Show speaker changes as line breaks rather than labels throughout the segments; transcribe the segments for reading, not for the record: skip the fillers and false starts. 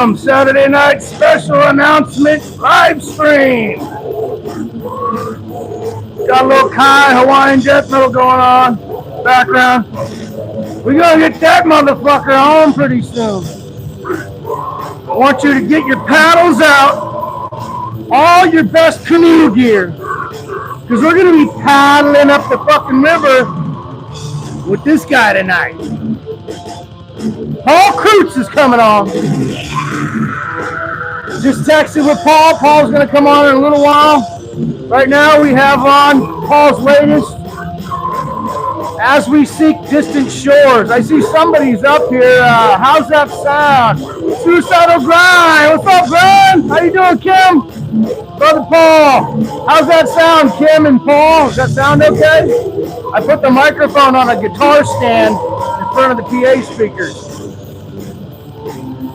Saturday night special announcement live stream. Got a little Kai Hawaiian death metal going on background. We're gonna get that motherfucker home pretty soon. I want you to get your paddles out, all your best canoe gear, because we're gonna be paddling up the fucking river with this guy tonight. Paul Kreutz is coming on. Just texted with Paul. Paul's going to come on in a little while. Right now we have on Paul's latest, As We Seek Distant Shores. I see somebody's up here. How's that sound? Suicidal Grind. What's up, Grind? How you doing, Kim? Brother Paul. How's that sound, Kim and Paul? Does that sound okay? I put the microphone on a guitar stand in front of the PA speakers.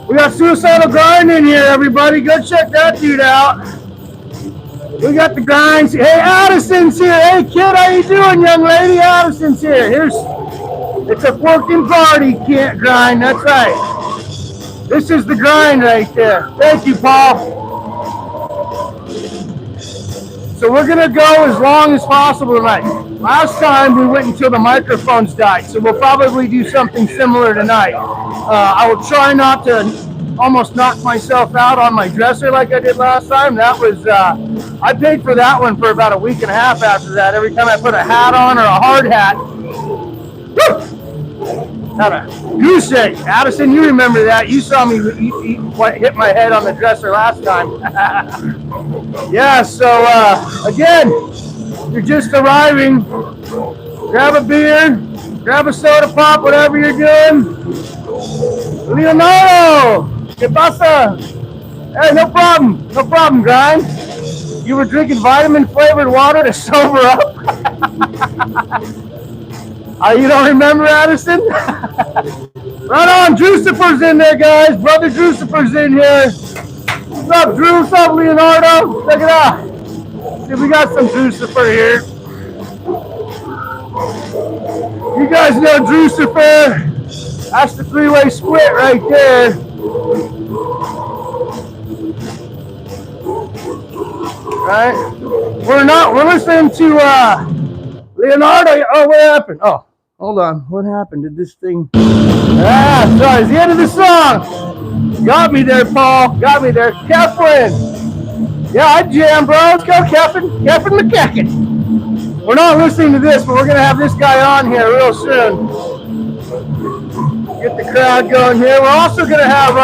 We got Suicidal Grind in here, everybody. Go check that dude out. We got the grinds. Hey, Addison's here. Hey, kid, how you doing, young lady? Addison's here. It's a working party, can't grind. That's right. This is the grind right there. Thank you, Paul. So we're going to go as long as possible tonight. Last time we went until the microphones died, so we'll probably do something similar tonight. I will try not to almost knock myself out on my dresser like I did last time. That was, I paid for that one for about a week and a half after that. Every time I put a hat on or a hard hat, woo! Had a goose egg. Addison, you remember that. You saw me hit my head on the dresser last time. Yeah, so again, you're just arriving. Grab a beer, grab a soda pop, whatever you're doing. Leonardo, ¿qué pasa? Hey, no problem, Grind. You were drinking vitamin-flavored water to sober up? You don't remember, Addison? Right on, Drucifer's in there, guys. Brother Drucifer's in here. What's up, Drew? What's up, Leonardo? Check it out. See, we got some Drucifer here. You guys know Drucifer. That's the three-way split right there. Right? We're listening to Leonardo. Oh, what happened? Oh, hold on. What happened? Did this thing? Sorry. It's the end of the song. Got me there, Paul. Got me there. Catherine. Yeah, I jam, bro. Let's go, Catherine. Catherine McCacken. We're not listening to this, but we're going to have this guy on here real soon. Get the crowd going here. We're also going to have,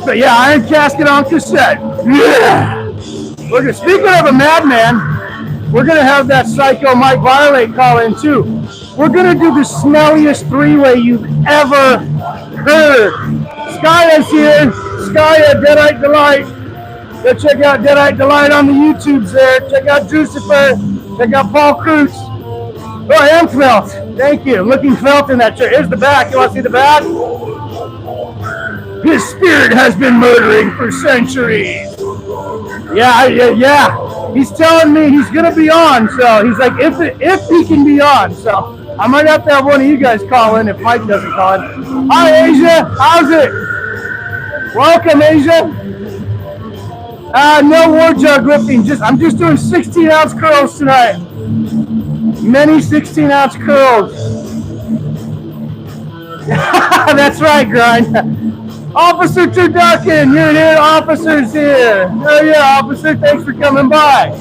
Iron Casket on cassette. Yeah. Speaking of a madman, we're going to have that psycho Mike Violate call in too. We're going to do the smelliest three-way you've ever heard. Skaya's here. Skaya, Deadite Delight. Go check out Deadite Delight on the YouTubes there. Check out Drucifer. Check out Paul Kreutz. Oh, I am felt. Thank you. I'm looking felt in that chair. Here's the back. You want to see the back? His spirit has been murdering for centuries. Yeah. He's telling me he's going to be on. So he's like, if he can be on. So I might have to have one of you guys call in if Mike doesn't call in. Hi, Asia. How's it? Welcome, Asia. No war jug lifting. I'm just doing 16-ounce curls tonight. Many 16-ounce curls. That's right, Grind. Officer Turducken, you're here. Officer's here. Oh yeah, officer, thanks for coming by.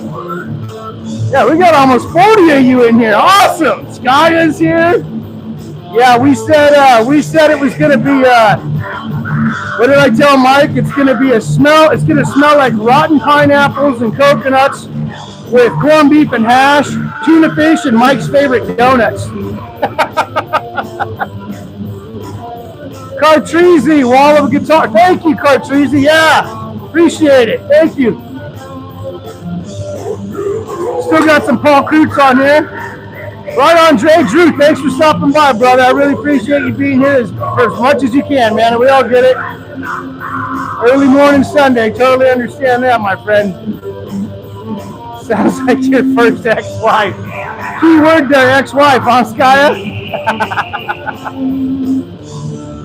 Yeah, we got almost 40 of you in here. Awesome. Skaya's here. Yeah, we said it was gonna be what did I tell Mike? It's gonna be it's gonna smell like rotten pineapples and coconuts with corned beef and hash, tuna fish, and Mike's favorite donuts. Cartrese, wall of guitar. Thank you, Cartrese. Yeah, appreciate it. Thank you. Still got some Paul Kreutz on here. Right on, Drew. Thanks for stopping by, brother. I really appreciate you being here for as much as you can, man. We all get it. Early morning Sunday. Totally understand that, my friend. Sounds like your first ex-wife. Key word there, ex-wife, huh, Skaya?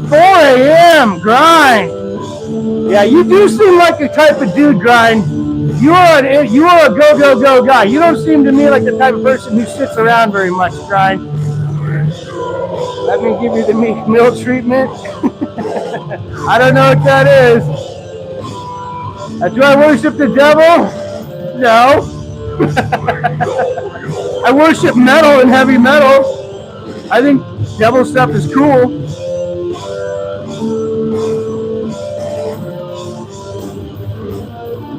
4 a.m. grind. Yeah, you do seem like the type of dude, grind. You are a go guy. You don't seem to me like the type of person who sits around very much, grind. Let me give you the meal treatment. I don't know what that is. Do I worship the devil? No. I worship metal and heavy metal. I think devil stuff is cool.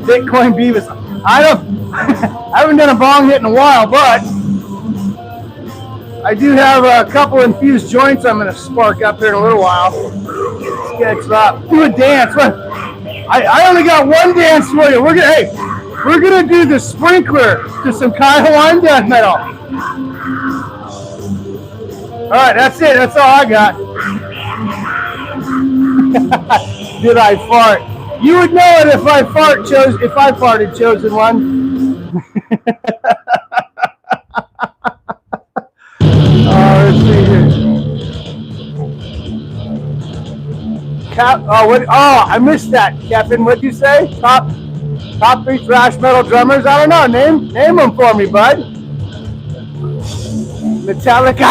Bitcoin Beavis. I haven't done a bong hit in a while, but I do have a couple infused joints I'm going to spark up here in a little while. Let's get it up. Do a dance. I only got one dance for you. We're gonna do the sprinkler to some Kai Hawaiian death metal. All right, that's it. That's all I got. Did I fart? You would know it if I farted chosen one. Let's see here. I missed that, Kevin. What'd you say? Top 3 thrash metal drummers? I don't know. Name them for me, bud. Metallica.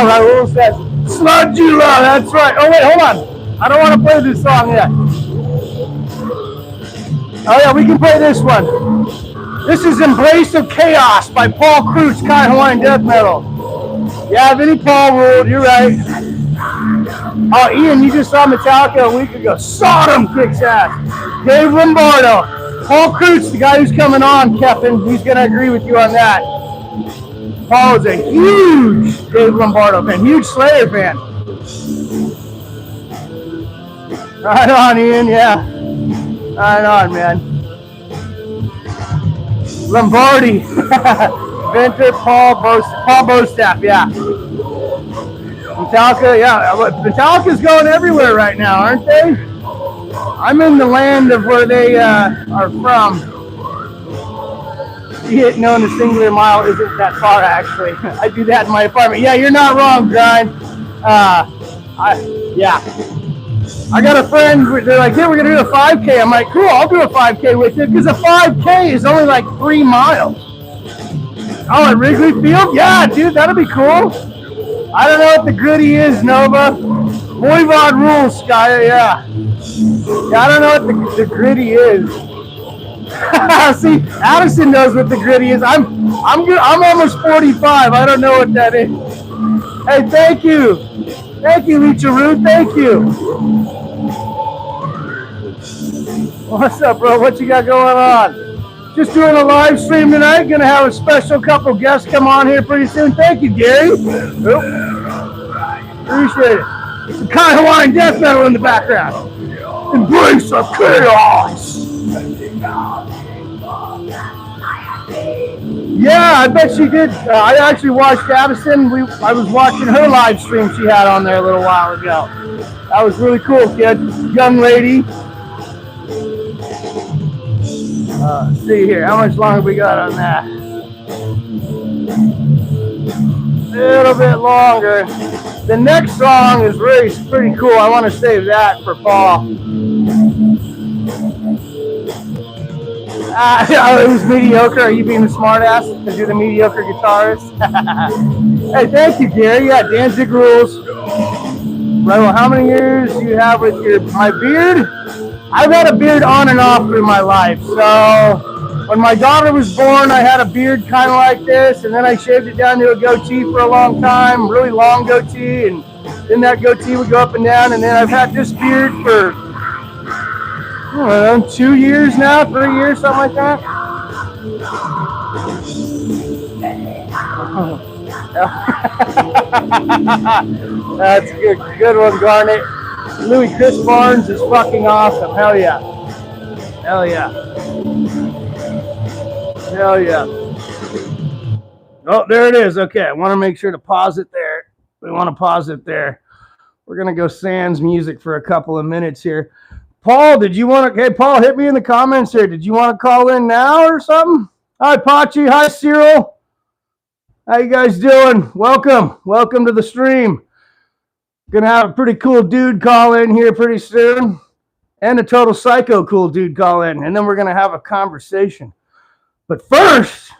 Raul says Sludgula. That's right. Oh wait, hold on. I don't want to play this song yet. Oh yeah, we can play this one. This is Embrace of Chaos by Paul Kreutz, Kai Hawaiian Death Metal. Yeah, Vinnie Paul ruled. You're right. Oh, Ian, you just saw Metallica a week ago. Sodom kicks ass. Dave Lombardo. Paul Kreutz, the guy who's coming on, Kevin. He's going to agree with you on that. Paul is a huge Dave Lombardo fan. Huge Slayer fan. Right on, Ian. Yeah. Right on, man. Lombardi. Banter, Paul Bostaff, yeah. Metallica, yeah. Metallica's going everywhere right now, aren't they? I'm in the land of where they are from. Knowing the singular mile isn't that far, actually. I do that in my apartment. Yeah, you're not wrong, Grind. Yeah. I got a friend, they're like, yeah, we're going to do a 5K. I'm like, cool, I'll do a 5K with you, because a 5K is only like 3 miles. Oh, at Wrigley Field? Yeah, dude, that'll be cool. I don't know what the gritty is, Nova. Voivod rules, Skya, yeah. Yeah, I don't know what the gritty is. See, Addison knows what the gritty is. I'm almost 45. I don't know what that is. Hey, thank you. Thank you, Licharoo. Thank you. What's up, bro? What you got going on? Just doing a live stream tonight. Gonna have a special couple guests come on here pretty soon. Thank you, Gary. Oh. Appreciate it. Some Kai Hawaiian death metal in the background. Embrace of chaos. Yeah, I bet she did. I actually watched Addison. I was watching her live stream she had on there a little while ago. That was really cool, kid. Young lady. Let's see here. How much longer we got on that? A little bit longer. The next song is really pretty cool. I want to save that for Paul. It was mediocre. Are you being a smartass because you're the mediocre guitarist? Hey, thank you, Gary. Yeah, Danzig rules. Right, well, how many years do you have with my beard? I've had a beard on and off through my life. So when my daughter was born, I had a beard kind of like this, and then I shaved it down to a goatee for a long time, really long goatee, and then that goatee would go up and down, and then I've had this beard for, I don't know, 2 years now, 3 years, something like that. That's good one, Garnet. Louis Chris Barnes is fucking awesome. Hell yeah. Hell yeah. Hell yeah. Oh, there it is. Okay, I want to make sure to pause it there. We want to pause it there. We're going to go sans music for a couple of minutes here. Paul, did you want to, hey, Paul, hit me in the comments here. Did you want to call in now or something? Hi, Pachi. Hi, Cyril. How you guys doing? Welcome. Welcome to the stream. Gonna have a pretty cool dude call in here pretty soon, and a total psycho cool dude call in, and then we're gonna have a conversation. But first,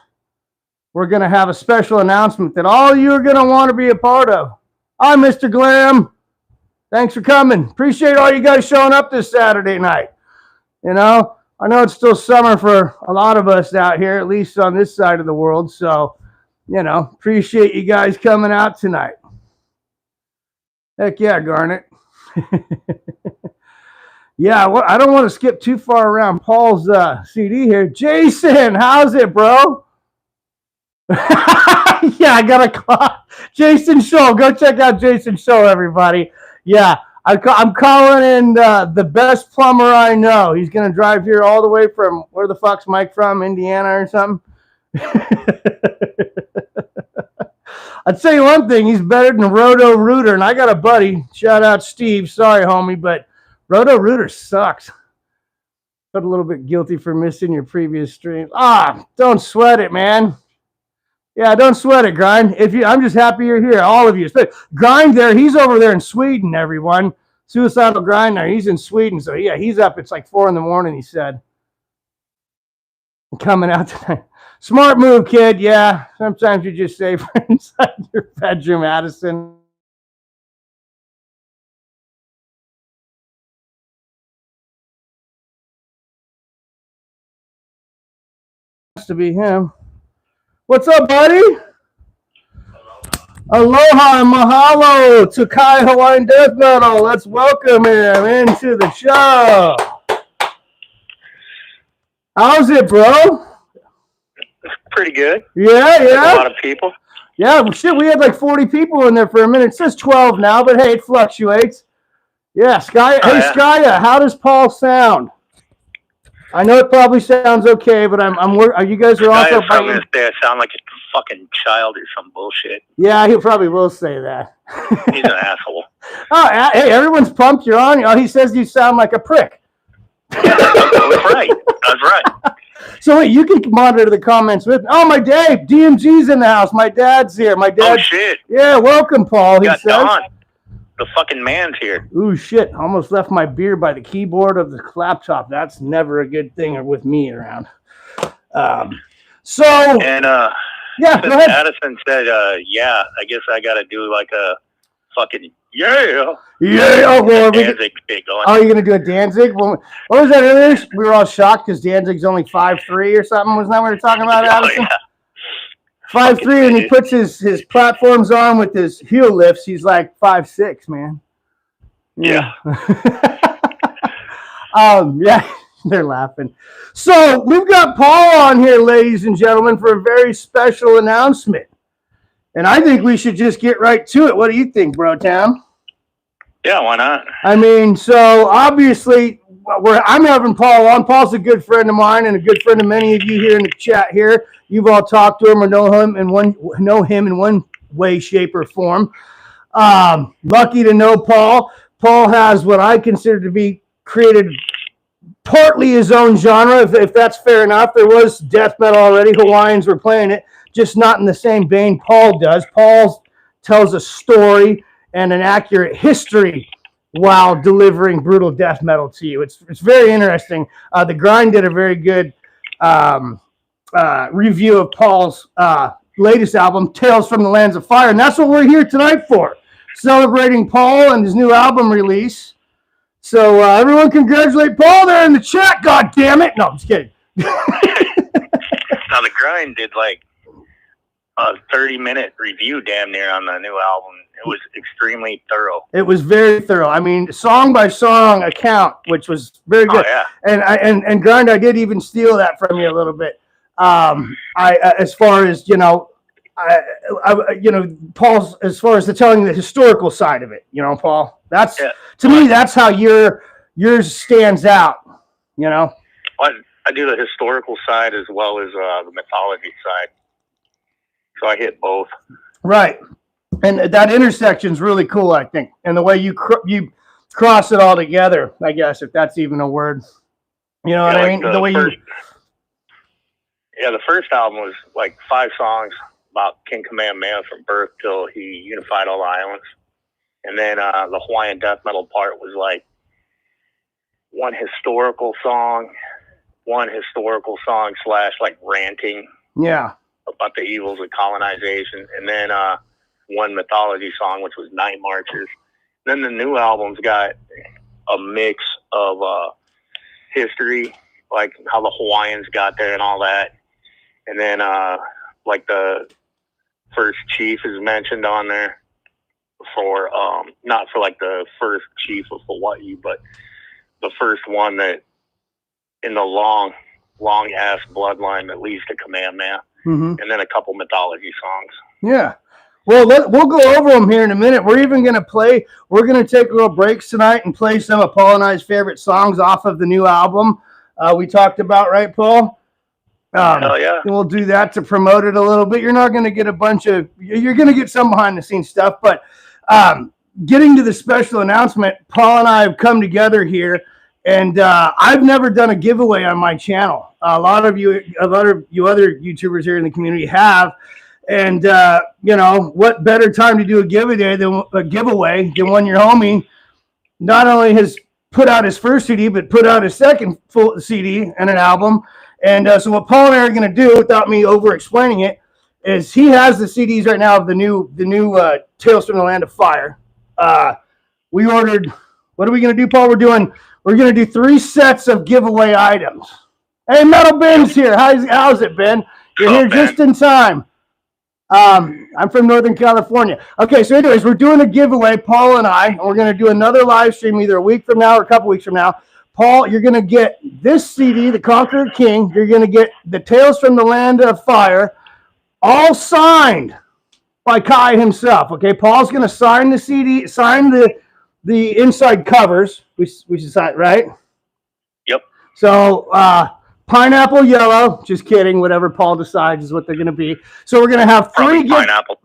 we're gonna have a special announcement that all you are gonna want to be a part of. Hi, Mr. Glam. Thanks for coming. Appreciate all you guys showing up this Saturday night. You know, I know it's still summer for a lot of us out here, at least on this side of the world. So, you know, appreciate you guys coming out tonight. Heck yeah, Garnet. Yeah, well, I don't want to skip too far around Paul's CD here. Jason, how's it, bro? Yeah, I got a call. Jason Show. Go check out Jason Show, everybody. Yeah, I'm calling in the best plumber I know. He's going to drive here all the way from, where the fuck's Mike from? Indiana or something? I'd tell you one thing, he's better than Roto Rooter, and I got a buddy, shout out Steve, sorry homie, but Roto Rooter sucks. Felt a little bit guilty for missing your previous stream. Don't sweat it, man. Yeah, don't sweat it, Grind. I'm just happy you're here, all of you. Grind there, he's over there in Sweden, everyone. Suicidal Grind there, he's in Sweden, so yeah, he's up, it's like 4 a.m, he said. Coming out tonight. Smart move, kid. Yeah, sometimes you just say for inside your bedroom, Addison. Has to be him. What's up, buddy? Aloha and mahalo to Kai Hawaiian Death Metal. Let's welcome him into the show. How's it, bro?
Pretty good.
Yeah.
A lot of people.
Yeah, shit, we had like 40 people in there for a minute. It says 12 now, but hey, it fluctuates. Yeah, Skya. Hey, yeah. Skya, how does Paul sound? I know it probably sounds okay, but you guys are also
biting. I sound like a fucking child or some bullshit.
Yeah, he probably will say that.
He's an asshole.
Oh, hey, everyone's pumped. You're on. Oh, he says you sound like a prick.
Yeah, that's right. That's right.
So wait, you can monitor the comments with me. Oh, my Dave, DMG's in the house. My dad's here. My dad.
Oh shit.
Yeah, welcome, Paul.
He says. Don. The fucking man's here.
Ooh, shit. Almost left my beer by the keyboard of the laptop. That's never a good thing with me around.
Yeah,
go ahead.
Addison said, yeah, I guess I got to do like a fucking, yeah.
Yeah. Well,
Danzig big going.
Oh, you're going to do a Danzig? Well, what was that earlier? We were all shocked because Danzig's only 5'3" or something. Wasn't that what we were talking about, Addison?
Yeah.
5'3", and he puts his platforms on with his heel lifts. He's like 5'6", man.
Yeah.
Yeah, they're laughing. So we've got Paul on here, ladies and gentlemen, for a very special announcement. And I think we should just get right to it. What do you think, Bro Town?
Yeah, why not?
I mean, so obviously I'm having Paul on. Paul's a good friend of mine and a good friend of many of you here in the chat here. You've all talked to him or know him in one way, shape, or form. Lucky to know Paul. Paul has what I consider to be created partly his own genre, if that's fair enough. There was death metal already. Hawaiians were playing it, just not in the same vein Paul does. Paul tells a story and an accurate history while delivering brutal death metal to you. It's very interesting. The Grind did a very good review of Paul's latest album, Tales from the Lands of Fire, and that's what we're here tonight for, celebrating Paul and his new album release. So everyone congratulate Paul there in the chat, god damn it. No, I'm just kidding.
Now the Grind did like a 30-minute review damn near on the new album. It was extremely thorough.
It was very thorough. I mean, song by song account, which was very good.
Oh, yeah.
And Grind, I did even steal that from you a little bit. As far as Paul's, as far as the telling the historical side of it, Paul. That's to me, that's how yours stands out.
Well, I do the historical side as well as the mythology side, so I hit both.
Right. And that intersection's really cool, I think. And the way you cross it all together, I guess, if that's even a word. You know what I mean? The way
the first album was like 5 songs about King Kamehameha from birth till he unified all the islands. And then the Hawaiian death metal part was like one historical song / like ranting.
Yeah.
About the evils of colonization, and then one mythology song, which was Night Marchers. Then the new album's got a mix of history, like how the Hawaiians got there and all that. And then like the first chief is mentioned on there for not for like the first chief of Hawaii, but the first one that in the long ass bloodline that leads to Kamehameha. And then a couple mythology songs.
Yeah. Well, we'll go over them here in a minute. We're even going to we're going to take little breaks tonight and play some of Paul and I's favorite songs off of the new album we talked about, right, Paul?
Hell yeah.
And we'll do that to promote it a little bit. You're not going to get you're going to get some behind the scenes stuff, but getting to the special announcement, Paul and I have come together here, and I've never done a giveaway on my channel. A lot of you other YouTubers here in the community have. And, what better time to do a giveaway than when your homie not only has put out his first CD, but put out his second full CD and an album. And so what Paul and I are going to do, without me over-explaining it, is he has the CDs right now of the new Tales from the Land of Fire. We ordered, what are we going to do, Paul? We're going to do 3 sets of giveaway items. Hey, Metal Ben's here. How's it, Ben? You're here just in time. I'm from Northern California. Okay, so anyways, we're doing a giveaway, Paul and I, and we're going to do another live stream either a week from now or a couple weeks from now. Paul, you're going to get this CD, The Conqueror King. You're going to get the Tales from the Land of Fire, all signed by Kai himself. Okay, Paul's going to sign the CD, sign the inside covers. We should sign, right? Yep. So, pineapple yellow, just kidding, whatever Paul decides is what they're going to be. So we're going to have 3
pineapple.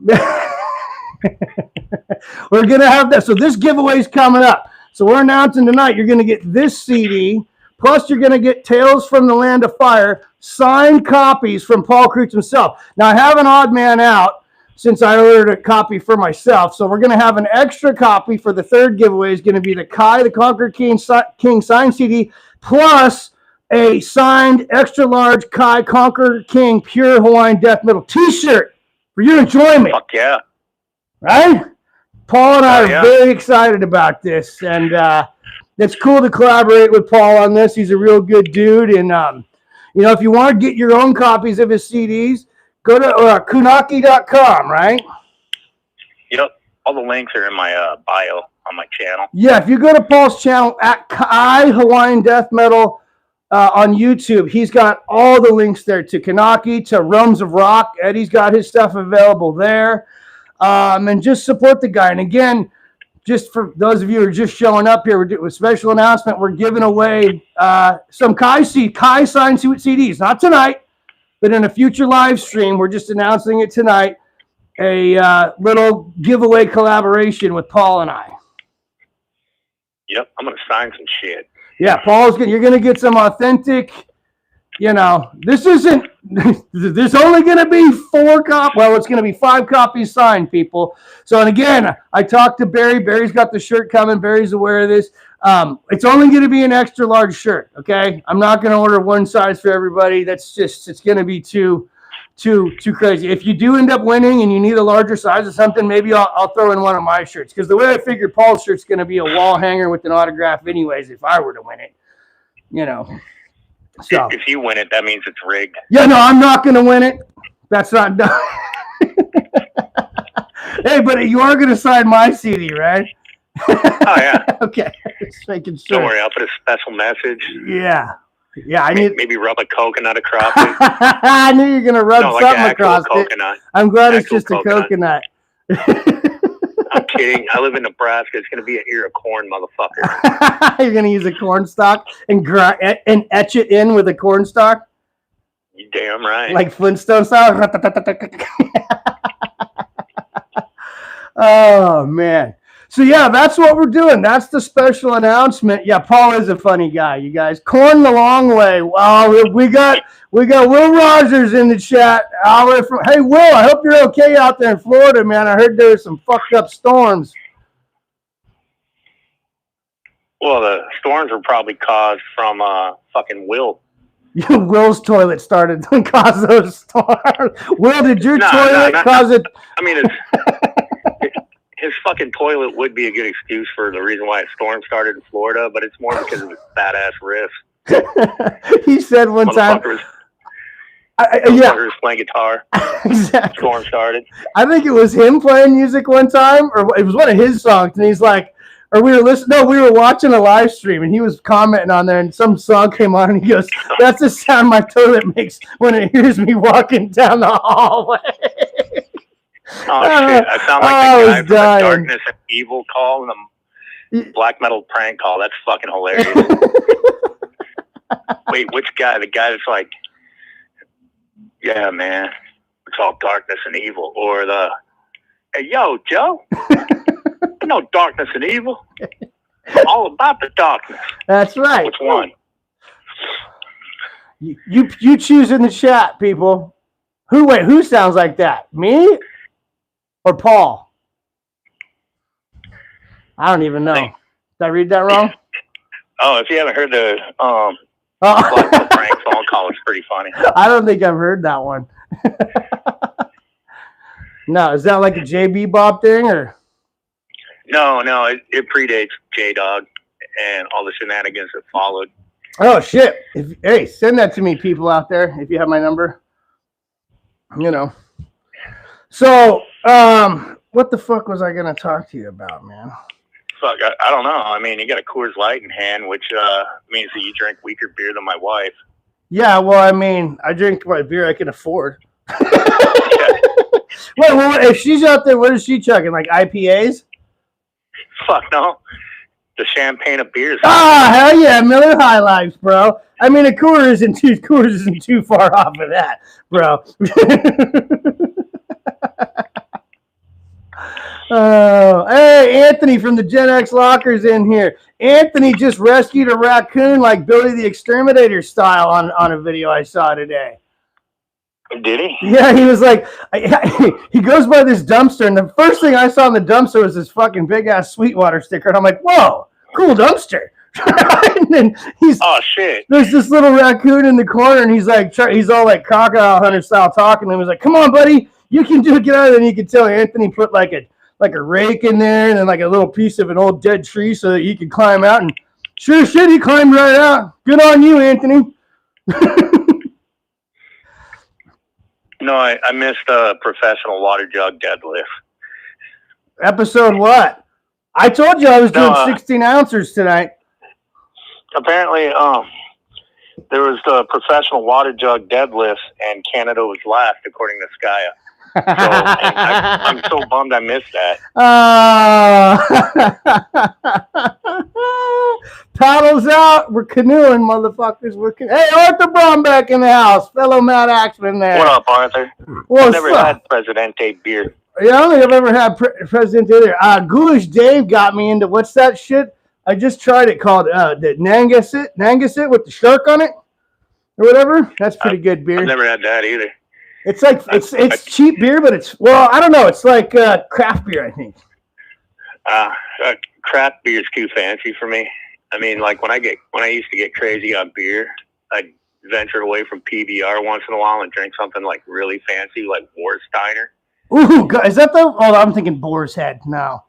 We're going to have that. So this giveaway is coming up. So we're announcing tonight you're going to get this CD, plus you're going to get Tales from the Land of Fire, signed copies from Paul Kreutz himself. Now I have an odd man out since I ordered a copy for myself. So we're going to have an extra copy for the third giveaway. Is going to be the Kai, the Conqueror King signed CD, plus a signed extra large Kai Conqueror King pure Hawaiian death metal t-shirt for your enjoyment.
Fuck yeah.
Right? Paul and I are very excited about this, and it's cool to collaborate with Paul on this. He's a real good dude, and if you want to get your own copies of his CDs, go to kunaki.com, right?
Yep. All the links are in my bio on my channel.
Yeah, if you go to Paul's channel at Kai Hawaiian Death Metal on YouTube, he's got all the links there to Kanaki, to Realms of Rock. Eddie's got his stuff available there. And just support the guy. And again, just for those of you who are just showing up here, we're doing a special announcement. We're giving away some Kai signed CDs. Not tonight, but in a future live stream. We're just announcing it tonight. A little giveaway collaboration with Paul and I.
Yep, I'm going to sign some shit.
Yeah, you're going to get some authentic, this isn't, there's only going to be 4 copies. Well, it's going to be 5 copies signed, people. So, and again, I talked to Barry. Barry's got the shirt coming. Barry's aware of this. It's only going to be an extra large shirt, okay? I'm not going to order one size for everybody. That's just, it's going to be too crazy. If you do end up winning and you need a larger size or something, maybe I'll throw in one of my shirts. Because the way I figured Paul's shirt's going to be a wall hanger with an autograph anyways if I were to win it, So
if you win it, that means it's rigged.
Yeah, no, I'm not going to win it. That's not done. Hey, but you are going to sign my CD, right?
Oh, yeah.
Okay. Just making sure.
Don't worry, I'll put a special message.
Yeah. Yeah, I need
maybe rub a coconut across it.
I knew you were gonna rub something across
coconut.
it. I'm glad it's just a coconut.
I'm kidding. I live in Nebraska. It's gonna be an ear of corn, motherfucker.
You're gonna use a corn stalk and etch it in with a corn stalk?
You damn right.
Like Flintstone style. Oh man. So yeah, that's what we're doing. That's the special announcement. Yeah, Paul is a funny guy, you guys. Corn the long way. Wow, we got Will Rogers in the chat. Hey Will, I hope you're okay out there in Florida, man. I heard there's some fucked up storms.
Well, the storms were probably caused from fucking Will.
Will's toilet started to cause those storms. Will, did your toilet cause it?
I mean, his fucking toilet would be a good excuse for the reason why a storm started in Florida, but it's more because of his badass riff.
He said one time.
Was playing guitar.
Exactly.
Storm started.
I think it was him playing music one time, or it was one of his songs, and he's like, or we were listening. No, we were watching a live stream, and he was commenting on there, and some song came on, and he goes, "That's the sound my toilet makes when it hears me walking down the hallway."
Oh shit! I sound like the guy from the Darkness and Evil call and the black metal prank call. That's fucking hilarious. Wait, which guy? The guy that's like, yeah, man, it's all darkness and evil, or the, hey, yo, Joe. No darkness and evil. All about the darkness.
That's right.
Which one?
You choose in the chat, people. Who sounds like that? Me or Paul? I don't even know. Did I read that wrong?
Oh, if you haven't heard the Black Prank phone call, it's pretty funny.
I don't think I've heard that one. No, is that like a JB Bob thing or?
No, it predates J-Dog and all the shenanigans that followed.
Oh, shit. Hey, send that to me, people out there, if you have my number. You know. So, what the fuck was I going to talk to you about, man?
Fuck, I don't know. I mean, you got a Coors Light in hand, which means that you drink weaker beer than my wife.
Yeah, well, I mean, I drink my beer I can afford. Wait, well, if she's out there, what is she chugging? Like IPAs?
Fuck no. The champagne of beers.
Ah, hell yeah, Miller High Life, bro. I mean, a Coors isn't too far off of that, bro. Oh, hey, Anthony from the Gen X Lockers in here. Anthony just rescued a raccoon like Billy the Exterminator style on a video I saw today.
Did he?
Yeah, he was like, he goes by this dumpster, and the first thing I saw in the dumpster was this fucking big-ass Sweetwater sticker, and I'm like, whoa, cool dumpster. And then
oh, shit.
There's this little raccoon in the corner, and he's all like crocodile hunter style talking, and he was like, come on, buddy, you can do it, get out of there. And you could tell Anthony put like a rake in there, and then like a little piece of an old dead tree so that he could climb out, and sure shit, he climbed right out. Good on you, Anthony.
No, I missed a professional water jug deadlift.
Episode what? I told you I was doing 16 ounces tonight.
Apparently, there was the professional water jug deadlifts, and Canada was last, according to Skya. So, I'm so bummed I missed that.
Paddles out. We're canoeing, motherfuckers. Hey, Arthur Braun back in the house. Fellow Matt Axman there.
What up, Arthur? I've never had Presidente beer.
Yeah, I don't think I've ever had Presidente either. Ghoulish Dave got me into what's that shit? I just tried it called the Nangasit with the shark on it or whatever. That's pretty good beer.
I've never had that either.
It's like it's cheap beer, but I don't know. It's like craft beer, I think.
Craft beer's too fancy for me. I mean, like when I used to get crazy on beer, I'd venture away from PBR once in a while and drink something like really fancy, like Warsteiner.
Ooh, is that the? Oh, I'm thinking Boar's Head. No,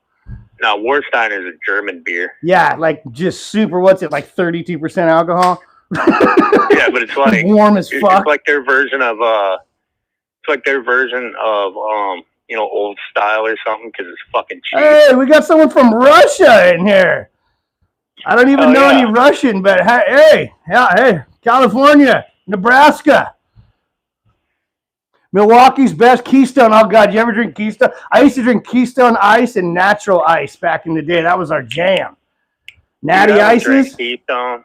Warsteiner is a German beer.
Yeah, like just super. What's it like? 32% alcohol.
Yeah, but it's like
warm as fuck.
It's like their version of old style or something because it's fucking cheap.
Hey, we got someone from Russia in here. I don't even know any Russian, but hey, California, Nebraska, Milwaukee's best Keystone. Oh God, you ever drink Keystone? I used to drink Keystone Ice and Natural Ice back in the day. That was our jam. Natty Ices.
Keystone.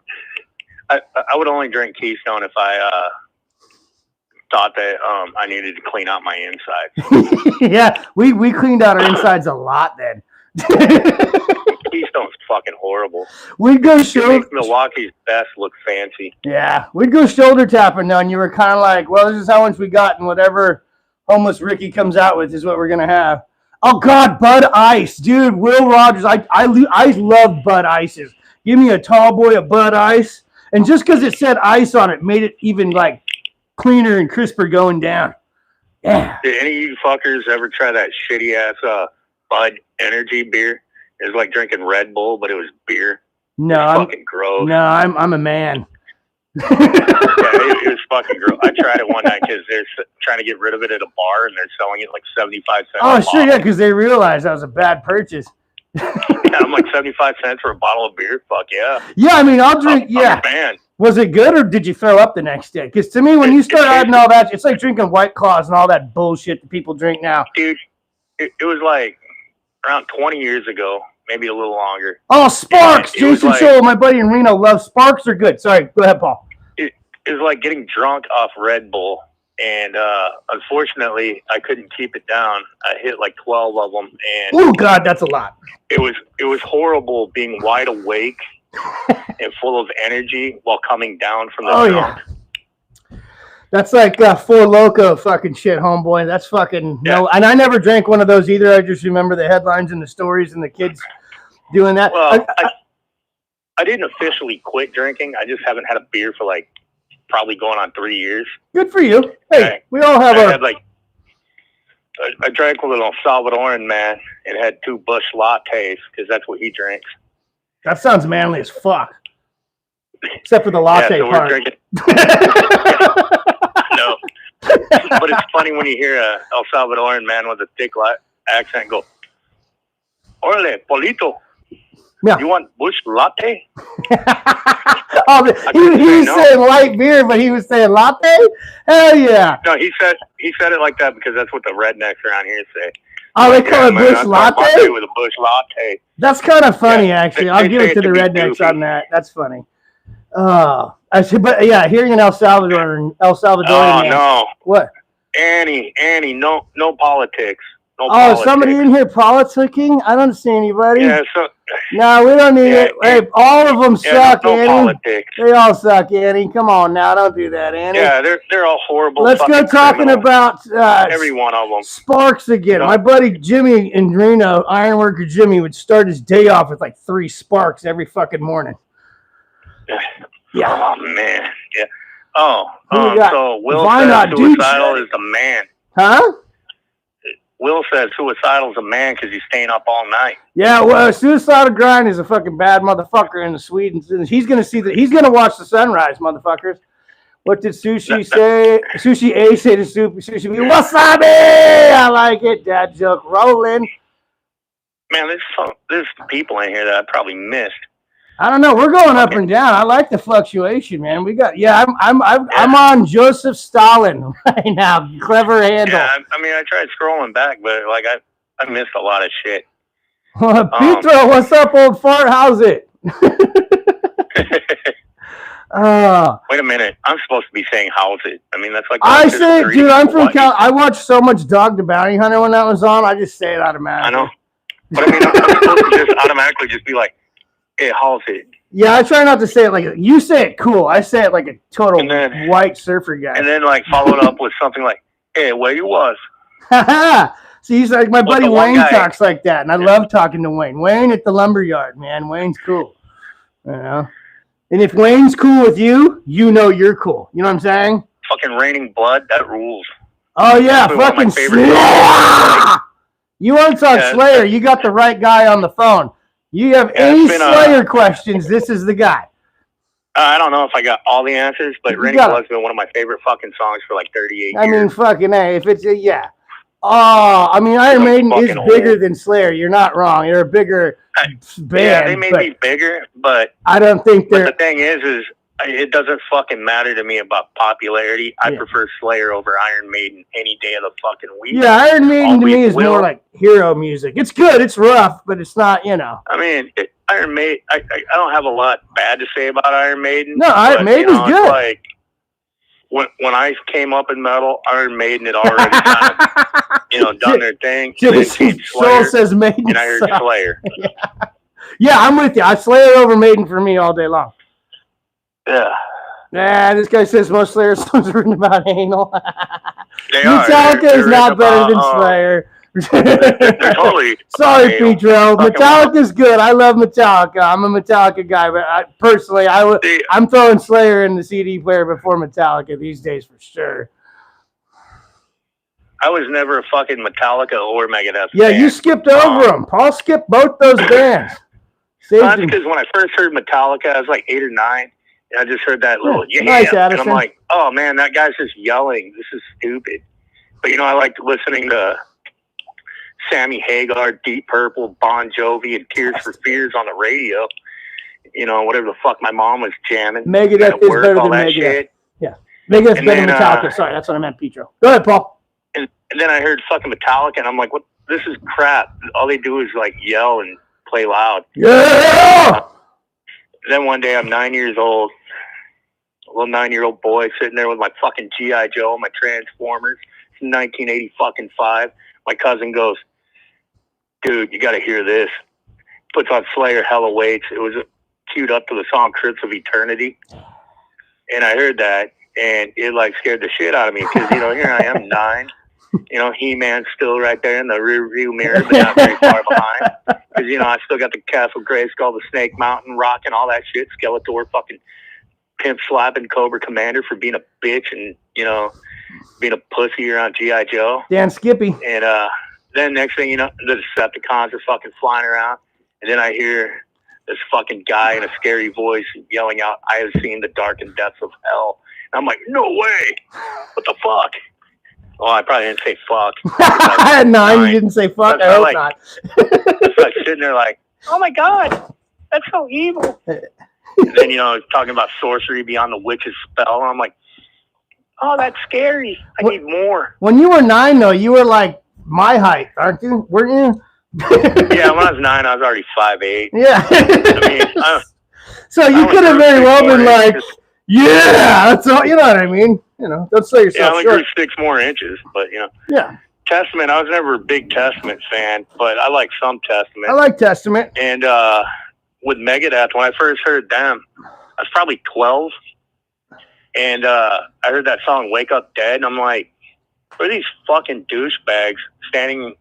I would only drink Keystone if I thought that I needed to clean out my insides.
Yeah, we cleaned out our insides a lot then.
Keystone's fucking horrible.
We'd go
Milwaukee's best look fancy.
Yeah, we'd go shoulder tapping now, and you were kind of like, well, this is how much we got, and whatever homeless Ricky comes out with is what we're gonna have. Oh God, Bud Ice, dude, Will Rogers. I love Bud Ices. give me a tall boy of Bud Ice. And just because it said ice on it made it even like cleaner and crisper going down. Yeah.
Did any of you fuckers ever try that shitty ass Bud Energy beer? It was like drinking Red Bull, but it was beer.
No,
it was fucking gross.
No, I'm a man.
Yeah, it was fucking gross. I tried it one night because they're trying to get rid of it at a bar and they're selling it like 75 cents.
Oh, sure, yeah, because they realized that was a bad purchase.
Yeah, I'm like 75 cents for a bottle of beer. Fuck yeah.
Yeah, I mean, I'll drink.
I'm a fan.
Was it good or did you throw up the next day? Because to me, when you start adding all that, it's like drinking White Claws and all that bullshit that people drink now.
Dude, it was like around 20 years ago, maybe a little longer.
Oh, Sparks! Jason Scholl, my buddy in Reno, loves Sparks. Are good. Sorry, go ahead, Paul.
It was like getting drunk off Red Bull. And unfortunately, I couldn't keep it down. I hit like 12 of them. And
oh, God, that's a lot.
It was horrible being wide awake and full of energy while coming down from the drunk.
Yeah. That's like Four Loko fucking shit, homeboy. That's fucking no. And I never drank one of those either. I just remember the headlines and the stories and the kids doing that.
Well, I didn't officially quit drinking. I just haven't had a beer for like probably going on 3 years.
Good for you. Hey, we all have
I drank a little Salvadoran man and had 2 Busch lattes because that's what he drinks.
That sounds manly as fuck. Except for the latte
so
part.
We're drinking. No. But it's funny when you hear a El Salvadoran man with a thick accent go, "Orale, Polito.
Yeah.
You want Busch latte?"
He was saying light beer, but he was saying latte? Hell yeah.
No, he said it like that because that's what the rednecks around here say.
Oh, they call it Busch latte?
With a Busch latte.
That's kind of funny, actually. I'll give it to the rednecks on that. That's funny. Oh, I said, but yeah, hearing an El Salvadorian.
Oh, no.
What?
Annie, no politics. No
politics. Somebody in here politicking? I don't see anybody.
Yeah, so.
No, we don't need it. Hey, all of them suck,
no
Annie.
Politics.
They all suck, Annie. Come on now, don't do that, Annie.
Yeah, they're all horrible.
Let's go talking
criminals.
about
every one of them.
Sparks again. My buddy Jimmy in Reno, Ironworker Jimmy, would start his day off with like 3 sparks every fucking morning. Yeah.
Oh man. Yeah. Oh. So Will
says
suicidal is a man.
Huh?
Will says suicidal is a man because he's staying up all night.
Yeah, well, suicidal grind is a fucking bad motherfucker in the Sweden. He's gonna he's gonna watch the sunrise, motherfuckers. What did Sushi say? Sushi A say to Sushi B, wasabi! I like it. Dad joke rolling.
Man, there's people in here that I probably missed.
I don't know. We're going up and down. I like the fluctuation, man. We got I'm on Joseph Stalin right now. Clever handle.
Yeah, I mean I tried scrolling back, but like I missed a lot of shit.
Petro, what's up, old fart? How's it?
Wait a minute. I'm supposed to be saying how's it. I mean that's like
I say, dude. I'm from Cal. I watched so much Dog the Bounty Hunter when that was on. I just say it automatically.
I know, but I mean I'm supposed to just automatically just be like, "Hey, how's it?"
Yeah, I try not to say it like you say it cool. I say it like a total white surfer guy.
And then like followed up with something like, "Hey, where you was?"
See, he's like my buddy Wayne talks like that, and I love talking to Wayne. Wayne at the lumberyard, man. Wayne's cool. You know? And if Wayne's cool with you, you know you're cool. You know what I'm saying?
Fucking Raining Blood, that rules.
Oh yeah, fucking Slayer. You want to talk Slayer? You got the right guy on the phone. You have any Slayer questions, this is the guy.
I don't know if I got all the answers, but Raining Blood's been one of my favorite fucking songs for like 38 years.
I mean, fucking A. If it's yeah. Oh, I mean, Iron Maiden is bigger than Slayer. You're not wrong. They're a bigger band.
Yeah, they may be bigger, but
I don't think they're.
But the thing is it doesn't fucking matter to me about popularity. I prefer Slayer over Iron Maiden any day of the fucking week.
Yeah, Iron Maiden to me is more like hero music. It's good. It's rough, but it's not, you know.
I mean, Iron Maiden, I don't have a lot bad to say about Iron Maiden.
No, Iron Maiden's good.
Like, when I came up in metal, Iron Maiden had already kind of, done their thing.
Soul says Maiden
and I heard Slayer.
Yeah, I'm with you. I Slayer over Maiden for me all day long.
Yeah.
Nah, this guy says most Slayer songs are written about anal.
They are.
Metallica is not better than Slayer.
They're totally.
Sorry, Pedro. Metallica's good. I love Metallica. I'm a Metallica guy, but I'm throwing Slayer in the CD player before Metallica these days for sure.
I was never a fucking Metallica or Megadeth
Yeah,
fan.
you skipped over them. Paul skipped both those bands.
That's because when I first heard Metallica, I was like 8 or 9, and I just heard that little
nice,
and I'm like, oh man, that guy's just yelling. This is stupid. But you know, I liked listening to Sammy Hagar, Deep Purple, Bon Jovi, and Tears for Fears on the radio. You know, whatever the fuck my mom was jamming.
Megadeth is better than Megadeth. Shit. Yeah, Megadeth's better than Metallica. Sorry, that's what I meant, Pedro. Go ahead, Paul.
And then I heard fucking Metallica, and I'm like, what? This is crap. All they do is like yell and play loud.
Yeah!
Then one day I'm 9 years old, a little 9-year-old boy sitting there with my fucking G.I. Joe, my Transformers. It's 1985. My cousin goes, dude, you got to hear this. Puts on Slayer, Hell Awaits. It was queued up to the song Crypts of Eternity. And I heard that, and it like scared the shit out of me because, you know, here I am, 9. You know, He-Man's still right there in the rear-view mirror, but not very far behind. Because, you know, I still got the Castle Grayskull, the Snake Mountain Rock, and all that shit. Skeletor, fucking pimp slapping Cobra Commander for being a bitch and, you know, being a pussy around G.I. Joe.
Dan Skippy.
And then next thing you know, the Decepticons are fucking flying around. And then I hear this fucking guy in a scary voice yelling out, I have seen the dark and depths of hell. And I'm like, no way. What the fuck? Well, I probably didn't say fuck.
I had 9. You didn't say fuck. I hope not.
It's like sitting there like, oh my God, that's so evil. And then, you know, talking about sorcery beyond the witch's spell. I'm like, oh, that's scary. I need more.
When you were 9, though, you were like my height, aren't you? Weren't you?
Yeah, when I was 9, I was already 5'8".
Yeah.
I mean,
so you could have very well been like, yeah, that's all. You know what I mean? You know, don't say yourself
yeah, I only
short.
grew 6 more inches, but you know.
Yeah.
Testament. I was never a big Testament fan, but I like some Testament.
I like Testament.
And with Megadeth, when I first heard them, I was probably 12, and I heard that song "Wake Up Dead," and I'm like, "Who are these fucking douchebags standing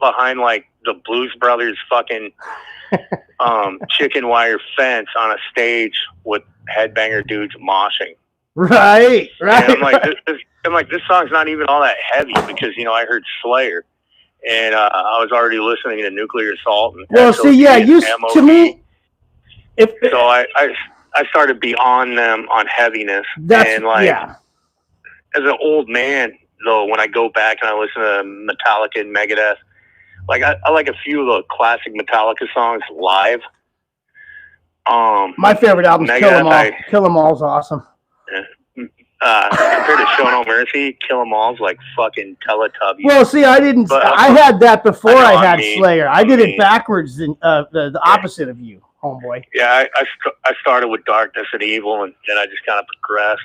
behind like the Blues Brothers fucking chicken wire fence on a stage with headbanger dudes moshing?"
Right.
And I'm like, this song's not even all that heavy because, you know, I heard Slayer and I was already listening to Nuclear Assault. And
well, see, yeah, to me,
so I started beyond them on heaviness. And like, as an old man, though, when I go back and I listen to Metallica and Megadeth, like I like a few of the classic Metallica songs live.
My favorite album is Kill 'Em All. Kill 'Em All is awesome.
Compared to Show No Mercy, Kill 'Em All's like fucking Teletubbies.
Well, see, I had that before I had Slayer. I did it backwards, the opposite of you, homeboy.
Yeah, I started with Darkness and Evil, and then I just kind of progressed.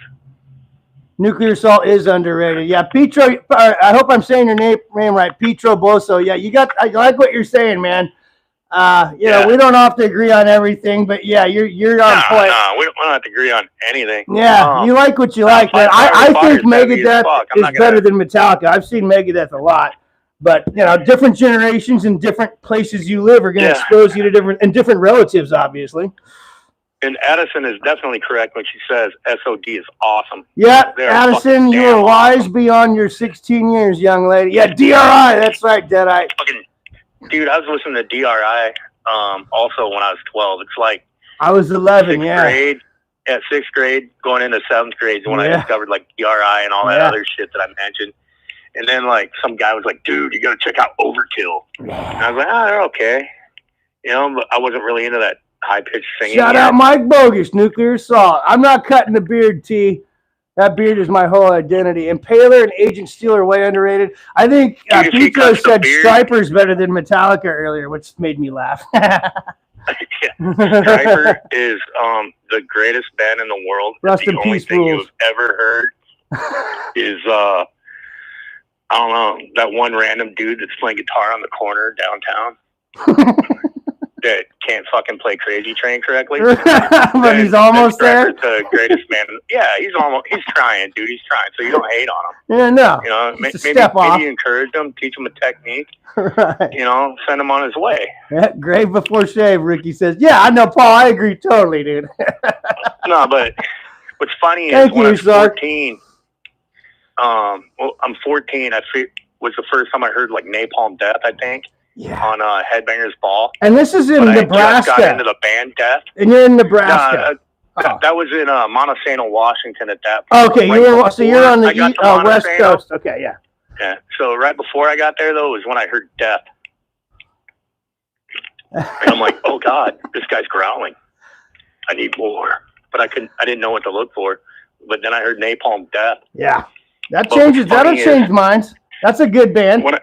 Nuclear Assault is underrated. Yeah, Pietro, I hope I'm saying your name right. Pietro Bosso. Yeah, I like what you're saying, man. You know, we don't have to agree on everything, but yeah, you're on point.
No, we don't have to agree on anything.
Yeah, you like what you like, man. I think Megadeth is better than Metallica. I've seen Megadeth a lot, but you know, different generations and different places you live are going to expose you to different relatives, obviously.
And Addison is definitely correct when she says SOD is awesome.
Yeah, Addison, you are wise beyond your 16 years, young lady. Yeah, DRI, that's right, Deadeye.
Dude, I was listening to DRI also when I was 12. It's like
I was 11, grade,
sixth grade, going into 7th grade is when I discovered like DRI and all that other shit that I mentioned. And then like some guy was like, dude, you got to check out Overkill. And I was like, they're okay. You know, but I wasn't really into that high-pitched singing.
Shout out Mike Bogus, Nuclear Assault. I'm not cutting the beard, T. That beard is my whole identity. Impaler and Agent Steel are way underrated. I think Pico said Striper's better than Metallica earlier, which made me laugh.
Striper is the greatest band in the world.
Rest in
peace, the only thing you've ever heard is, I don't know, that one random dude that's playing guitar on the corner downtown. that can't fucking play Crazy Train correctly.
But he's almost there.
The greatest man. Yeah, he's trying, dude. He's trying. So you don't hate on him.
Yeah, no.
You know, maybe encourage him, teach him a technique.
Right.
You know, send him on his way.
Yeah, grave before shave, Ricky says. Yeah, I know, Paul. I agree totally, dude.
No, but what's funny is when I was 14, I'm 14. Was the first time I heard like Napalm Death, I think. Yeah. On Headbangers Ball.
And this is in Nebraska. I just
got into the band Death.
And you're in Nebraska.
That was in Montesano, Washington at that point.
Okay, you're on the West Coast. Okay, yeah.
Yeah. So right before I got there, though, was when I heard Death. And I'm like, oh, God, this guy's growling. I need more. But I didn't know what to look for. But then I heard Napalm Death.
Yeah. That'll change minds. That's a good band.
But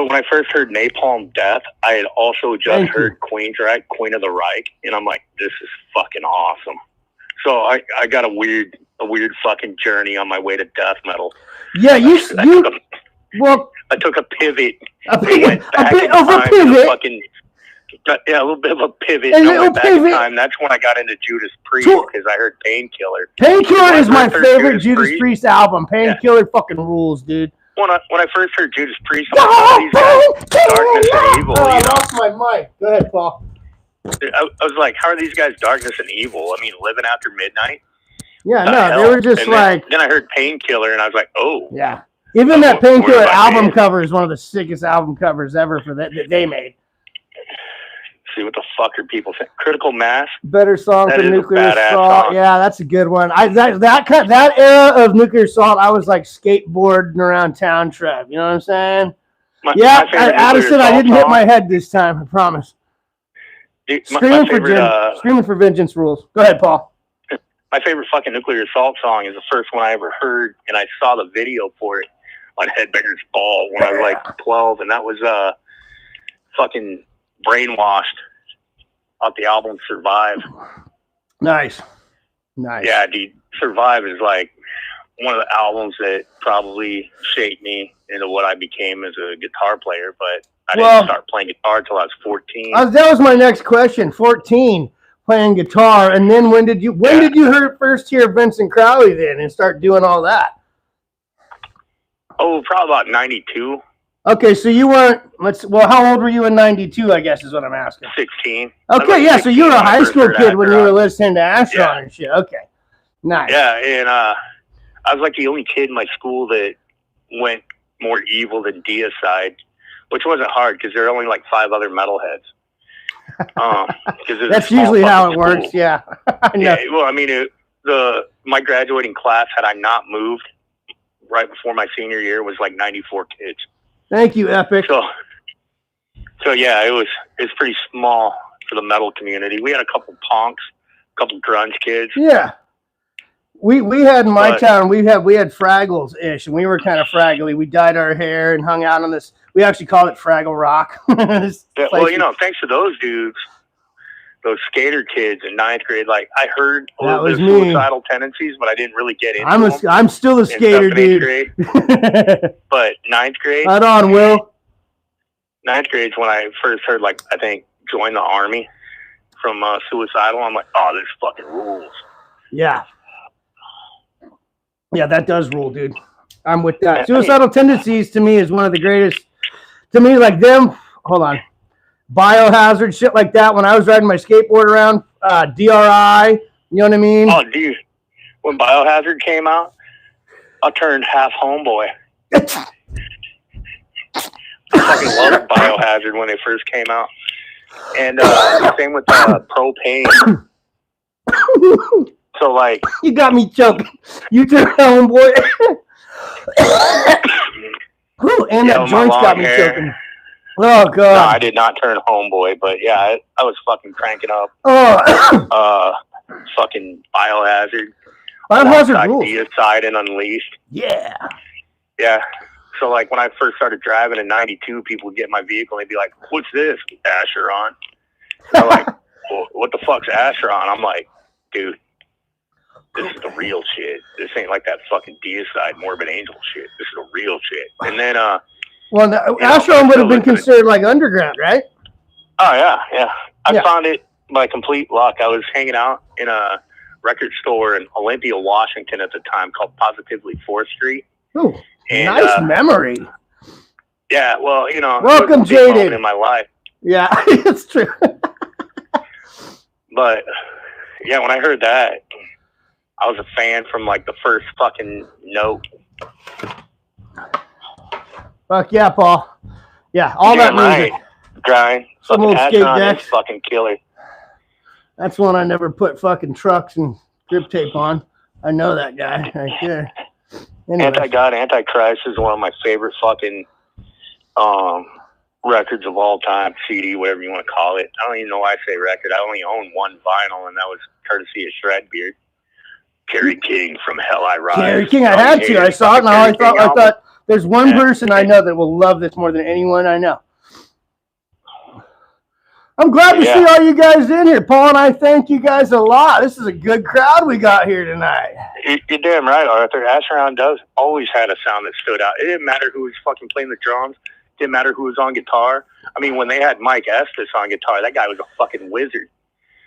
when I first heard Napalm Death, I had also just heard Queen of the Reich, and I'm like, this is fucking awesome. So I got a weird fucking journey on my way to death metal.
Yeah,
I took a pivot.
A bit of a pivot.
Yeah, a little bit of a pivot. And I went back in time. That's when I got into Judas Priest because I heard Painkiller.
Painkiller is my favorite Judas Priest album. Painkiller fucking rules, dude.
When I first heard Judas Priest, I'm like, oh, these guys, darkness and evil.
I lost my mic. Go ahead, Paul.
I was like, how are these guys darkness and evil? I mean, living after midnight?
Yeah, no, they were just
Then I heard Painkiller, and I was like, oh.
Yeah. Even that Painkiller album cover is one of the sickest album covers ever that they made.
See what the fuck are people saying? Critical Mass.
Better song for Nuclear Assault. Yeah, that's a good one. That era of Nuclear Assault, I was like skateboarding around town, Trev. You know what I'm saying? Addison, I didn't hit my head this time. I promise.
Dude,
Screaming for Vengeance rules. Go ahead, Paul.
My favorite fucking Nuclear Assault song is the first one I ever heard, and I saw the video for it on Headbangers Ball when I was like 12, and that was fucking Brainwashed off the album Survive.
Nice.
Yeah, dude, Survive is like one of the albums that probably shaped me into what I became as a guitar player, but I didn't start playing guitar until I was 14.
That was my next question. 14, playing guitar, and then when did you first hear Vincent Crowley then and start doing all that?
Oh, probably about 92.
Okay, so you weren't. How old were you in '92? I guess is what I'm asking.
16.
Okay, yeah. So you were a high school kid when you were listening to Astron and shit. Okay, nice.
Yeah, and I was like the only kid in my school that went more evil than Deicide, which wasn't hard because there are only like 5 other metalheads.
That's usually how it works. Yeah.
Yeah. Well, I mean, my graduating class, had I not moved right before my senior year, was like 94 kids.
Thank you, Epic.
So yeah, it's pretty small for the metal community. We had a couple punks, a couple grunge kids.
Yeah. We had in my town, we had Fraggles-ish, and we were kind of fraggly. We dyed our hair and hung out on this. We actually called it Fraggle Rock.
Well, thanks to those dudes, those skater kids in 9th grade, like I heard a little bit of suicidal tendencies, but I didn't really get into them.
I'm still a skater, dude.
8th grade. But 9th grade.
Right on, Will.
9th grade is when I first heard, like, I think, Join the Army from Suicidal. I'm like, oh, this fucking rules.
Yeah. Yeah, that does rule, dude. I'm with that. Suicidal Tendencies to me is one of the greatest. To me, like them. Hold on. Biohazard, shit like that. When I was riding my skateboard around, DRI, you know what I mean?
Oh, dude. When Biohazard came out, I turned half homeboy. I fucking loved Biohazard when they first came out. And same with Propane. So, like...
You got me choking. You turned homeboy. And that joint's got me choking. Oh, God.
No, I did not turn homeboy, but yeah, I was fucking cranking up. Fucking Biohazard.
Biohazard rules.
Deicide and Unleashed.
Yeah.
Yeah. So, like, when I first started driving in 92, people would get in my vehicle and they'd be like, what's this? Asheron. They're like, well, what the fuck's Asheron? I'm like, dude, this is the real shit. This ain't like that fucking Deicide Morbid Angel shit. This is the real shit. And then,
Asheron would have been considered like underground, right?
Oh, yeah, yeah. I found it by complete luck. I was hanging out in a record store in Olympia, Washington at the time called Positively 4th Street.
Ooh, nice memory.
Yeah, well, you know,
welcome, Jaded,
in my life.
Yeah, it's true.
But yeah, when I heard that, I was a fan from like the first fucking note.
Fuck yeah, Paul. Yeah, all that music.
Grind.
Some old skate decks.
Fucking killer.
That's one I never put fucking trucks and grip tape on. I know that guy right there. Anyway.
Anti-God, Antichrist is one of my favorite fucking records of all time. CD, whatever you want to call it. I don't even know why I say record. I only own one vinyl, and that was courtesy of Shredbeard. Kerry King, From Hell I Rise.
Kerry King, I had to. I saw it, and I thought there's one person I know that will love this more than anyone I know. I'm glad to see all you guys in here. Paul and I thank you guys a lot. This is a good crowd we got here tonight.
You're damn right, Arthur. Asheron does always had a sound that stood out. It didn't matter who was fucking playing the drums. It didn't matter who was on guitar. I mean, when they had Mike Estes on guitar, that guy was a fucking wizard.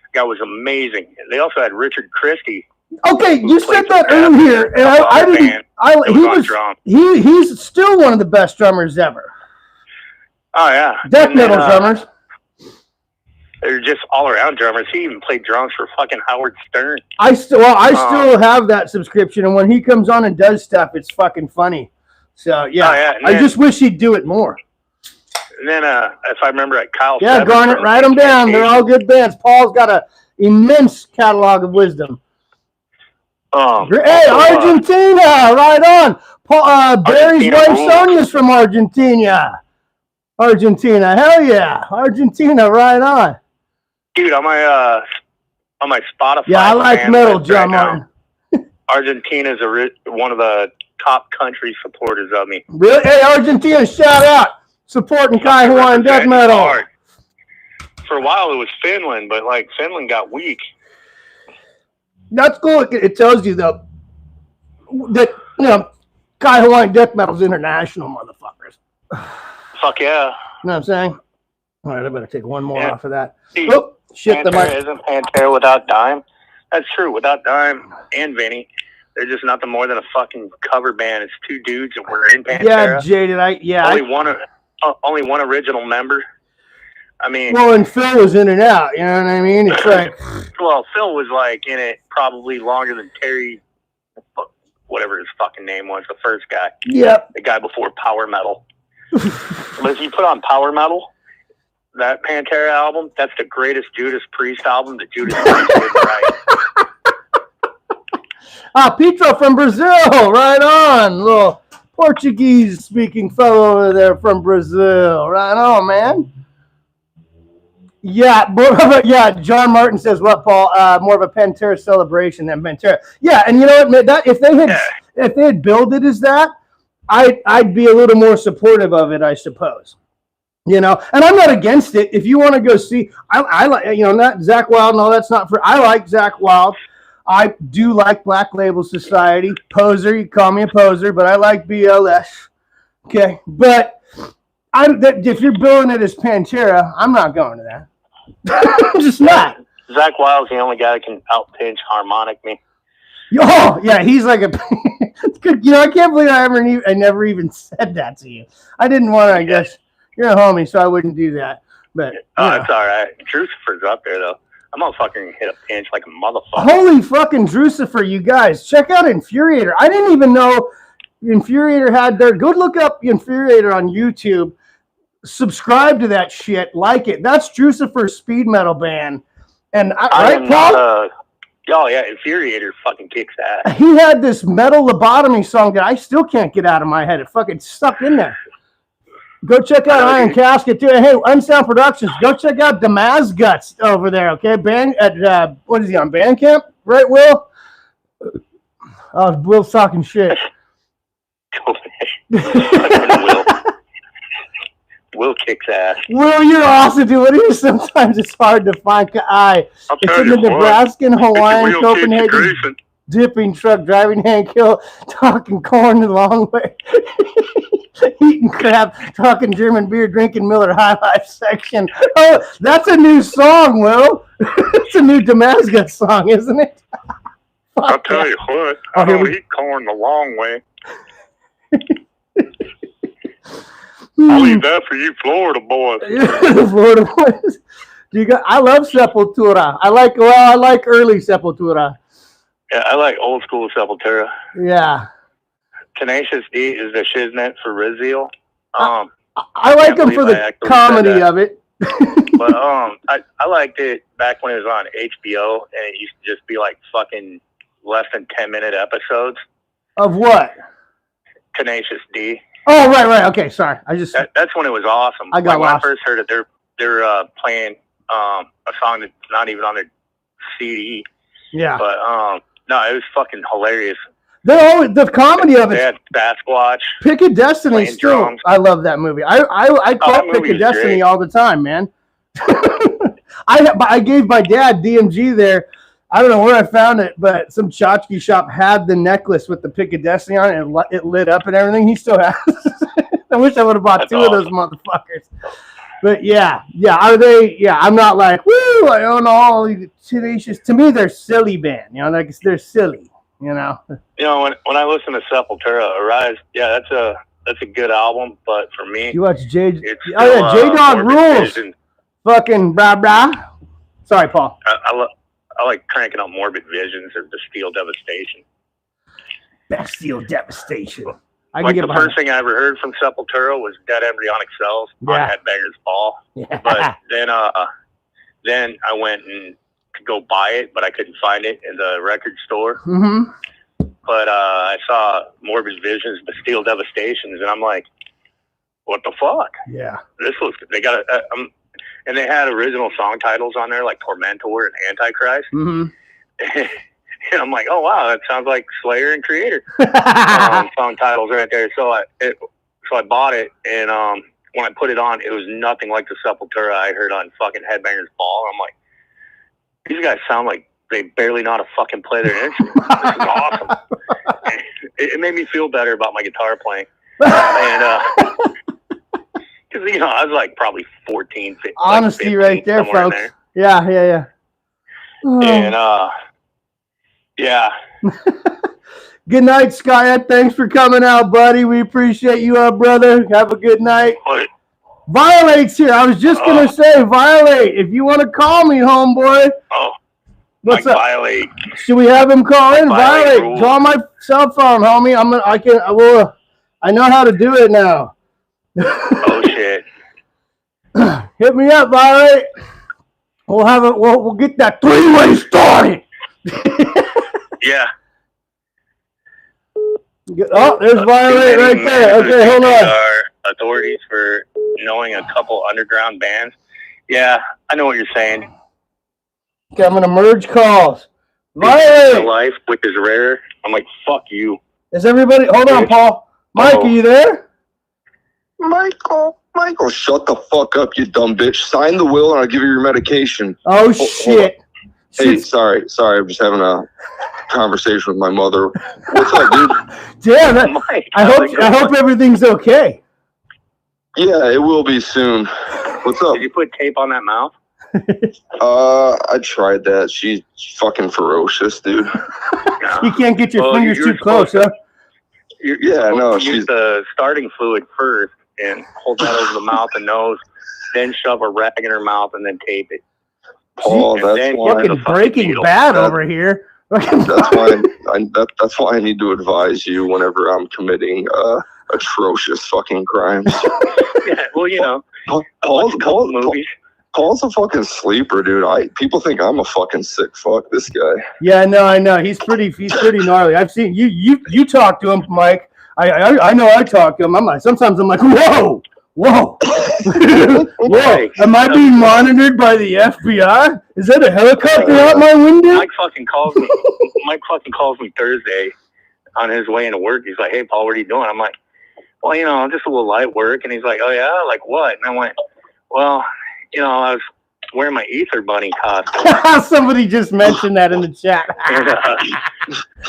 That guy was amazing. They also had Richard Christie.
Okay, you said that earlier, and I didn't. He's still one of the best drummers ever.
Oh yeah,
death metal drummers.
They're just all around drummers. He even played drums for fucking Howard Stern.
I still have that subscription, and when he comes on and does stuff, it's fucking funny. So yeah, I just wish he'd do it more.
And then if I remember at Kyle.
Yeah, Garnet, write them down. They're all good bands. Paul's got an immense catalog of wisdom. Hey, Argentina, right on. Paul, Barry's wife Sonia's from Argentina. Argentina, hell yeah. Argentina, right on.
Dude, on my Spotify.
Yeah, I like metal, John Martin.
Argentina's one of the top country supporters of me.
Really? Hey, Argentina, shout out. Supporting Kai Hawaiian death metal.
Hard. For a while it was Finland, but like Finland got weak.
That's cool. It tells you though that Kai Hawaiian death metal's international, motherfuckers.
Fuck yeah.
You know what I'm saying? All right, I better take one more off of that.
See,
shit,
Pantera isn't Pantera without Dime. That's true. Without Dime and Vinny, they're just nothing more than a fucking cover band. It's two dudes and we're in Pantera.
Yeah, Jaded.
Only one original member. I mean,
well, and Phil was in and out. You know what I mean? It's like,
well, Phil was like in it probably longer than Terry, whatever his fucking name was, the first guy.
Yep.
The guy before Power Metal. But if you put on Power Metal, that Pantera album, that's the greatest Judas Priest album that Judas Priest did right.
Petro from Brazil, right on. Little Portuguese-speaking fellow over there from Brazil. Right on, man. Yeah, John Martin says what, Paul? More of a Pantera celebration than Pantera. Yeah, and you know what? That if they had billed it as that, I'd be a little more supportive of it, I suppose. You know, and I'm not against it. If you want to go see, I like, not Zakk Wylde. No, that's not for. I like Zakk Wylde. I do like Black Label Society. Poser, you call me a poser, but I like BLS. Okay, but if you're billing it as Pantera, I'm not going to that. I'm just not.
Zakk Wylde's the only guy that can outpitch harmonic me.
Oh yeah, he's like a. I can't believe I never even said that to you. I didn't want to. I guess you're a homie, so I wouldn't do that. But
it's all right. Drucifer's up there though. I'm gonna fucking hit a pinch like a motherfucker.
Holy fucking Drucifer, you guys! Check out Infuriator. I didn't even know Infuriator had their. Go look up Infuriator on YouTube. Subscribe to that shit. Like it. That's Drucifer's speed metal band. And Paul?
Oh yeah, Infuriator fucking kicks ass.
He had this metal lobotomy song that I still can't get out of my head. It fucking stuck in there. Go check out Iron Casket too. Hey, Unsound Productions. Go check out Damaz Guts over there. Okay, what is he on Bandcamp? Right, Will? Oh, Will's talking shit.
Will kicks ass.
Will, you're awesome, dude. Sometimes it's hard to find. It's in the Nebraska, Hawaiian, Copenhagen dipping truck, driving Hank Hill, talking corn the long way. Eating crap, talking German beer, drinking Miller High Life section. Oh, that's a new song, Will. It's a new Damascus song, isn't it?
I'll tell you what, I don't eat corn the long way. I'll leave that for you Florida boys.
Florida boys. I love Sepultura. I like early Sepultura.
Yeah, I like old school Sepultura.
Yeah.
Tenacious D is the shiznit for Rizziel.
I like him for the comedy of it.
But I liked it back when it was on HBO, and it used to just be like fucking less than 10-minute episodes.
Of what?
Tenacious D.
Oh, right. Okay, sorry.
That's when it was awesome.
I got lost.
When I first heard it, they're playing a song that's not even on their CD.
Yeah.
But no, it was fucking hilarious.
The comedy of it.
They had Sasquatch.
Pick of Destiny still. Drums. I love that movie. I quote Pick of Destiny all the time, man. I gave my dad DMG there. I don't know where I found it, but some tchotchke shop had the necklace with the Pick of Destiny on it, and it lit up and everything. He still has. I wish I would have bought two of those motherfuckers. But yeah. Are they? Yeah, I'm not like, woo, I own all these Tenacious. To me, they're silly band. You know, like they're silly. You know.
When I listen to Sepultura, Arise, yeah, that's a good album. But for me,
you watch J-Dog rules. Vision. Fucking blah blah. Sorry, Paul.
I like Cranking Up Morbid Visions or Bastille Devastation.
Bastille Devastation.
Like the first thing I ever heard from Sepultura was Dead Embryonic Cells on Headbangers Ball. Yeah. But then I went and could go buy it, but I couldn't find it in the record store.
Mm-hmm.
But I saw Morbid Visions, Bastille Devastations, and I'm like, what the fuck?
Yeah.
They got and they had original song titles on there like Tormentor and Antichrist.
Mm-hmm.
And I'm like, oh wow, that sounds like Slayer and Creator song titles right there. So I bought it, and when I put it on, it was nothing like the Sepultura I heard on fucking Headbangers Ball. I'm like, these guys sound like they barely know how to fucking play their instrument. This is awesome. It made me feel better about my guitar playing. And because I was like probably 14, 15.
Honesty, like 15, right there, folks. There. Yeah.
And yeah.
Good night, Skyette. Thanks for coming out, buddy. We appreciate you, brother. Have a good night.
What?
Violate's here. I was just gonna say, Violate. If you want to call me, homeboy.
Oh.
What's up?
Violate.
Should we have him call in? Violate.
Rules.
Call my cell phone, homie. I know how to do it now.
Oh shit.
Hit me up, Violate. We'll get that three-way started.
Yeah.
Oh, there's Violate right there. Okay, hold on.
Our authorities for knowing a couple underground bands. Yeah, I know what you're saying.
Okay, I'm gonna merge calls. Violate.
Life, which is rare. I'm like, fuck you.
Is everybody? Hold on, Paul. Mike, are you there?
Michael, shut the fuck up, you dumb bitch. Sign the will and I'll give you your medication.
Oh, shit.
Hey, sorry. I'm just having a conversation with my mother. What's up, dude?
Damn,
Mike,
I hope everything's okay.
Yeah, it will be soon. What's up?
Did you put tape on that mouth?
I tried that. She's fucking ferocious, dude.
You can't get your fingers too close, huh?
She's use the starting fluid first and hold that over the mouth and nose, then shove a rag in her mouth and then tape it.
Paul, that's why
fucking Breaking Bad over here.
That's why I need to advise you whenever I'm committing atrocious fucking crimes.
Yeah, well,
Paul's a fucking sleeper, dude. People think I'm a fucking sick fuck. This guy.
Yeah, I know. He's pretty gnarly. I've seen you talk to him, Mike. I know I talk to him. Sometimes I'm like, whoa. Whoa. Am I being monitored by the FBI? Is that a helicopter out my window?
Mike fucking calls me Thursday on his way into work. He's like, hey, Paul, what are you doing? I'm like, well, just a little light work. And he's like, oh, yeah? Like what? And I went, well, I was wearing my Ether Bunny costume.
Somebody just mentioned that in the chat.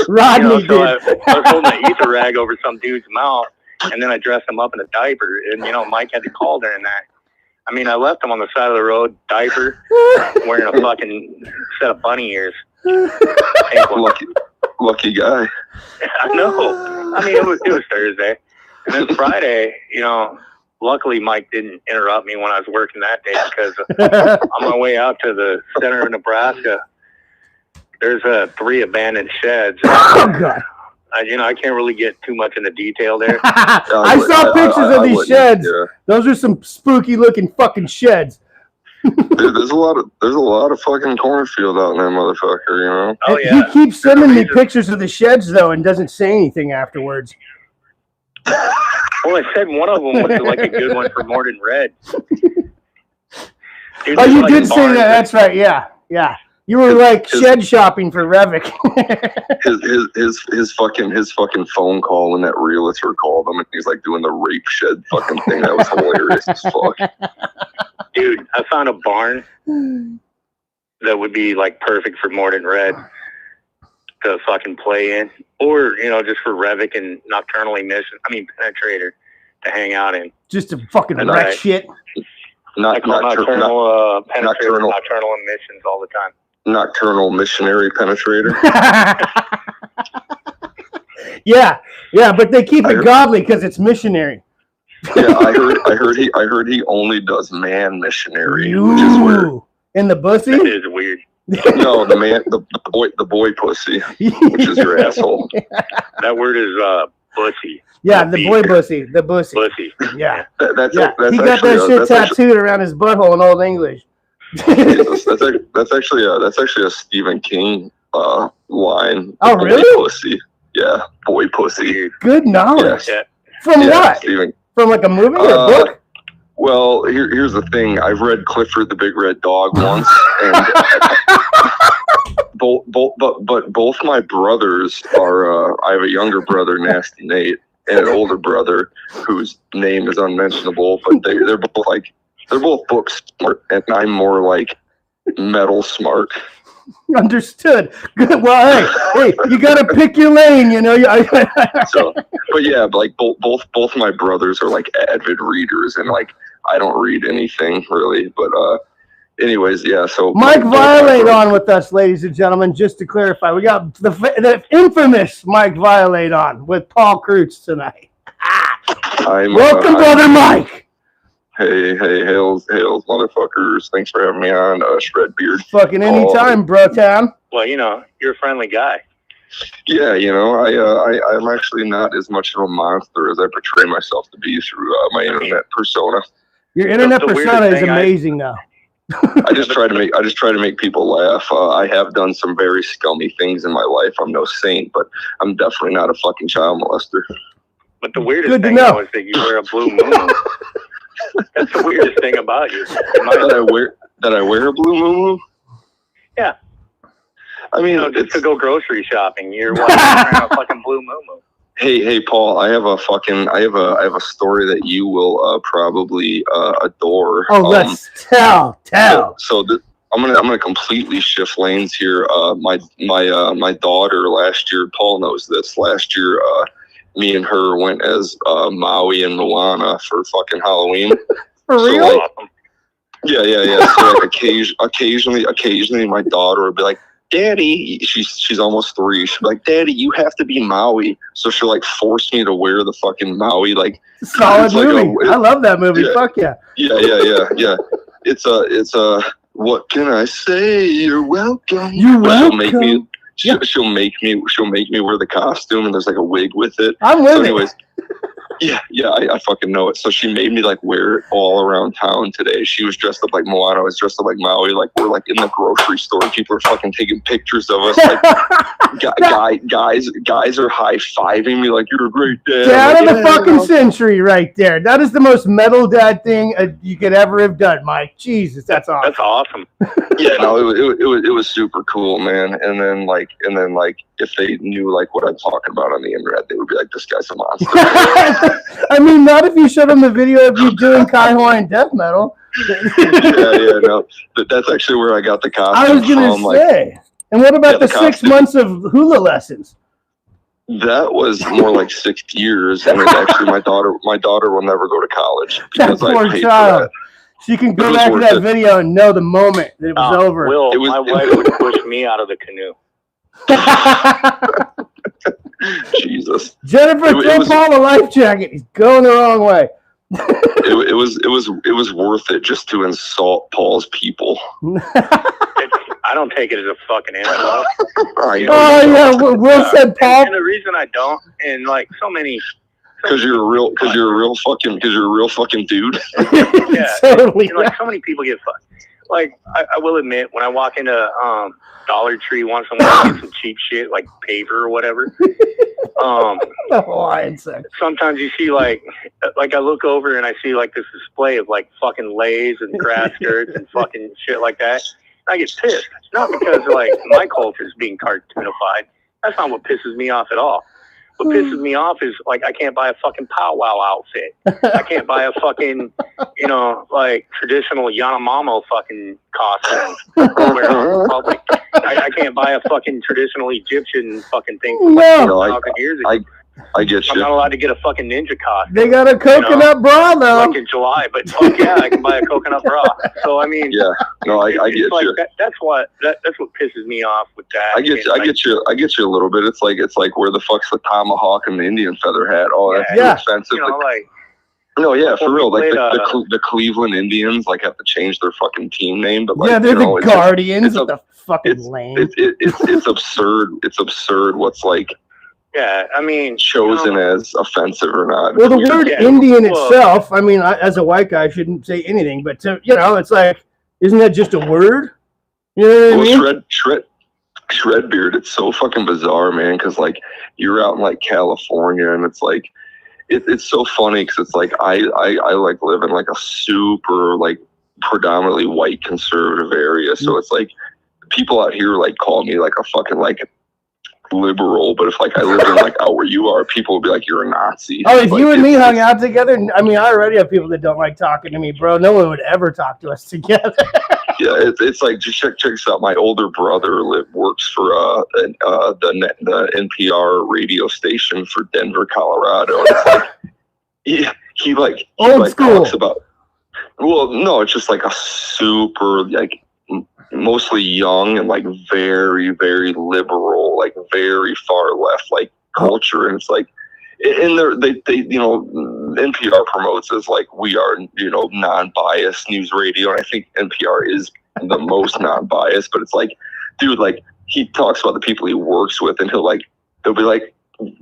Rodney did.
I was holding my Ether rag over some dude's mouth. And then I dressed him up in a diaper, and Mike had to call during that. I mean, I left him on the side of the road, diaper, wearing a fucking set of bunny ears.
Lucky guy.
I know. I mean, it was Thursday, and then Friday, luckily Mike didn't interrupt me when I was working that day, because on my way out to the center of Nebraska, there's 3 abandoned sheds.
Oh God.
I can't really get too much into detail there.
I saw pictures of these sheds. Yeah. Those are some spooky looking fucking sheds.
There's a lot of fucking cornfield out in that motherfucker,
Oh yeah.
He keeps sending me pictures of the sheds though, and doesn't say anything afterwards.
Well, I said one of them was like a good one for more than red. Dude,
oh, you did say that. That's right. Yeah. You were like shed shopping for Revic.
his fucking phone call when that realtor called him, and he's like doing the rape shed fucking thing. That was hilarious as fuck.
Dude, I found a barn that would be like perfect for Morden Red to fucking play in, or just for Revic and nocturnal penetrator to hang out in.
Just to fucking wreck shit.
Nocturnal emissions all the time.
Nocturnal missionary penetrator.
yeah, but they keep it godly because it's missionary.
Yeah, I heard he only does man missionary,
Ooh,
which is weird.
In the pussy?
That is weird.
No, the boy pussy, which is your asshole.
That word is pussy.
Yeah, the boy pussy, the pussy.
Pussy.
Yeah.
That's
he got that shit tattooed around his butthole in Old English.
that's actually a Stephen King line.
Oh, really?
Pussy. Yeah, boy pussy.
Good knowledge.
Yeah.
From what?
Stephen.
From like a movie or a book?
Well, here's the thing. I've read Clifford the Big Red Dog once, and both my brothers are. I have a younger brother, Nasty Nate, and an older brother whose name is unmentionable. But they're both book smart, and I'm more like metal smart.
Understood. Good. Well, hey, you got to pick your lane,
So, but yeah, like both my brothers are like avid readers, and like I don't read anything really. But anyways, yeah. So
Mike Violate on with us, ladies and gentlemen. Just to clarify, we got the infamous Mike Violate on with Paul Kreutz tonight. Welcome, brother Mike.
Hey, hails, motherfuckers. Thanks for having me on, Shred Beard.
Fucking anytime, bro town.
Well, you're a friendly guy.
Yeah, I'm actually not as much of a monster as I portray myself to be through my internet persona.
Your internet persona is amazing now.
I just try to make people laugh. I have done some very scummy things in my life. I'm no saint, but I'm definitely not a fucking child molester.
But the weirdest thing though is that you wear a blue moon. That's the weirdest thing about you.
That I wear a blue moo?
Yeah.
I mean,
just to go grocery shopping, you're wearing a fucking blue moo.
Hey, Paul, I have a story that you will probably adore.
Oh, let's tell.
So I'm gonna completely shift lanes here. My daughter last year, Paul knows this. Last year, me and her went as Maui and Moana for fucking Halloween.
For real?
Yeah. So like occasionally, my daughter would be like, "Daddy," she's almost 3. She'd be like, "Daddy, you have to be Maui." So she'll like force me to wear the fucking Maui. Like,
solid movie. Like I love that movie.
Yeah.
Fuck yeah.
Yeah. It's a. What can I say? You're welcome.
You're welcome.
She'll make me wear the costume, and there's like a wig with it.
I'm with
it. Yeah, I fucking know it. So she made me like wear it all around town today. She was dressed up like Moana. I was dressed up like Maui. Like we're like in the grocery store. People are fucking taking pictures of us. Like guys are high fiving me like you're a great dad.
Dad of the fucking century, right there. That is the most metal dad thing you could ever have done, Mike. Jesus, that's awesome.
That's awesome.
Yeah, no, it was super cool, man. And then like if they knew like what I'm talking about on the internet, they would be like, "This guy's a monster."
I mean, not if you showed them the video of you doing Kai Hawaiian death metal.
yeah, no. But that's actually where I got the costume
I was going to say. And what about the 6 months of hula lessons?
That was more like 6 years, and actually, my daughter will never go to college because
That
I
poor
paid
child.
for that.
She can
It
go
was
back to
worth
that
it.
video and know the moment that it was over.
Will,
It was-
my wife would push me out of the canoe.
Jesus,
Jennifer,
It
throw
was-
Paul a life jacket. He's going the wrong way.
it was worth it just to insult Paul's people.
I don't take it as a fucking insult.
I know
Oh
you
yeah,
don't.
Will said Paul.
And the reason I don't, and like so many,
Because you're a real fucking dude.
yeah,
Totally.
and like so many people get fucked. Like I will admit, when I walk into Dollar Tree once in a while, get some cheap shit like paver or whatever.
The Hawaiian sex.
Sometimes you see like I look over and I see like this display of like fucking Lays and grass skirts and fucking shit like that. I get pissed. It's not because like my culture is being cartoonified. That's not what pisses me off at all. What pisses me off is like I can't buy a fucking powwow outfit. I can't buy a fucking, like traditional Yanomamo fucking costume. Like, I can't buy a fucking traditional Egyptian fucking thing from like
No.
4,000 years ago.
I get
I'm
you.
not allowed to get a fucking ninja costume.
They got a coconut bra though.
Like in July, but fuck yeah, I can buy a coconut bra. So I mean,
Yeah, no, I get
like
you.
that's what pisses me off with that.
I get you a little bit. It's like where the fuck's the tomahawk and the Indian feather hat? Oh, that's too
Yeah.
expensive.
Like
no, yeah, for real. Like
played,
the Cleveland Indians like have to change their fucking team name, but like
Yeah, they're the
it's
Guardians
it's
with the fucking lame.
it's absurd. It's absurd what's like
yeah, I mean,
chosen as offensive or not.
Well, the
It's
word
weird.
Indian
Well-
itself, I mean, as a white guy, I shouldn't say anything, but it's like, isn't that just a word? You know what I mean?
Shred beard, it's so fucking bizarre, man, because like you're out in like California and it's like it's so funny because it's like I like live in like a super like predominantly white conservative area, so it's like people out here like call me like a fucking like liberal, but if like I lived in like out where you are, people would be like, you're a Nazi.
Oh, if
Like,
you and me
it's-
hung out together, I mean, I already have people that don't like talking to me, bro. No one would ever talk to us together.
Yeah, it's like just check this out. My older brother works for the NPR radio station for Denver, Colorado. And it's like he
Old school.
talks about. Well, no, it's just like a super like mostly young and like very very liberal, like very far left like culture, and it's like. And they NPR promotes as like we are non-biased news radio, and I think NPR is the most non-biased. But it's like, dude, like he talks about the people he works with, and they'll be like,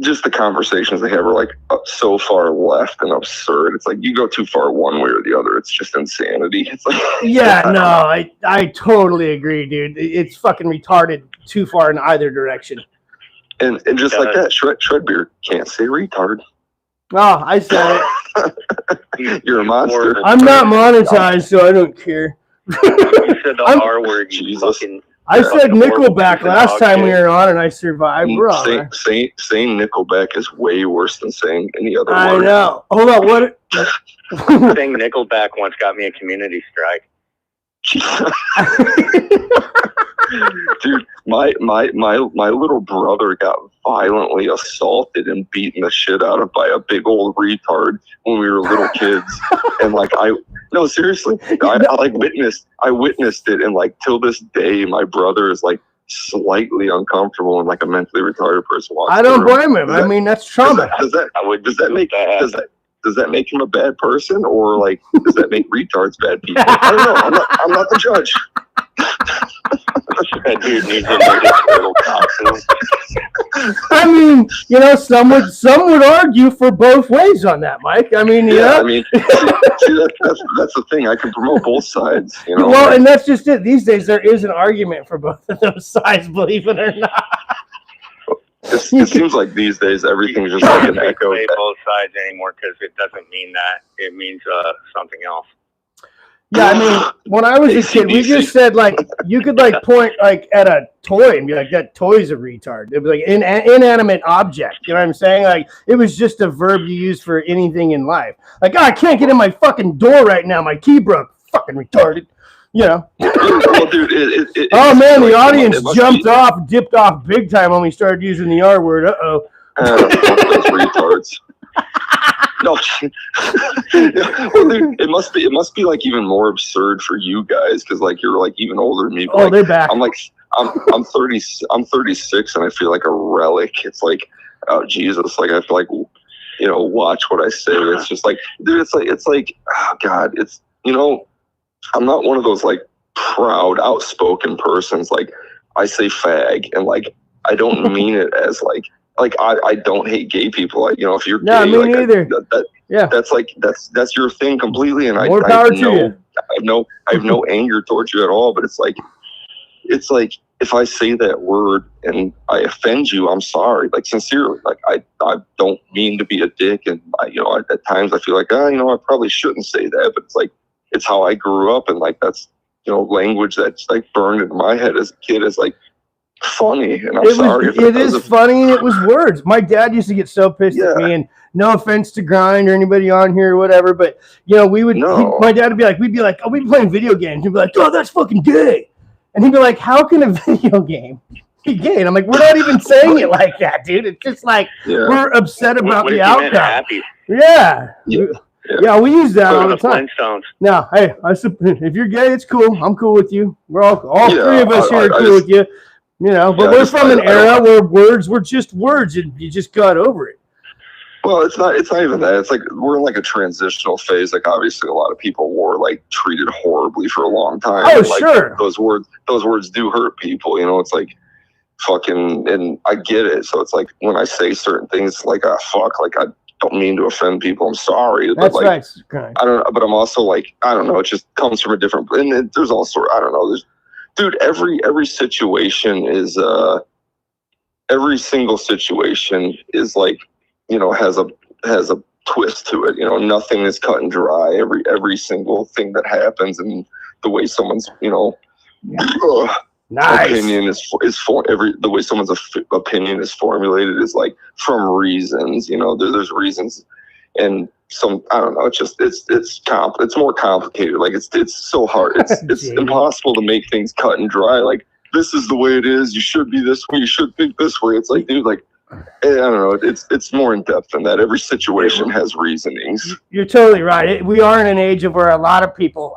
just the conversations they have are like so far left and absurd. It's like you go too far one way or the other, it's just insanity. It's like
Yeah, no, I totally agree, dude. It's fucking retarded too far in either direction.
And just like that, Shredbeard can't say retard.
Oh, I said it.
You're a monster.
I'm not monetized, so I don't care.
You said the R word, you
Jesus.
fucking.
I said
Fucking
Nickelback
horrible
last
dog
time we
shit.
were on, and I survived, bro.
Saying Nickelback is way worse than saying any other
I
word.
know. Hold on, what?
Saying Nickelback once got me a community strike.
Dude, my little brother got violently assaulted and beaten the shit out of by a big old retard when we were little kids. And like no, seriously, I witnessed it, and like till this day my brother is like slightly uncomfortable when like a mentally retarded person walks
I don't
through.
blame him. I mean, that's trauma.
Does that make him a bad person, or like does that make retards bad people? I don't know. I'm not the judge.
That dude needs a little costume.
I mean, some would argue for both ways on that, Mike. I mean,
Yeah, I mean, see, that's the thing. I can promote both sides.
Well, and that's just it. These days, there is an argument for both of those sides, believe it or not.
It seems like these days everything's just
You
like an
can't
echo.
say both sides anymore because it doesn't mean that. It means something else.
Yeah, I mean, when I was a kid, we just said, like, you could, like, point, like, at a toy and be like, that toy's a retard. It was like an inanimate object. You know what I'm saying? Like, it was just a verb you use for anything in life. Like, I can't get in my fucking door right now. My key broke. Fucking retarded.
Well, dude,
Oh, man, the
like,
audience
it must
jumped
be-
off, dipped off big time when we started using the R word. Uh-oh.
Fuck those retards. No, well, dude, it must be like even more absurd for you guys because like you're like even older than me.
Oh,
like,
they're back.
I'm 36 and I feel like a relic. It's like, oh Jesus, like I have to like, you know, watch what I say. It's just like, dude, it's like, oh God, it's, you know, I'm not one of those like proud, outspoken persons. Like I say fag and like I don't mean it as like I don't hate gay people. Like, you know, if you're
no,
gay,
me
like
neither. Yeah,
that's like that's your thing completely. And
more power to you.
I have no anger towards you at all. But it's like if I say that word and I offend you, I'm sorry. Like sincerely, like I don't mean to be a dick. And you know, at times I feel like, you know, I probably shouldn't say that. But it's like it's how I grew up, and like that's, you know, language that's like burned into my head as a kid is like funny. And I'm sorry if
it is funny, and it was words. My dad used to get so pissed at me, and no offense to Grind or anybody on here or whatever, but you know, my dad would be like, we'd be like, oh, we'd be playing video games. He'd be like, oh, that's fucking gay. And he'd be like, how can a video game be gay? And I'm like, we're not even saying it like that, dude. It's just like we're upset about the outcome. Yeah, we use that all the time. Now, hey, if you're gay, it's cool. I'm cool with you. We're all three of us here are cool with you. You know, but we're from an era where words were just words, and you just got over it.
Well, it's not even that. It's like we're in like a transitional phase. Like obviously, a lot of people were like treated horribly for a long time.
Oh,
and, like,
sure.
Those words do hurt people. You know, it's like fucking, and I get it. So it's like when I say certain things, like fuck, like I don't mean to offend people. I'm sorry.
That's
but, like,
right.
I don't know, but I'm also like, I don't know. It just comes from a different. And there's all sort. I don't know. Dude, every situation is every single situation is like, you know, has a twist to it. You know, nothing is cut and dry. Every single thing that happens and the way someone's, you know, opinion the way someone's opinion is formulated is like from reasons. You know, there's reasons, and I don't know. It's just it's more complicated. Like it's so hard. It's impossible to make things cut and dry. Like this is the way it is. You should be this way. You should think this way. It's like, dude, like I don't know. It's more in depth than that. Every situation has reasonings.
You're totally right. We are in an age of where a lot of people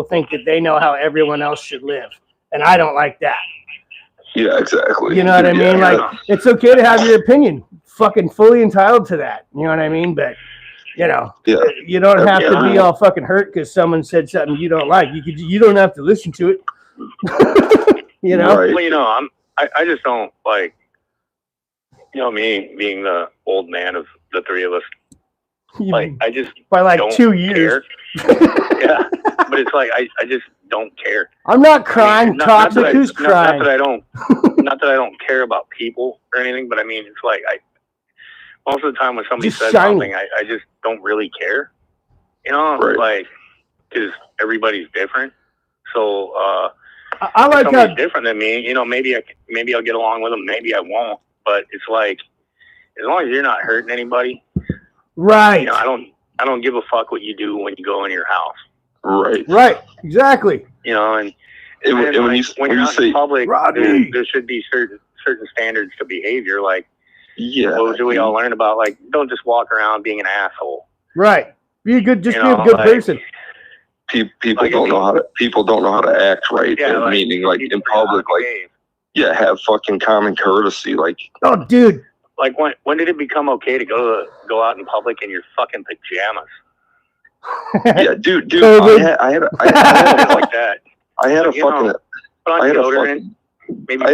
think that they know how everyone else should live, and I don't like that. Yeah,
exactly.
You know what I mean? Like it's okay to have your opinion. Fucking fully entitled to that. You know what I mean? But you know, you don't have to be all fucking hurt because someone said something you don't like. You don't have to listen to it. You know?
Right.
Well, you know, I just don't like, you know, me being the old man of the three of us. Like I just
by like
don't
2 years.
Yeah, but it's like I just don't care.
I'm not crying. Toxic. Who's crying?
Not that I don't care about people or anything, but I mean, it's like most of the time when somebody says something, I just don't really care. You know, like because everybody's different. So
I like
if somebody's different than me. You know, maybe I'll get along with them. Maybe I won't. But it's like as long as you're not hurting anybody,
right?
You know, I don't give a fuck what you do when you go in your house.
Right.
Exactly.
You know, and
when
you're out in public, there should be certain standards to behavior. Like, what do we all learn about? Like, don't just walk around being an asshole.
Right. Be a good person.
People don't know how to act right. Meaning, like in public, like have fucking common courtesy. Like,
oh, dude.
Like when did it become okay to go out in public in your fucking pajamas?
Yeah, dude. I had
like that.
I had a fucking.
I had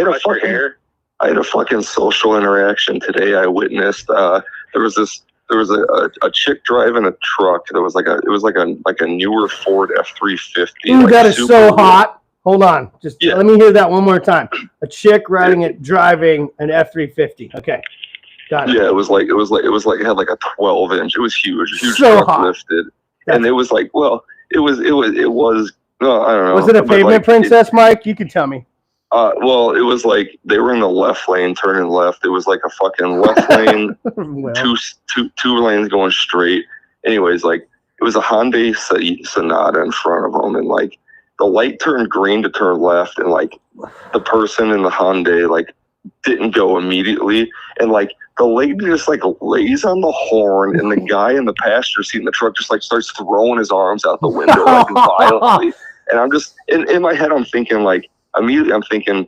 a hair.
I had a fucking social interaction today. I witnessed. There was a chick driving a truck. It was like a newer Ford F-350.
Ooh, like that is so hot. Hold on, just let me hear that one more time. A chick driving an F-350. Okay. Got it.
Yeah, it was like it had like a 12-inch. It was huge
so
truck lifted, and it was like, well, it was. No, I don't know.
Was it a pavement princess, Mike? You could tell me.
Well, it was like they were in the left lane, turning left. It was like a fucking left lane, two lanes going straight. Anyways, like it was a Hyundai Sonata in front of them, and like the light turned green to turn left, and like the person in the Hyundai like didn't go immediately, and like the lady just like lays on the horn, and the guy in the passenger seat in the truck just like starts throwing his arms out the window like violently. And I'm just in my head, I'm thinking like immediately, I'm thinking,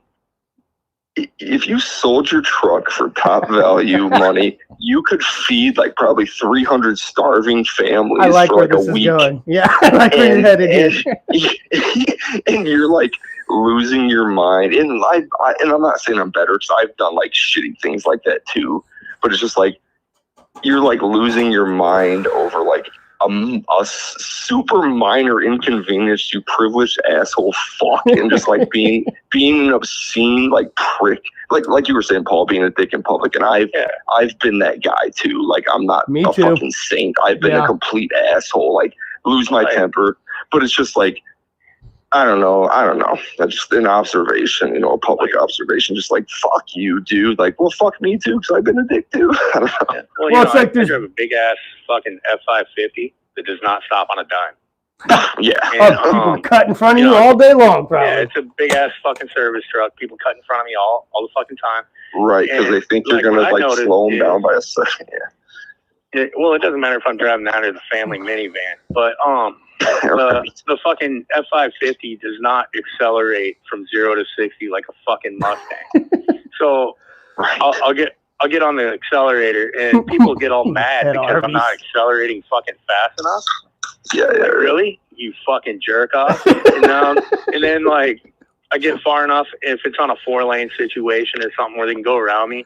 if you sold your truck for top value money, you could feed like probably 300 starving families
I like
for
where
like
this
a
is
week.
going. Yeah, I like where you're headed here.
And you're like losing your mind. And and I'm not saying I'm better, because I've done like shitty things like that too. But it's just like you're like losing your mind over like a super minor inconvenience, you privileged asshole fuck, and just like being an obscene like prick, like you were saying, Paul, being a dick in public. And I've been that guy too. Like I'm not a fucking saint. I've been a complete asshole, like lose my temper. But it's just like I don't know. That's just an observation, a public observation. Just like, fuck you, dude. Like, well, fuck me too, because I've been a dick too. I don't know.
Yeah. Well, it's like I drive a big ass fucking F550 that does not stop on a dime.
Yeah.
And, people cut in front of you all day long, probably.
Yeah, it's a big ass fucking service truck. People cut in front of me all the fucking time.
Right, because they think you're gonna like slow them down by a second.
Yeah. Well, it doesn't matter if I'm driving down to the family minivan, but the fucking F550 does not accelerate from 0 to 60 like a fucking Mustang. So I'll get on the accelerator, and people get all mad because I'm not accelerating fucking fast enough.
Yeah.
Like, really? You fucking jerk off. And then like I get far enough, if it's on a 4-lane situation or something where they can go around me,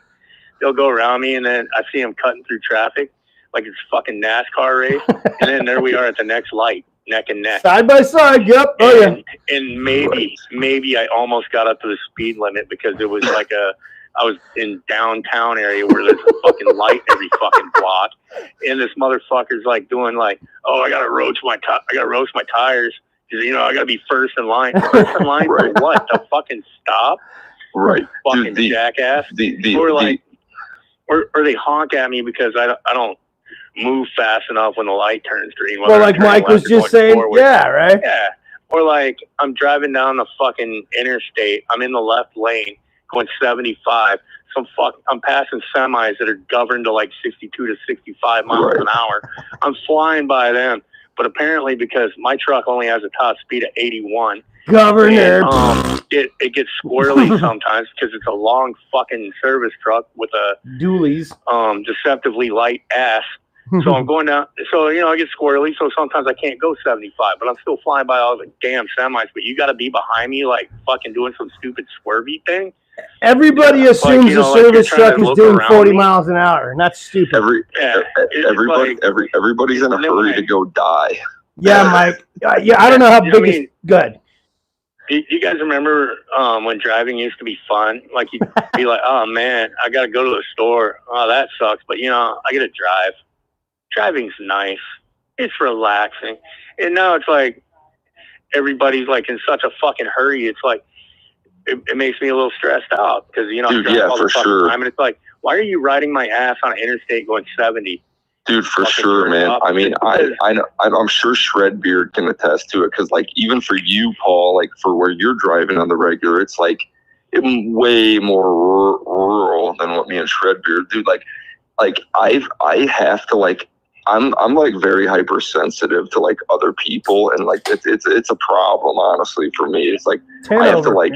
they'll go around me, and then I see them cutting through traffic like it's fucking NASCAR race. And then there we are at the next light, neck and neck.
Side by side, yep.
And maybe I almost got up to the speed limit because it was like I was in downtown area where there's a fucking light every fucking block. And this motherfucker's like doing like, oh, I gotta roast my tires. Because, I gotta be first in line. First in line for what? To fucking stop?
Right.
Fucking jackass. Or they honk at me because I don't move fast enough when the light turns green.
Well, like Mike was just saying, yeah, right?
Yeah. Or like I'm driving down the fucking interstate. I'm in the left lane going 75. I'm passing semis that are governed to like 62 to 65 miles an hour. I'm flying by them. But apparently because my truck only has a top speed of 81.
Governor.
It gets squirrely sometimes because it's a long fucking service truck with a
dualies,
deceptively light ass. So I'm going down. So I get squirrely. So sometimes I can't go 75, but I'm still flying by all the damn semis. But you got to be behind me, like fucking doing some stupid swervy thing.
Everybody assumes the service truck is doing 40 miles an hour, and that's stupid.
Everybody's in a hurry to go die.
Yeah, Mike. I don't know how big it's good.
You guys remember when driving used to be fun? Like you'd be like, oh man, I got to go to the store. Oh, that sucks. But I got to drive. Driving's nice. It's relaxing. And now it's like everybody's like in such a fucking hurry. It's like it makes me a little stressed out because
dude, yeah, for sure.
Time, and it's like, why are you riding my ass on an interstate going 70?
Dude, for sure, man. I mean, I'm sure Shredbeard can attest to it because, like, even for you, Paul, like for where you're driving on the regular, it's like way more rural than what me and Shredbeard do. Like I have to like. I'm like very hypersensitive to like other people, and like it's a problem, honestly, for me. It's like I have to like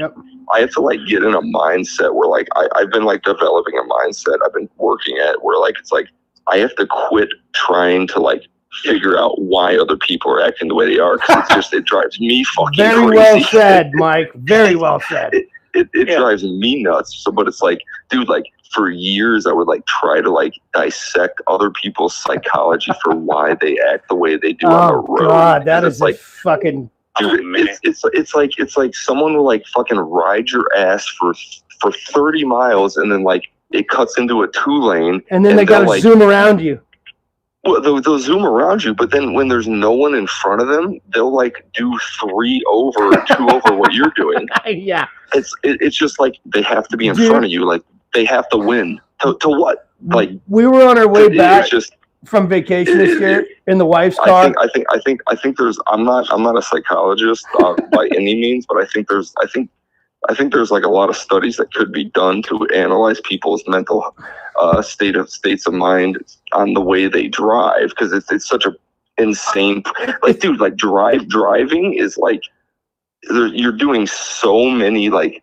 get in a mindset where like I've been like developing a mindset I've been working at where like it's like I have to quit trying to like figure out why other people are acting the way they are, because it drives me fucking
very
crazy.
Well said, Mike. Very well said.
It drives me nuts. So, but it's like, dude, like for years I would like try to like dissect other people's psychology for why they act the way they do on the road.
Oh God, that is
like
fucking.
Dude, it's like someone will like fucking ride your ass for 30 miles and then like it cuts into a 2-lane
and then they gotta like, zoom around you.
Well, they'll zoom around you, but then when there's no one in front of them, they'll like do 3 over or 2 over what you're doing.
Yeah.
It's just like they have to be in front of you. Like they have to win. To what? Like
we were on our way back from vacation this year in the wife's car.
I think there's. I'm not a psychologist by any means, but I think I think there's like a lot of studies that could be done to analyze people's mental states of mind on the way they drive, because it's such a insane, like, dude, like driving is like, you're doing so many like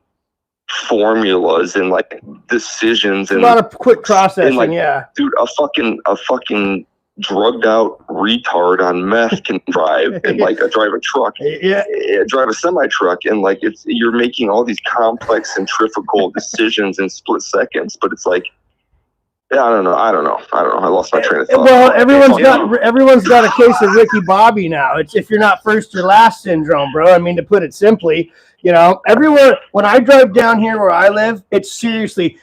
formulas and like decisions and
a lot of quick processing.
And, like,
yeah,
dude, a fucking drugged out retard on meth can drive and like drive a truck, drive a semi truck, and like you're making all these complex centrifugal decisions in split seconds. But it's like, yeah, I don't know. I lost my train of thought.
Well, everyone's got a case of Ricky Bobby now. It's if you're not first, you're last syndrome, bro. I mean, to put it simply, you know, everywhere when I drive down here where I live, it's seriously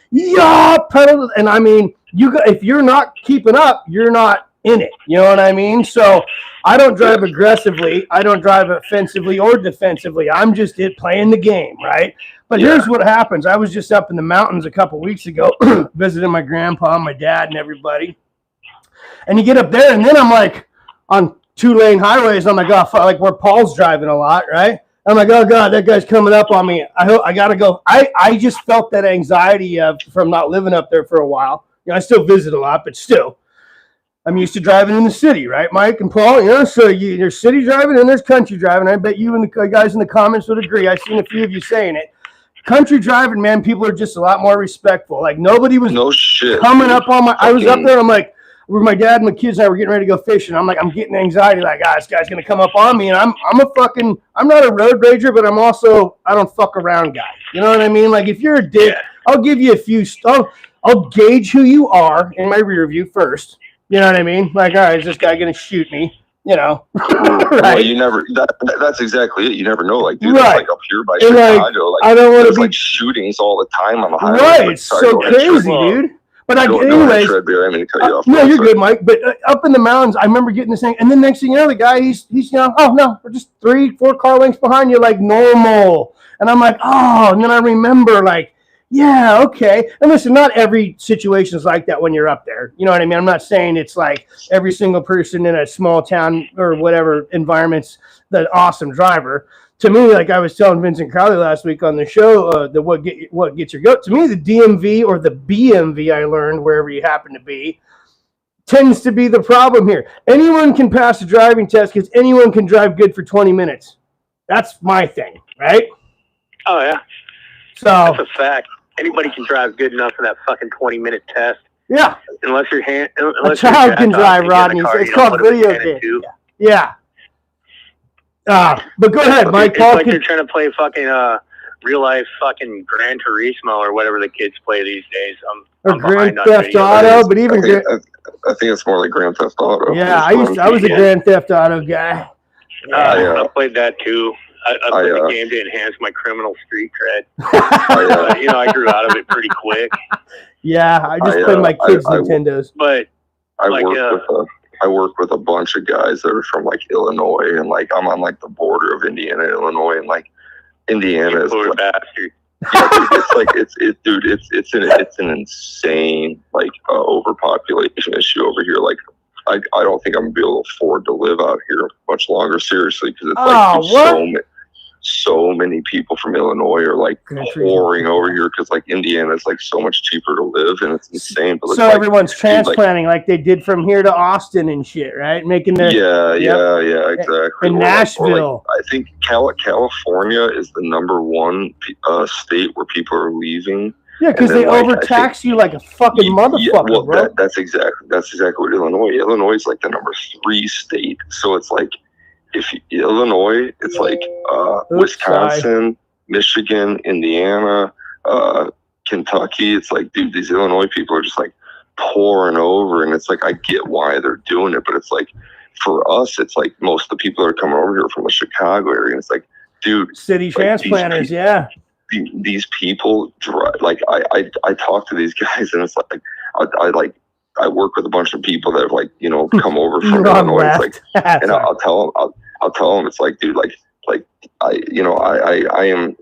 pedal, and I mean, if you're not keeping up, you're not in it. You know what I mean? So I don't drive aggressively. I don't drive offensively or defensively. I'm just playing the game, right? But here's what happens. I was just up in the mountains a couple weeks ago visiting my grandpa, my dad, and everybody. And you get up there, and then I'm like on 2-lane highways. I'm like, oh, like where Paul's driving a lot, right? I'm like, oh, God, that guy's coming up on me. I got to go. I just felt that anxiety from not living up there for a while. You know, I still visit a lot, but still. I'm used to driving in the city, right, Mike and Paul? You know, so there's city driving and there's country driving. I bet you and the guys in the comments would agree. I've seen a few of you saying it. Country driving, man, people are just a lot more respectful. Like nobody was coming up on my. I was up there. And I'm like, where my dad and my kids and I were getting ready to go fishing. I'm like, I'm getting anxiety. Like, this guy's gonna come up on me, and I'm not a road rager, but I don't fuck around guy. You know what I mean? Like if you're a dick, I'll give you a few. I'll gauge who you are in my rear view first. You know what I mean? Like, all right, is this guy going to shoot me? You know?
Right. Well, you never, that's exactly it. You never know. Like, dude, like up here by Chicago, like,
I don't want to be
like shootings all the time on the highway.
Right. It's so crazy, dude. But anyways.
I mean to cut you off.
No, you're good, Mike. But up in the mountains, I remember getting this thing. And then next thing you know, the guy, he's you know, oh, no, we're just 3-4 car lengths behind you, like normal. And I'm like, oh, and then I remember, like, yeah, okay. And listen, not every situation is like that when you're up there. You know what I mean? I'm not saying it's like every single person in a small town or whatever environment's the awesome driver. To me, like I was telling Vincent Crowley last week on the show, what gets your goat. To me, the DMV or the BMV, I learned, wherever you happen to be, tends to be the problem here. Anyone can pass a driving test because anyone can drive good for 20 minutes. That's my thing, right?
Oh, yeah.
So
that's a fact. Anybody can drive good enough for that fucking 20-minute test.
Yeah.
Unless your hand,
a child can drive, Rodney. It's called video game. Yeah. But go ahead, Mike.
It's like you're trying to play fucking real life fucking Gran Turismo or whatever the kids play these days.
Or Grand Theft Auto, but even
I think it's more like Grand Theft Auto.
Yeah, I was a Grand Theft Auto guy.
I played that too. I played the game to enhance my criminal street cred. You know, I grew out of it pretty quick.
Yeah, I just played my kids' Nintendos.
But
I work with a bunch of guys that are from like Illinois, and like I'm on like the border of Indiana, Illinois, and like Indiana is like,
bastard.
It's an insane like overpopulation issue over here. Like I don't think I'm gonna be able to afford to live out here much longer, seriously, because it's so many people from Illinois are like pouring over here because like Indiana is like so much cheaper to live, and it's insane. But
so everyone's transplanting like they did from here to Austin and shit, right? Making their
exactly.
In Nashville,
I think California is the #1 state where people are leaving.
Yeah, because they overtax you like a fucking motherfucker, bro.
That's exactly what Illinois is like the #3 state. So it's like Illinois, it's like Wisconsin, Michigan, Indiana, Kentucky. It's like, dude, these Illinois people are just like pouring over, and it's like I get why they're doing it, but it's like for us, it's like most of the people that are coming over here from the Chicago area, and it's like, dude,
city transplanters,
these people drive. Like I talk to these guys, and it's like I work with a bunch of people that have like, you know, come over from Illinois. It's like, and I'll tell them, it's like, dude,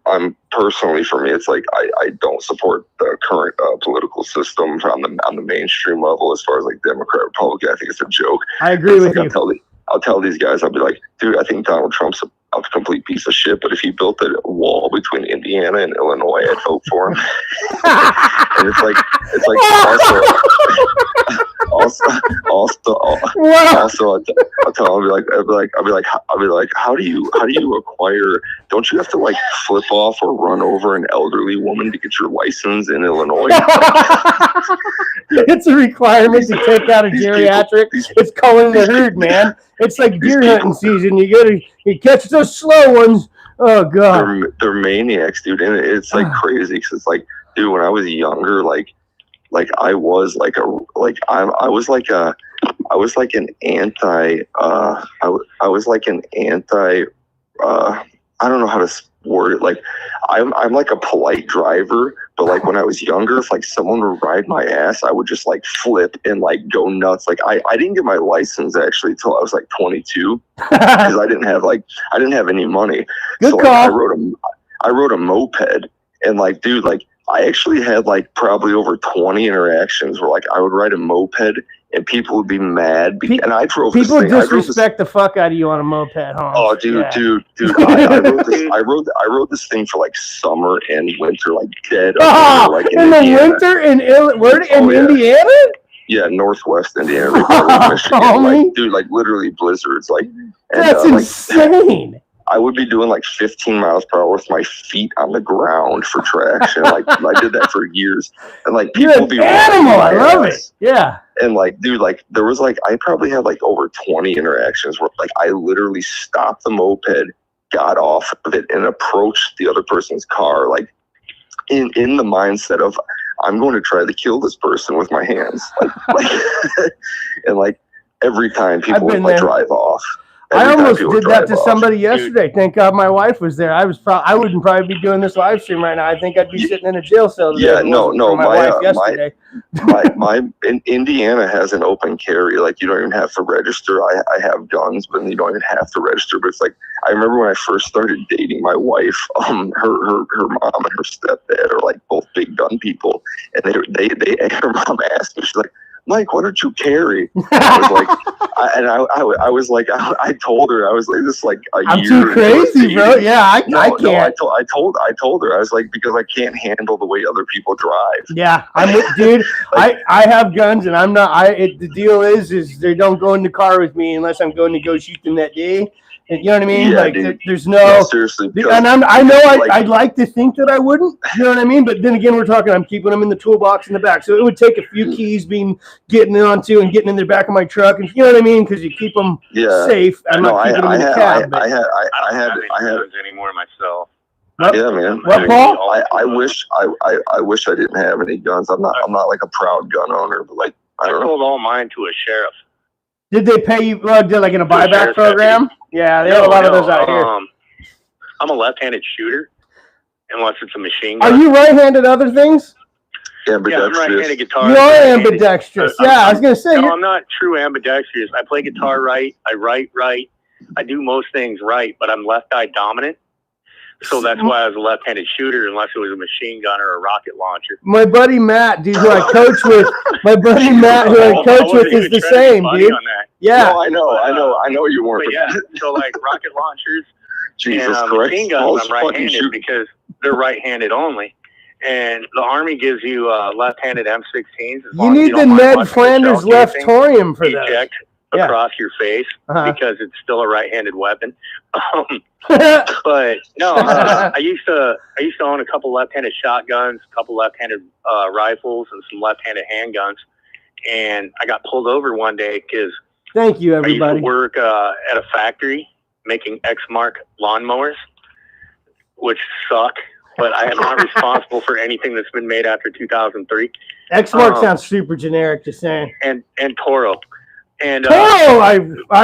I'm personally, for me, it's like I don't support the current political system on the mainstream level as far as like Democrat, Republican. I think it's a joke.
I agree with you.
I'll tell these guys, I'll be like, dude, I think Donald Trump's a complete piece of shit. But if he built a wall between Indiana and Illinois, I'd vote for him. And it's like also, I'll tell him, I'll be like, how do you acquire? Don't you have to like flip off or run over an elderly woman to get your license in Illinois?
It's a requirement to take out a geriatric. It's culling the herd, man. It's like deer hunting season. You catch those slow ones. Oh god,
they're maniacs, dude, and it's like crazy because it's like, dude, when I was younger, I was like an anti I don't know how to word it. Like I'm like a polite driver, but like when I was younger, if like someone would ride my ass, I would just like flip and like go nuts. Like I didn't get my license actually till I was like 22 because I didn't have any money.
Good
so
call.
Like, I rode a moped, and like, dude, like I actually had like probably over 20 interactions where like I would ride a moped and people would be mad. And I drove this thing.
People disrespect the fuck out of you on a moped, huh?
Oh, dude. I rode this thing for like summer and winter, like dead. Like
in the winter in Indiana?
Yeah, Northwest Indiana, Michigan. Like, dude, like literally blizzards. Like, and,
that's insane.
Like, I would be doing like 15 miles per hour with my feet on the ground for traction. Like I did that for years, and like people would be
animal. I love it. Yeah.
And like, dude, like there was like I probably had like over 20 interactions where like I literally stopped the moped, got off of it, and approached the other person's car, like in the mindset of I'm going to try to kill this person with my hands, like and like every time people would like drive off.
I almost did that to somebody yesterday. Dude. Thank God my wife was there. I wouldn't probably be doing this live stream right now. I think I'd be sitting in a jail cell today.
Yeah, no. My wife yesterday. Indiana has an open carry. Like you don't even have to register. I have guns, but you don't even have to register. But it's like I remember when I first started dating my wife. Her mom and her stepdad are like both big gun people, and her mom asked me, she's like, Mike, why don't you carry? I was like, I told her, I was like, this is like
I'm year. I'm too crazy, bro. Yeah, I can't.
No, I told her, I was like, because I can't handle the way other people drive.
Yeah, dude. Like, I have guns, and I'm not. The deal is they don't go in the car with me unless I'm going to go shoot them that day. You know what I mean?
Yeah,
like
dude.
There's no
seriously.
And I know I'd like to think that I wouldn't. You know what I mean? But then again, I'm keeping them in the toolbox in the back, so it would take a few keys getting onto and getting in the back of my truck, and you know what I mean? Because you keep them safe. I'm not keeping them in the cab.
I had
anymore myself.
Yeah, man.
What, Paul?
I wish I didn't have any guns. I'm not like a proud gun owner, but like I
sold all mine to a sheriff.
Did they pay you? Did like in a buyback program? Yeah, they have a lot of those out here.
I'm a left-handed shooter, unless it's a machine gun.
Are you right-handed? Other things?
Ambidextrous.
Yeah, I'm right-handed guitar.
You are ambidextrous. I was gonna say.
No, I'm not true ambidextrous. I play guitar right. I write right. I do most things right, but I'm left-eye dominant. So that's why I was a left-handed shooter, unless it was a machine gun or a rocket launcher.
My buddy Matt, dude, who I coach with, is the same, dude. Yeah.
No, I know you weren't.
But yeah, so like rocket launchers
Jesus
and machine guns, I'm right-handed because they're right-handed only. And the Army gives you left-handed M16s.
You need the Ned Flanders leftorium for that.
Eject across your face because it's still a right-handed weapon. But no, I used to own a couple left-handed shotguns, a couple left-handed rifles, and some left-handed handguns. And I got pulled over one day because
thank you, everybody.
I used to work at a factory making X-Mark lawnmowers, which suck. But I am not responsible for anything that's been made after 2003.
X-Mark sounds super generic, just saying.
And Toro. And
Toro, I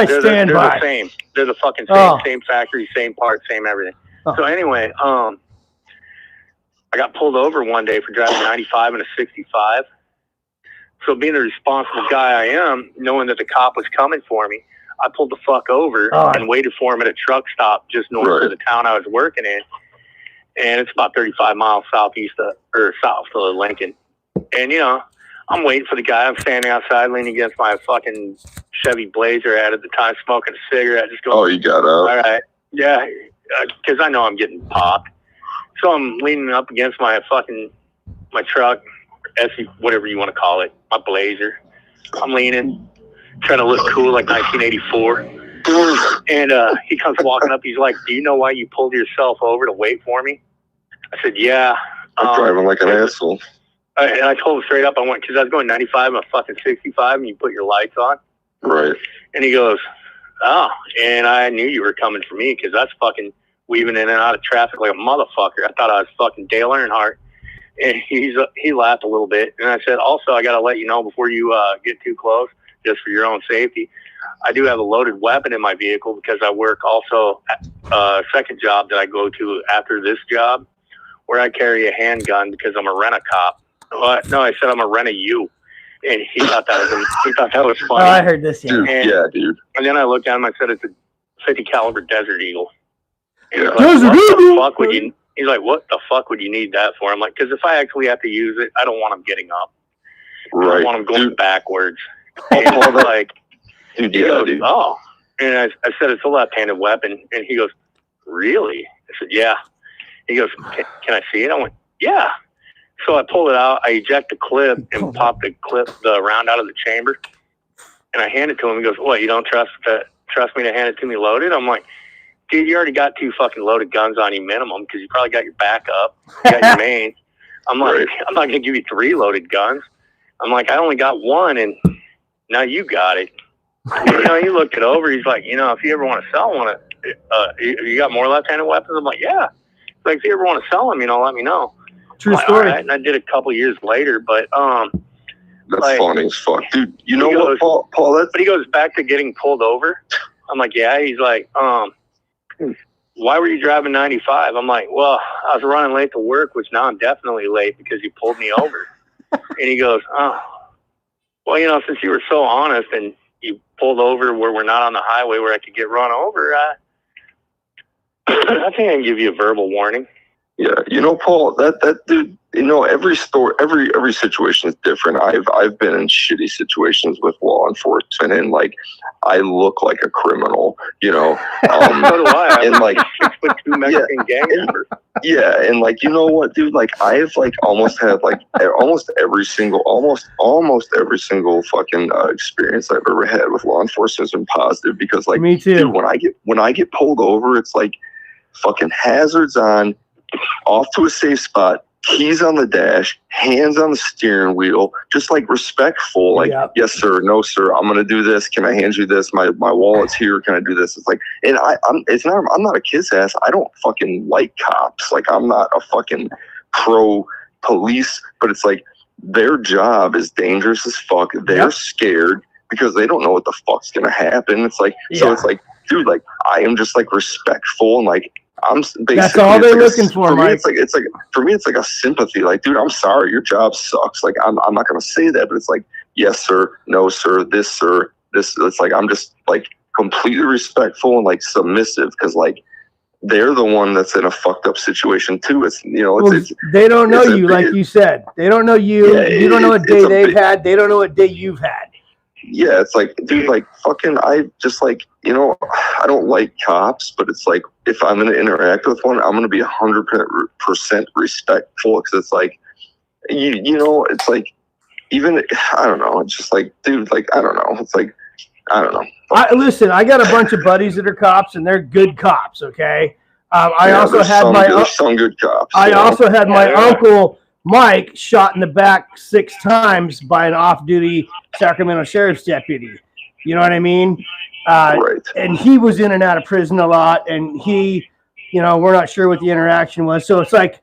stand by.
They're the same. They're the fucking same factory, same parts, same everything. So anyway, I got pulled over one day for driving 95 and a 65. So being the responsible guy I am, knowing that the cop was coming for me, I pulled the fuck over and waited for him at a truck stop just north of the town I was working in. And it's about 35 miles south of Lincoln. And, you know, I'm waiting for the guy. I'm standing outside leaning against my fucking Chevy Blazer I had at the time, smoking a cigarette. Just going,
you got out.
All right. Yeah, because I know I'm getting popped. So I'm leaning up against my truck, SU, whatever you want to call it, my Blazer. I'm leaning, trying to look cool like 1984. And he comes walking up. He's like, "Do you know why you pulled yourself over to wait for me?" I said, "Yeah."
I'm driving like an asshole.
And I told him straight up, I went, because I was going 95, I'm fucking 65, and you put your lights on.
Right.
And he goes, "Oh," and I knew you were coming for me because that's fucking weaving in and out of traffic like a motherfucker. I thought I was fucking Dale Earnhardt. And he laughed a little bit. And I said, "Also, I got to let you know before you get too close, just for your own safety, I do have a loaded weapon in my vehicle because I work also a second job that I go to after this job where I carry a handgun because I'm a rent-a-cop." No, I said I'm a rent-a-you. And he thought that was funny.
Oh, I heard this. Yeah.
Dude, yeah, dude.
And then I looked at him. I said, "It's a 50 caliber Desert Eagle." And
Yeah.
he's like, "What the fuck would you?" He's like, "What the fuck would you need that for?" I'm like, "Because if I actually have to use it, I don't want him getting up.
Right.
I don't want him going backwards." And
Paul,
he's like,
dude,
he
yeah,
goes,
dude.
"Oh." And I said, "It's a left-handed weapon." And he goes, "Really?" I said, "Yeah." He goes, can I see it?" I went, "Yeah." So I pulled it out. I eject the clip and popped the round out of the chamber. And I hand it to him. He goes, "What, you don't trust me to hand it to me loaded?" I'm like, "Dude, you already got 2 fucking loaded guns on you minimum because you probably got your backup, you got your main." I'm like,
Right.
"I'm not going to give you 3 loaded guns." I'm like, "I only got 1 and now you got it." And, he looked it over. He's like, "If you ever want to sell one, you got more left-handed weapons?" I'm like, "Yeah." He's like, "If you ever want to sell them, let me know."
True
I'm like,
story.
"All right." And I did a couple years later, but
That's
like,
funny as fuck, dude. You know
he
what,
goes-
Paul? That's
but he goes back to getting pulled over. I'm like, "Yeah." He's like, "Why were you driving 95? I'm like, "Well, I was running late to work, which now I'm definitely late because you pulled me over." And he goes, "Oh, well, since you were so honest and you pulled over where we're not on the highway where I could get run over, I think I can give you a verbal warning."
yeah. Paul, that dude. Every situation is different. I've been in shitty situations with law enforcement, and like I look like a criminal.
So do I.
And like
6'2" Mexican gang member.
Yeah, and like you know what, dude? Like I've like almost had like almost every single fucking experience I've ever had with law enforcement has been positive because like
Me too.
dude, when I get pulled over, it's like fucking hazards on, off to a safe spot, keys on the dash, hands on the steering wheel, just like respectful, like,
Yep.
"Yes sir, no sir, I'm gonna do this. Can I hand you this? My wallet's here. Can I do this?" It's like, and I'm not a kiss ass. I don't fucking like cops. Like I'm not a fucking pro police, but it's like their job is dangerous as fuck. They're
Yep.
scared because they don't know what the fuck's gonna happen. It's like, so
Yeah.
it's like, dude, like I am just like respectful and like I'm basically.
That's all they're
it's
looking for,
me,
Mike.
for me, it's like a sympathy. Like, dude, I'm sorry, your job sucks. Like, I'm not gonna say that, but it's like, "Yes, sir, no, sir, this, sir, this." It's like I'm just like completely respectful and like submissive because like they're the one that's in a fucked up situation too. It's
They don't know
it's a
you,
big-
like you said. They don't know you.
Yeah,
You don't know what
it's
day
a
they've
big-
had. They don't know what day you've had.
Yeah, it's like, dude, like fucking, I just like, I don't like cops, but it's like, if I'm going to interact with one, I'm going to be 100% respectful because it's like, it's like, even, I don't know, it's just like, dude, like, I don't know. It's like, I don't know.
Listen, I got a bunch of buddies that are cops, and they're good cops, okay? I
Yeah,
also
there's
had
there's some good cops.
I also had my
Yeah.
uncle Mike shot in the back 6 times by an off-duty Sacramento sheriff's deputy. You know what I mean?
Right.
And he was in and out of prison a lot, and he, we're not sure what the interaction was. So it's like,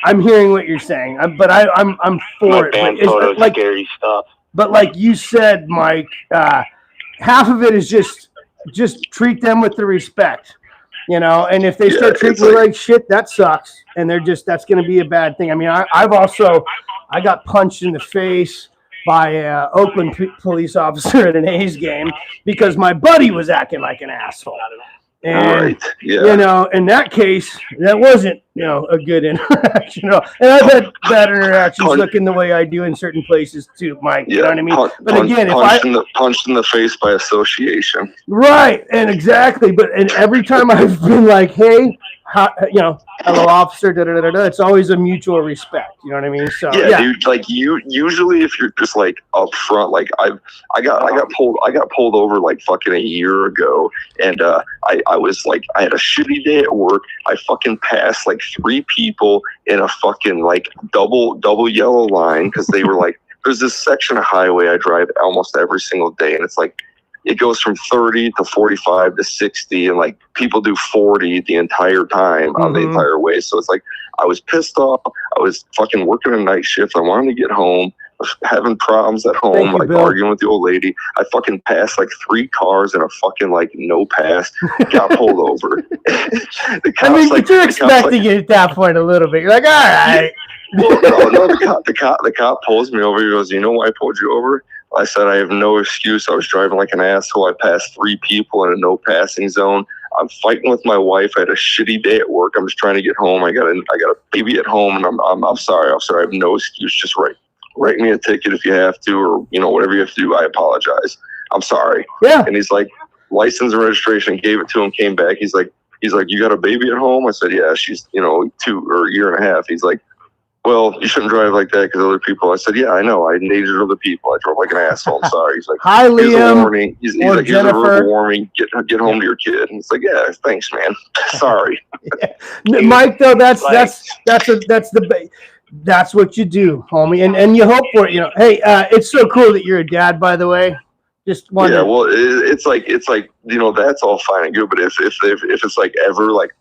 I'm hearing what you're saying, but I'm for
My
it.
band
But it's
photos,
like,
scary stuff.
but like you said, Mike, half of it is just treat them with the respect. And if they start treating you like shit, that sucks. And that's going to be a bad thing. I mean, I got punched in the face by an Oakland police officer at an A's game because my buddy was acting like an asshole. And,
right. Yeah.
you know, in that case, that wasn't, you know, a good interaction. You know? And I've had bad interactions looking the way I do in certain places too, Mike. You know what I mean? But again,
punched in the face by association.
Right, and exactly. But and every time I've been like, hey, you know, hello, officer, da da da da, it's always a mutual respect. You know what I mean? So
yeah, dude. Like usually if you're just like up front, like I got pulled over like fucking a year ago, and I was like, I had a shitty day at work. I fucking passed like 3 people in a fucking like double yellow line because they were like, there's this section of highway I drive almost every single day, and it's like, it goes from 30 to 45 to 60, and like people do 40 the entire time on the entire way. So it's like, I was pissed off. I was fucking working a night shift. I wanted to get home. I was having problems at home, like arguing with the old lady. I fucking passed like 3 cars in a fucking like no pass. Got pulled over.
I mean, but you're expecting it at that point a little bit. You're like, all right.
Well, no, the cop pulls me over. He goes, you know why I pulled you over? I said, I have no excuse. I was driving like an asshole. I passed 3 people in a no passing zone. I'm fighting with my wife. I had a shitty day at work. I'm just trying to get home. I got a baby at home, and I'm sorry, officer. I have no excuse. Just write me a ticket if you have to, or you know, whatever you have to do. I apologize. I'm sorry.
Yeah.
And he's like, license and registration. Gave it to him. Came back. He's like, you got a baby at home? I said, yeah. She's 2 or a year and a half. He's like, well, you shouldn't drive like that because other people. I said, yeah, I know. I dated other people. I drove like an asshole. I'm sorry. He's like,
hi, Liam.
Here's a warning. He's like, here's
Jennifer.
a verbal warning. Get home to your kid. And it's like, yeah, thanks, man. Sorry.
Yeah. Mike, though, that's what you do, homie, and you hope for it. You know, hey, it's so cool that you're a dad, by the way. Just one.
Yeah, well, it's like you know, that's all fine and good, but if it's like ever like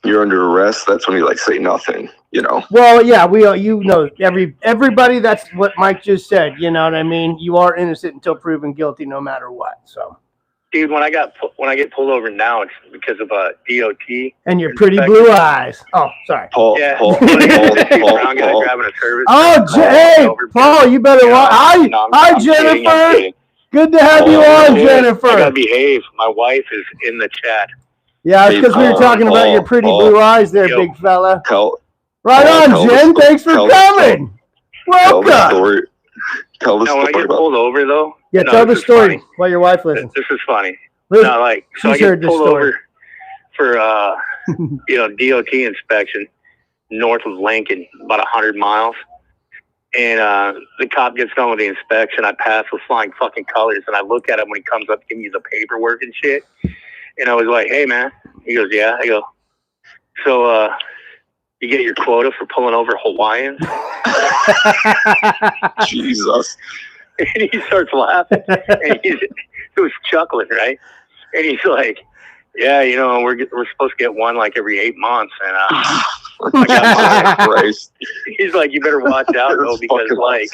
you're under arrest, that's when you like say nothing, you know.
Well, yeah, we are, you know, everybody. That's what Mike just said. You know what I mean? You are innocent until proven guilty, no matter what. So,
dude, when I get pulled over now, it's because of a DOT
and your pretty blue eyes. Oh, sorry.
Paul.
Hey, Paul, you better watch. Hi, Jennifer. Good to have you on, Jennifer.
I gotta behave. My wife is in the chat.
Yeah, it's because we were talking about your pretty blue eyes there, big fella. Right on, Jen. Thanks for coming. Welcome.
Tell the story.
When I get pulled over, though.
Yeah, tell the story while your wife listens.
This is funny.
Listen,
no, like, so I get pulled over for, DOT inspection north of Lincoln, about 100 miles. And the cop gets done with the inspection. I pass with flying fucking colors, and I look at him when he comes up, giving me the paperwork and shit. And I was like, hey, man. He goes, yeah. I go, so you get your quota for pulling over Hawaiians?
Jesus.
And he starts laughing. And he was chuckling, right? And he's like, yeah, you know, we're supposed to get one like every 8 months. And I got
Christ.
He's like, you better watch out, though, because like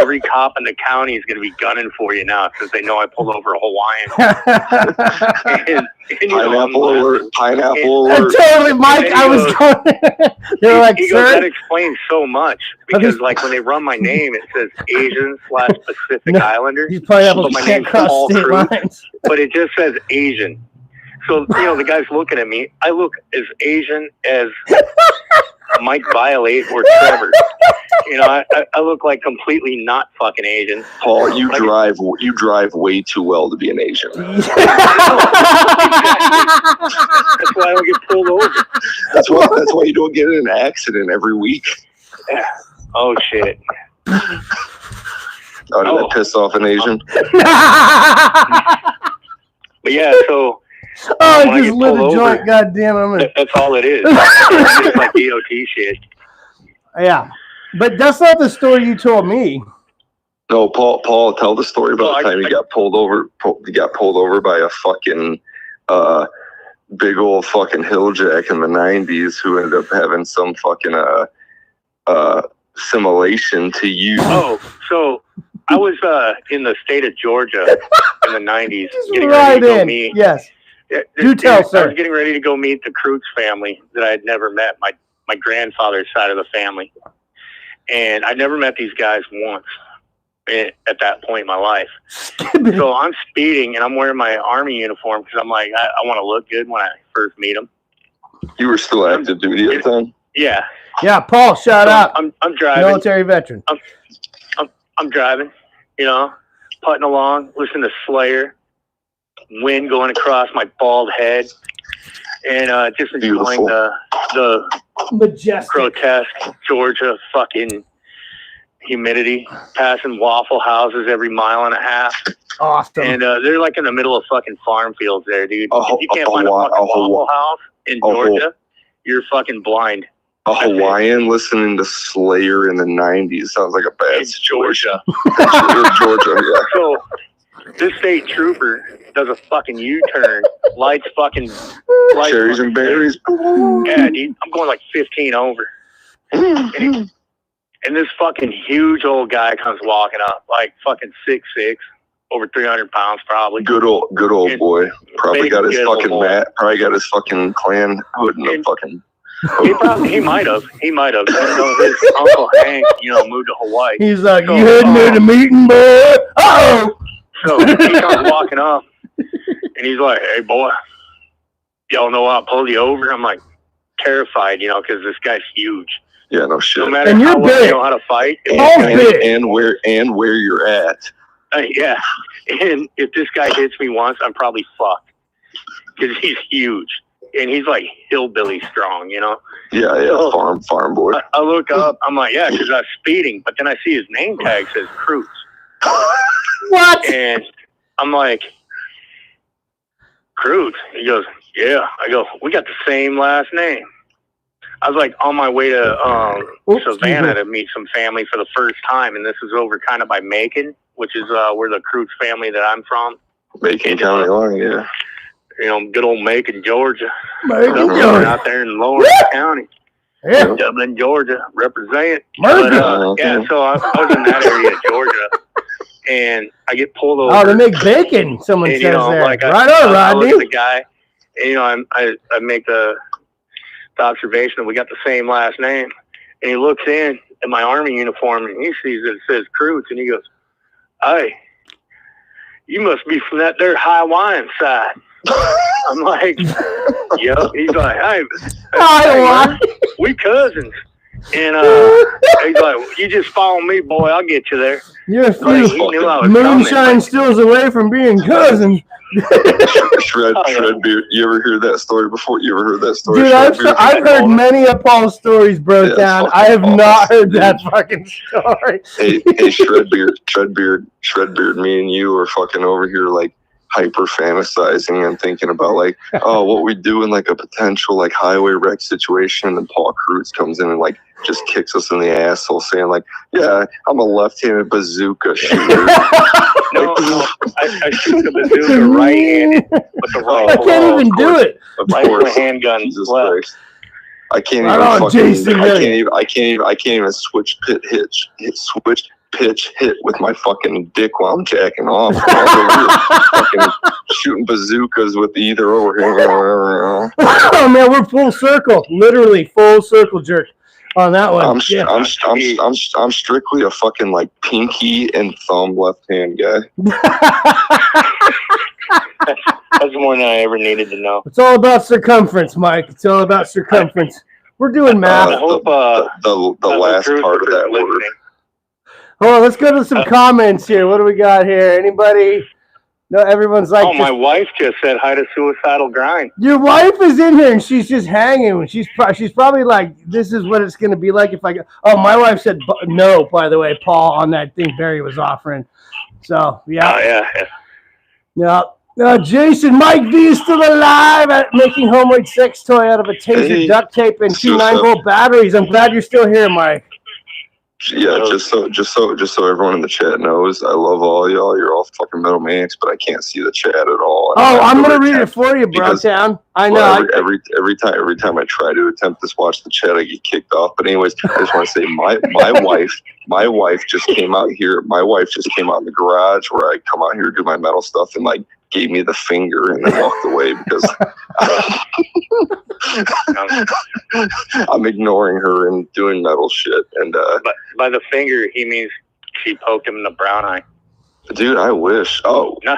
every cop in the county is going to be gunning for you now because they know I pulled over a Hawaiian.
Pineapple alert.
Totally, Mike. I was going. They're like,
he
sir.
Goes, that explains so much because, like, when they run my name, it says Asian/Pacific Islander.
These pineapples
my
can't
name's
cross
Paul
state
Cruz,
lines.
but it just says Asian. So, you know, the guy's looking at me. I look as Asian as Mike Violate or Trevor. You know, I look like completely not fucking Asian.
Paul, you drive way too well to be an Asian.
That's why I don't get pulled over.
That's why you don't get in an accident every week.
Yeah. Oh shit.
Oh, did that piss off an Asian?
But yeah, so
I just lit a joint. God damn it!
That's all it is. It's just like DOT shit.
Yeah, but that's not the story you told me.
No, Paul, tell the story about the time you got pulled over. You got pulled over by a fucking big old fucking hilljack in the '90s who ended up having some fucking simulation to you.
Oh, so I was in the state of Georgia in the '90s, getting
right
ready to go
in.
meet.
Yes. Do tell, sir.
I was getting ready to go meet the Cruz family that I had never met, my grandfather's side of the family. And I'd never met these guys once. at that point in my life. So I'm speeding and I'm wearing my Army uniform because I'm like, I want to look good when I first meet him.
You were still active duty at the time?
Yeah.
Yeah, Paul, shout out.
I'm driving.
Military veteran.
I'm driving, you know, putting along, listening to Slayer, wind going across my bald head, and just enjoying the
majestic,
grotesque Georgia fucking humidity, passing Waffle Houses every mile and a half.
Awesome.
And they're like in the middle of fucking farm fields there, dude. If you can't find a fucking Waffle House in Georgia, you're fucking blind.
A Hawaiian listening to Slayer in the 90s sounds like a bad situation. Georgia, yeah.
So this state trooper does a fucking U-turn, lights
cherries and berries.
Yeah, dude, I'm going like 15 over. And this fucking huge old guy comes walking up, like fucking 6'6", over 300 pounds probably.
Good old boy. Probably got his fucking mat. Probably got his fucking clan hood and the fucking.
He might have. You know, his Uncle Hank, you know, moved to Hawaii.
He's like, you heading to the meeting, boy? Uh-oh!
So he comes walking up, and he's like, hey, boy, y'all know I pulled you over? I'm like, terrified, you know, because this guy's huge.
Yeah, no shit.
No matter how well you know how to fight.
And where you're at.
Yeah. And if this guy hits me once, I'm probably fucked. Because he's huge. And he's like hillbilly strong, you know?
Yeah, so farm boy.
I look up, I'm like, yeah, because I was speeding. But then I see his name tag says Cruz.
What?
And I'm like, Cruz. He goes, yeah. I go, we got the same last name. I was like on my way to Savannah to meet some family for the first time. And this is over kind of by Macon, which is where the Cruz family that I'm from.
Macon County line, yeah.
You know, good old Macon, Georgia.
Macon, Georgia.
Out there in Lawrence County.
Yeah.
Dublin, Georgia. Represent.
Yeah,
so I was in that area of Georgia. And I get pulled over.
Oh, they make bacon, someone says there. Like right on, Rodney.
I look at the guy, and, you know, I make the observation that we got the same last name. And he looks in at my Army uniform, and he sees that it says Cruz, and he goes, hey, you must be from that there Hawaiian side. I'm like, yep. He's like, hey, man, we cousins. And he's like, you just follow me, boy. I'll get you there.
You're a few moonshine stills away from being cousins.
Shredbeard. You ever heard that story before? You ever heard that story?
Dude, I've heard many of Paul's stories, bro. Down. I have not heard that fucking story.
Hey, Shredbeard. Me and you are fucking over here like hyper fantasizing and thinking about like, oh, what we do in like a potential like highway wreck situation, and Paul Cruz comes in and like just kicks us in the asshole, saying like, yeah, I'm a left-handed bazooka shooter.
No, I shoot the bazooka right-handed with the right.
I can't even do it.
Of course,
handgun.
Jesus Christ. I can't even switch pitch hit with my fucking dick while I'm jacking off. Fucking shooting bazookas with either over here.
Oh man, we're full circle, literally full circle jerk on that one.
I'm strictly a fucking like pinky and thumb left hand guy.
That's more than I ever needed to know.
It's all about circumference, Mike. It's all about circumference. We're doing math.
I hope
the last part of that word.
Hold on, let's go to some comments here. What do we got here? Anybody? No, everyone's like.
Oh, my wife just said hi to Suicidal Grind.
Your wife is in here and she's just hanging. She's probably like, this is what it's going to be like if I go. Oh, my wife said no, by the way, Paul, on that thing Barry was offering. So, yeah.
Oh, yeah.
Yeah. Jason, Mike V is still alive at making homemade sex toy out of a taser, duct tape, and 2 9-volt batteries. I'm glad you're still here, Mike.
Yeah, just so everyone in the chat knows, I love all y'all. You're all fucking metal maniacs, but I can't see the chat at all.
I'm gonna read it for you, Brotown. I know.
Well, every time I try to attempt to watch the chat, I get kicked off. But anyways, I just want to say my wife just came out here. My wife just came out in the garage where I come out here to do my metal stuff and like gave me the finger and then walked away because I'm ignoring her and doing metal shit. And
by the finger, he means She poked him in the brown eye.
Dude, I wish. Oh.
No,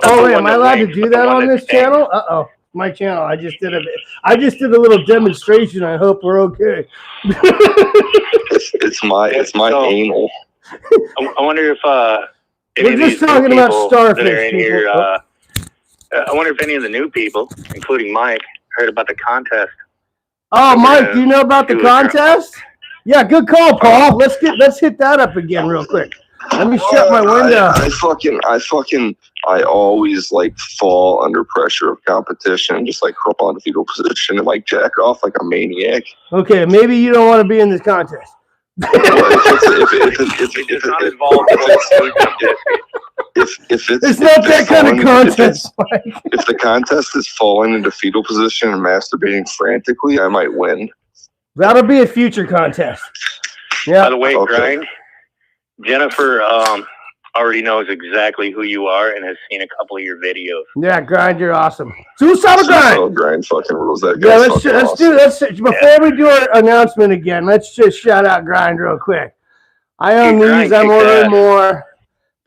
Oh, wait, am I allowed to do that on this channel? Uh-oh. My channel. I just did a little demonstration. I hope we're okay.
It's my anal.
I wonder if
we're just talking about starfish.
That are in here, I wonder if any of the new people, including Mike, heard about the contest.
Oh, Mike, do you know about the contest? Yeah, good call, Paul. Let's hit that up again real quick. Let me shut my window.
I always like fall under pressure of competition, just like crop on the fetal position and like jack off like a maniac.
Okay, maybe you don't want to be in this contest. It's not that kind of contest.
If the contest is falling into fetal position and masturbating frantically, I might win.
That'll be a future contest. Yeah.
By the way, Grind, Jennifer already knows exactly who you are and has seen a couple of your videos.
Yeah, Grind, you're awesome. Suicidal Grind.
Grind fucking rules. That
guy. Yeah, let's do before we do our announcement again. Let's just shout out Grind real quick. I own these. I'm ordering more.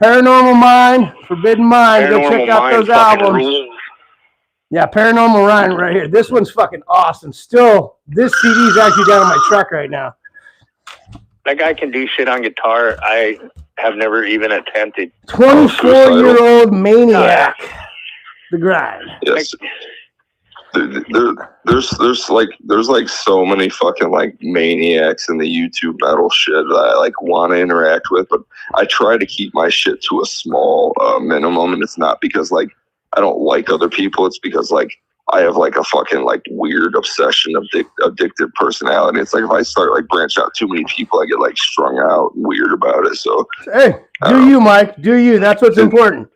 Paranormal Mind, Forbidden Mind. Go check out those albums.
Rules.
Yeah, Paranormal Mind right here. This one's fucking awesome. Still, this CD is actually down in my truck right now.
That guy can do shit on guitar. I have never even attempted.
24-year-old maniac. The Grind.
Yes. There's like so many fucking like maniacs in the YouTube metal shit that I like want to interact with, but I try to keep my shit to a small minimum, and it's not because like I don't like other people. It's because like I have like a fucking like weird obsession, addictive personality. It's like if I start like branch out too many people, I get like strung out and weird about it. So
hey, do you, Mike? Do you? That's what's important.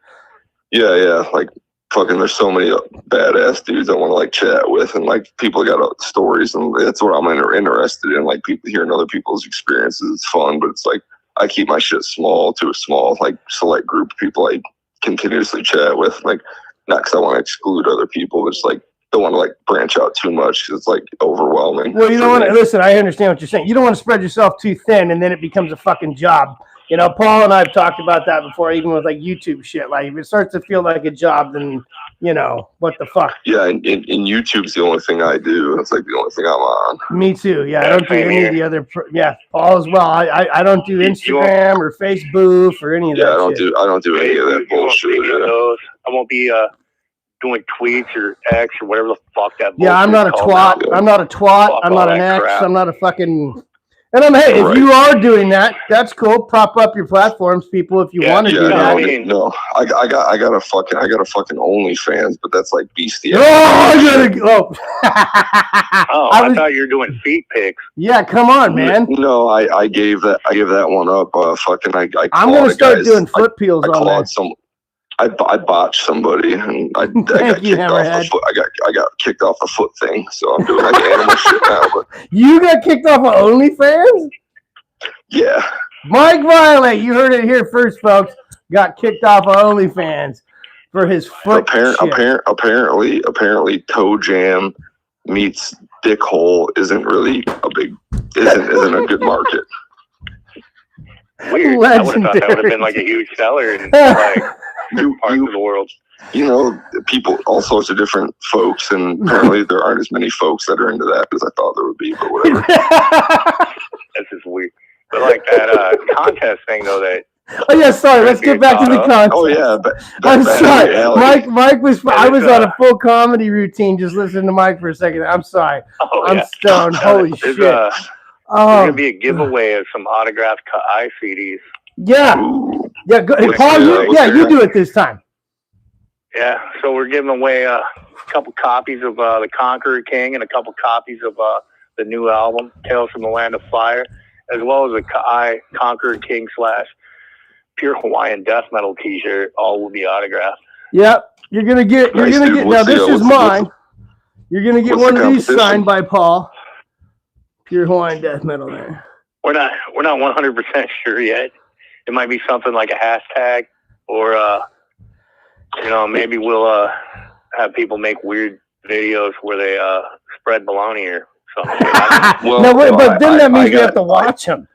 Yeah. Like fucking, there's so many badass dudes I want to like chat with, and like people got stories, and that's what I'm interested in. Like people hearing other people's experiences. It's fun, but it's like I keep my shit small to a small like select group of people I continuously chat with. Like, not because I want to exclude other people, but just like don't want to like branch out too much because it's like overwhelming.
Well, you know what? Listen, I understand what you're saying. You don't want to spread yourself too thin, and then it becomes a fucking job. You know, Paul and I have talked about that before, even with like YouTube shit. Like, if it starts to feel like a job, then you know what the fuck.
Yeah, and YouTube's the only thing I do. It's like the only thing I'm on.
Me too. Yeah, I don't do any of the other. Paul as well. I don't do Instagram or Facebook or any of that.
Yeah, I don't do any of that bullshit.
I won't be doing tweets or X or whatever the fuck that.
Yeah, I'm not a twat. I'm not a twat. I'm not an X. I'm not a fucking. And hey, if you are doing that, that's cool. Prop up your platforms, people, if you want to do that.
I got a fucking OnlyFans, but that's like beastie.
I
thought you were doing feet pics.
Yeah, come on, man.
No, I gave that one up.
I'm gonna start doing foot peels on that.
I botched somebody, and I got kicked off the foot thing. So I'm doing like animal shit now. But
you got kicked off of OnlyFans?
Yeah.
Mike Violate, you heard it here first, folks. Got kicked off of OnlyFans for his foot.
Apparently, toe jam meets dick hole isn't a good market.
Weird. I would have thought that would have been like a huge seller in like parts of the world.
You know, people, all sorts of different folks, and apparently there aren't as many folks that are into that as I thought there would be, but whatever.
That's just weird. But like that contest thing, though, that.
Oh yeah, sorry. Let's get back to the contest.
Oh yeah,
I'm sorry. Mike was. I was on a full comedy routine. Just listening to Mike for a second. I'm sorry. I'm stoned. Holy shit. There's
gonna be a giveaway of some autographed Kai CDs.
Yeah. Yeah. Go, Paul, you do it this time.
Yeah. So we're giving away a couple copies of The Conqueror King and a couple copies of the new album Tales from the Land of Fire, as well as a Kai Conqueror King / Pure Hawaiian Death Metal T-shirt. All will be autographed.
Yep. You're gonna get. Now this is mine. You're gonna get one of these signed by Paul. Pure Hawaiian Death Metal there.
We're not 100% sure yet. It might be something like a hashtag, or maybe we'll have people make weird videos where they spread baloney or something.
But then that means you have to watch them.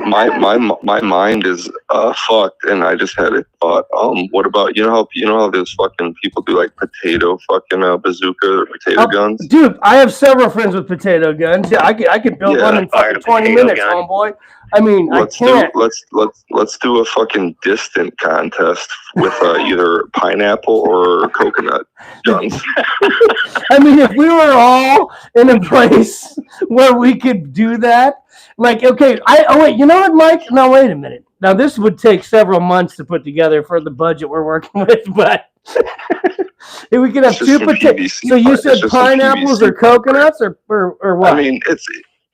my mind is fucked, and I just had a thought. What about how those fucking people do like potato fucking bazooka or potato guns?
Dude, I have several friends with potato guns. Yeah, I could build one in fucking 20 minutes, homeboy. I mean, let's
do a fucking distant contest with either pineapple or coconut guns.
I mean, if we were all in a place where we could do that, like, okay, wait, you know what, Mike? No, wait a minute. Now, this would take several months to put together for the budget we're working with, but if we could have two potatoes. So you said pineapples or coconuts or what?
I mean,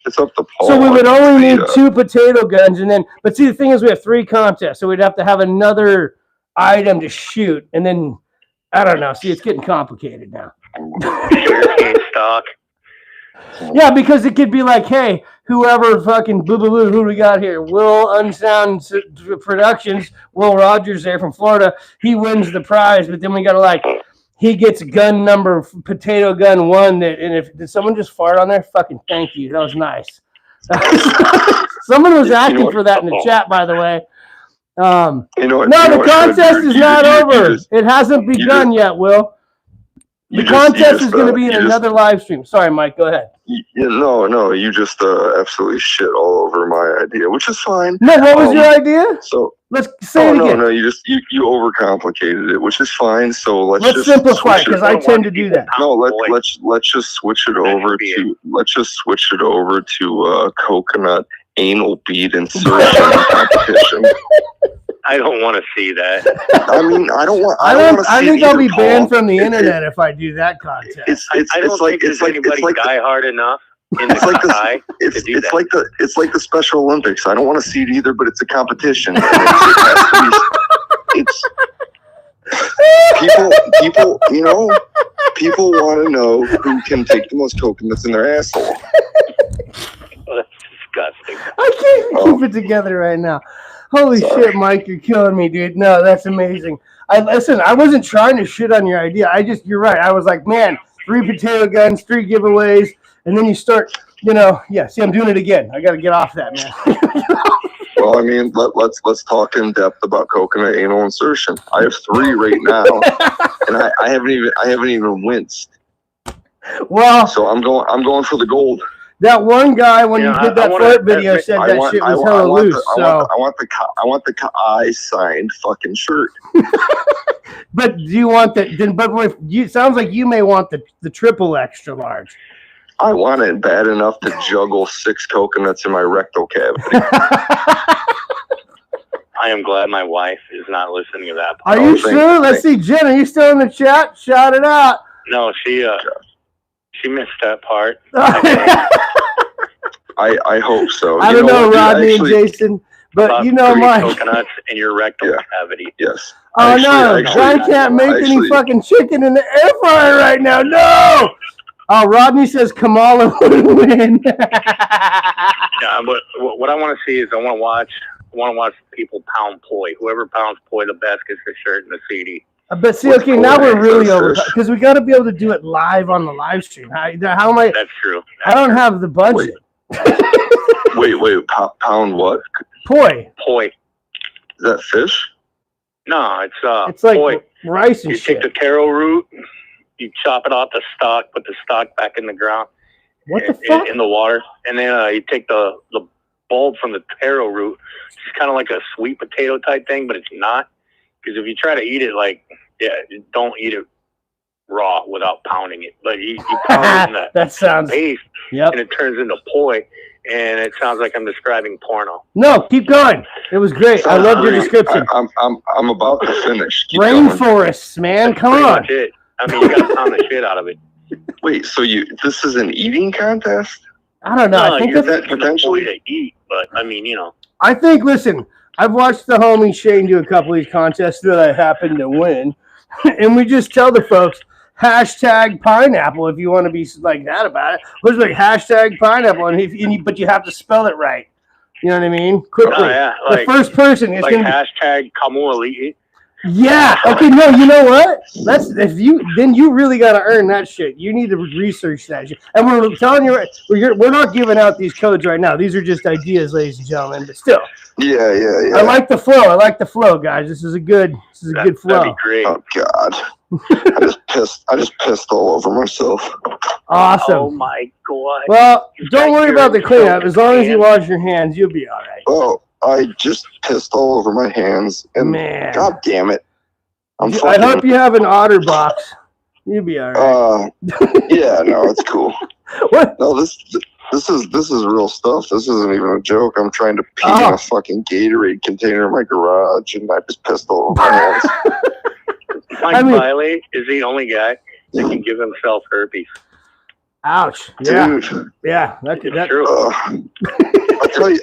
it's up to Paul.
So we would only need 2 potato guns, and then, but see, the thing is, we have 3 contests, so we'd have to have another item to shoot, and then I don't know. See, it's getting complicated now.
Stock.
Yeah, because it could be like, hey, whoever fucking boo boo boo, who we got here? Will Unsound Productions, Will Rogers there from Florida. He wins the prize, but then we got to like, he gets gun number potato gun 1. And if did someone just fart on there? Fucking thank you. That was nice. Someone was asking for that in the chat, by the way. The contest is not over. It hasn't begun yet, Will. The contest is going to be in another live stream. Sorry, Mike. Go ahead.
No. You just absolutely shit all over my idea, which is fine.
No, what was your idea?
So
let's say it again.
No. You overcomplicated it, which is fine. So let's
simplify because I tend to do that.
No, let's just switch it over to coconut anal bead insertion competition.
I don't want to see that.
I mean, I
think I'll be banned from the internet if I do that contest.
I don't think there's anybody diehard enough in the sky to do that.
It's like the Special Olympics. I don't want to see it either, but it's a competition. It's people. People want to know who can take the most coconuts in their asshole.
Oh, that's disgusting.
I can't keep it together right now. Holy shit, Mike, you're killing me, dude. No, that's amazing. I wasn't trying to shit on your idea. You're right. I was like, man, 3 potato guns, 3 giveaways, and then you start, see, I'm doing it again. I got to get off that, man.
Well, I mean, let's talk in depth about coconut anal insertion. I have 3 right now, and I haven't even winced.
Well,
so I'm going for the gold.
That one guy, when you did that flirt video, said that shit was hella loose.
I want the I signed fucking shirt.
But do you want that? It sounds like you may want the triple extra large.
I want it bad enough to juggle 6 coconuts in my rectal cavity.
I am glad my wife is not listening to that.
Are you sure? Let's see, Jen. Are you still in the chat? Shout it out.
No, she missed that part.
I hope so.
I don't know, Rodney and Jason, but Mike.
Coconuts in your rectal cavity.
Yes.
Oh no, I can't make any fucking chicken in the air fryer right now. No. Oh, Rodney says Kamala would win.
Yeah, but what I want to see is I want to watch people pound poi. Whoever pounds poi the best gets the shirt and the CD.
But see, okay, now we're really over because we got to be able to do it live on the live stream. How am I?
That's true.
I don't have the budget.
Wait, pound what?
Poi.
Poi.
Is that fish?
No,
it's like
poi.
Rice and shit.
You take the taro root, you chop it off the stalk, put the stalk back in the ground.
What the fuck?
In the water, and then you take the bulb from the taro root. It's kind of like a sweet potato type thing, but it's not. Because if you try to eat it don't eat it raw without pounding it. But you pound it in
that sounds
paste, and it turns into poi, and it sounds like I'm describing porno.
No, keep going. It was great. I loved your description.
I'm about to finish.
Rainforests, man. Come on.
Much it. I mean, you got to pound the shit out of it.
Wait, so this is an eating contest?
I don't know.
No,
I think
that's potentially to eat, but I mean,
I think. Listen, I've watched the homie Shane do a couple of these contests that I happen to win, and we just tell the folks #pineapple if you want to be like that about it. Let's like #pineapple, but you have to spell it right. You know what I mean? Quickly.
Oh, yeah.
The first person is
like
going to
#Kamuali.
Yeah. Okay. No. You know what? Then you really got to earn that shit. You need to research that shit. And we're telling you, we're not giving out these codes right now. These are just ideas, ladies and gentlemen. But still.
Yeah.
I like the flow. Guys. This is a good flow.
That'd be great.
Oh God. I just pissed all over myself.
Awesome.
Oh my God.
Well, don't worry about the cleanup. As long as you wash your hands, you'll be all right.
Oh, I just pissed all over my hands, and
Man.
God damn it!
I hope you have an otter box. You'll be all right.
Yeah, no, it's cool.
What?
No, this is real stuff. This isn't even a joke. I'm trying to pee in a fucking Gatorade container in my garage, and I just pissed all over my hands.
Violate is the only guy that can give himself herpes.
Ouch! Yeah,
dude.
Yeah, that's
true.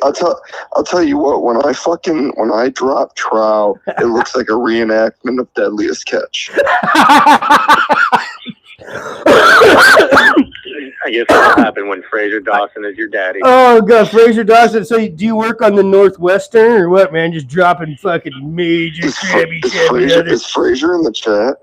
I'll tell you what. When I drop trout, it looks like a reenactment of Deadliest Catch.
I guess that'll happen when Fraser Dawson is your daddy.
Oh God, Fraser Dawson. So do you work on the Northwestern or what, man? Just dropping fucking major crabby shit.
Is Fraser in the chat?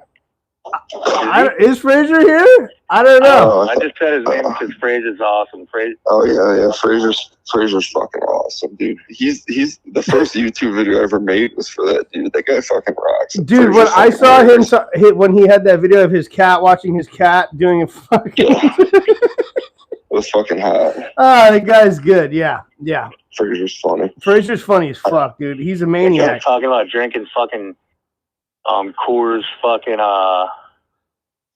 Is Fraser here? I don't know.
I just said his name because Fraser's awesome.
Oh yeah. Fraser's fucking awesome, dude. He's the first YouTube video I ever made was for that dude. That guy fucking rocks.
Dude, when I saw him when he had that video of his cat watching his cat doing a fucking
it was fucking hot.
Oh, the guy's good. Yeah.
Fraser's funny.
Fraser's funny as fuck, dude. He's a maniac.
Talking about drinking fucking Coors fucking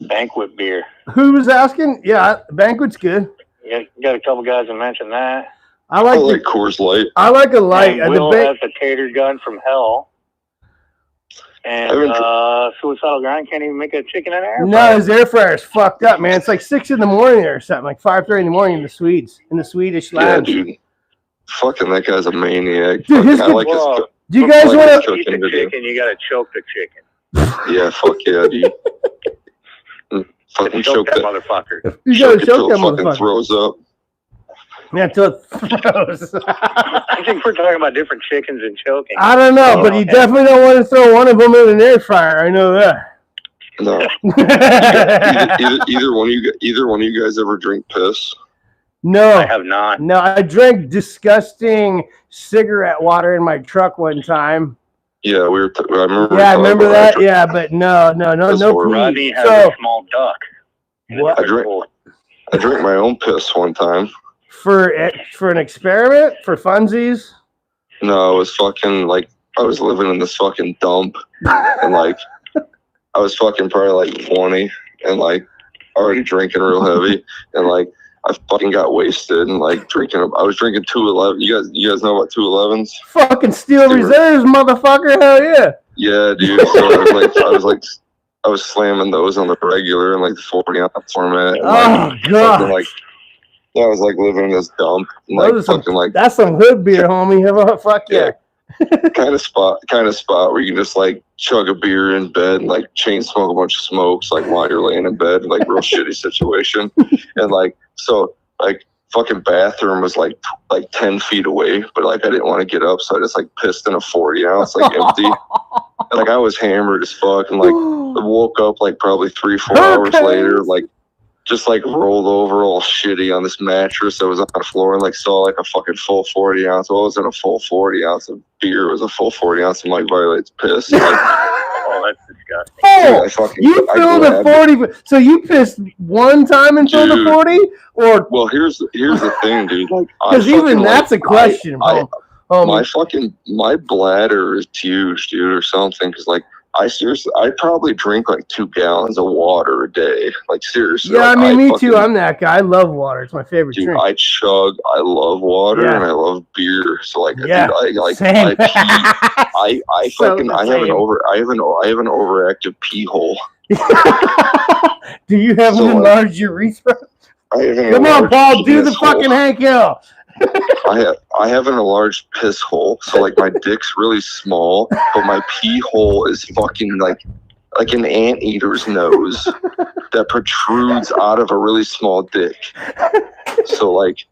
Banquet beer.
Who was asking? Yeah, Banquet's good.
Yeah, got a couple guys that mentioned that.
I like
Coors Light.
I like a light.
And Will has the tater gun from hell. And Suicidal Grind can't even make a chicken in an air fryer.
No, his air fryer's fucked up, man. It's like 6 in the morning or something, like 5:30 in the morning in the Swedish lands.
Yeah, dude. Fucking that guy's a maniac.
Dude,
do
you guys want
to eat the chicken? You gotta choke the chicken.
Yeah, fuck yeah, dude. Fucking choke that
motherfucker.
You gotta choke that
fucking
motherfucker.
Throws up.
Yeah, until it throws.
I think we're talking about different chickens and choking.
I don't know, but you definitely don't want to throw one of them in an air fryer. I know that.
No. either one of you guys ever drink piss?
No,
I have not.
No, I drank disgusting cigarette water in my truck one time.
Yeah, I remember.
Yeah, I remember that. Yeah, but no.
Rodney has a small duck.
What?
I drank my own piss one time.
For an experiment? For funsies?
No, it was fucking like I was living in this fucking dump, and like I was fucking probably like 20, and like already drinking real heavy, and like I fucking got wasted and like drinking. I was drinking 211. You guys know about 211s?
Fucking Steel Reserves, motherfucker! Hell yeah!
Yeah, dude. So I was slamming those on the regular and like the 40 ounce format. And,
God!
I was like living in this dump. And,
that's some hood beer, homie. Fuck yeah.
kind of spot where you can just like chug a beer in bed and like chain smoke a bunch of smokes like while you're laying in bed, like real shitty situation. And like so like fucking bathroom was like 10 feet away, but like I didn't want to get up, so I just like pissed in a 40 ounce like empty. And like I was hammered as fuck, and like I woke up like probably 3-4 hours later, like just like rolled over all shitty on this mattress that was on the floor, and like saw like a fucking full 40 ounce. Well, it wasn't a full 40 ounce of beer, it was a full 40 ounce of like Violate's piss. Like,
oh, that's disgusting.
Oh, you filled a 40. So you pissed one time and filled a 40? Or
well, here's the thing, dude. Like,
because even that's a question, bro.
My bladder is huge, dude, or something. Because like I probably drink like 2 gallons of water a day. Like seriously.
Yeah, like, I mean, me too. I'm that guy. I love water. It's my favorite drink.
I chug. I love water and I love beer. So like,
dude, I
have an overactive pee hole.
Do you have an enlarged urethra? Come on, Paul. Do the fucking Hank Hill.
I have an enlarged piss hole, so like my dick's really small, but my pee hole is fucking like an anteater's nose that protrudes out of a really small dick. So like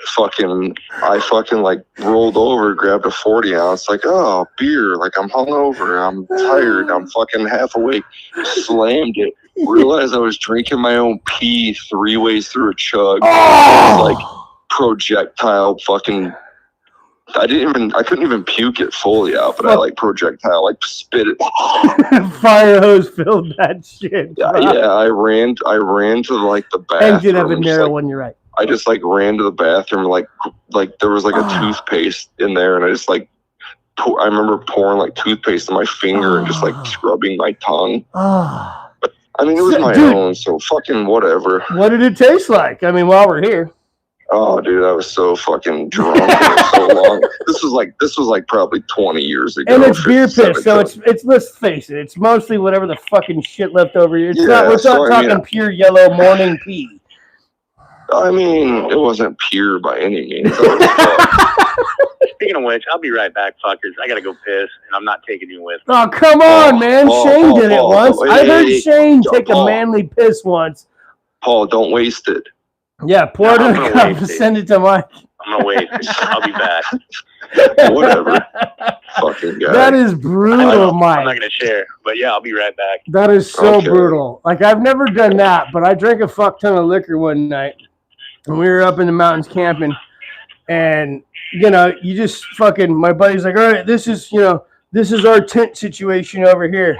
I fucking like rolled over, grabbed a 40 ounce, like, oh, beer, like I'm hungover, I'm tired, I'm fucking half awake, slammed it, realized I was drinking my own pee 3 ways through a chug.
Oh!
Like projectile fucking, I couldn't even puke it fully out, but I like projectile, like spit it.
Fire hose filled that shit.
Yeah, I ran to like the bathroom.
And did have a narrow one, you're right.
I just like ran to the bathroom, like there was like a toothpaste in there, and I just like I remember pouring like toothpaste in my finger and just like scrubbing my tongue. But I mean, it was my own, so fucking whatever.
What did it taste like? I mean, while we're here.
Oh, dude, I was so fucking drunk for so long. This was like probably 20 years ago.
And it's beer piss, so it's let's face it, it's mostly whatever the fucking shit left over here. We're not talking pure yellow morning pee.
I mean, it wasn't pure by any means.
Speaking of which, I'll be right back, fuckers. I gotta go piss, and I'm not taking you with me.
Oh, come on, man. Shane did it once. I heard Shane take a manly piss once.
Paul, don't waste it.
Yeah, pour it in a cup and send it to Mike.
I'm gonna waste it. I'll be back.
Whatever. Fucking guy.
That is brutal, Mike.
I'm not gonna share, but yeah, I'll be right back.
That is so brutal. Like, I've never done that, but I drank a fuck ton of liquor one night. And we were up in the mountains camping, and you know, you just fucking, my buddy's like, all right, this is our tent situation over here.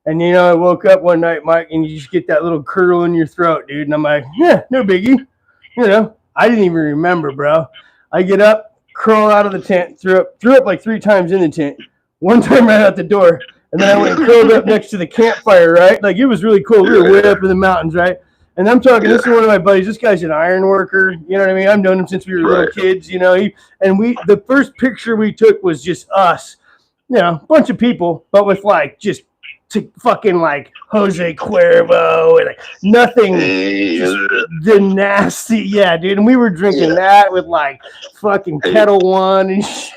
And you know, I woke up one night, Mike, and you just get that little curdle in your throat, dude. And I'm like, yeah, no biggie. You know, I didn't even remember, bro. I get up, crawl out of the tent, threw up like 3 times in the tent, one time right out the door, and then I went and curled up next to the campfire, right? Like, it was really cool. We were way up in the mountains, right? And I'm talking, this is one of my buddies. This guy's an iron worker. You know what I mean? I've known him since we were little kids, you know. The first picture we took was just us, you know, a bunch of people, but with like just fucking like Jose Cuervo and like nothing, the nasty, yeah, dude. And we were drinking that with like fucking Kettle One and shit.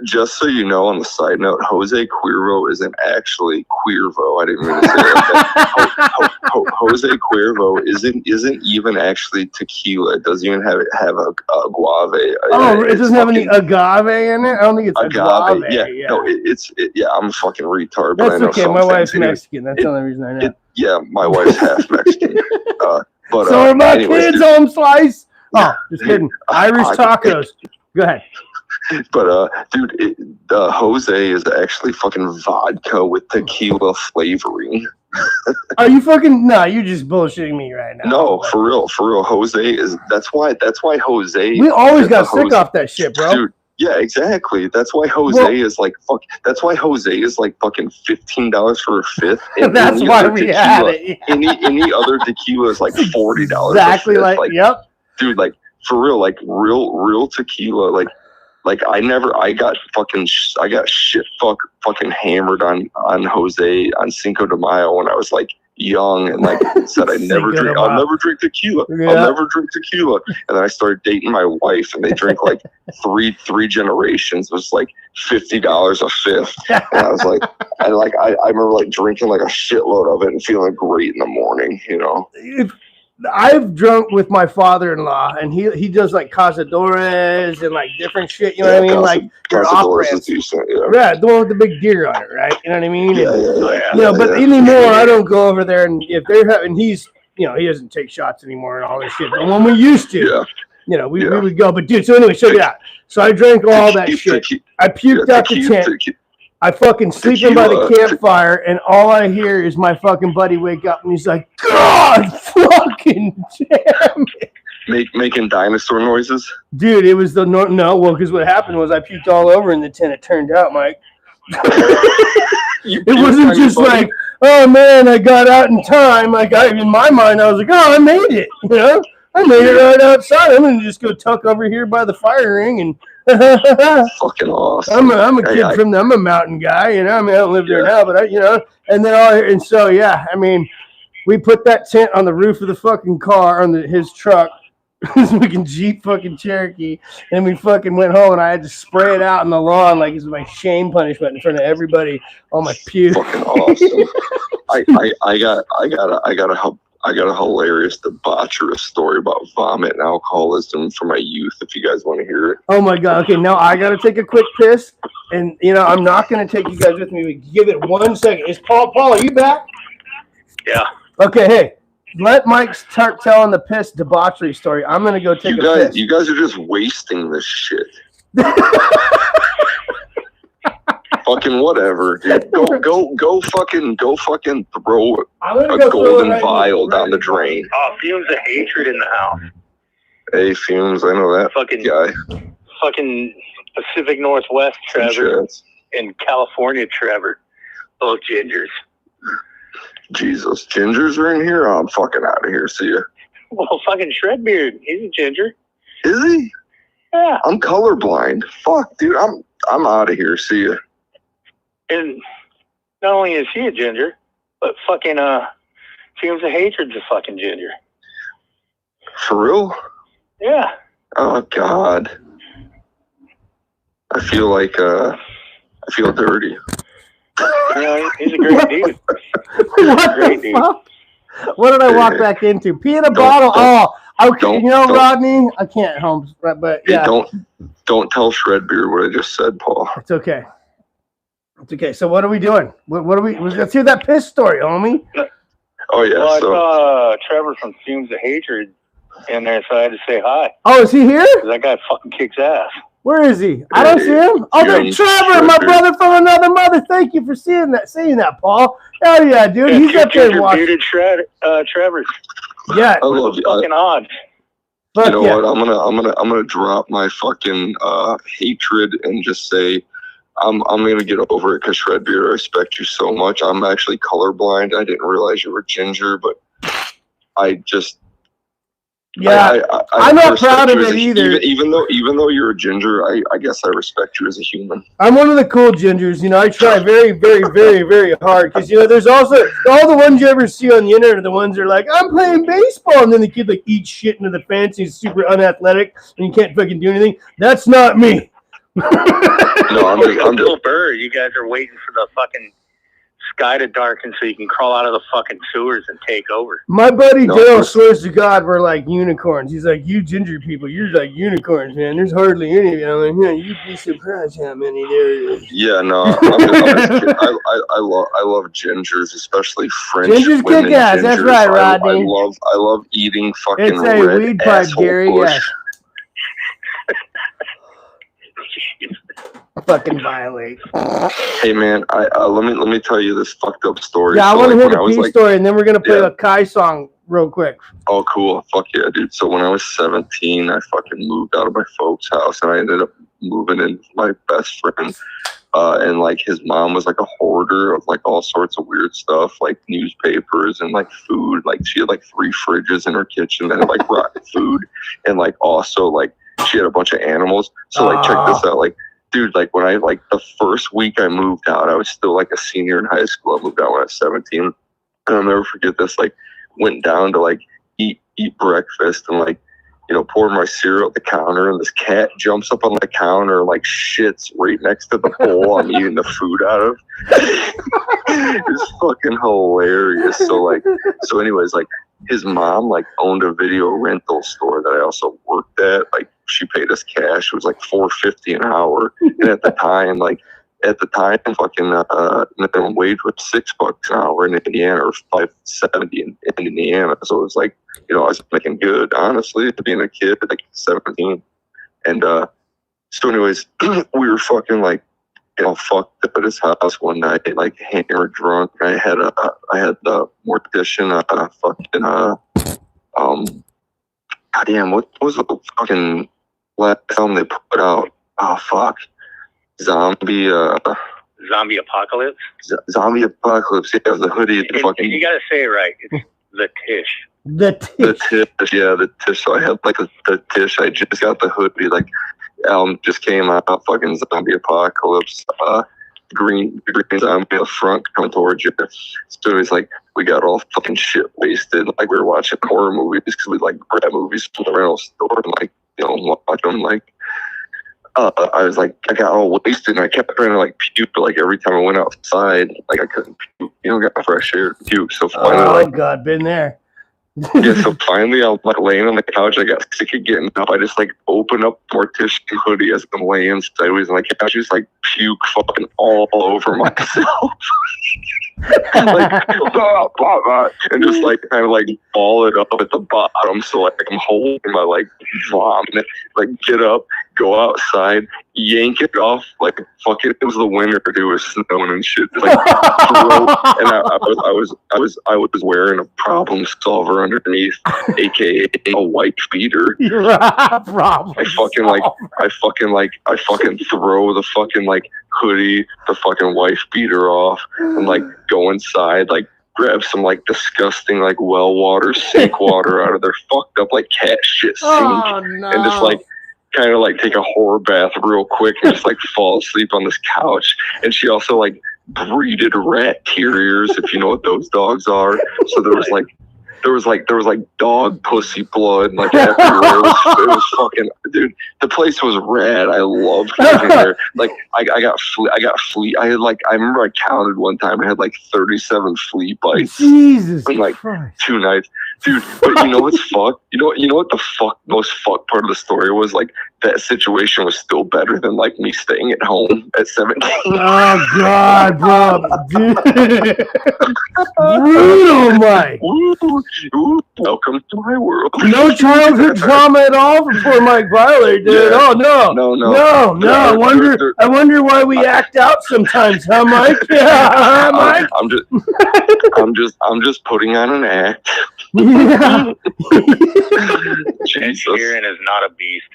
Just so you know, on the side note, Jose Cuervo isn't actually Cuervo. I didn't mean to say that. Jose Cuervo isn't even actually tequila. It doesn't even have a guave.
Oh, it doesn't have any agave in it? I don't think it's agave.
Yeah. No, I'm a fucking retard.
That's okay. My wife's Mexican. That's the only reason I know.
Yeah, my wife's half Mexican. But
so are my kids, home slice. Oh, just kidding. Irish tacos. Go ahead.
But dude, Jose is actually fucking vodka with tequila flavoring.
Are you fucking? No, you're just bullshitting me right now.
No, for real. Jose is. That's why Jose.
We always got sick off that shit, bro.
Dude, yeah, exactly. That's why Jose is like fuck. That's why Jose is like fucking $15 for a fifth.
And that's why we had it. Yeah.
Any other tequila is like $40.
Exactly, like yep.
Dude, like for real, like real tequila, like I got shit fucking hammered on Jose on Cinco de Mayo when I was like young and like said I'll never drink tequila.
Yeah.
I'll never drink tequila. And then I started dating my wife and they drink like three generations. It was like $50 a fifth. And I was like, I remember like drinking like a shitload of it and feeling great in the morning, you know.
I've drunk with my father-in-law, and he does like cazadores and like different shit. You know what I mean? Like
cazadores is decent,
yeah, the one with the big deer on it, right? You know what I mean?
Yeah.
But anymore, I don't go over there, and if they're having, he's, you know, he doesn't take shots anymore and all this shit. But when we used to, you know, we would go. But dude, so anyway, check it out. So I drank all that shit. I puked out the tent. I fucking sleeping by the campfire, and all I hear is my fucking buddy wake up, and he's like, God fucking damn it.
Making dinosaur noises?
Dude, it was because what happened was I puked all over in the tent, it turned out, Mike. It wasn't just like, oh man, I got out in time. Like, in my mind, I was like, oh, I made it, you know? I made it right outside. I'm going to just go tuck over here by the fire ring and
fucking awesome.
I'm a kid I'm a mountain guy, you know. I mean, I don't live there now, but and then I mean, we put that tent on the roof of the fucking car on his truck, this fucking Jeep fucking Cherokee, and we fucking went home, and I had to spray it out in the lawn like it was my shame punishment in front of everybody. All my puke.
Fucking awesome. I got I got a hilarious debaucherous story about vomit and alcoholism from my youth. If you guys want to hear it.
Oh my God. Okay, now I gotta take a quick piss, and I'm not gonna take you guys with me. Give it 1 second. Is Paul? Paul, are you back?
Yeah.
Okay. Hey, let Mike start telling the piss debauchery story. I'm gonna go take a piss.
You guys are just wasting this shit. Fucking whatever, dude. Go fucking throw a golden vial down the drain.
Oh, fumes of hatred in the house.
Hey, Fumes, I know that
fucking
guy.
Fucking Pacific Northwest Trevor and California Trevor. Both gingers.
Jesus, gingers are in here? Oh, I'm fucking out of here. See ya.
Well, fucking Shredbeard. He's a ginger.
Is he?
Yeah.
I'm colorblind. Fuck, dude. I'm out of here. See ya.
And not only is he a ginger, but fucking Fumes of Hatred's a fucking ginger.
For real?
Yeah.
Oh God. I feel dirty.
He's a great dude.
What did I walk back into? Pee in a bottle. Okay. Rodney, I can't home, but yeah.
Hey, don't tell Shredbeard what I just said, Paul.
It's okay. It's okay. So what are we doing? What are we? Let's hear that piss story, homie.
Oh yeah.
Well, I saw Trevor from Fumes of Hatred in there, so I had to say hi.
Oh, is he here?
That guy fucking kicks ass.
Where is he? I don't see him. Oh, there's Trevor, my brother from another mother. Thank you for saying that, Paul. Hell yeah, dude. He's up there watching.
Trevor.
Yeah.
I love you.
Fucking odd.
You know what? I'm gonna drop my fucking hatred and just say I'm gonna get over it because Shredbeard, I respect you so much. I'm actually colorblind. I didn't realize you were ginger, but I just
I'm not proud of it either.
Even though you're a ginger, I guess I respect you as a human.
I'm one of the cool gingers. I try very, very, very, very hard because there's also all the ones you ever see on the internet are the ones that are like, I'm playing baseball, and then the kid like eats shit into the fence. He's super unathletic and you can't fucking do anything. That's not me.
No, I'm
Bill Burr. You guys are waiting for the fucking sky to darken so you can crawl out of the fucking sewers and take over.
My buddy Dale swears to God we're like unicorns. He's like, you ginger people, you're like unicorns, man. There's hardly any of you. I'm like, yeah, you'd be surprised how many there is.
Yeah, no, I love gingers, especially French
gingers
women.
Kick ass. That's right, Rodney.
I love eating fucking
it's a
red
weed pipe, Gary.
Bush.
Yes. Fucking Violate.
Hey man, let me tell you this fucked up story.
Yeah, I want to hear the pee story, and then we're gonna play a Kai song real quick.
Oh, cool. Fuck yeah, dude. So when I was 17, I fucking moved out of my folks' house, and I ended up moving in with my best friend. And like his mom was like a hoarder of like all sorts of weird stuff, like newspapers and like food. Like she had like 3 fridges in her kitchen that had like rotten food, and like also like she had a bunch of animals. So like check this out, like. Dude, like when I like the first week I moved out, I was still like a senior in high school. I moved out when I was 17. And I'll never forget this. Like went down to like eat breakfast and like, pour my cereal at the counter, and this cat jumps up on the counter and like shits right next to the bowl I'm eating the food out of. It's fucking hilarious. So anyways, like his mom like owned a video rental store that I also worked at. Like she paid us cash. It was like $4.50 an hour. And at the time, fucking minimum wage was $6 an hour in Indiana, or $5.70 in Indiana. So it was like, I was making good, honestly, being a kid, like 17. And so anyways, we were fucking like, fucked up at his house one night, like hammered drunk. I had the mortician, goddamn, what was the fucking last album they put out? Oh fuck, Zombie
Apocalypse.
Zombie Apocalypse. Yeah, the hoodie.
You gotta say it right. It's the Tish.
The
Tish. Yeah, the Tish. So I had like the Tish. I just got the hoodie. Like album just came out. Fucking Zombie Apocalypse. Green zombie up front coming towards you. So it's like we got all fucking shit wasted. Like we were watching horror movies because we like grab movies from the rental store and like watch them. Like I was like, I got all wasted and I kept trying to like puke. Like every time I went outside, like I couldn't puke. Got fresh air to puke. So finally,
God, been there.
Yeah, so finally I'm like laying on the couch. I got sick of getting up. I just like open up Mortician hoodie as I'm laying sideways, and like I just like puke fucking all over myself. Like, blah, blah, blah, and just like kind of like ball it up at the bottom. So like I'm holding my like vomit, like get up, go outside, yank it off, like fucking it was the winter, dude, it was snowing and shit. Like throw, and I was wearing a problem solver underneath, aka a white beater. I fucking throw the fucking like hoodie, the fucking wife beater off, and like go inside, like grab some like disgusting like well water, sink water out of their fucked up like cat shit sink, and just like kind of like take a horror bath real quick and just like fall asleep on this couch. And she also like breeded rat terriers, if you know what those dogs are. So there was like dog pussy blood like everywhere. It was fucking, dude. The place was rad. I loved living there. Like I got flea. I remember I counted one time. I had like 37 flea bites.
Jesus
in like
Christ.
2 nights, dude. But you know what's fucked? You know what the most fucked part of the story was? Like that situation was still better than like me staying at home at 17.
Oh God, bro, dude. Brutal, Mike.
Ooh, welcome to my world.
No childhood trauma at all for poor Mike Violate, dude.
Yeah.
Oh no. I wonder why we act out sometimes, huh, Mike? Yeah, Mike.
I'm just putting on an act.
Yeah.
Jesus.
Sheeran is not a beast.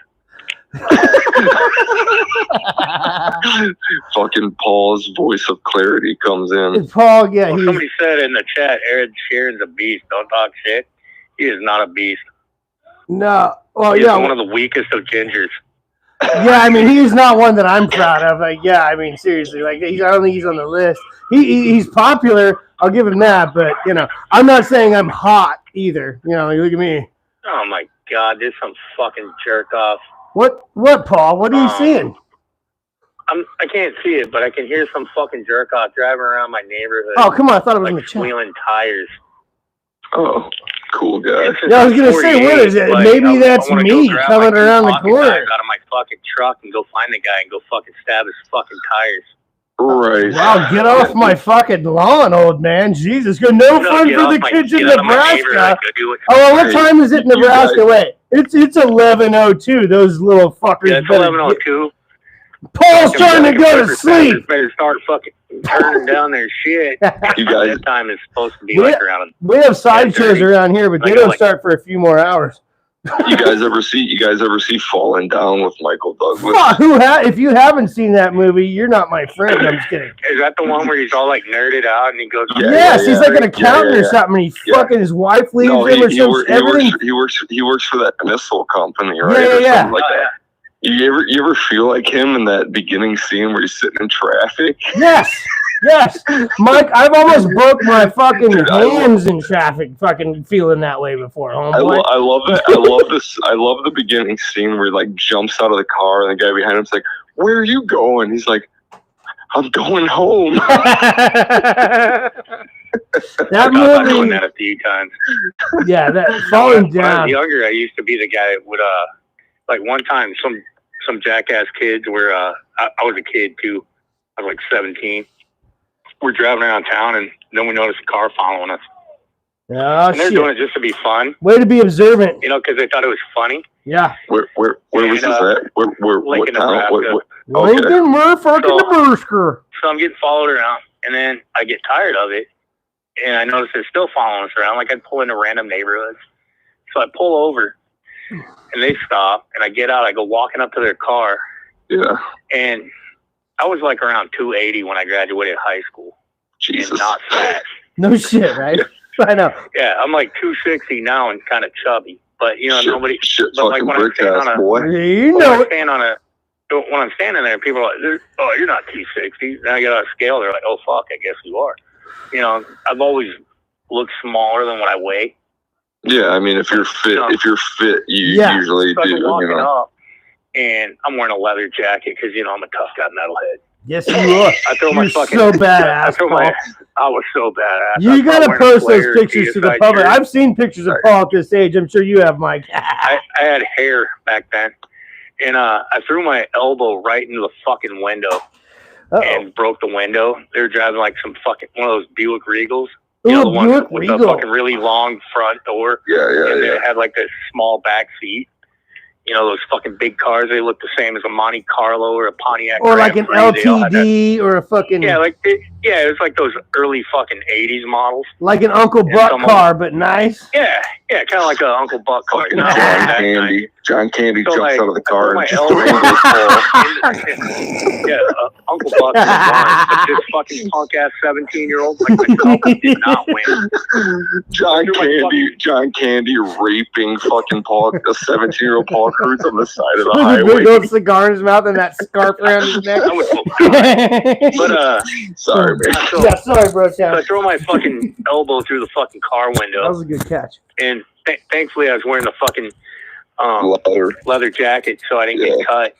Fucking Paul's voice of clarity comes in.
Paul, yeah.
Well, somebody said in the chat, Ed Sheeran's a beast. Don't talk shit. He is not a beast.
No. Well,
He's
yeah.
one of the weakest of gingers.
Yeah, I mean, he's not one that I'm proud of. Like, yeah, I mean, seriously, like, I don't think he's on the list. He's popular. I'll give him that, but you know, I'm not saying I'm hot either. You know, look at me.
Oh my God, there's some fucking jerk off.
What, Paul? What are you seeing?
I can't see it, but I can hear some fucking jerk off driving around my neighborhood.
Oh, come on! I thought it was
like
in the chat.
squealing tires.
Oh, cool guy.
Yeah, I was gonna say, what is it? Maybe that's me coming around the corner.
Out of my fucking truck and go find the guy and go fucking stab his fucking tires.
Right.
Wow, get off my fucking lawn, old man. Jesus, no fun for the kids in Nebraska. Oh, what time is it in Nebraska? Wait, it's 11:02. Those little fuckers.
Yeah, it's 11:02.
Paul's trying to go to sleep.
Better start fucking turning down their shit.
You guys,
that time is supposed to be like around.
We have sideshows around here, but they don't start for a few more hours.
You guys ever see Falling Down with Michael Douglas?
If you haven't seen that movie, you're not my friend. I'm just kidding.
Is that the one where he's all like nerded out and he goes?
Yes, he's like an accountant or something. And he fucking his wife leaves him or something.
He works for that missile company, right?
Yeah.
Something like that. You ever feel like him in that beginning scene where he's sitting in traffic?
Yes, Mike. I've almost broke my fucking hands in traffic, fucking feeling that way before, homeboy.
I love it. I love the beginning scene where he like jumps out of the car and the guy behind him's like, "Where are you going?" He's like, "I'm going home."
That movie.
I've done that a few times.
Yeah, that Falling Down.
When I was younger, I used to be the guy that would like one time some jackass kids were I was a kid too. I was like 17. We're driving around town and then we noticed a car following us.
Oh,
and they're doing it just to be fun.
Way to be observant.
You know, because they thought it was funny.
Yeah.
Where was this at? What town?
Lincoln, Nebraska.
So I'm getting followed around, and then I get tired of it, and I notice they're still following us around. Like I'd pull into random neighborhoods. So I pull over, and they stop, and I get out. I go walking up to their car.
Yeah.
And I was like around 280 when I graduated high school.
Jesus.
And not fat.
No shit, right? I know.
Yeah, I'm like 260 now and kind of chubby. But, you know, nobody...
But like when I'm
standing there, people are like, "Oh, you're not 260. Then I get on a scale, they're like, "Oh, fuck, I guess you are." You know, I've always looked smaller than what I weigh.
Yeah, I mean, if you're fit, you usually
so
do.
Up, and I'm wearing a leather jacket because, you know, I'm a tough guy metalhead.
Yes, you are.
I throw my
You're
fucking.
so badass, Paul.
I was so badass.
You gotta post those
Flair
pictures to the
TSI
public.
shirt.
I've seen pictures of Paul at this age. I'm sure you have, Mike.
I had hair back then, and I threw my elbow right into the fucking window and broke the window. They were driving like some fucking one of those Buick Regals. You know, the one with the fucking really long front door. And it had like this small back seat. You know, those fucking big cars, they look the same as a Monte Carlo or a Pontiac.
Or like an LTD or a fucking...
Yeah, it was like those early fucking 80s models.
Like an Uncle Buck car, but nice.
Yeah, kind of like an Uncle Buck car. You know?
John Candy jumps out of the car and just
Uncle Buck was fine, but this fucking punk-ass 17-year-old like myself did not win.
John Candy raping fucking Paul, a 17-year-old Paul Cruz on the side of the highway.
With a big old cigar in his mouth and that scarf around his neck.
But,
sorry, man.
Sorry, bro.
So I throw my fucking elbow through the fucking car window.
That was a good catch.
And thankfully I was wearing the fucking leather jacket, so I didn't get cut.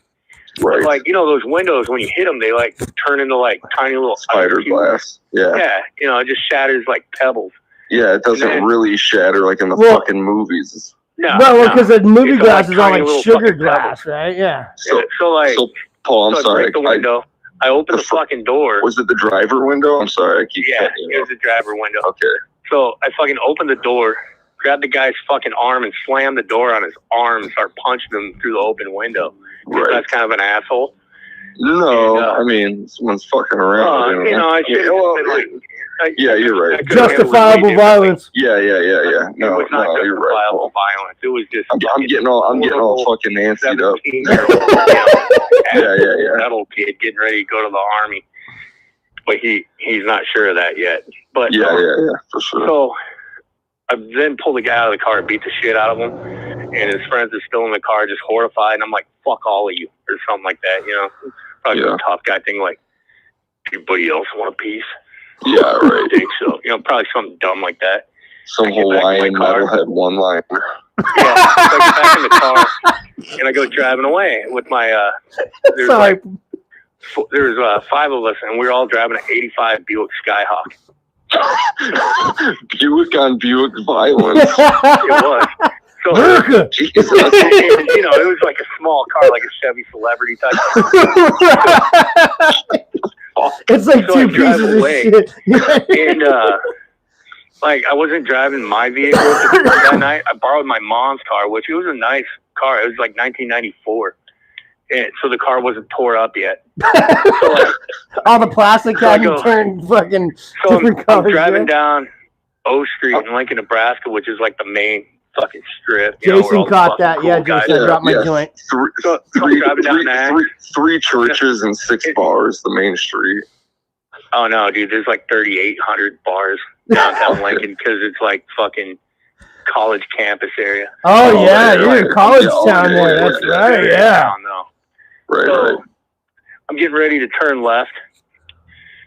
Right.
But like, you know, those windows, when you hit them, they like turn into like tiny little
spider glass. Yeah,
you know, it just shatters like pebbles.
Yeah, it doesn't really shatter like in the fucking movies.
No, because the movie glass is all like sugar glass, right? Yeah.
So
Paul, I'm sorry.
I break the window. I open the fucking door.
Was it the driver window? I'm sorry, I keep cutting you.
It was the driver window.
Okay.
So I fucking opened the door, grabbed the guy's fucking arm, and slammed the door on his arm and started punching him through the open window. Right. That's kind of an asshole.
No, I mean, someone's fucking around.
You know, I should have been like...
you're right.
Justifiable violence.
Yeah. No,
it was not
you're right.
Justifiable violence. It was just...
I'm getting all fucking antsy up.
That old kid getting ready to go to the army. But he's not sure of that yet. But
yeah, for sure.
So I then pulled the guy out of the car, beat the shit out of him, and his friends are still in the car, just horrified. And I'm like, "Fuck all of you," or something like that. You know, probably a tough guy thing, like, "Anybody else want a piece?"
Yeah, right.
I think so. You know, probably something dumb like that.
Some Hawaiian metalhead one-liner.
Yeah, so I get back in the car and I go driving away with my. There was 5 of us, and we were all driving an '85 Buick Skyhawk.
Buick on Buick violence.
It was. So,
Jesus.
You know, it was like a small car, like a Chevy Celebrity type.
It's like two pieces of shit.
And like, I wasn't driving my vehicle that night. I borrowed my mom's car, which it was a nice car. It was like 1994. And so the car wasn't tore up yet.
All the plastic hadn't turned fucking different colors.
I'm driving down O Street in Lincoln, Nebraska, which is like the main fucking strip.
Jason caught that. Cool Jason, I dropped my joint.
Three churches and 6 bars, the main street.
Oh, no, dude, there's like 3,800 bars downtown Lincoln because it's like fucking college campus area.
Oh, yeah, you're in college town there. That's right, yeah.
Right.
I'm getting ready to turn left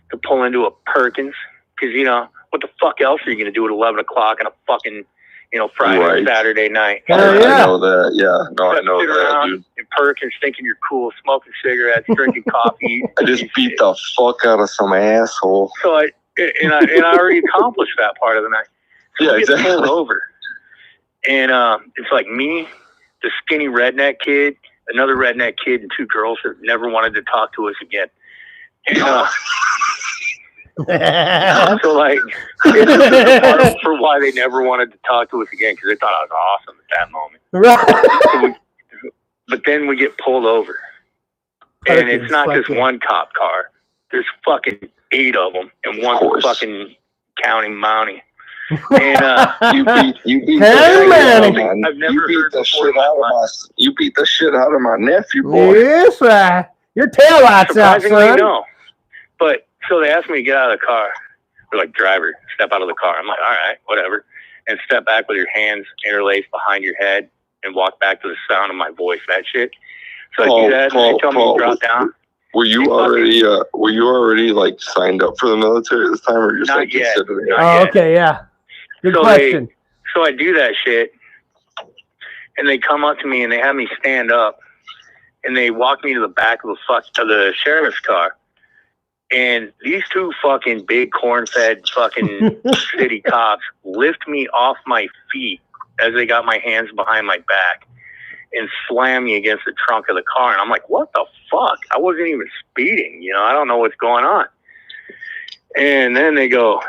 to pull into a Perkins because, you know, what the fuck else are you going to do at 11 o'clock on a fucking, you know, Friday, Saturday night?
I know that. Yeah. No, I know that, dude.
In Perkins thinking you're cool, smoking cigarettes, drinking coffee.
I just beat the fuck out of some asshole.
So I already accomplished that part of the night. So we get pulled over. And it's like me, the skinny redneck kid, another redneck kid, and 2 girls that never wanted to talk to us again. And so, like, it's for why they never wanted to talk to us again, because they thought I was awesome at that moment.
Right.
But then we get pulled over. And it's not just one cop car. There's fucking 8 of them, and one fucking county mountie. And
you beat the shit out of my nephew, boy.
Yes, right. Your tail lights out, son.
No. But so they asked me to get out of the car. They're like, driver, step out of the car. I'm like, all right, whatever. And step back with your hands interlaced behind your head and walk back to the sound of my voice. That shit. So I do that, and they tell me to drop down.
Were you already like signed up for the military at this time, or just
not yet?
Okay, yeah. Good question.
So I do that shit, and they come up to me and they have me stand up, and they walk me to the back of the sheriff's car, And these two fucking big corn-fed fucking city cops lift me off my feet as they got my hands behind my back and slam me against the trunk of the car. And I'm like, what the fuck? I wasn't even speeding. You know, I don't know what's going on. And then they go,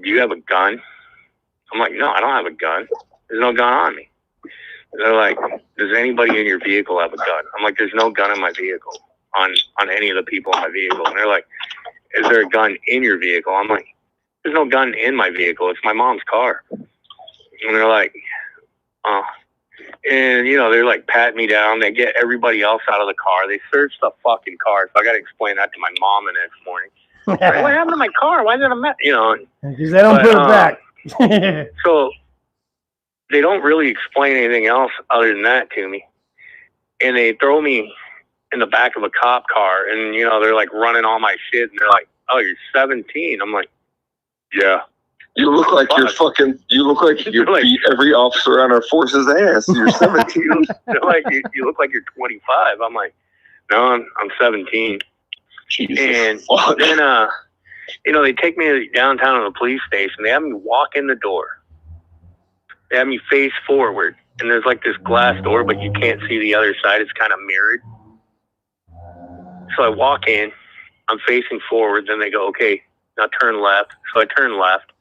do you have a gun? I'm like, no, I don't have a gun. There's no gun on me. And they're like, does anybody in your vehicle have a gun? I'm like, there's no gun in my vehicle on any of the people in my vehicle. And they're like, is there a gun in your vehicle? I'm like, there's no gun in my vehicle. It's my mom's car. And they're like, oh. And, you know, they're like patting me down. They get everybody else out of the car. They search the fucking car. So I got to explain that to my mom the next morning. Like, what happened to my car? Why did it mess? You know,
because they don't put it back.
So they don't really explain anything else other than that to me. And they throw me in the back of a cop car, and, you know, they're like running all my shit, and they're like, oh, you're 17. I'm like, yeah.
You look like you're fucking, you look like you
like,
beat every officer on our force's ass. You're 17.
They're like, you look like you're 25. I'm like, no, I'm 17.
Jesus.
And then, you know, they take me downtown to the police station. They have me walk in the door. They have me face forward. And there's like this glass door, but you can't see the other side. It's kind of mirrored. So I walk in. I'm facing forward. Then they go, okay, now turn left. So I turn left.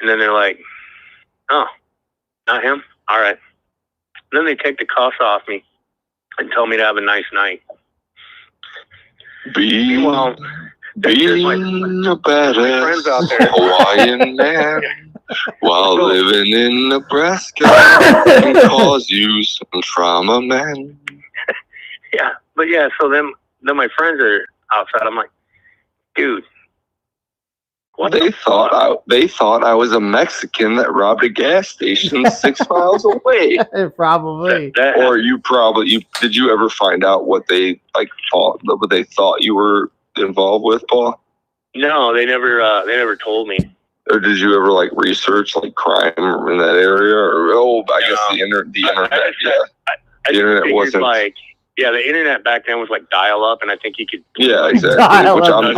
And then they're like, oh, not him? All right. And then they take the cuffs off me and tell me to have a nice night.
Being a badass Hawaiian man while living in Nebraska can cause you some trauma, man.
Yeah, but yeah, so then my friends are outside. I'm like, dude, what?
They thought I was a Mexican that robbed a gas station 6 miles away.
Probably.
Or did you ever find out what they thought you were involved with, Paul?
No, they never told me.
Or did you ever like research like crime in that area? Or I guess the internet. The internet wasn't
like. Yeah, the internet back then was like dial up, and I think you could.
Yeah, exactly. Which I'm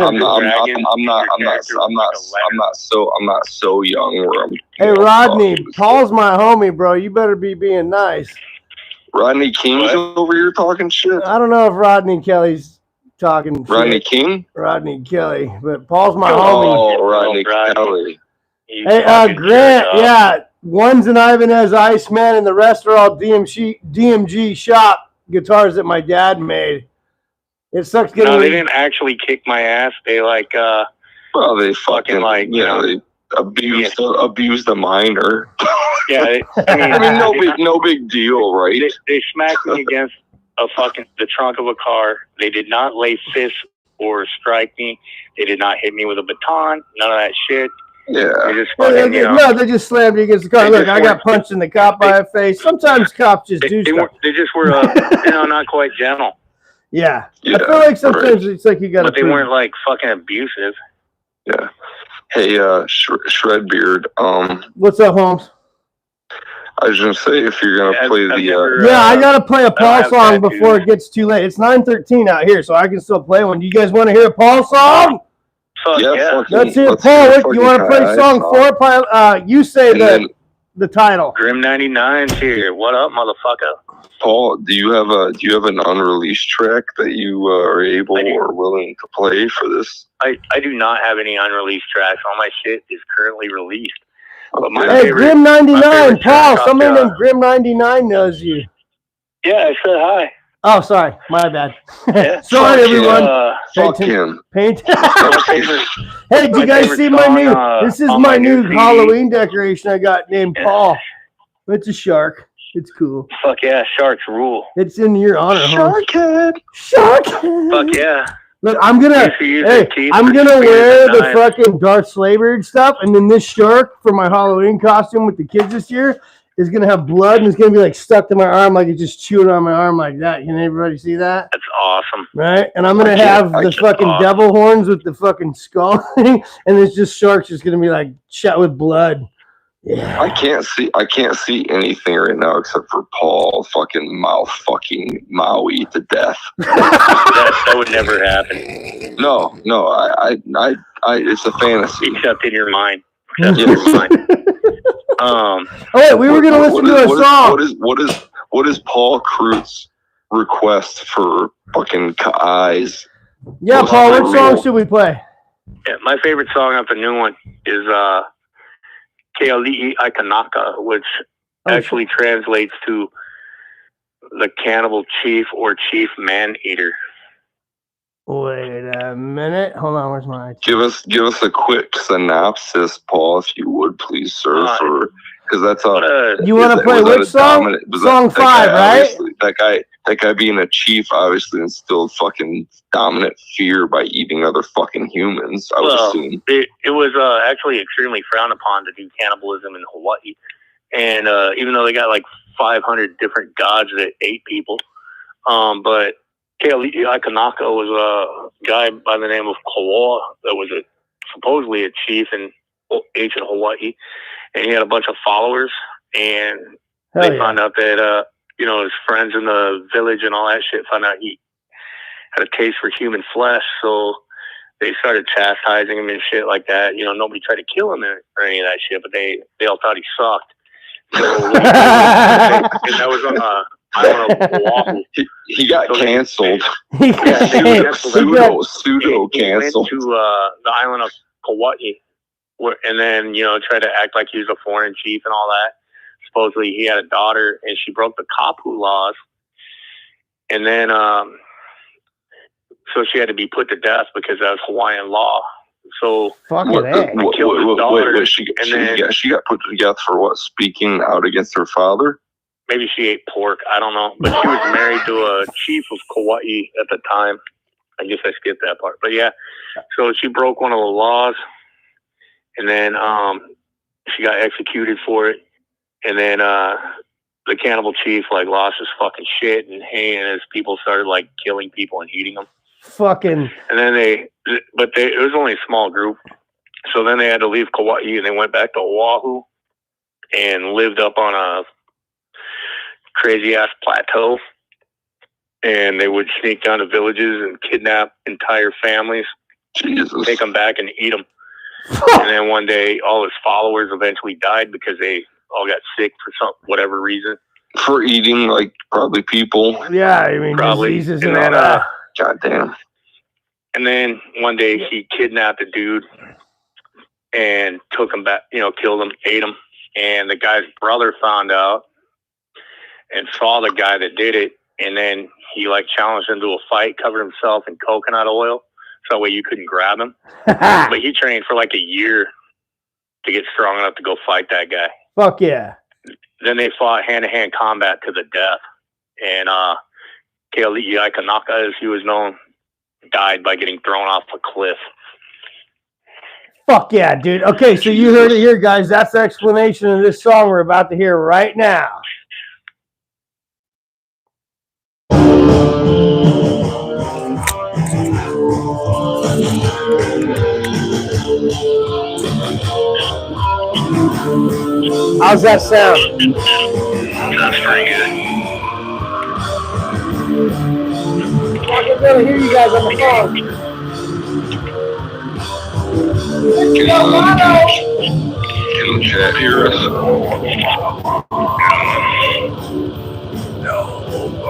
not so young where I'm.
Hey Rodney, Paul's my homie, bro. You better be being nice.
Rodney King's over here talking shit.
I don't know if Rodney Kelly's talking.
Rodney
shit.
King.
Rodney Kelly, but Paul's my homie.
Oh, Rodney Kelly.
Hey, Grant. Yeah, one's an Ibanez Iceman, and the rest are all DMG shop guitars that my dad made. It sucks getting.
No, they didn't actually kick my ass. They like.
Well, they fucking like they abused the minor.
Yeah,
I mean, no big deal, right?
They smacked me against the trunk of a car. They did not lay fists or strike me. They did not hit me with a baton. None of that shit.
Yeah.
They just fucking,
no, they just slammed you against the car. Look, I got punched in the cop by a face. Sometimes cops just do stuff.
They just were, not quite gentle.
Yeah. I feel like sometimes it's like you got to.
But they weren't like fucking abusive.
Yeah. Hey, Shredbeard.
What's up, Holmes?
I was gonna say if you're gonna play
I gotta play a Paul song before it gets too late. It's 9:13 out here, so I can still play one. Do you guys want to hear a Paul song?
Yeah.
Let's hear Paul. You want to play song 4? You say the title.
Grim 99's here. What up, motherfucker?
Paul, do you have an unreleased track that you are able or willing to play for this?
I do not have any unreleased tracks. All my shit is currently released. But
hey, Grim 99, Paul. Somebody named Grim 99 knows you.
Yeah, I said hi.
Oh, sorry, my bad.
Yeah.
Sorry, everyone.
Fuck him.
Hey, did you guys see my new? This is my new Halloween decoration I got named Paul. It's a shark. It's cool.
Fuck yeah, sharks rule.
It's in your honor,
Shark head.
Shark head.
Fuck yeah.
Look, I'm gonna wear the fucking Darth Slaver stuff, and then this shark for my Halloween costume with the kids this year is gonna have blood, and it's gonna be like stuck to my arm, like it's just chewing on my arm like that. Can everybody see that?
That's awesome.
Right? And I'm gonna have the fucking devil horns with the fucking skull thing, and it's just sharks just gonna be like shot with blood. Yeah.
I can't see anything right now except for Paul fucking mouth fucking Maui to death.
That would never happen.
No, I it's a fantasy.
Except in your mind. Except in your mind.
Oh wait, we were gonna listen to a song.
What is Paul Cruz's request for fucking eyes?
Yeah, Paul, what song should we play?
Yeah, my favorite song off the new one is Keali'i Aikanaka, which actually translates to the cannibal chief or chief man-eater.
Wait a minute. Hold on, where's my
Give us a quick synopsis, Paul, if you would, please, sir, because that's
you want to play which song? Song 5, right?
That guy being a chief obviously instilled fucking dominant fear by eating other fucking humans, I would assume.
It was actually extremely frowned upon to do cannibalism in Hawaii. And even though they got like 500 different gods that ate people, but Keali'i Aikanaka was a guy by the name of Kauā that was supposedly a chief in ancient Hawaii. And he had a bunch of followers, and they found out that his friends in the village and all that shit found out he had a taste for human flesh, so they started chastising him and shit like that. Nobody tried to kill him or any of that shit, but they all thought he sucked. So, and that was on the island of Oahu.
He got canceled. Pseudo canceled.
He went to the island of Kauai, and then tried to act like he was a foreign chief and all that. Supposedly he had a daughter, and she broke the kapu laws, and then so she had to be put to death because that was Hawaiian law. So killed his daughter,
she got put to death for what? Speaking out against her father?
Maybe she ate pork. I don't know, but she was married to a chief of Kauai at the time. I guess I skipped that part, but yeah. So she broke one of the laws, and then she got executed for it. And then the cannibal chief lost his fucking shit, and his people started killing people and eating them.
Fucking.
And then it was only a small group, so then they had to leave Kauai and they went back to Oahu and lived up on a crazy ass plateau. And they would sneak down to villages and kidnap entire families, take them back and eat them. And then one day, all his followers eventually died because they all got sick for whatever reason.
For eating, probably people.
Yeah, I mean,
probably.
Diseases
and
and
then,
all that.
Goddamn.
And then one day he kidnapped a dude and took him back, killed him, ate him. And the guy's brother found out and saw the guy that did it. And then he challenged him to a fight, covered himself in coconut oil. So that way you couldn't grab him. But he trained for a year to get strong enough to go fight that guy.
Fuck yeah.
Then they fought hand-to-hand combat to the death. And Keali'i Aikanaka, as he was known, died by getting thrown off a cliff.
Fuck yeah, dude. Okay, so you heard it here, guys. That's the explanation of this song we're about to hear right now. How's that sound?
Sounds pretty good.
I can barely hear you guys on the phone.
Can the chat hear us?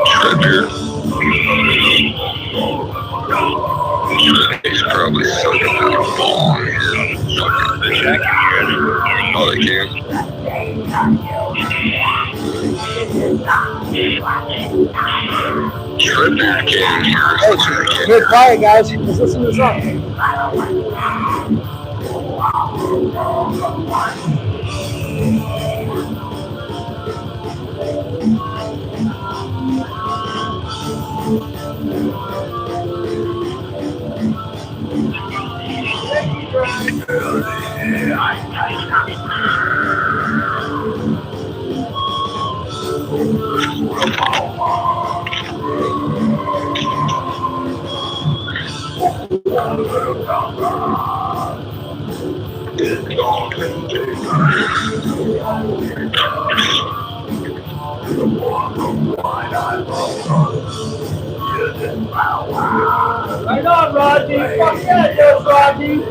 Shred here. He's probably sucking out a ball here. The chat can hear us. Oh, they can? Shredbeard can't hear us.
Hey, quiet, guys. Let's listen to the song. Right on, Rodney. Fuck yeah, yes, Rodney.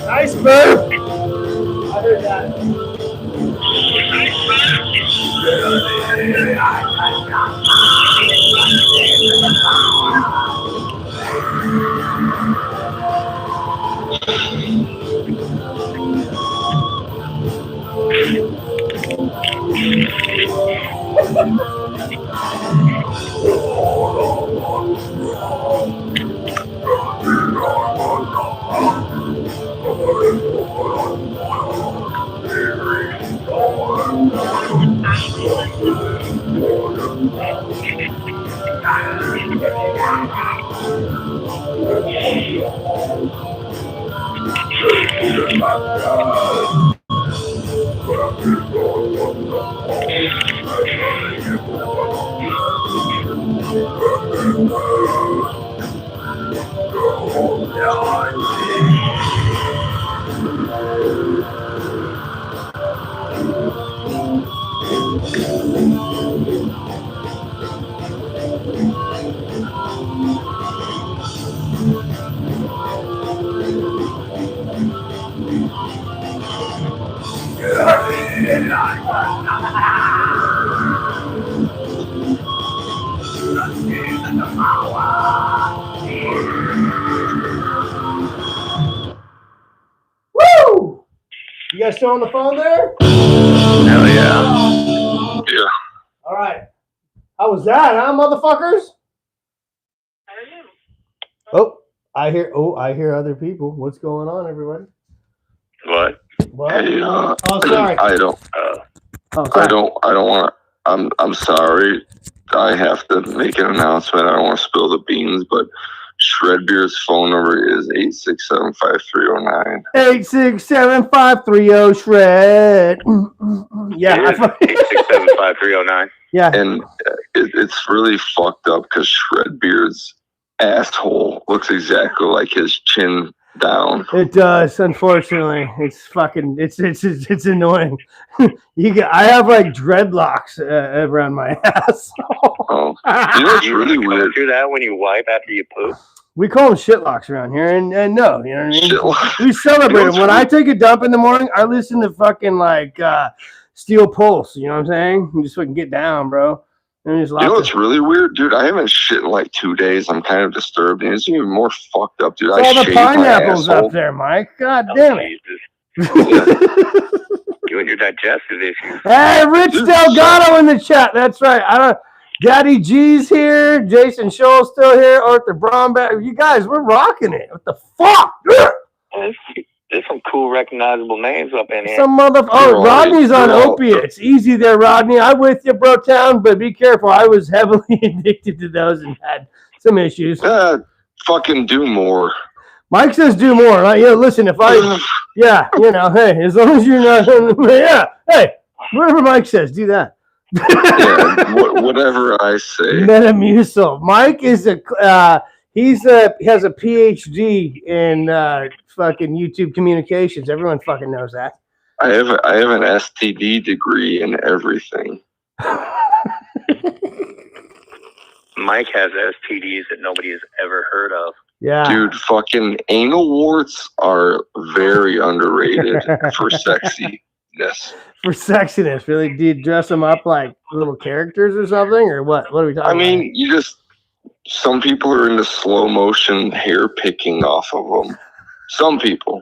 Nice move. I heard that. Woo! You guys still on the phone there?
Hell yeah. Yeah.
All right. How was that, huh, motherfuckers? Oh, I hear other people. What's going on, everybody?
What?
What?
Hey,
Oh, sorry.
I don't want to. I'm sorry. I have to make an announcement. I don't want to spill the beans, but Shredbeer's phone number is 867-5309.
867-530 Shred. Yeah.
867-5309.
Yeah.
And it's really fucked up because Shredbeer's asshole looks exactly like his chin down.
It does, unfortunately. It's fucking. It's annoying. I have like dreadlocks around my ass.
Oh, you know, it's really weird.
Do that when you wipe after you poop.
We call them shitlocks around here, and no, you know what I mean.
Shitlocks.
We celebrate them. When I take a dump in the morning, I listen to fucking like Steel Pulse. You know what I'm saying? You just fucking get down, bro. And
You know what's really weird, dude? I haven't shit in like 2 days. I'm kind of disturbed, and it's even more fucked up, dude.
It's all the
shaved my
pineapples
asshole.
up there, Mike. God damn it.
You and your digestive issues.
Hey, Rich Delgado in the chat. That's right. Daddy G's here. Jason Scholl's still here. Arthur Bromback. You guys, we're rocking it. What the fuck?
There's some cool, recognizable names up in here.
Some Oh, Rodney's on opiates. Easy there, Rodney. I'm with you, bro, town, but be careful. I was heavily addicted to those and had some issues.
Fucking do more.
Mike says do more. Right? Yeah, listen, hey, as long as you're not, hey, whatever Mike says, do that.
Yeah, whatever I say.
Metamucil. Mike is he has a PhD in fucking YouTube communications. Everyone fucking knows that.
I have an STD degree in everything.
Mike has STDs that nobody has ever heard of.
Yeah.
Dude, fucking anal warts are very underrated for sexiness.
For sexiness, really? Do you dress them up like little characters or something? Or what? What are we talking about?
I mean, some people are into slow motion hair picking off of them. Some people.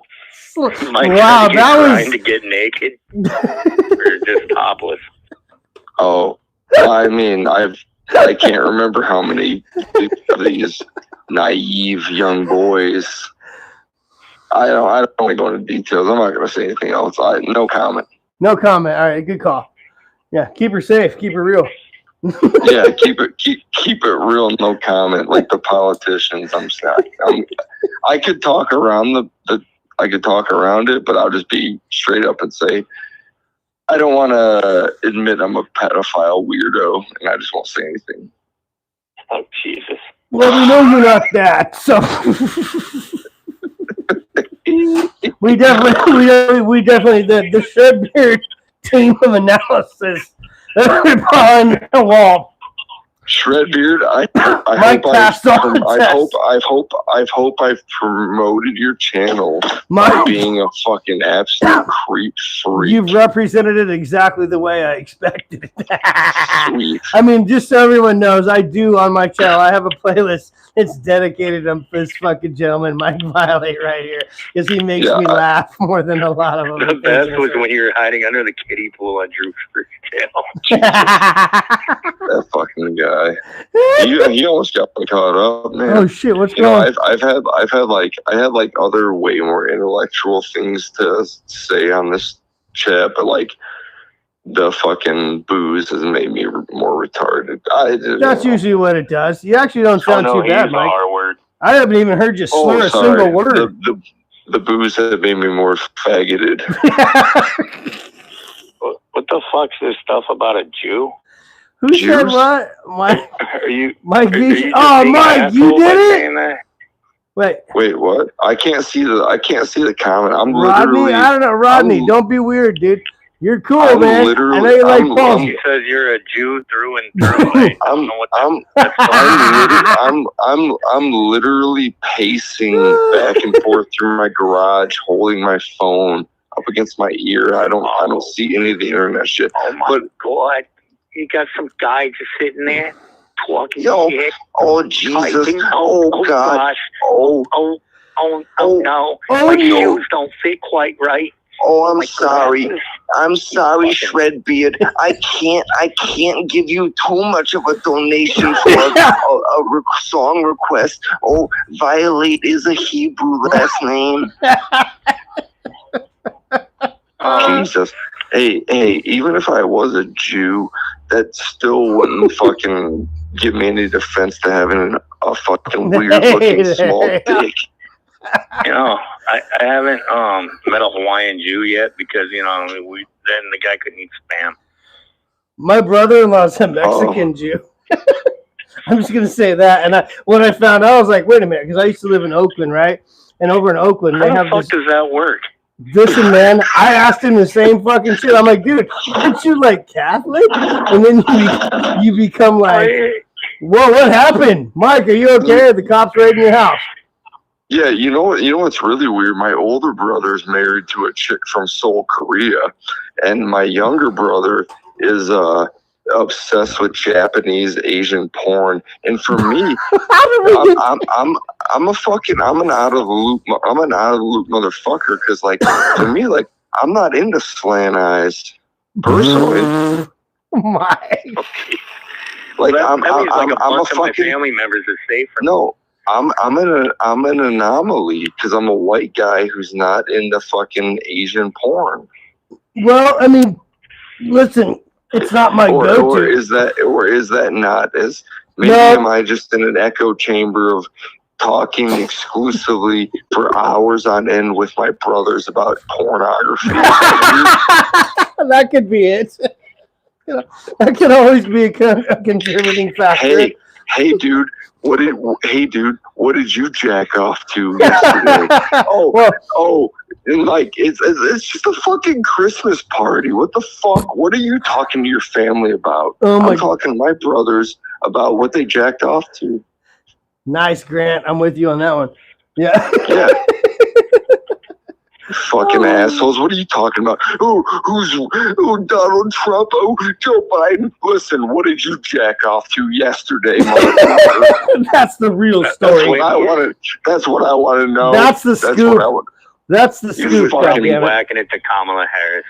Mike
wow, that was
trying to get naked or just topless.
Oh, I mean, I can't remember how many of these naive young boys. I don't want to go into details. I'm not going to say anything else. No comment.
No comment. All right, good call. Yeah, keep her safe. Keep her real.
Yeah, keep it real. No comment. Like the politicians. I could talk around I could talk around it, but I'll just be straight up and say, I don't want to admit I'm a pedophile weirdo, and I just won't say anything.
Oh, Jesus.
Well, we know you're not that, so we definitely the Shredbeard team of analysis on the wall.
Shredbeard, I hope I've promoted your channel by being a fucking absolute creep freak.
You've represented it exactly the way I expected.
Sweet.
I mean, just so everyone knows, I do on my channel. I have a playlist. It's dedicated to this fucking gentleman, Mike Violate, right here, because he makes me laugh more than a lot of them.
The best was when you were hiding under the kiddie pool on Drew's first channel.
That fucking guy. He almost got me caught up, man.
Oh shit, what's going on?
I had other way more intellectual things to say on this chat, but like the fucking booze has made me more retarded.
That's usually what it does. You actually don't sound too bad, Mike.
R-word.
I haven't even heard you slur a single word.
The booze has made me more faggoted.
What the fuck's this stuff about a Jew?
Who said what? Mike? Mike?
Oh,
Mike, you did it?
Wait, what? I can't see the comment. I'm
Rodney,
literally.
I don't know, Rodney. Don't be weird, dude. You're cool, man. I know you like balls.
He says you're a Jew through and through.
I'm literally pacing back and forth through my garage, holding my phone up against my ear. I don't see any of the internet shit.
Oh my God! You got some guy just sitting there talking shit.
Oh Jesus!
Typing,
oh God!
Gosh.
Oh
no! My shoes don't fit quite right.
Oh, I'm sorry. I'm sorry, Shredbeard. I can't give you too much of a donation for a song request. Oh, Violate is a Hebrew last name. Jesus. Hey, even if I was a Jew, that still wouldn't fucking give me any defense to having a fucking weird-looking small dick.
You know, I haven't met a Hawaiian Jew yet because, you know, then the guy couldn't eat Spam.
My brother-in-law's a Mexican Jew. I'm just going to say that. And when I found out, I was like, wait a minute, because I used to live in Oakland, right? And over in Oakland, they have
How the fuck does that work?
Listen, man, I asked him the same fucking shit. I'm like, dude, aren't you like Catholic? And then you become like, whoa, what happened? Mike, are you okay? Are the cops raiding your house?
Yeah, you know what's really weird? My older brother's married to a chick from Seoul, Korea, and my younger brother is obsessed with Japanese Asian porn. And for me, I'm an out of the loop motherfucker, because like for me, like I'm not into slant eyes personally.
My.
Like I'm
a fucking my
fucking
family members are safe from
no. I'm an anomaly because I'm a white guy who's not into fucking Asian porn.
Well, I mean, listen, it's not my go-to.
Or is that not as maybe am I just in an echo chamber of talking exclusively for hours on end with my brothers about pornography?
That could be it. You know, that could always be a contributing factor.
Hey, dude. What did you jack off to yesterday? And like it's just a fucking Christmas party. What the fuck? What are you talking to your family about? I'm talking to my brothers about what they jacked off to.
Nice, Grant. I'm with you on that one. Yeah.
Fucking assholes. What are you talking about? Who's Donald Trump? Oh, Joe Biden. Listen, what did you jack off to yesterday, motherfucker?
That's the real story.
That's what I want to know.
That's the scoop. That's the scoop.
Fucking whacking it to Kamala Harris.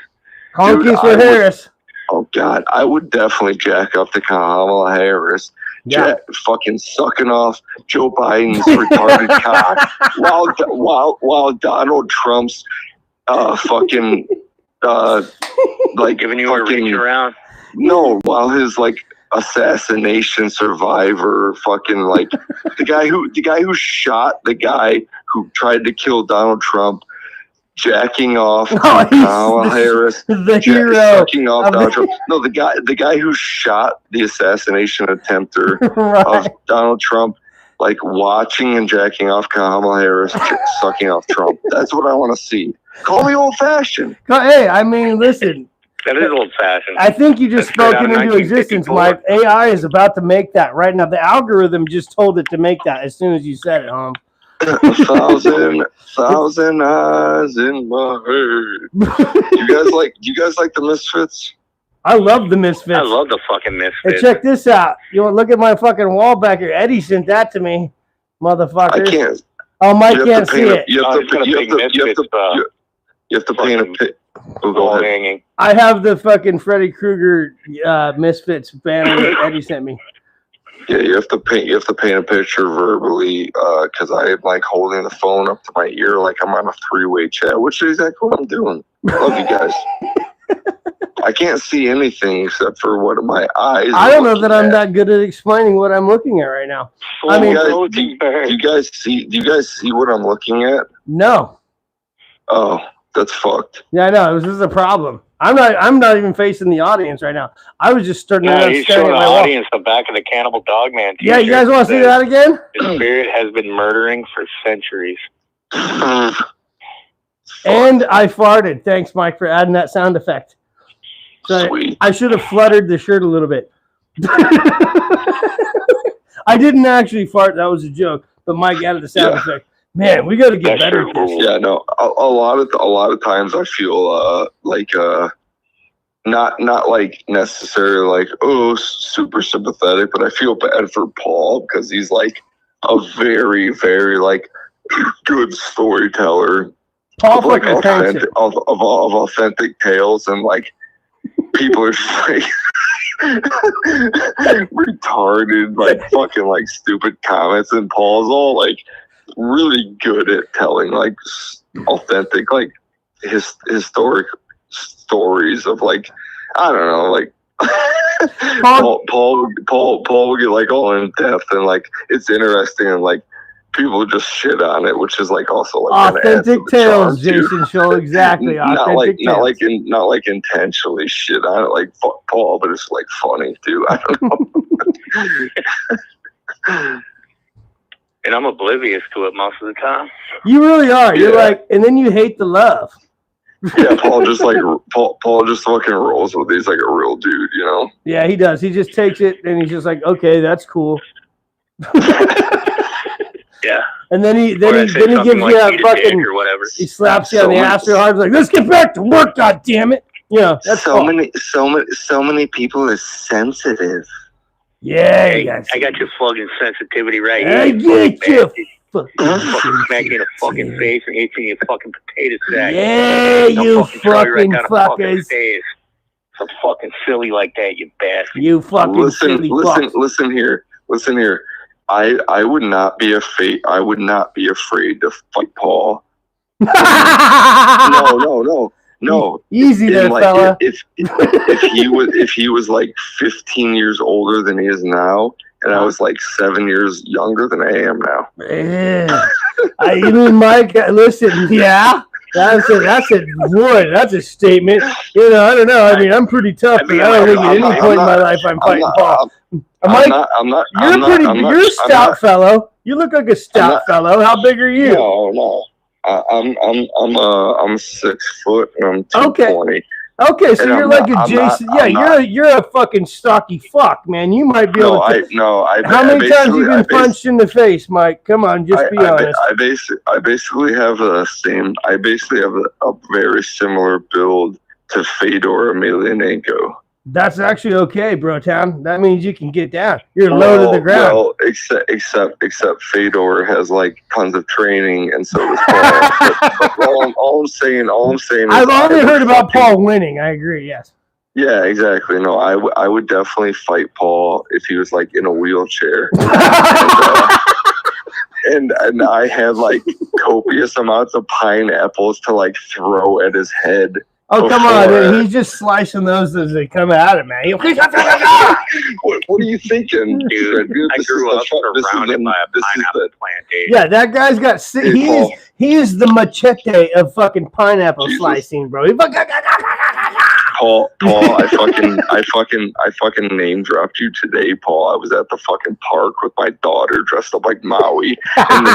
Honkies for Harris.
Oh God, I would definitely jack up to Kamala Harris.
Yeah.
Fucking sucking off Joe Biden's retarded cock while Donald Trump's fucking like
giving you a reach around.
No, while his like assassination survivor, fucking like the guy who shot the guy who tried to kill Donald Trump, jacking off Kamala Harris,
the hero,
sucking off Donald Trump. No, the guy who shot the assassination attempter of Donald Trump, like watching and jacking off Kamala Harris, sucking off Trump. That's what I want to see. Call me old fashioned.
Hey, I mean, listen.
That is old fashioned.
I think you just spoke it into existence, Mike. AI is about to make that right now. The algorithm just told it to make that as soon as you said it, Holmes.
A thousand eyes in my head. You guys like the Misfits?
I love the Misfits.
I love the fucking Misfits.
Hey, check this out. You want to look at my fucking wall back here? Eddie sent that to me, motherfucker.
I can't.
Oh, Mike can't see it.
You have to paint a pic. Go ahead.
I have the fucking Freddy Krueger Misfits banner that Eddie sent me.
Yeah, you have to paint a picture verbally, because I'm like holding the phone up to my ear like I'm on a three-way chat, which is exactly what I'm doing. Love you guys. I can't see anything except for what my eyes.
I don't know that I'm that good at explaining what I'm looking at right now. I mean,
do you guys see what I'm looking at?
No.
Oh, that's fucked.
Yeah, I know. This is a problem. I'm not even facing the audience right now. I was just starting to
he's showing the audience the back of the Cannibal Dogman t-shirt.
Yeah, you guys want to see that again?
The spirit has been murdering for centuries.
And I farted. Thanks, Mike, for adding that sound effect. So
sweet.
I should have fluttered the shirt a little bit. I didn't actually fart. That was a joke. But Mike added the sound effect. Man, we got to get better at this.
Yeah, no. A lot of times I feel like not like necessarily like super sympathetic, but I feel bad for Paul because he's like a very, very like good storyteller.
Paul
of, like authentic tales, and like people are just like retarded, like fucking like stupid comments, and Paul's all like really good at telling like authentic, like historic stories of like, I don't know, like Paul will get like all in depth, and like it's interesting, and like people just shit on it, which is like also like
authentic tales, Jason Show, exactly.
not like intentionally shit on it, like fuck Paul, but it's like funny too. I don't know.
And I'm oblivious to it most of the time.
You really are. You're like, and then you hate the love.
Yeah, Paul just fucking rolls with it. He's like a real dude, you know?
Yeah, he does. He just takes it and he's just like, okay, that's cool.
Yeah.
And then he gives you that fucking, or whatever. He slaps you on the ass real hard. He's like, let's get back to work, God damn it. You know, that's
so many people are sensitive.
Yeah,
I got your fucking sensitivity right here.
I get you.
Fucking smacking in the fucking face and hitting your fucking potato sack.
Yeah, you fucking fuckers.
So fucking silly like that, you bastard.
You fucking silly fuck.
Listen here. I would not be afraid to fight Paul. No.
Easy there,
like,
fella.
If he was like 15 years older than he is now, and I was like 7 years younger than I am now.
Yeah. You mean, Mike? Listen, yeah. That's a statement. You know, I don't know. I mean, I'm pretty tough, but I don't think at any point in my life I'm fighting Paul. You're a stout fellow. You look like a stout fellow. How big are you?
No. I'm 6 foot and I'm 220.
Okay, so you're like a Jason. You're a fucking stocky fuck, man. You might be able to. How many times have you been punched in the face, Mike? Come on, just be honest.
I basically have a very similar build to Fedor Emelianenko.
That's actually okay, bro, town. That means you can get down. You're low to the ground.
Well, except Fedor has like tons of training, and so does Paul. But all I'm saying is
I've only heard about Paul winning. I agree. Yes.
Yeah, exactly. No, I would definitely fight Paul if he was like in a wheelchair. And I had like copious amounts of pineapples to like throw at his head
Oh, come on, dude. He's just slicing those as they come at him, man.
What are you thinking,
dude? I grew up surrounded by a pineapple plantation.
Yeah, that guy's got. He is the machete of fucking pineapple slicing, bro.
Paul, I fucking name dropped you today, Paul. I was at the fucking park with my daughter dressed up like Maui, and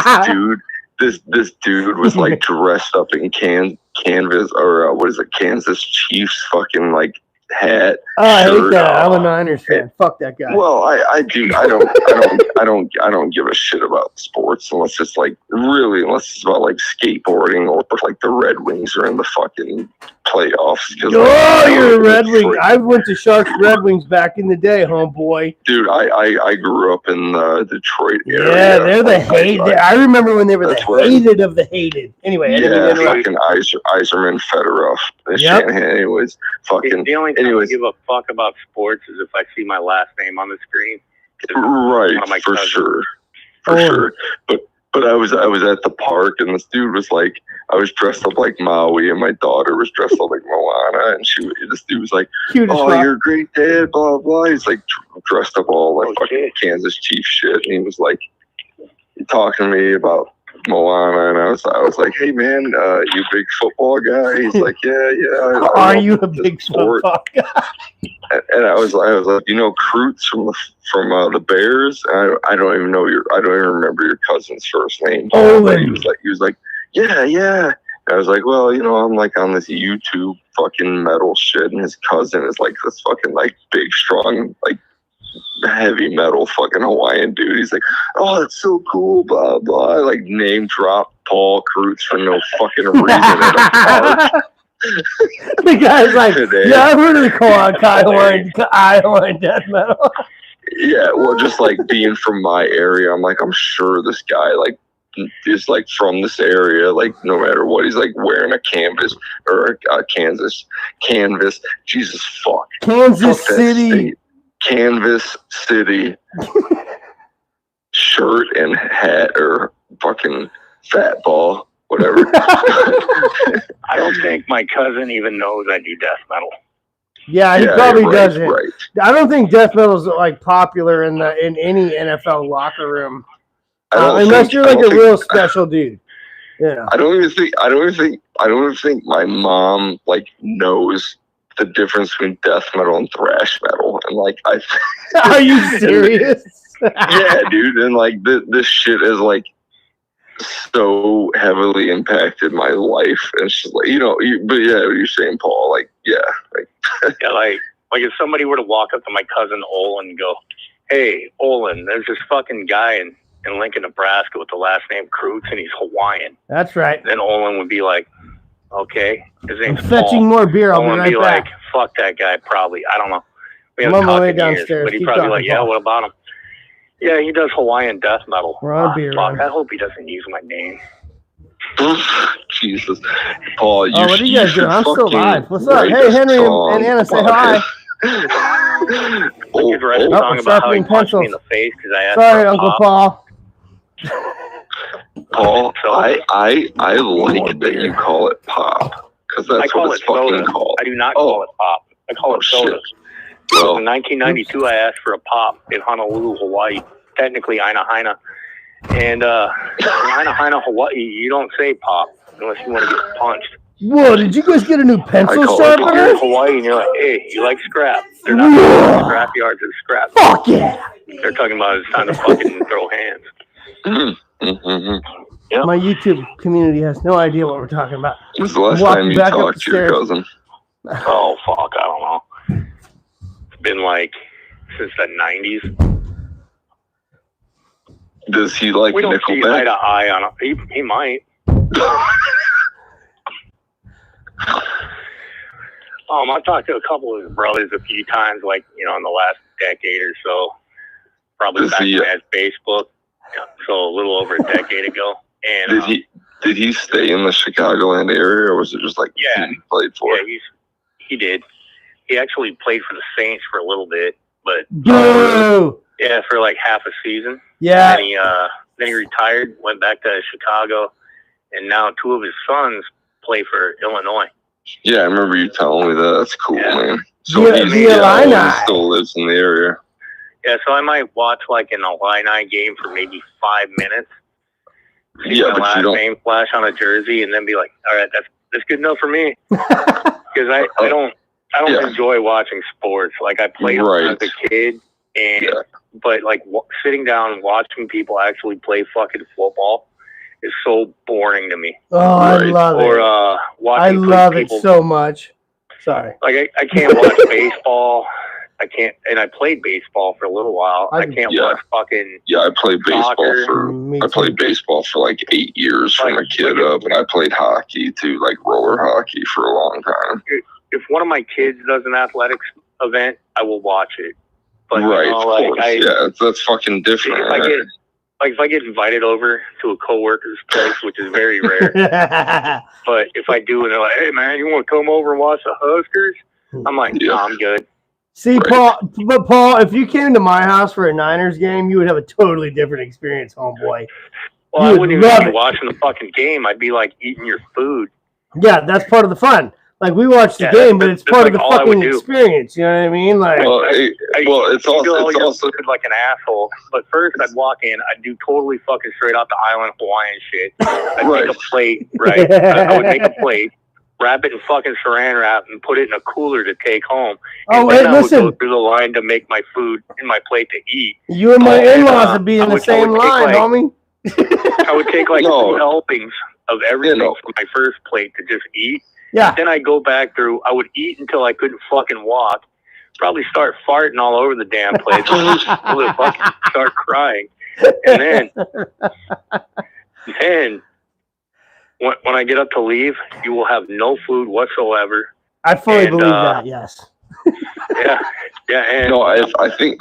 this dude was like dressed up in canvas or what is it, Kansas Chiefs fucking like hat.
Oh, I hate that. I'm a Niners fan. Fuck that guy.
Well, I don't give a shit about sports unless it's like unless it's about like skateboarding or like the Red Wings are in the fucking playoffs.
Oh, you're a Red Wing. I went to Sharks Red Wings back in the day, homeboy.
Dude, I grew up in the Detroit area.
Yeah, they're the hated. I remember when they were the hated of the hated. Anyway,
yeah, fucking Iserman, Fedorov, Shanahan. Anyways, fucking.
The only time I give a fuck about sports is if I see my last name on the screen.
Right, for sure. But I was at the park and this dude was like, I was dressed up like Maui and my daughter was dressed up like Moana and this dude was like, oh, you're a great dad, blah blah. He's like dressed up all like fucking Kansas Chief shit, and he was like talking to me about Moana, and I was like, hey man, you a big football guy? He's like, yeah.
Are you a big football guy?
And I was like, you know, Kreutz from the Bears. And I don't even remember your cousin's first name. But he was like, yeah. And I was like, well, you know, I'm like on this YouTube fucking metal shit, and his cousin is like this fucking like big, strong, like heavy metal fucking Hawaiian dude. He's like, oh, that's so cool, blah blah. Like name drop Paul Kreutz for no fucking reason at a park.
The guy's like, yeah, I've heard of the Iowa death metal.
Yeah, well, just like being from my area, I'm like, I'm sure this guy like is like from this area. Like no matter what, he's like wearing a canvas or a Kansas canvas. Jesus fuck,
Kansas City.
Canvas City shirt and hat or fucking fat ball. Whatever.
I don't think my cousin even knows I do death metal.
Yeah, he probably doesn't.
Right.
I don't think death metal is like popular in any NFL locker room, unless you're like a real special dude. Yeah.
I don't even think my mom like knows the difference between death metal and thrash metal, and like
Are you serious?
Yeah, dude, and like this shit is like so heavily impacted my life, and it's just like, you know, but yeah, you're saying, Paul, like, yeah,
like if somebody were to walk up to my cousin Olin and go, hey, Olin, there's this fucking guy in Lincoln, Nebraska with the last name Kreutz, and he's Hawaiian.
That's right.
Then Olin would be like, okay, his name's
I'm fetching more beer. I'll
Olin
be right back.
Like, fuck that guy, probably. I don't know. We
I'm on my way downstairs.
But he'd probably be like, yeah, what about him? Yeah, he does Hawaiian death metal.
We're on beer.
Fuck, I hope he doesn't use my name.
Jesus. Paul,
what are you guys doing? I'm still live. What's up? Hey, Henry and Anna, say hi.
I could write a song about how he punched me in the face because I asked
Sorry, Uncle Paul.
Paul, I like that you call it pop, because that's what it's fucking called.
I do not call it pop. I call it soda. Well, in 1992, I asked for a pop in Honolulu, Hawaii. Technically, Aina Haina. And in Aina Haina, Hawaii, you don't say pop unless you want to get punched.
Whoa, did you guys get a new pencil sharpener?
You're in Hawaii and you're like, hey, you like scrap? They're not talking scrap yards, it's scrap.
Fuck yeah!
They're talking about it's time to fucking throw hands.
Yep.
My YouTube community has no idea what we're talking about.
When was the last time you talked to your cousin?
Oh, fuck, I don't know. It's been like since the 90s.
Does he like Nickelback?
We don't see eye to eye on it. He might. I talked to a couple of his brothers a few times, like, you know, in the last decade or so. Probably back at Facebook. So a little over a decade ago. And
did he stay in the Chicagoland area, or was it just like he played for?
Yeah, he did. He actually played for the Saints for a little bit, but for like half a season.
Yeah.
And then he retired, went back to Chicago, and now two of his sons play for Illinois.
Yeah, I remember you telling me that. That's cool, man. So
Yeah,
he still lives in the area.
Yeah, so I might watch like an Illini game for maybe 5 minutes. See my last name flash on a jersey, and then be like, "All right, that's good enough for me." Because I don't enjoy watching sports. Like I played as a kid, but like sitting down and watching people actually play fucking football is so boring to me.
Oh, I love it.
Or watching
I love it so much. Sorry.
Like I can't watch baseball. I can't, and I played baseball for a little while. I can't watch fucking.
Yeah, I played baseball
soccer.
I played baseball for like 8 years from a kid up, and I played hockey too, like roller hockey for a long time.
If one of my kids does an athletics event, I will watch it. But
right, of course. That's fucking different.
If I get invited over to a coworker's place, which is very rare, but if I do, and they're like, "Hey man, you want to come over and watch the Huskers?" I'm like, "No, I'm good."
See, Paul, if you came to my house for a Niners game, you would have a totally different experience, homeboy.
Well, I wouldn't even be watching the fucking game. I'd be like eating your food.
Yeah, that's part of the fun. Like we watch the game, but it's part of the fucking experience. You know what I mean? Like,
it's also
like an asshole. But first, I'd walk in. I'd do totally fucking straight out the island Hawaiian shit. I'd make a plate, right? I would make a plate. Wrap it in fucking saran wrap and put it in a cooler to take home. And then I would go through the line to make my food in my plate to eat.
You and my in-laws would be in the same line, homie.
I would take like 2 helpings of everything from my first plate to just eat.
Yeah.
Then I'd go back through. I would eat until I couldn't fucking walk. Probably start farting all over the damn place. I would fucking start crying. And then when I get up to leave, you will have no food whatsoever.
I fully believe that. Yes.
Yeah. And
I think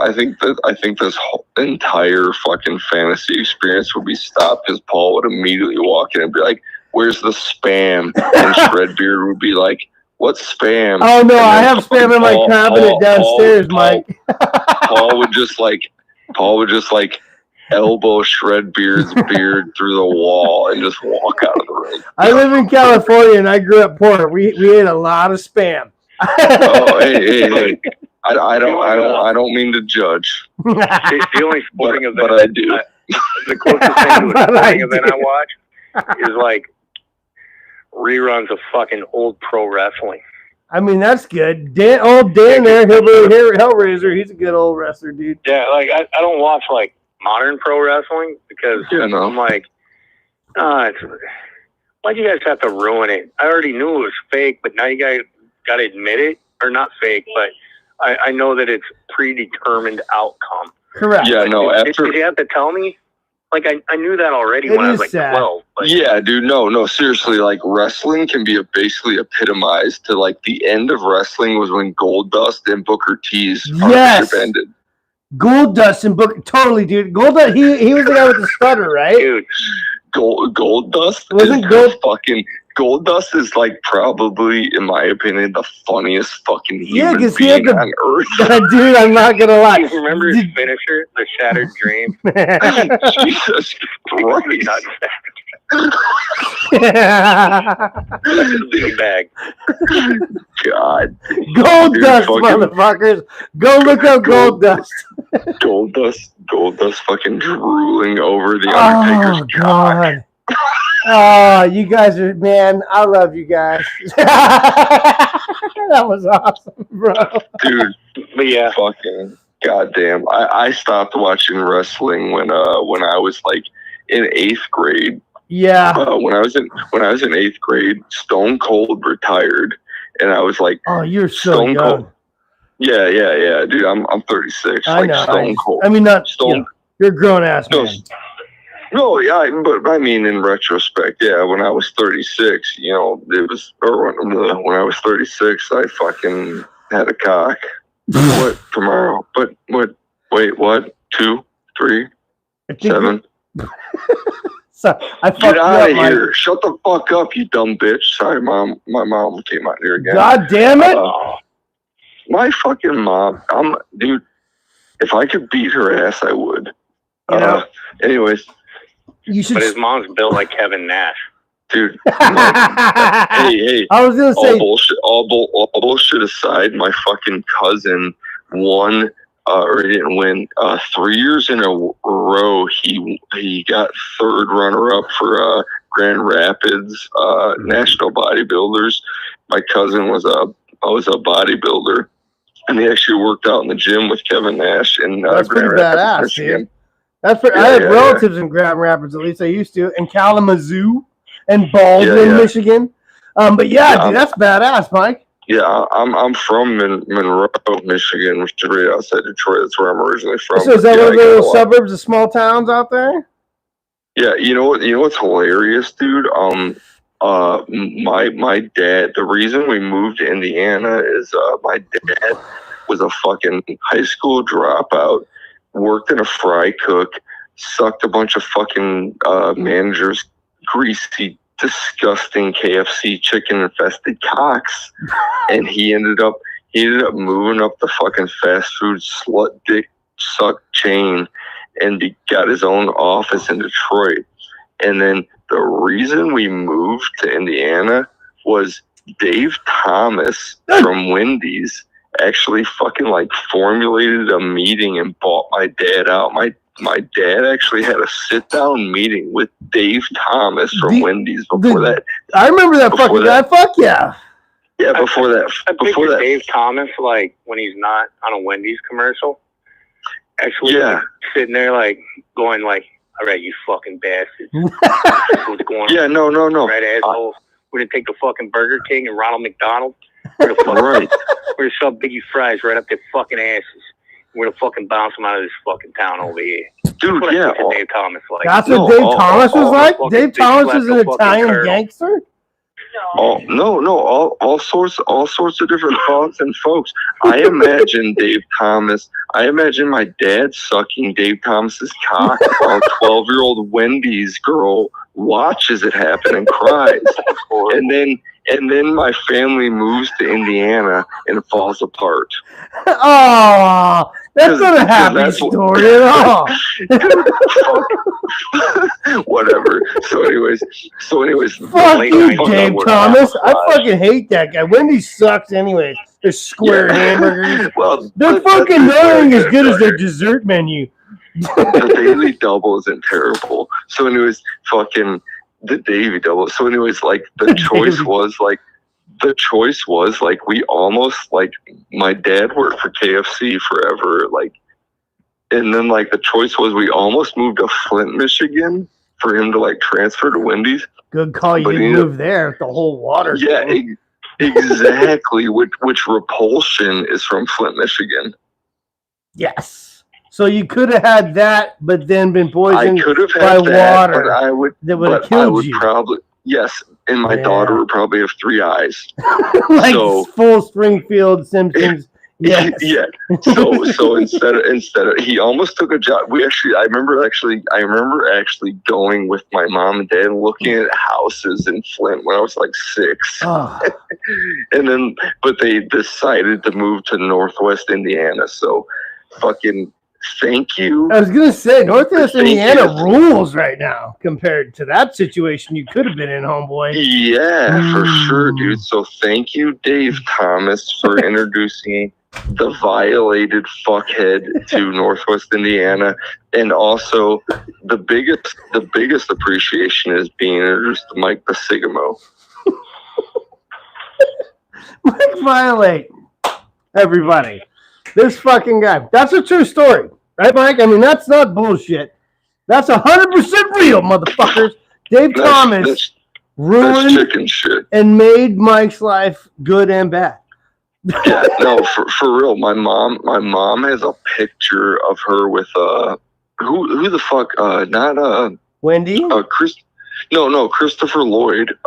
this whole entire fucking fantasy experience would be stopped because Paul would immediately walk in and be like, "Where's the spam?" And Shredbeard would be like, "What's spam?"
Oh no, I have spam in my cabinet downstairs, Mike.
Paul would just like elbow Shredbeard's beard through the wall and just walk out of the ring.
I live in California and I grew up poor. We ate a lot of spam.
Oh, hey. I don't mean to judge.
The only sporting event,
but I do.
The closest thing to a sporting event I watch is like reruns of fucking old pro wrestling.
I mean, that's good. Dan there, Hellraiser, he's a good old wrestler, dude.
Yeah, like I don't watch like modern pro wrestling because I'm like, why'd you guys have to ruin it? I already knew it was fake, but now you guys got to admit it, or not fake, but I know that it's predetermined outcome.
Correct.
Yeah, no.
Did you have to tell me? Like I knew that already when I was like 12. But
yeah, dude. No. Seriously, like wrestling can be basically epitomized to like the end of wrestling was when Goldust and Booker T's partnership ended.
Goldust and Booker, totally, dude. Goldust, he was the guy with the stutter, right?
Dude,
Goldust Goldust is like probably, in my opinion, the funniest fucking human being on earth.
Dude, I'm not gonna lie.
You remember his finisher, the Shattered Dream?
Jesus Christ.
Big bag.
God.
Goldust, motherfuckers. Go look up Goldust.
Goldust fucking drooling over the Undertaker's
God. Oh, you guys are, man, I love you guys. That was awesome, bro.
Dude,
but yeah.
Fucking goddamn. I stopped watching wrestling when I was like in 8th grade.
Yeah.
When I was in 8th grade, Stone Cold retired, and I was like,
"Oh, you're so
Stone
young."
Cold. Yeah, dude. I'm 36.
I know.
Stone Cold.
I mean, not Stone. You're a grown ass man.
No, yeah, but I mean, in retrospect, yeah. When I was 36, it was, or when I was 36, I fucking had a cock. What tomorrow? But what? Wait, what? 2, 3, 7.
So I fucked
Get out of
up,
here!
Mike.
Shut the fuck up, you dumb bitch! Sorry, Mom. My mom came out here again.
God damn it!
My fucking mom. Dude. If I could beat her ass, I would. Anyways.
You should.
But his mom's built like Kevin Nash.
Dude, hey,
I was gonna say
all bullshit aside, my fucking cousin won, or he didn't win, 3 years in a row. He got third runner up for Grand Rapids National Bodybuilders. My cousin was a bodybuilder, and he actually worked out in the gym with Kevin Nash in
that's pretty
Grand Rapids,
badass,
Michigan.
dude. I have relatives in Grand Rapids, at least I used to, in Kalamazoo and Baldwin, Michigan. But dude, that's badass, Mike.
Yeah, I'm from Monroe, Michigan, which is right outside Detroit. That's where I'm originally from.
So is that one of the little suburbs of small towns out there?
Yeah, you know what's hilarious, dude? My dad. The reason we moved to Indiana is my dad was a fucking high school dropout, worked in a fry cook, sucked a bunch of fucking managers' greasy, disgusting KFC chicken infested cocks, and he ended up moving up the fucking fast food slut dick suck chain, and got his own office in Detroit. And then the reason we moved to Indiana was Dave Thomas from Wendy's actually fucking like formulated a meeting and bought my dad out. My dad actually had a sit-down meeting with Dave Thomas from Wendy's before that.
I remember that fucking guy. Fuck yeah.
Yeah, before that.
Before that, Dave Thomas, like when he's not on a Wendy's commercial, actually sitting there like going like, "All right, you fucking bastards." What's going on?
Yeah, no.
Right, assholes. We're gonna take the fucking Burger King and Ronald McDonald. We're gonna shove Biggie Fries right up their fucking asses. We're gonna fucking bounce them out of this fucking town over here.
Dude,
That's what Dave Thomas like.
That's what Dave Thomas was like? Dave Thomas is an Italian gangster?
All sorts of different thoughts and folks. I imagine Dave Thomas. I imagine my dad sucking Dave Thomas's cock while a 12-year-old Wendy's girl watches it happen and cries, and then my family moves to Indiana and it falls apart.
Oh, that's not a happy story at all.
Whatever. So anyways.
Fuck you, Dave Thomas. I fucking hate that guy. Wendy's sucks anyways. They're square hamburgers.
Well,
they're fucking nothing as good as their dessert menu.
The Daily Double isn't terrible. So anyways, fucking the Davy Double. So anyways, like the choice was like we almost like my dad worked for KFC forever, like, and then like the choice was we almost moved to Flint, Michigan for him to like transfer to Wendy's.
Good call. You didn't move there. The whole water.
Yeah, exactly. Which Repulsion is from Flint, Michigan.
Yes. So you could have had that, but then been poisoned by water.
But I would
you.
Probably, yes, and my daughter would probably have 3 eyes.
Like full Springfield Simpsons. Yes.
Yeah. So instead of he almost took a job. I remember actually going with my mom and dad looking at houses in Flint when I was like 6.
Oh.
But they decided to move to Northwest Indiana. So fucking thank you.
I was gonna say Northwest Indiana rules right now compared to that situation you could have been in, homeboy.
Yeah, for sure, dude. So thank you, Dave Thomas, for introducing the violated fuckhead to Northwest Indiana, and also the biggest appreciation is being introduced to Mike the Sigamo.
Mike Violate, everybody. This fucking guy. That's a true story, right, Mike? I mean, that's not bullshit. That's 100% real, motherfuckers. Dave Thomas ruined
chicken shit
and made Mike's life good and bad.
Yeah, no, for real. My mom has a picture of her with who the fuck? Not
Wendy.
Christopher Lloyd.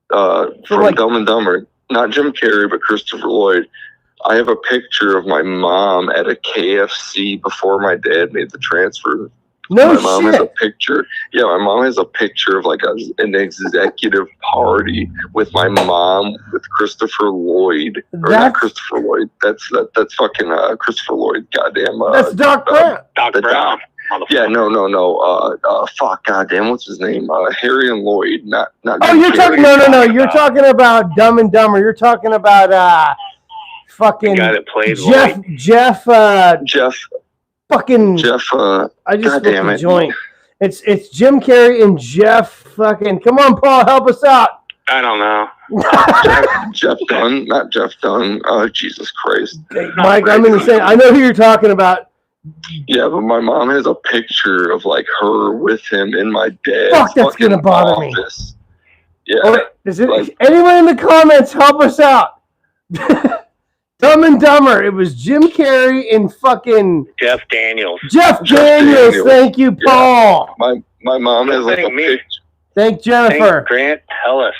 From Dumb and Dumber. Not Jim Carrey, but Christopher Lloyd. I have a pixture of my mom at a KFC before my dad made the transfer.
No
my mom
shit.
Has a picture. Yeah, my mom has a picture of like an executive party with my mom with Christopher Lloyd. Or not Christopher Lloyd. That's fucking Christopher Lloyd. Goddamn.
That's Doc Brown.
Doc Brown.
Yeah, no. Fuck, goddamn, what's his name? Harry and Lloyd, not.
Oh, you're talking. No. You're talking about Dumb and Dumber. You're talking about fucking
the guy that played
Jeff. Fucking
Jeff.
I just
God
looked
damn
the
it.
joint. It's Jim Carrey and Jeff. Fucking come on, Paul, help us out.
I don't know.
Jeff Dunn, not Jeff Dunn. Jesus Christ.
Hey, Mike, I'm in the same. I know who you're talking about.
Yeah, but my mom has a picture of like her with him in my dad's
Fuck, that's gonna bother
office. Yeah.
Oh, is it
like,
anyone in the comments help us out? Dumb and Dumber. It was Jim Carrey and fucking
Jeff Daniels.
Jeff Daniels. Thank you, Paul.
Yeah. My mom has like a picture.
Thank Jennifer.
Thank Grant Ellis.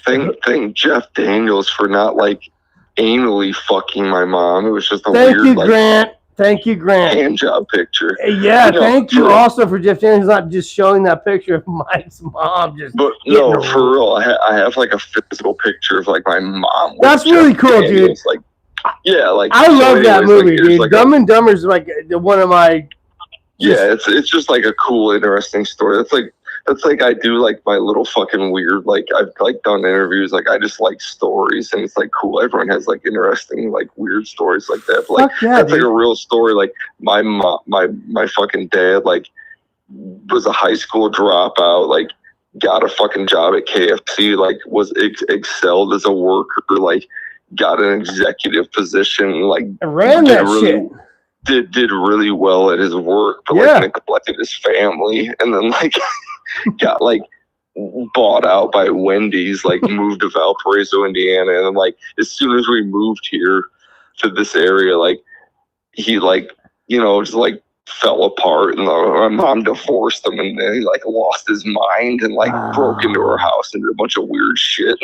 Thank Jeff Daniels for not like anally fucking my mom. It was just a
Thank
weird
you,
like
Grant. Thank you, Grant.
hand job picture.
Yeah, thank you also for Jeff Daniels not just showing that picture of Mike's mom.
But no, for real, I have like a physical picture of like my mom.
That's really cool, dude.
Like, yeah, like
I love that movie,
like,
dude.
like
Dumb and Dumber is like one of my.
Yeah, it's just like a cool, interesting story. That's like I do like my little fucking weird, like I've like done interviews, like I just like stories, and it's like cool. Everyone has like interesting, like weird stories like that. But, like that's like a real story. Like my mom, my fucking dad, like was a high school dropout, like got a fucking job at KFC, like was excelled as a worker, like got an executive position, like
ran that shit.
Did really well at his work, but like neglected his family, and then like got like bought out by Wendy's, like moved to Valparaiso, Indiana, and then like as soon as we moved here to this area, like he like just like fell apart, and my mom divorced him, and then he like lost his mind and like broke into her house and did a bunch of weird shit.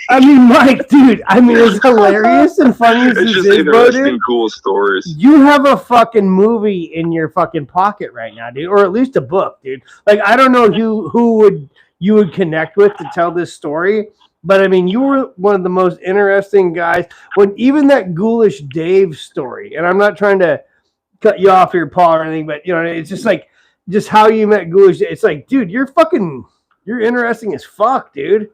I mean, Mike, dude, it's hilarious and funny.
It's just interesting, cool stories.
You have a fucking movie in your fucking pocket right now, dude, or at least a book, dude. Like, I don't know who you would connect with to tell this story, but I mean, you were one of the most interesting guys. When even that Ghoulish Dave story, and I'm not trying to cut you off here, Paul, or anything, but it's just like just how you met Ghoulish. It's like, dude, you're interesting as fuck, dude.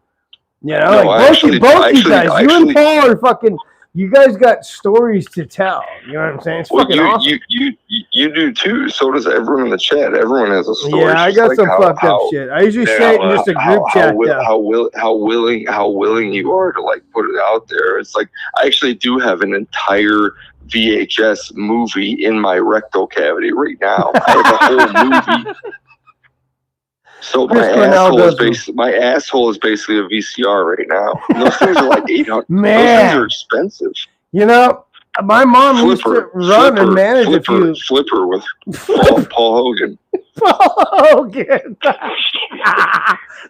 Both you guys, you and Paul are fucking. You guys got stories to tell. You know what I'm saying? It's fucking awesome.
You do too. So does everyone in the chat. Everyone has a story.
Yeah, I got like some fucked up shit. I usually say it in just a group chat.
How willing you are to like put it out there. It's like I actually do have an entire VHS movie in my rectal cavity right now. I have a whole movie. So my asshole is basically a VCR right now. And those things are like $800.
Man,
those things are expensive.
My mom used to run and manage a few.
Flipper with Paul Hogan.
Paul Hogan.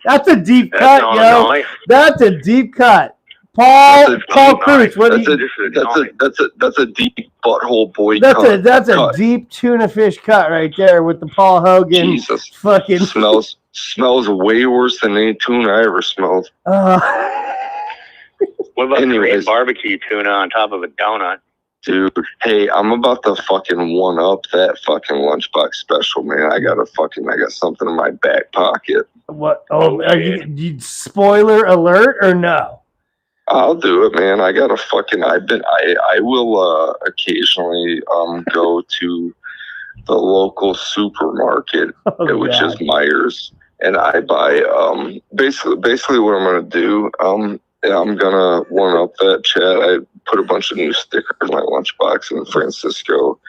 That's a deep cut, yo. That's a deep cut. Paul Cruz.
That's a deep butthole boy.
That's a deep tuna fish cut right there with the Paul Hogan.
Jesus,
fucking
smells way worse than any tuna I ever smelled.
What about great barbecue tuna on top of a donut?
Dude, hey, I'm about to fucking one up that fucking lunchbox special, man. I got something in my back pocket.
What? Oh, are you spoiler alert or no?
I'll do it, man. I got a fucking. I will occasionally go to the local supermarket, which is Myers, and I buy basically what I'm gonna do. I'm gonna one up that chat. I put a bunch of new stickers in my lunchbox, and Francisco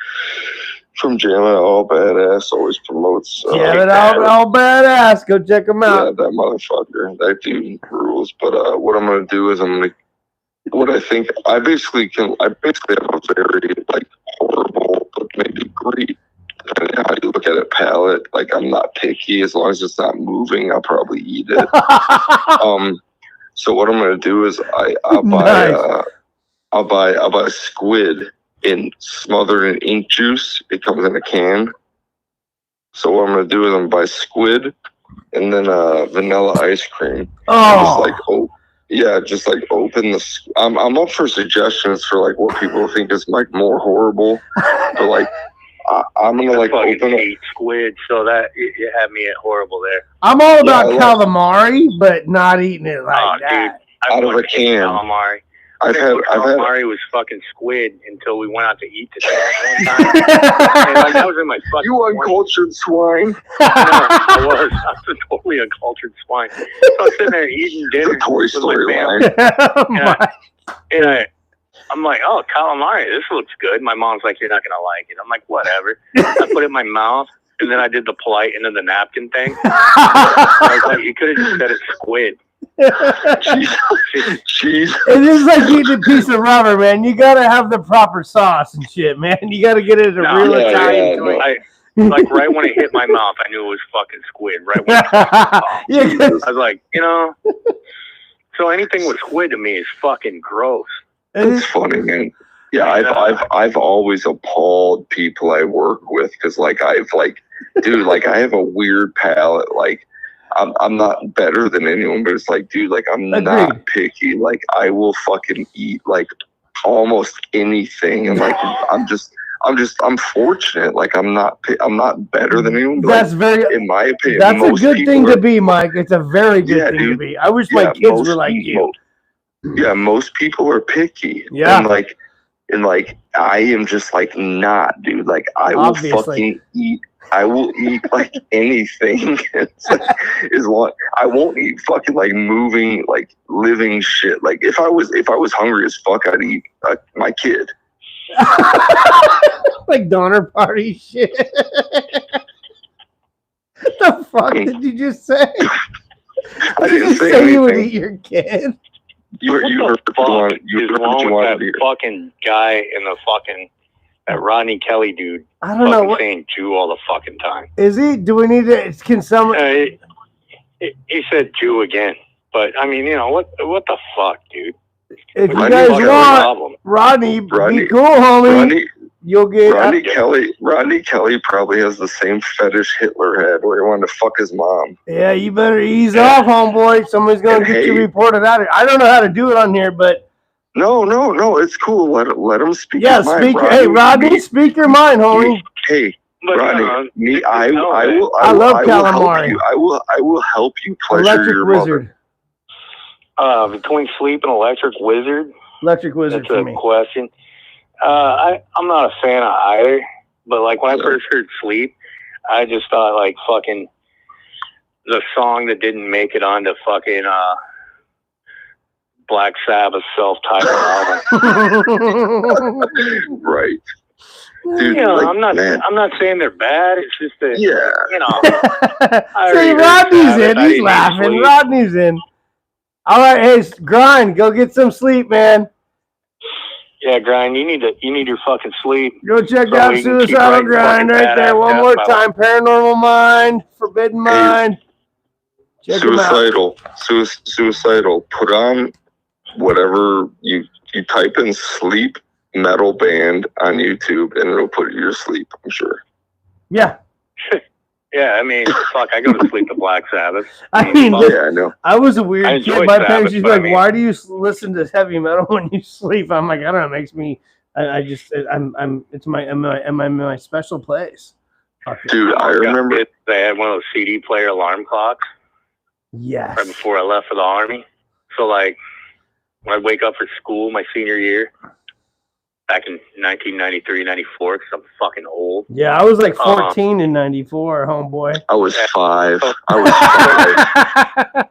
from Jamming All Badass always promotes.
Jamming All Badass. Go check him out.
Yeah, that motherfucker. That dude rules. But what I'm gonna do is I basically have a very like horrible but maybe great, depending on how you look at it, palate. Like I'm not picky. As long as it's not moving, I'll probably eat it. So what I'm gonna do is I'll buy squid smothered in ink juice. It comes in a can. So what I'm gonna do is I'm gonna buy squid and then vanilla ice cream. Just like open the. I'm up for suggestions for like what people think is like more horrible, but like I'm gonna like
fucking
open it.
hate squid, so that it had me at horrible there.
I'm all about
I
calamari, but not eating it like that.
Dude,
out of a can.
Calamari.
I've had
calamari was fucking squid until we went out to eat today one time. And like that was in my fucking.
You uncultured swine.
No, I was totally uncultured swine. So I was sitting there eating dinner.
The Toy Story line.
And I'm like, oh, calamari, this looks good. My mom's like, you're not gonna like it. I'm like, whatever. I put it in my mouth, and then I did the polite into the napkin thing. I was like, you could have just said it's squid.
Jeez.
It is like eating a piece of rubber, man. You gotta have the proper sauce and shit, man. You gotta get it at a real Italian joint.
Like right when it hit my mouth, I knew it was fucking squid. Right when I was like, so anything with squid to me is fucking gross.
It's funny, man. Yeah, I've always appalled people I work with because I have a weird palate. Like, I'm not better than anyone, but it's like, dude, like I'm not picky. Like I will fucking eat like almost anything, and like I'm fortunate. Like I'm not better than anyone. But
that's
in my opinion,
that's a good thing to be, Mike. It's a very good thing to be. I wish my kids were like you.
Yeah, most people are picky.
Yeah.
And I am just like not, dude. Like I will fucking eat. I will eat like anything. As long I won't eat fucking like moving like living shit. Like if I was hungry as fuck, I'd eat my kid.
Like Donner Party shit. The fuck did you just say?
I didn't say
anything. You would eat your kid.
You heard what that fucking guy in the fucking that Rodney Kelly dude.
I don't know what
saying Jew all the fucking time.
Is he? Do we need to? Can someone?
He said Jew again, but I mean, what the fuck, dude?
If you guys want Rodney, be cool, homie. You'll get
Rodney Kelly probably has the same fetish Hitler had, where he wanted to fuck his mom.
Yeah, you better ease off, homeboy. Somebody's gonna get you reported out. I don't know how to do it on here, but
no, it's cool. Let him speak.
Yeah, speak. Hey, Rodney, speak your mind, homie.
Hey, Rodney, I
love calamari.
I will help you pleasure
Electric
your
Wizard.
Mother.
Between Sleep and Electric Wizard.
Electric Wizard.
That's a question. I'm not a fan of either, but like when I first heard Sleep, I just thought like fucking the song that didn't make it onto fucking Black Sabbath self-titled album.
Right. Dude,
I'm not saying they're bad. It's just that
See, Rodney's in. He's laughing. Rodney's in. All right, hey, Grind, go get some sleep, man.
Yeah, Grind, you need your fucking sleep.
Go check out Suicidal Grind right there. One more time. Paranormal Mind, Forbidden Mind. Check
Suicidal. Suicidal. Put on whatever you type in sleep metal band on YouTube and it'll put you to sleep, I'm sure.
Yeah.
Yeah, I mean, fuck, I go to sleep to Black Sabbath.
I
know.
I was a weird kid. My parents used to be like, why do you listen to heavy metal when you sleep? I'm like, I don't know, it makes me, it's my special place.
Dude, I remember.
They had one of those CD player alarm clocks.
Yes.
Right before I left for the Army. So, like, when I'd wake up for school my senior year, back in 1993, 94, because I'm fucking old.
Yeah, I was like 14 in 94, homeboy.
I was 5.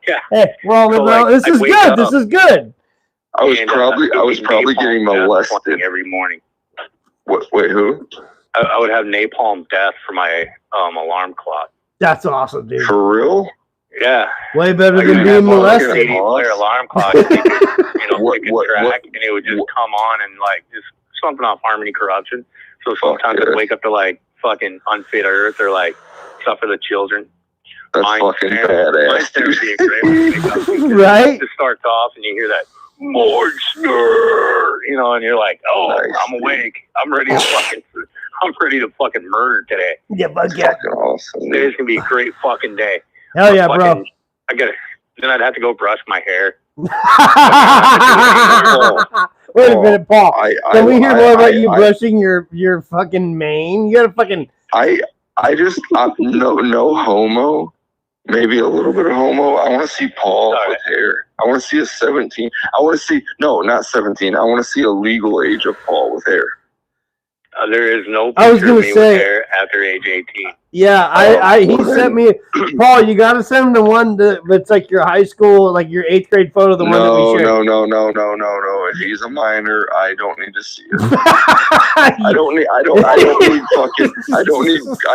Yeah.
Hey, well, this is good. This is good.
I was probably getting molested
every morning.
Wait, who?
I would have napalm death for my alarm clock.
That's awesome, dude.
For real?
Yeah.
Way better than being molested.
Player alarm clock, and you could, pick a track, and it would just come on and like just something off Harmony Corruption. So sometimes I'd wake up to like fucking Unfit Earth or like Stuff for the Children.
That's fucking badass,
dude.
Right?
It starts off and you hear that Moisture, and you're like, oh, nice, I'm awake. I'm ready to fucking murder today.
Yeah, but yeah.
Awesome.
Today's gonna be a great fucking day.
Hell yeah, bro.
Then I'd have to go brush my hair.
Wait a minute, Paul. Can we hear more about you brushing your fucking mane? You got a fucking.
I just no homo. Maybe a little bit of homo. I want to see Paul with hair. I want to see a 17. I want to see not 17. I want to see a legal age of Paul with hair.
There is no picture of me with hair after age 18.
Yeah, he sent me. Paul, you got to send him the one that's like your high school, like your 8th grade photo. The one that we shared.
No. If he's a minor, I don't need to see it. I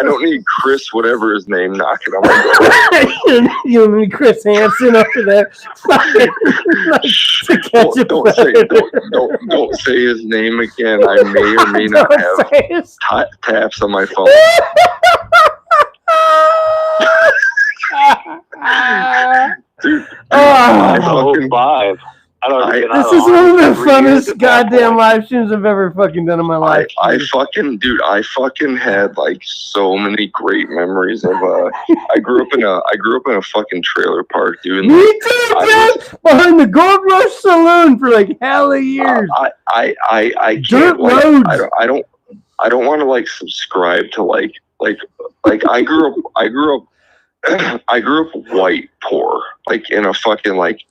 don't need Chris, whatever his name, knocking on my door.
You mean Chris Hansen over there?
Don't say his name again. I may or may not have taps on my phone. Dude,
this is one of the funnest goddamn live streams I've ever fucking done in my life.
I fucking had like so many great memories of I grew up in a fucking trailer park, dude.
Me too, dude. Behind the Gold Rush Saloon for like hella years.
I
dirt roads.
I don't want to like subscribe to like I grew up white poor, like in a fucking like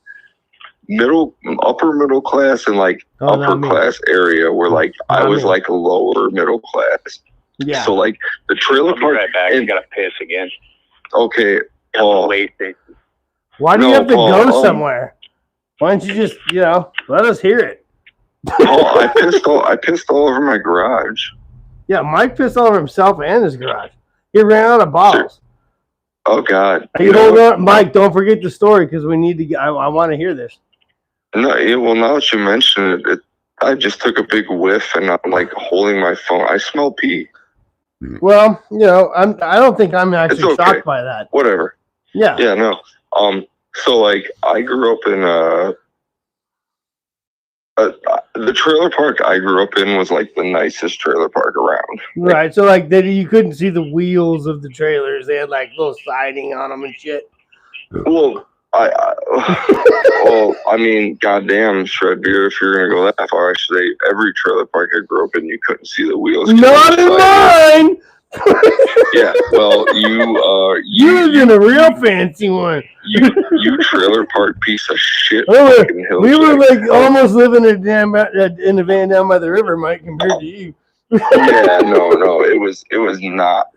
upper middle class and like upper class area where like I was like lower middle class.
Yeah.
So like the trailer park.
Right back. You gotta piss again.
Okay. Paul.
Why do you have to go somewhere? Why don't you just let us hear it?
Paul, I pissed all over my garage.
Yeah, Mike pissed all over himself and his garage. He ran out of bottles.
Oh God!
Hold on, Mike. Don't forget the story because we need to. I want to hear this.
No, well, now that you mention it, I just took a big whiff and I'm like holding my phone. I smell pee.
Well, I don't think I'm actually shocked by that.
Whatever.
Yeah.
Yeah. No. So like, I grew up in the trailer park I grew up in was like the nicest trailer park around.
Right. So like, you couldn't see the wheels of the trailers. They had like little siding on them and shit.
Well, I mean, goddamn, Shred Beer, if you're gonna go that far, I should say every trailer park I grew up in, you couldn't see the wheels.
Not in mine.
Yeah, well, you
lived in a real fancy one.
You trailer park piece of shit.
We were like almost living in a van down by the river, Mike, compared to you.
Yeah, no, it was not.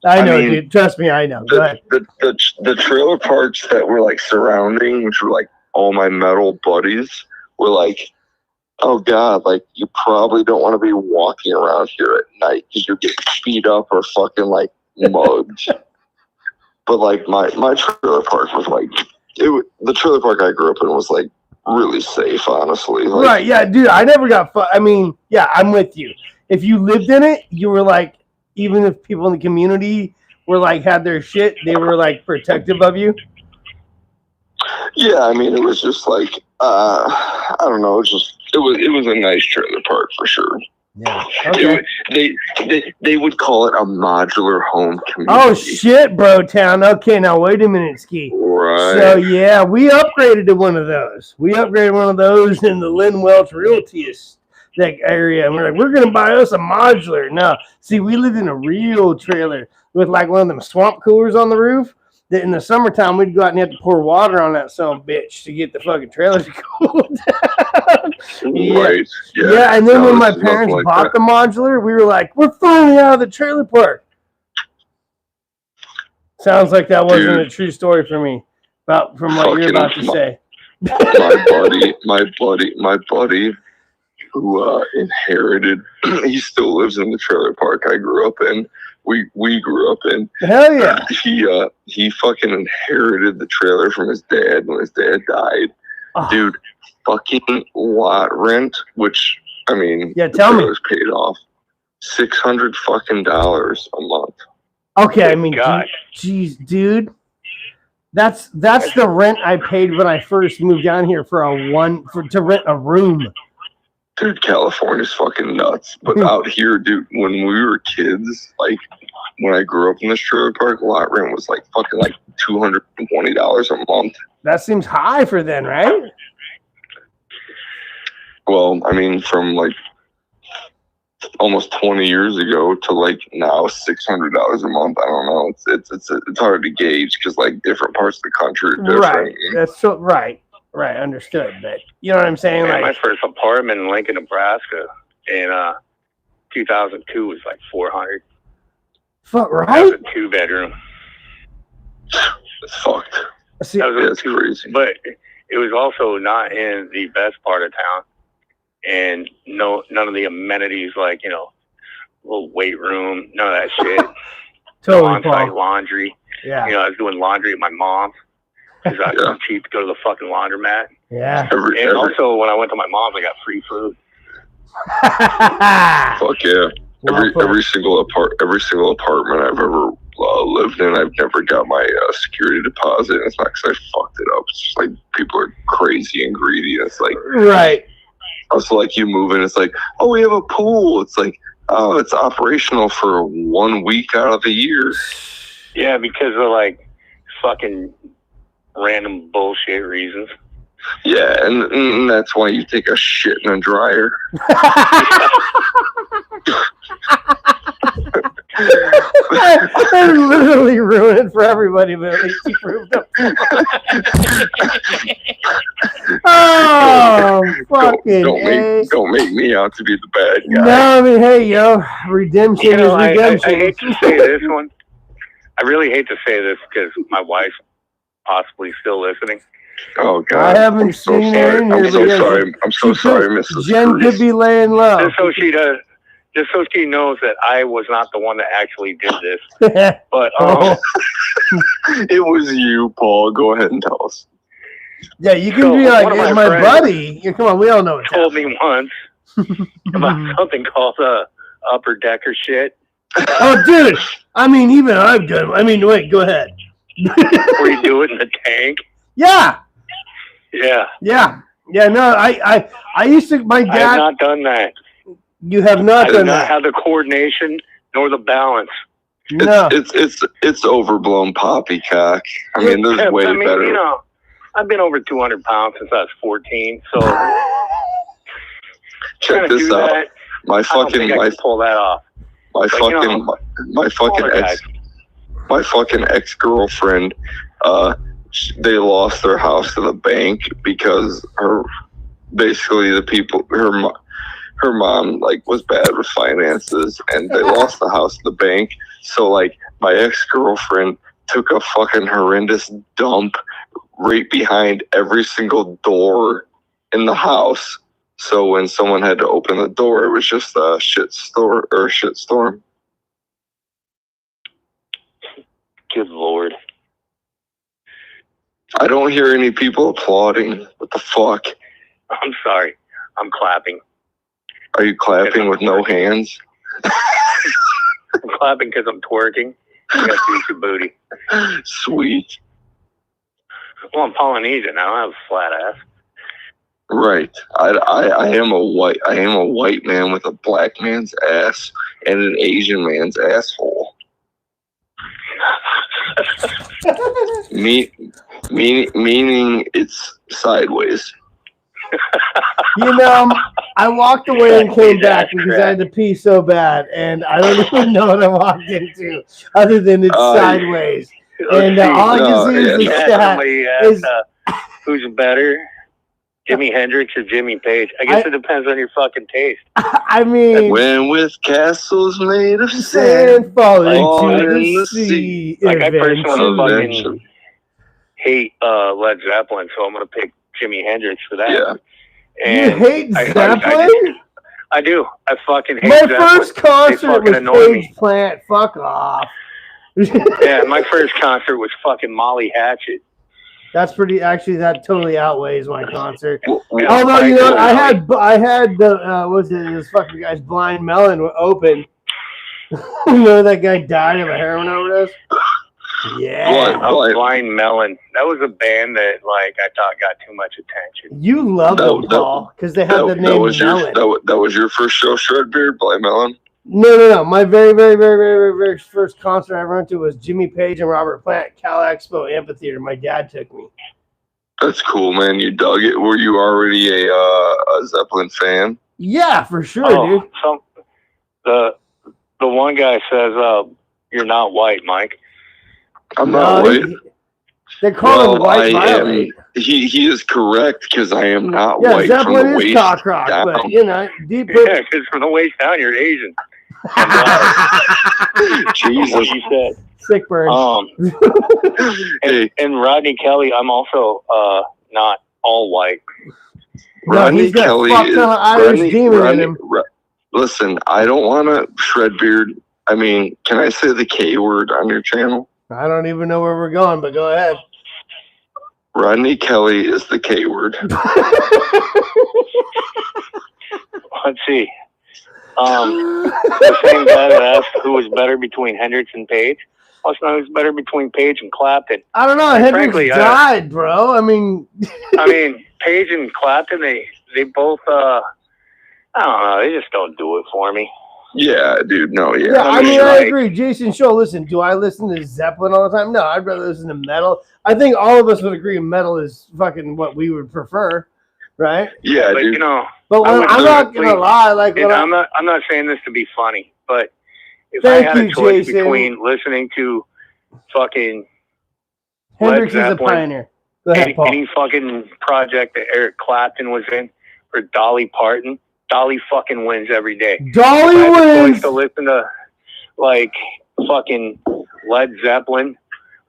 I mean, dude. Trust me, I know.
The trailer parks that were like surrounding, which were like all my metal buddies, were like, oh God, like you probably don't want to be walking around here at night because you're getting beat up or fucking like mugged. But like my trailer park was like, the trailer park I grew up in was like really safe, honestly. Like,
right? Yeah, dude. I never got. I mean, yeah, I'm with you. If you lived in it, you were like. Even if people in the community were like had their shit, they were like protective of you.
Yeah, I mean, it was just like I don't know. It was a nice trailer park for sure.
Yeah. Okay.
They would call it a modular home community.
Oh shit, bro town. Okay, now wait a minute, Ski.
Right.
So yeah, we upgraded to one of those. We upgraded one of those in the Lynn Welch Realty that area, and we're like, we're gonna buy us a modular. No, see, we lived in a real trailer with like one of them swamp coolers on the roof. That in the summertime we'd go out and have to pour water on that son bitch to get the fucking trailer to cool down.
Right.
Yeah, and then when my parents bought the modular, we were like, we're finally out of the trailer park. Sounds like that wasn't a true story for me. From what you're about to say.
My buddy. Who inherited? He still lives in the trailer park I grew up in. We grew up in.
Hell yeah!
He fucking inherited the trailer from his dad when his dad died. Oh. Dude, fucking lot rent, which I mean,
yeah, tell me,
paid off $600 fucking a month.
Okay, I mean, geez, dude. That's the rent I paid when I first moved down here to rent a room.
Dude, California's fucking nuts. But out here, dude, when we were kids, like when I grew up in this trailer park, lot rent was like fucking like $220 a month.
That seems high for then, right?
Well, I mean, from like almost 20 years ago to like now $600 a month. I don't know. It's hard to gauge because like different parts of the country are different.
Right. That's so right. Understood. But you know what I'm saying?
Man,
like
my first apartment in Lincoln, Nebraska, in 2002 was like $400.
Fuck right.
That was a 2-bedroom.
It's fucked.
See,
That's crazy.
But it was also not in the best part of town. And none of the amenities like, little weight room, none of that shit.
totally
On-site laundry.
Yeah.
I was doing laundry at my mom's because I was cheap to go to the fucking laundromat.
Yeah.
And also when I went to my mom's, I got free food.
Fuck yeah. Every single apartment I've ever lived in, I've never got my security deposit. And it's not because I fucked it up. It's just like people are crazy and greedy. And it's like
right.
Also, like you move in, it's like, oh, we have a pool. It's like, oh, it's operational for 1 week out of the year.
Yeah, because of like fucking random bullshit reasons.
Yeah, and that's why you take a shit in a dryer.
I literally ruined it for everybody, but at least you proved it. Oh, fucking
don't make me out to be the bad guy.
No, I mean, hey, yo, redemption is redemption.
I hate to say this one. I really hate to say this because my wife's possibly still listening.
Oh God!
I haven't seen her in here.
I'm so sorry. I'm so sorry, Mrs.
Jen could be laying low.
Just so she knows that I was not the one that actually did this. But
it was you, Paul. Go ahead and tell us.
Yeah, you can be like, hey, my buddy. Yeah, come on, we all know it.
Told me once about something called upper decker shit.
Oh, dude. I mean, even I've done. I mean, wait. Go ahead.
Where you do it in the tank?
Yeah.
Yeah.
Yeah. Yeah. No, I used to. My dad.
I have not done that.
You have not done that.
I do not have the coordination nor the balance.
No.
It's overblown poppycock. I mean, there's way better.
I've been over 200 pounds since I was 14. So
check this out.
I can pull that off.
My fucking ex-girlfriend, they lost their house to the bank because her mom like was bad with finances and they lost the house to the bank. So like my ex-girlfriend took a fucking horrendous dump right behind every single door in the house. So when someone had to open the door, it was just a shitstorm.
Good Lord.
I don't hear any people applauding. What the fuck?
I'm sorry. I'm clapping.
Are you clapping with no hands?
I'm clapping because I'm twerking. You got to use your booty.
Sweet.
Well, I'm Polynesian now. I have a flat ass.
Right. I am a white man with a black man's ass and an Asian man's asshole. Meaning it's sideways.
I walked away and came back because I had to pee so bad, and I don't even know what I walked into other than it's sideways. And all I can see is the stat is
who's better, Jimi Hendrix or Jimmy Page? I guess it depends on your fucking taste.
I mean,
when with castles made of sand
falling into the sea.
Like I personally fucking hate Led Zeppelin, so I'm gonna pick Jimi Hendrix for that.
Yeah.
And you hate Zeppelin?
I do. I fucking hate
Zeppelin.
My
first concert was Page Plant. Fuck off.
Yeah, my first concert was fucking Molly Hatchet.
That's pretty. Actually, that totally outweighs my concert.
Yeah,
although I had the this fucking guy's Blind Melon open. You know that guy died of a heroin overdose. Yeah,
Blind Melon. That was a band that like I thought got too much attention.
You love them, Paul, because they had the name Melon.
That was your first show, Shredbeard, Blind Melon.
No. My very, very, very, very, very first concert I went to was Jimmy Page and Robert Plant, Cal Expo Amphitheater. My dad took me.
That's cool, man. You dug it. Were you already a Zeppelin fan?
Yeah, for sure, dude.
So the one guy says, "You're not white, Mike."
I'm not white.
They call him white Violate.
He is correct because I am not
Yeah,
white
Zeppelin
from the
is
waist
cock rock,
down.
but you know, deep.
Yeah, because from the waist down, you're Asian. Jesus, what you said.
Sick burn.
And Rodney Kelly, I'm also not all white.
Rodney
he's got
Kelly
a fuck ton of Irish demon in him.
Listen, I don't want to shred beard. I mean, can I say the K word on your channel?
I don't even know where we're going, but go ahead.
Rodney Kelly is the K word.
Let's see. The same guy that asked who was better between Hendrix and Page. Wants to know who's better between Page and Clapton.
I don't know. Hendrix died, bro. I mean,
Page and Clapton, they both. I don't know. They just don't do it for me.
Yeah, dude. No, yeah.
Yeah, I agree. Jason Show, listen, do I listen to Zeppelin all the time? No, I'd rather listen to metal. I think all of us would agree metal is fucking what we would prefer, right?
Yeah,
but
dude.
But
I'm not gonna lie. I'm
not saying this to be funny, but if I had a choice between listening to fucking
Hendrix
Led
is a
Zeppelin,
pioneer. Go ahead, Paul.
Any fucking project that Eric Clapton was in, or Dolly Parton, Dolly fucking wins every day.
Dolly wins.
To listen to like fucking Led Zeppelin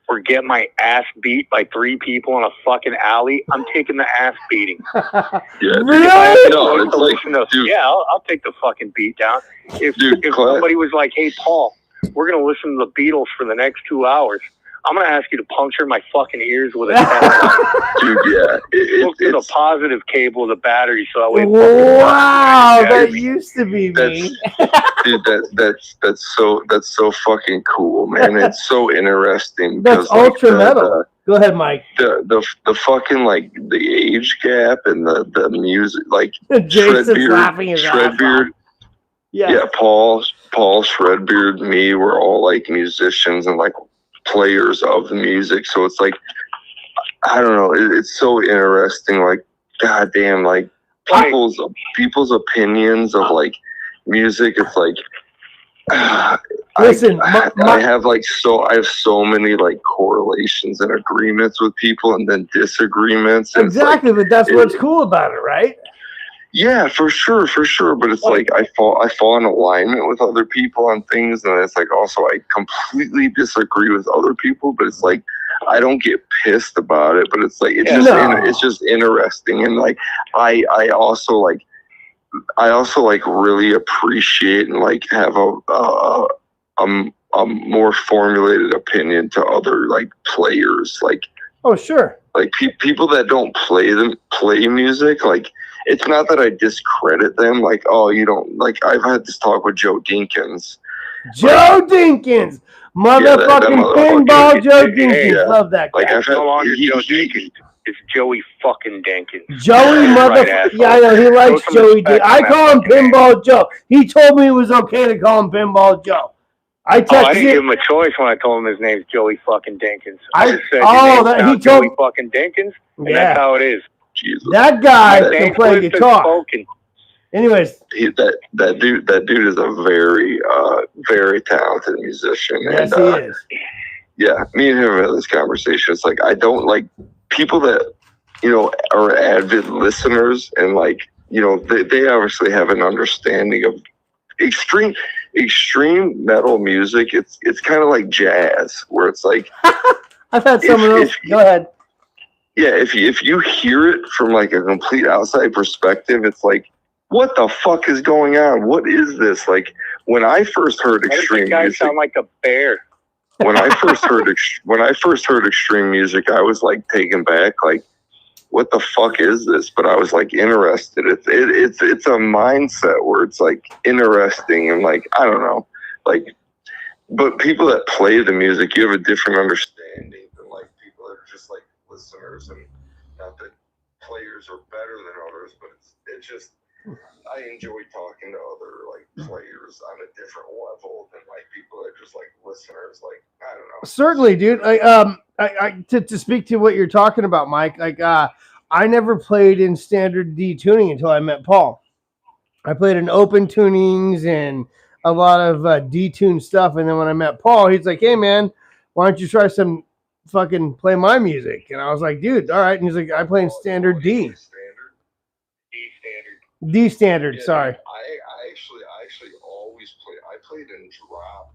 or get my ass beat by 3 people in a fucking alley, I'm taking the ass beating.
Yeah,
really?
No, it's like, dude,
I'll take the fucking beat down. If somebody was like, "Hey, Paul, we're gonna listen to the Beatles for the next 2 hours," I'm gonna ask you to puncture my fucking ears with a test.
Dude, yeah.
Look through the positive cable of the battery so that way.
Wow, that used to be me.
Dude, that's so fucking cool, man. It's so interesting.
That's ultra metal. Go ahead, Mike.
The fucking like the age gap and the music, like
Jason's laughing his ass off.
Yeah, Paul, Shredbeard, me, we're all like musicians and like players of the music. So it's like, I don't know, it's so interesting. Like, goddamn, like people's opinions of like music. It's like,
listen,
I have so many like correlations and agreements with people, and then disagreements. And
exactly, but that's what's cool about it, right?
Yeah, for sure. But it's like I fall in alignment with other people on things, and it's like also I completely disagree with other people. But it's like I don't get pissed about it. But it's like it's just interesting, and like I also like really appreciate and like have a more formulated opinion to other like players, like
sure,
like people that don't play music. Like, it's not that I discredit them. Like, oh, you don't like. I've had this talk with Joe Dinkins.
Dinkins, motherfucking pinball Joe Dinkins.
Yeah.
Love that guy.
Like, I've had,
no longer Joe Dinkins. It's Joey fucking Dinkins.
Joey motherfucker. Yeah, I know he likes Joey Dinkins. I call him Pinball Joe. He told me it was okay to call him Pinball Joe. I didn't
give him a choice when I told him his name's Joey fucking Dinkins.
I just said,
he told Joey fucking Dinkins, and that's how it is.
Jesus.
That guy can play guitar. Anyways,
that dude is a very very talented musician.
Yes, he is.
Yeah, me and him had this conversation. It's like, I don't like people that, you know, are avid listeners, and like, you know, they obviously have an understanding of extreme metal music. It's kind of like jazz, where it's like
I've had someone else. Go ahead.
Yeah, if you hear it from like a complete outside perspective, it's like, what the fuck is going on? What is this? Like, when I first heard extreme music,
sound like a bear.
When I first heard extreme music, I was like taken back, like, what the fuck is this? But I was like interested. It's a mindset where it's like interesting, and like, I don't know, like, but people that play the music, you have a different understanding than like people that are just like listeners. And not that players are better than others, but it's just, I enjoy talking to other like players on a different level than like people that are just like listeners. Like, I don't know.
Certainly, dude. To speak to what you're talking about, Mike, like I never played in standard D tuning until I met Paul. I played in open tunings and a lot of detuned stuff, and then when I met Paul, he's like, "Hey man, why don't you try some fucking play my music?" And I was like, "Dude, all right." And he's like, "I play in standard D." D standard.
Yeah,
sorry.
dude, I actually always play. I played in drop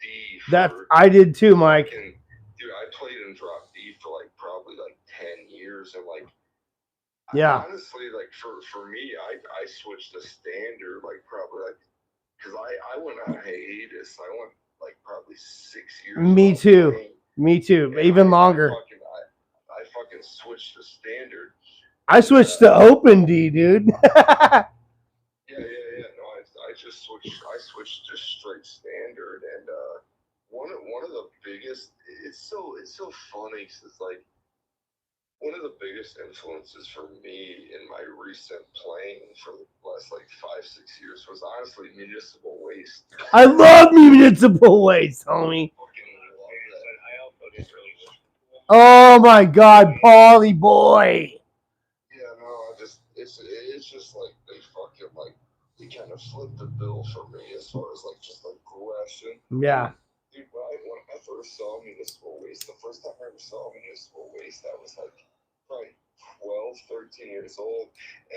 D.
That I did too, Mike.
Dude, I played in drop D for like probably like 10 years, and like,
Yeah.
honestly, like for me, I switched to standard like probably like because I went on hiatus. I went like probably 6 years.
Me too.
Playing,
Me too. Even longer.
I fucking switched to standard.
I switched to open D, dude.
Yeah. No, I just switched. I switched to straight standard, and one of the biggest. It's so funny because it's like one of the biggest influences for me in my recent playing for the last like 5-6 years was honestly Municipal Waste.
I love Municipal Waste, homie. Oh my God, Paulie boy.
Yeah, no, it's just like they fucking like they kind of flipped the bill for me as far as like just aggression.
Yeah.
Dude, when I first saw Municipal Waste, the first time I ever saw Municipal Waste, I was like probably 12, 13 years old,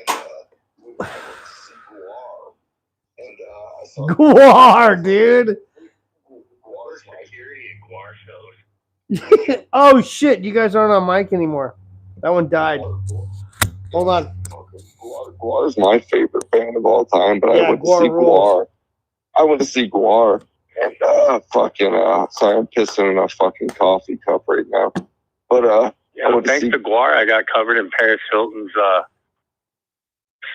and we went to see Guar, and I saw
Guar, dude.
Guar's my security at Guar shows.
Oh shit, you guys aren't on mic anymore. That one died. Hold on.
Guar's my favorite band of all time, but
Yeah,
I went to
Guar
see
rules.
Guar. I went to see Guar, and sorry, I'm pissing in a fucking coffee cup right now. But
yeah, thanks to Guar, I got covered in Paris Hilton's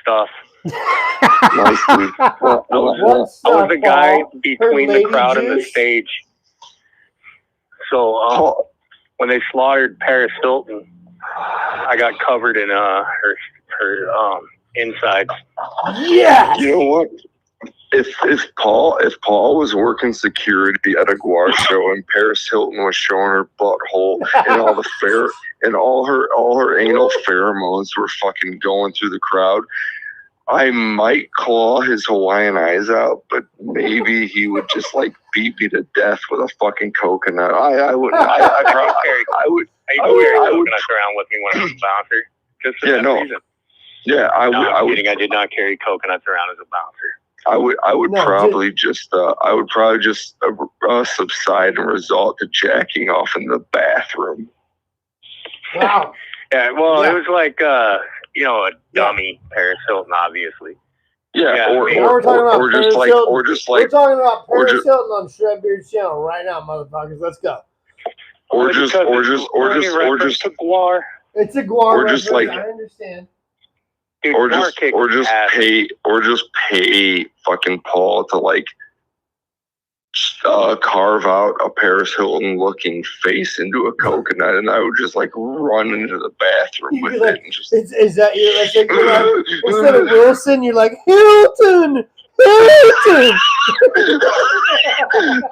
stuff.
Nice, dude.
I was the guy between the crowd and the stage. So when they slaughtered Paris Hilton, I got covered in her insides.
Yes.
You know what? If Paul was working security at a Guar show and Paris Hilton was showing her butthole and all her anal pheromones were fucking going through the crowd, I might claw his Hawaiian eyes out, but maybe he would just like beat me to death with a fucking coconut. I would carry coconuts around with me when I was a bouncer. Just for that reason. Yeah, I would. I did not carry coconuts around as a bouncer. I would probably just subside and resort to jacking off in the bathroom.
Wow.
Yeah, well, it was like a dummy Paris Hilton, obviously.
Yeah,
we're talking about Paris Hilton on Shredbeard's channel right now, motherfuckers. Let's go.
Or just
Guar.
It's a Guar reference, like, I understand.
Dude,
or just pay fucking Paul to like carve out a Paris Hilton looking face into a coconut, and I would just like run into the bathroom with it. And just...
Is that you? Instead of Wilson, you're like Hilton.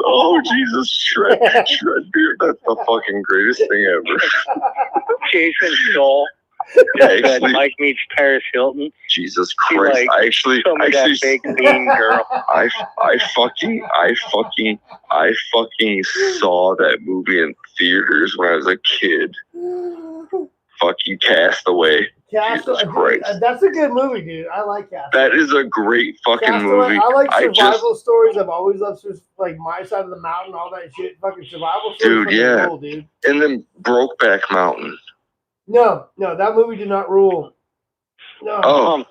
Oh Jesus, Shredbeard, that's the fucking greatest thing ever.
Jason Stoll.
Yeah,
Mike meets Paris Hilton.
Jesus Christ! I actually
that big mean girl.
I fucking saw that movie in theaters when I was a kid. Fucking Castaway. Jesus Christ.
That's a good movie, dude. I like Castaway.
That is a great fucking movie.
I like survival stories. I've always loved like My Side of the Mountain, all that shit. Fucking survival stories.
Dude, yeah.
Cool, dude.
And then Brokeback Mountain.
No, that movie did not rule. No.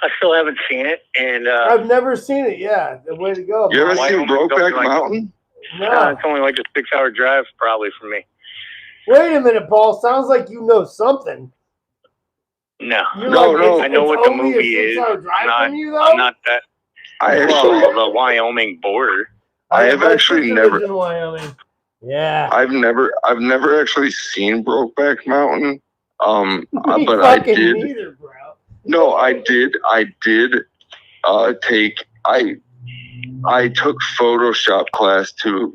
I still haven't seen it, and
I've never seen it. Yeah, the way to go.
You ever seen Brokeback Mountain?
No.
It's only like a 6-hour drive, probably for me.
Wait a minute, Paul. Sounds like you know something.
No,
no.
I know what the movie is. I'm not that. The Wyoming border.
I have actually never.
In Wyoming. Yeah.
I've never actually seen Brokeback Mountain. But
I did. Neither, bro.
No, I did take. I took Photoshop class to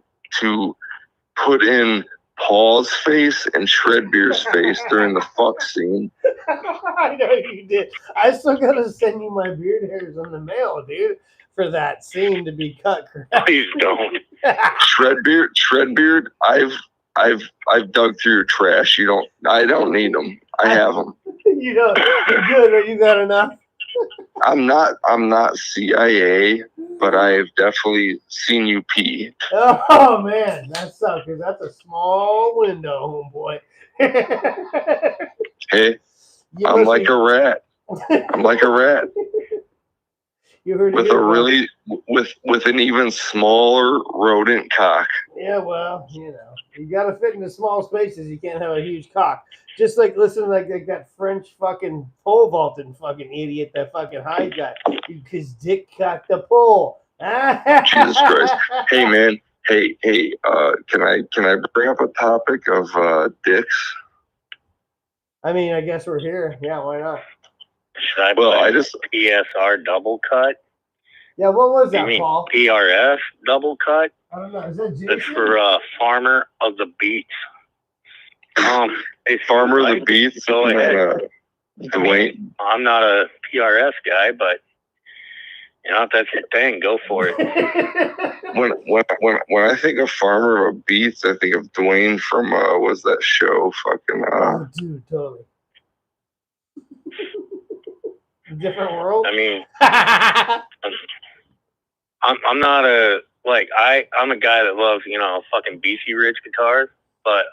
put in Paul's face and Shredbeer's face during the fuck scene.
I know you did. I still gotta send you my beard hairs in the mail, dude, for that scene to be cut correct.
Please don't.
Shredbeard, I've dug through your trash. I don't need them. I have them.
You know, you're good, or you got enough?
I'm not CIA, but I've definitely seen you pee.
Oh man, that sucks, because that's a small window, homeboy.
Hey, I'm like a rat. I'm like a rat.
You heard
with
it,
a really with an even smaller rodent cock.
Yeah, well, you know, you gotta fit into small spaces. You can't have a huge cock. Just like listen, like that French fucking pole vaulting fucking idiot, that fucking high guy, because Dick cut the pole.
Jesus Christ! Hey man, hey, can I bring up a topic of dicks?
I mean, I guess we're here. Yeah, why not?
Should I just PSR double cut?
Yeah, what was that,
you mean
Paul?
PRS double cut?
I don't know. Is that Jason?
That's for Farmer of the Beats. It's
Farmer of the Beats.
Go ahead.
Dwayne.
I'm not a PRS guy, but you know if that's your thing, go for it.
when I think of Farmer of Beats, I think of Dwayne from what's that show? Fucking.
Oh, dude, totally. Different world.
I mean, I'm not a I'm a guy that loves fucking BC Rich guitars, but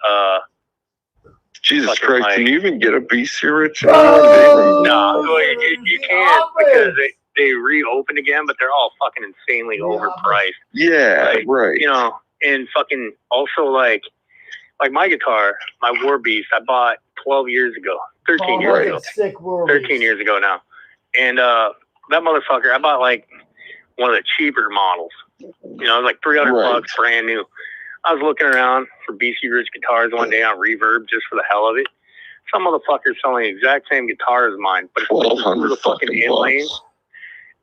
Jesus Christ, can you even get a BC Rich?
No, you can't because they reopened again, but they're all fucking insanely overpriced.
Yeah, right.
And fucking also like my guitar, my War Beast, I bought 12 years ago, 13 years ago,
sick War
13 years ago now, and that motherfucker, I bought like one of the cheaper models. It was like $300 brand new. I was looking around for BC Rich guitars one day on Reverb just for the hell of it. Some motherfucker's selling the exact same guitar as mine, but it's missing the fucking inlays.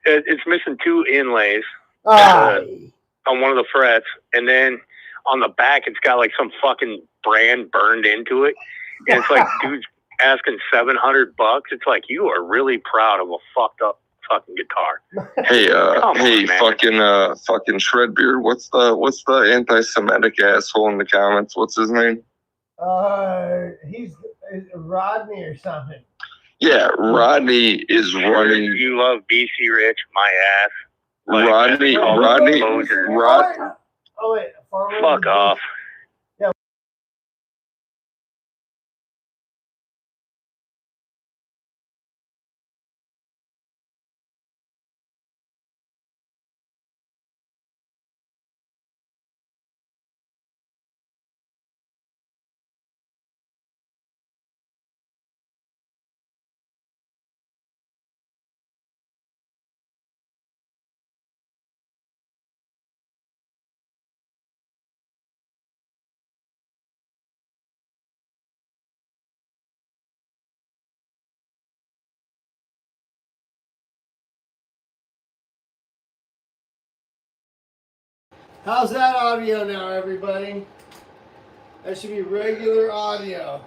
It's missing 2 inlays on one of the frets, and then on the back it's got like some fucking brand burned into it, and it's like dude's asking $700. It's like, you are really proud of a fucked up fucking guitar.
Hey, fucking Shredbeard. What's the anti-Semitic asshole in the comments? What's his name?
He's Rodney or something.
Yeah, Rodney is running.
You love BC Rich, my ass.
Rodney.
Oh wait,
fuck off.
How's that audio now, everybody? That should be regular audio.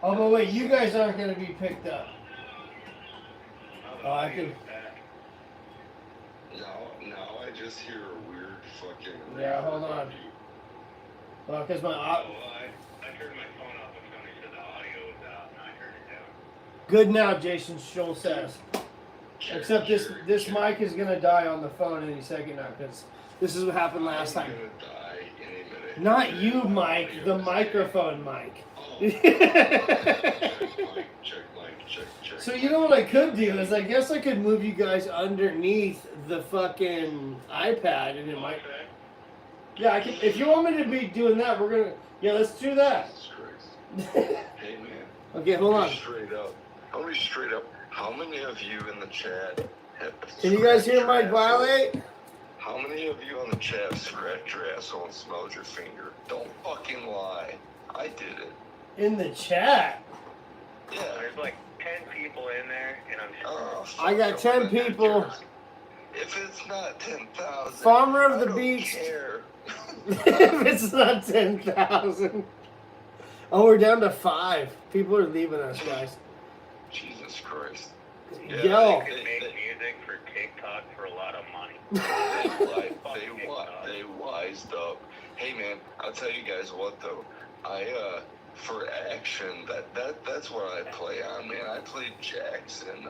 Oh, but wait, you guys aren't going to be picked up. Oh, I can.
Now I just hear a weird fucking.
Yeah, hold on. Well, because my.
I turned my phone off when somebody said the audio was out, and I turned it down.
Good now, Jason Scholl says. Except this mic is going to die on the phone any second now, because this is what happened last time. Not you, Mike. The microphone, Mike.
Check.
So you know what I could do is I guess I could move you guys underneath the fucking iPad and it might. Yeah, I can. If you want me to be doing that, we're gonna. Yeah, let's do that.
Hey man.
Okay, hold on.
Straight up. How many of you in the chat have?
Can you guys hear Mike Violate?
How many of you on the chat scratched your asshole and smelled your finger? Don't fucking lie. I did it.
In the chat?
Yeah. There's like 10 people in there, and I'm sure.
I got 10 people.
If it's not 10,000,
Farmer of the
I don't
Beach.
care.
If it's not 10,000. Oh, we're down to 5. People are leaving us, guys.
Jesus Christ.
Yo.
They could make music for TikTok for a lot of money.
They wised up. Hey man, I'll tell you guys what though. For action, that's what I play on, man. I played Jackson,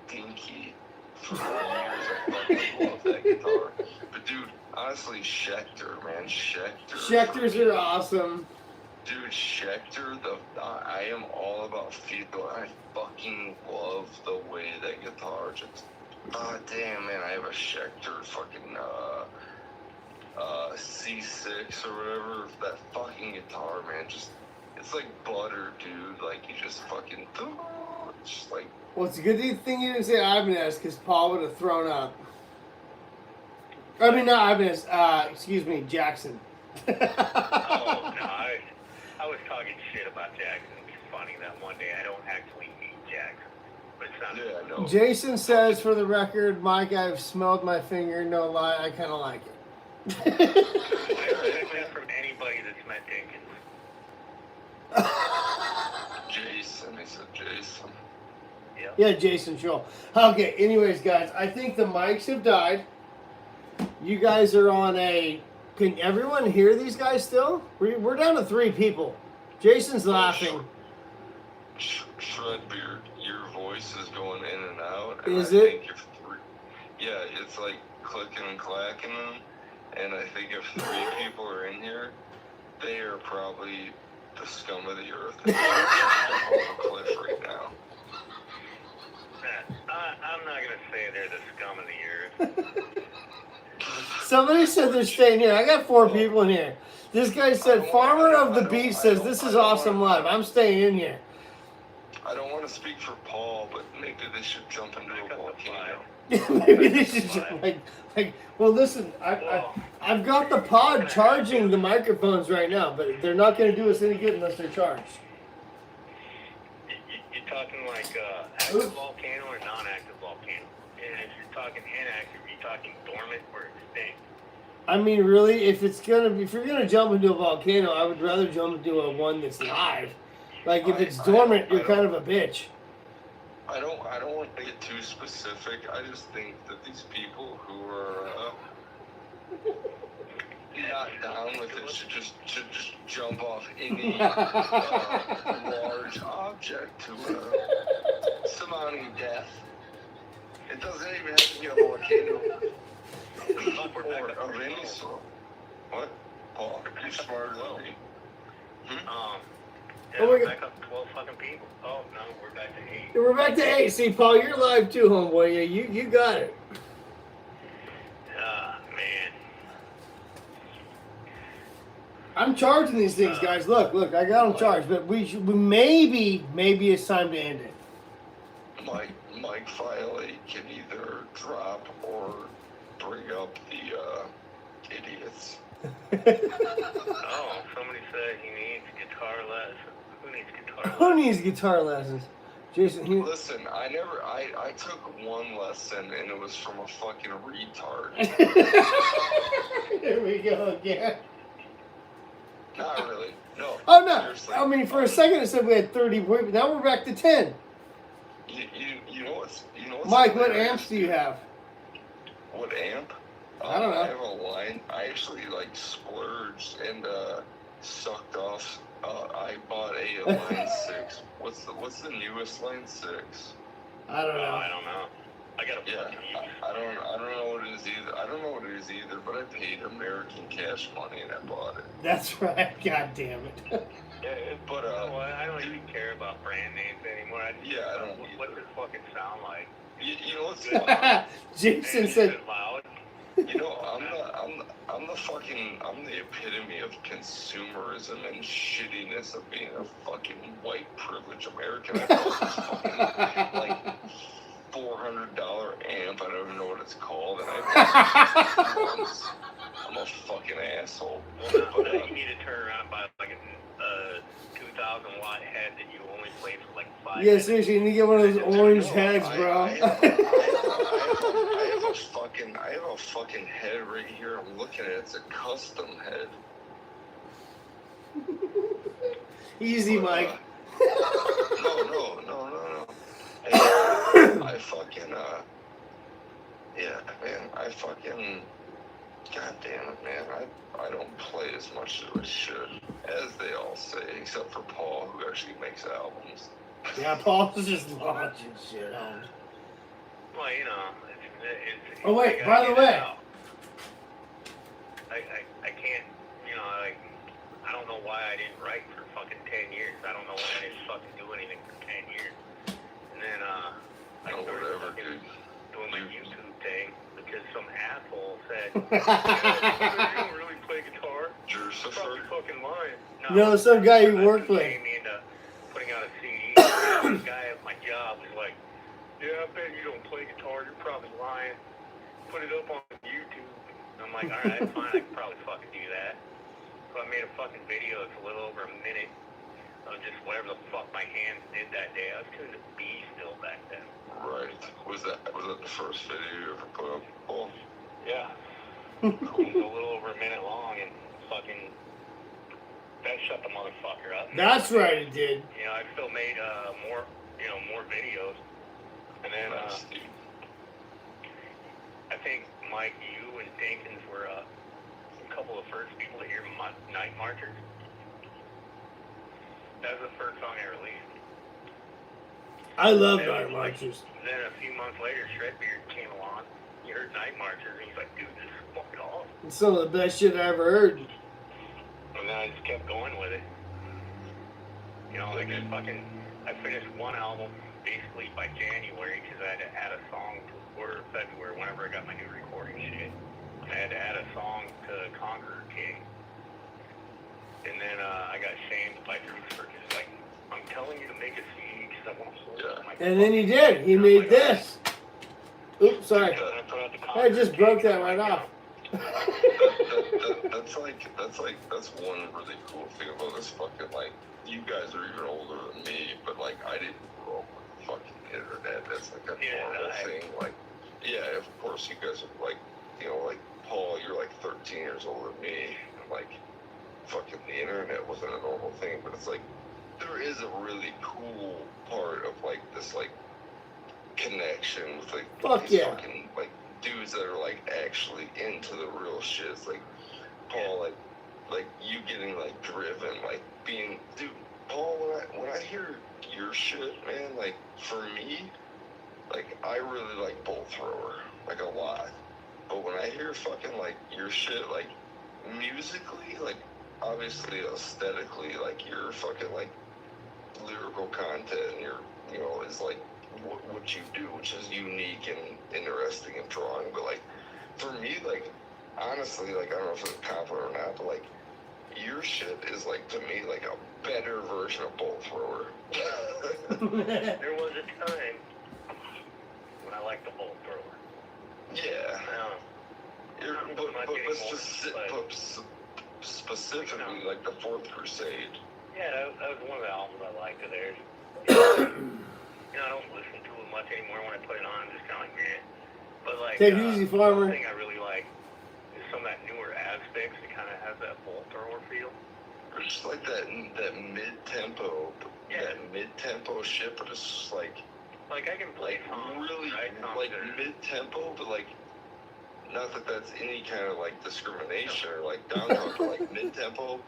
Dinky for years. I fucking love that guitar. But dude, honestly, Schecter, man,
Schecters are awesome.
Dude, Schecter, I am all about feel. I fucking love the way that guitar just. Damn, man, I have a Schecter fucking C6 or whatever. That fucking guitar, man, just it's like butter, dude. Like you just fucking, just like.
Well, it's a good thing you didn't say Ibanez, because Paul would have thrown up. I mean, not Ibanez. Excuse me, Jackson.
Oh no, I was talking shit about Jackson. It's funny that one day I don't actually meet Jackson, but it sounds.
Yeah, I know.
Jason says, for the record, Mike, I've smelled my finger. No lie, I kind of like it.
Except from anybody that's met Dinkins.
Jason, he said Jason.
Yep.
Yeah, Jason, sure. Okay, anyways, guys, I think the mics have died. You guys are on a... Can everyone hear these guys still? We're down to 3 people. Jason's laughing.
Shredbeard, your voice is going in and out.
And is it?
Think if yeah, it's like clicking and clacking them. And I think if 3 people are in here, they are probably the scum of the earth. They're off a cliff right now.
I'm not gonna say they're the scum of the earth.
Somebody said they're staying here. I got 4 people in here. This guy said, Farmer of the Beach says, this is awesome live. I'm staying in here.
I don't want to speak for Paul, but maybe they should jump into a volcano.
Maybe they should just, well, listen, I've got the pod charging the microphones right now, but they're not going to do us any good unless they're charged.
You're talking like active volcano or non-active volcano? And if you're talking inactive, you're talking dormant or extinct?
I mean, really, if you're gonna jump into a volcano, I would rather jump into one that's live. Like if it's dormant, you're kind of a bitch.
I don't want to get too specific. I just think that these people who are not down with it should just jump off any large object to surmounting death. It doesn't even have to be a volcano or of any sort. What? Paul, you're smarter than me.
Yeah, we're back up to 12 fucking people. Oh, no, we're back to 8.
We're back to 8. See, Paul, you're live too, homeboy. Yeah, you got it.
Man.
I'm charging these things, guys. Look, I got them charged, but we maybe it's time to end it.
Mike Violate can either drop or bring up the idiots.
Oh, somebody said he needs guitar lessons. Who needs guitar lessons?
Who needs guitar lessons? Jason,
Listen, I took one lesson and it was from a fucking retard.
Here we go again.
Not really. No.
Oh, no.
Seriously.
I mean, for a second it said we had 30, but now we're back to 10.
You know what's
Mike, what amps do you have?
What amp?
I don't know.
I have a line. I actually splurged and sucked off. I bought a line 6. What's the newest line 6?
I don't know.
I don't know. I got a fucking
I don't know what it is either. I don't know what it is either, but I paid American cash money and I bought it.
That's right. God damn it.
Yeah, but
I don't even care about brand names anymore. I don't. What does it fucking sound like?
You know what's
Jason said.
Loud.
You know, I'm the epitome of consumerism and shittiness of being a fucking white privileged American. I bought this fucking like $400 amp. I don't even know what it's called, and I'm a fucking asshole.
Well, now you need to turn around and buy like a 2,000 watt head that you only play for like 5
Yeah,
minutes.
seriously, you need to get one of those orange heads, bro.
I have a have a fucking head right here. I'm looking at it. It's a custom head.
Easy, Mike.
No. I fucking, yeah, man, God damn it, man. I don't play as much as I should, as they all say, except for Paul, who actually makes albums.
Yeah, Paul's just launching shit on.
Well, you know, it's
Oh, wait, by the way.
I can't, you know, like, I don't know why I didn't write for fucking 10 years. I don't know why I didn't fucking do anything for 10 years. And then, I started fucking doing my YouTube thing because some asshole said, you don't really play guitar. You're probably fucking lying.
No, some guy you work with.
Me into putting out a CD. The guy at my job was like, yeah, I bet you don't play guitar. You're probably lying. Put it up on YouTube. I'm like, all right, fine. I can probably fucking do that. So I made a fucking video. It's a little over a minute of just whatever the fuck my hands did that day. I was tuned to B still back then.
Right. Was that the first video you ever put up? Oh.
Yeah. It was a little over a minute long, and fucking that shut the motherfucker up.
That's right, it did.
You know, I still made more videos, and then I think Mike, you and Dinkins were a couple of first people to hear Night Marchers. That was the first song I released.
I love Night Marchers.
Then a few months later, Shredbeard came along. He heard Night Marchers, and he's like, dude, this is fucking awesome.
It's some of the best shit I ever heard.
And then I just kept going with it. You know, like I finished one album basically by January because I had to add a song or February whenever I got my new recording shit. I had to add a song to Conqueror King. And then I got shamed by Bruce for just like, I'm telling you to make a CD because I want to hold my
And then he did. He made this. Oops, sorry. I just broke that right off.
That's one really cool thing about this fucking, like, you guys are even older than me, but like I didn't grow up with the fucking internet. That's like a normal thing. Like, yeah, of course you guys are like, you know, like Paul, you're like 13 years older than me, and like fucking the internet wasn't a normal thing, but it's like there is a really cool part of like this like connection with like these fucking like dudes that are like actually into the real shit. It's like Paul, like you getting like driven, like being, dude, Paul, when I hear your shit, man, like for me, like I really like Bolt Thrower, like a lot. But when I hear fucking like your shit, like musically, like obviously aesthetically, like your fucking like lyrical content, your, you know, is like what you do, which is unique and interesting and drawing. But like for me, like honestly, like I don't know if it's a compliment or not, but like your shit is like to me like a better version of Bolt Thrower.
There was a time when I liked the Bolt Thrower.
Yeah.
But
specifically like the Fourth Crusade.
Yeah, that was one of the albums I liked of theirs. You know, I don't listen to it much anymore. When I put it on, I'm just kind of like, eh. But like,
take it easy, farmer.
One thing I really like is some of that newer aspects. It kind of has that Bolt Thrower feel.
It's just like that mid-tempo, that mid-tempo shit, but it's just like
I can play songs,
really like mid-tempo, but like not that that's any kind of like discrimination or like down to like mid-tempo,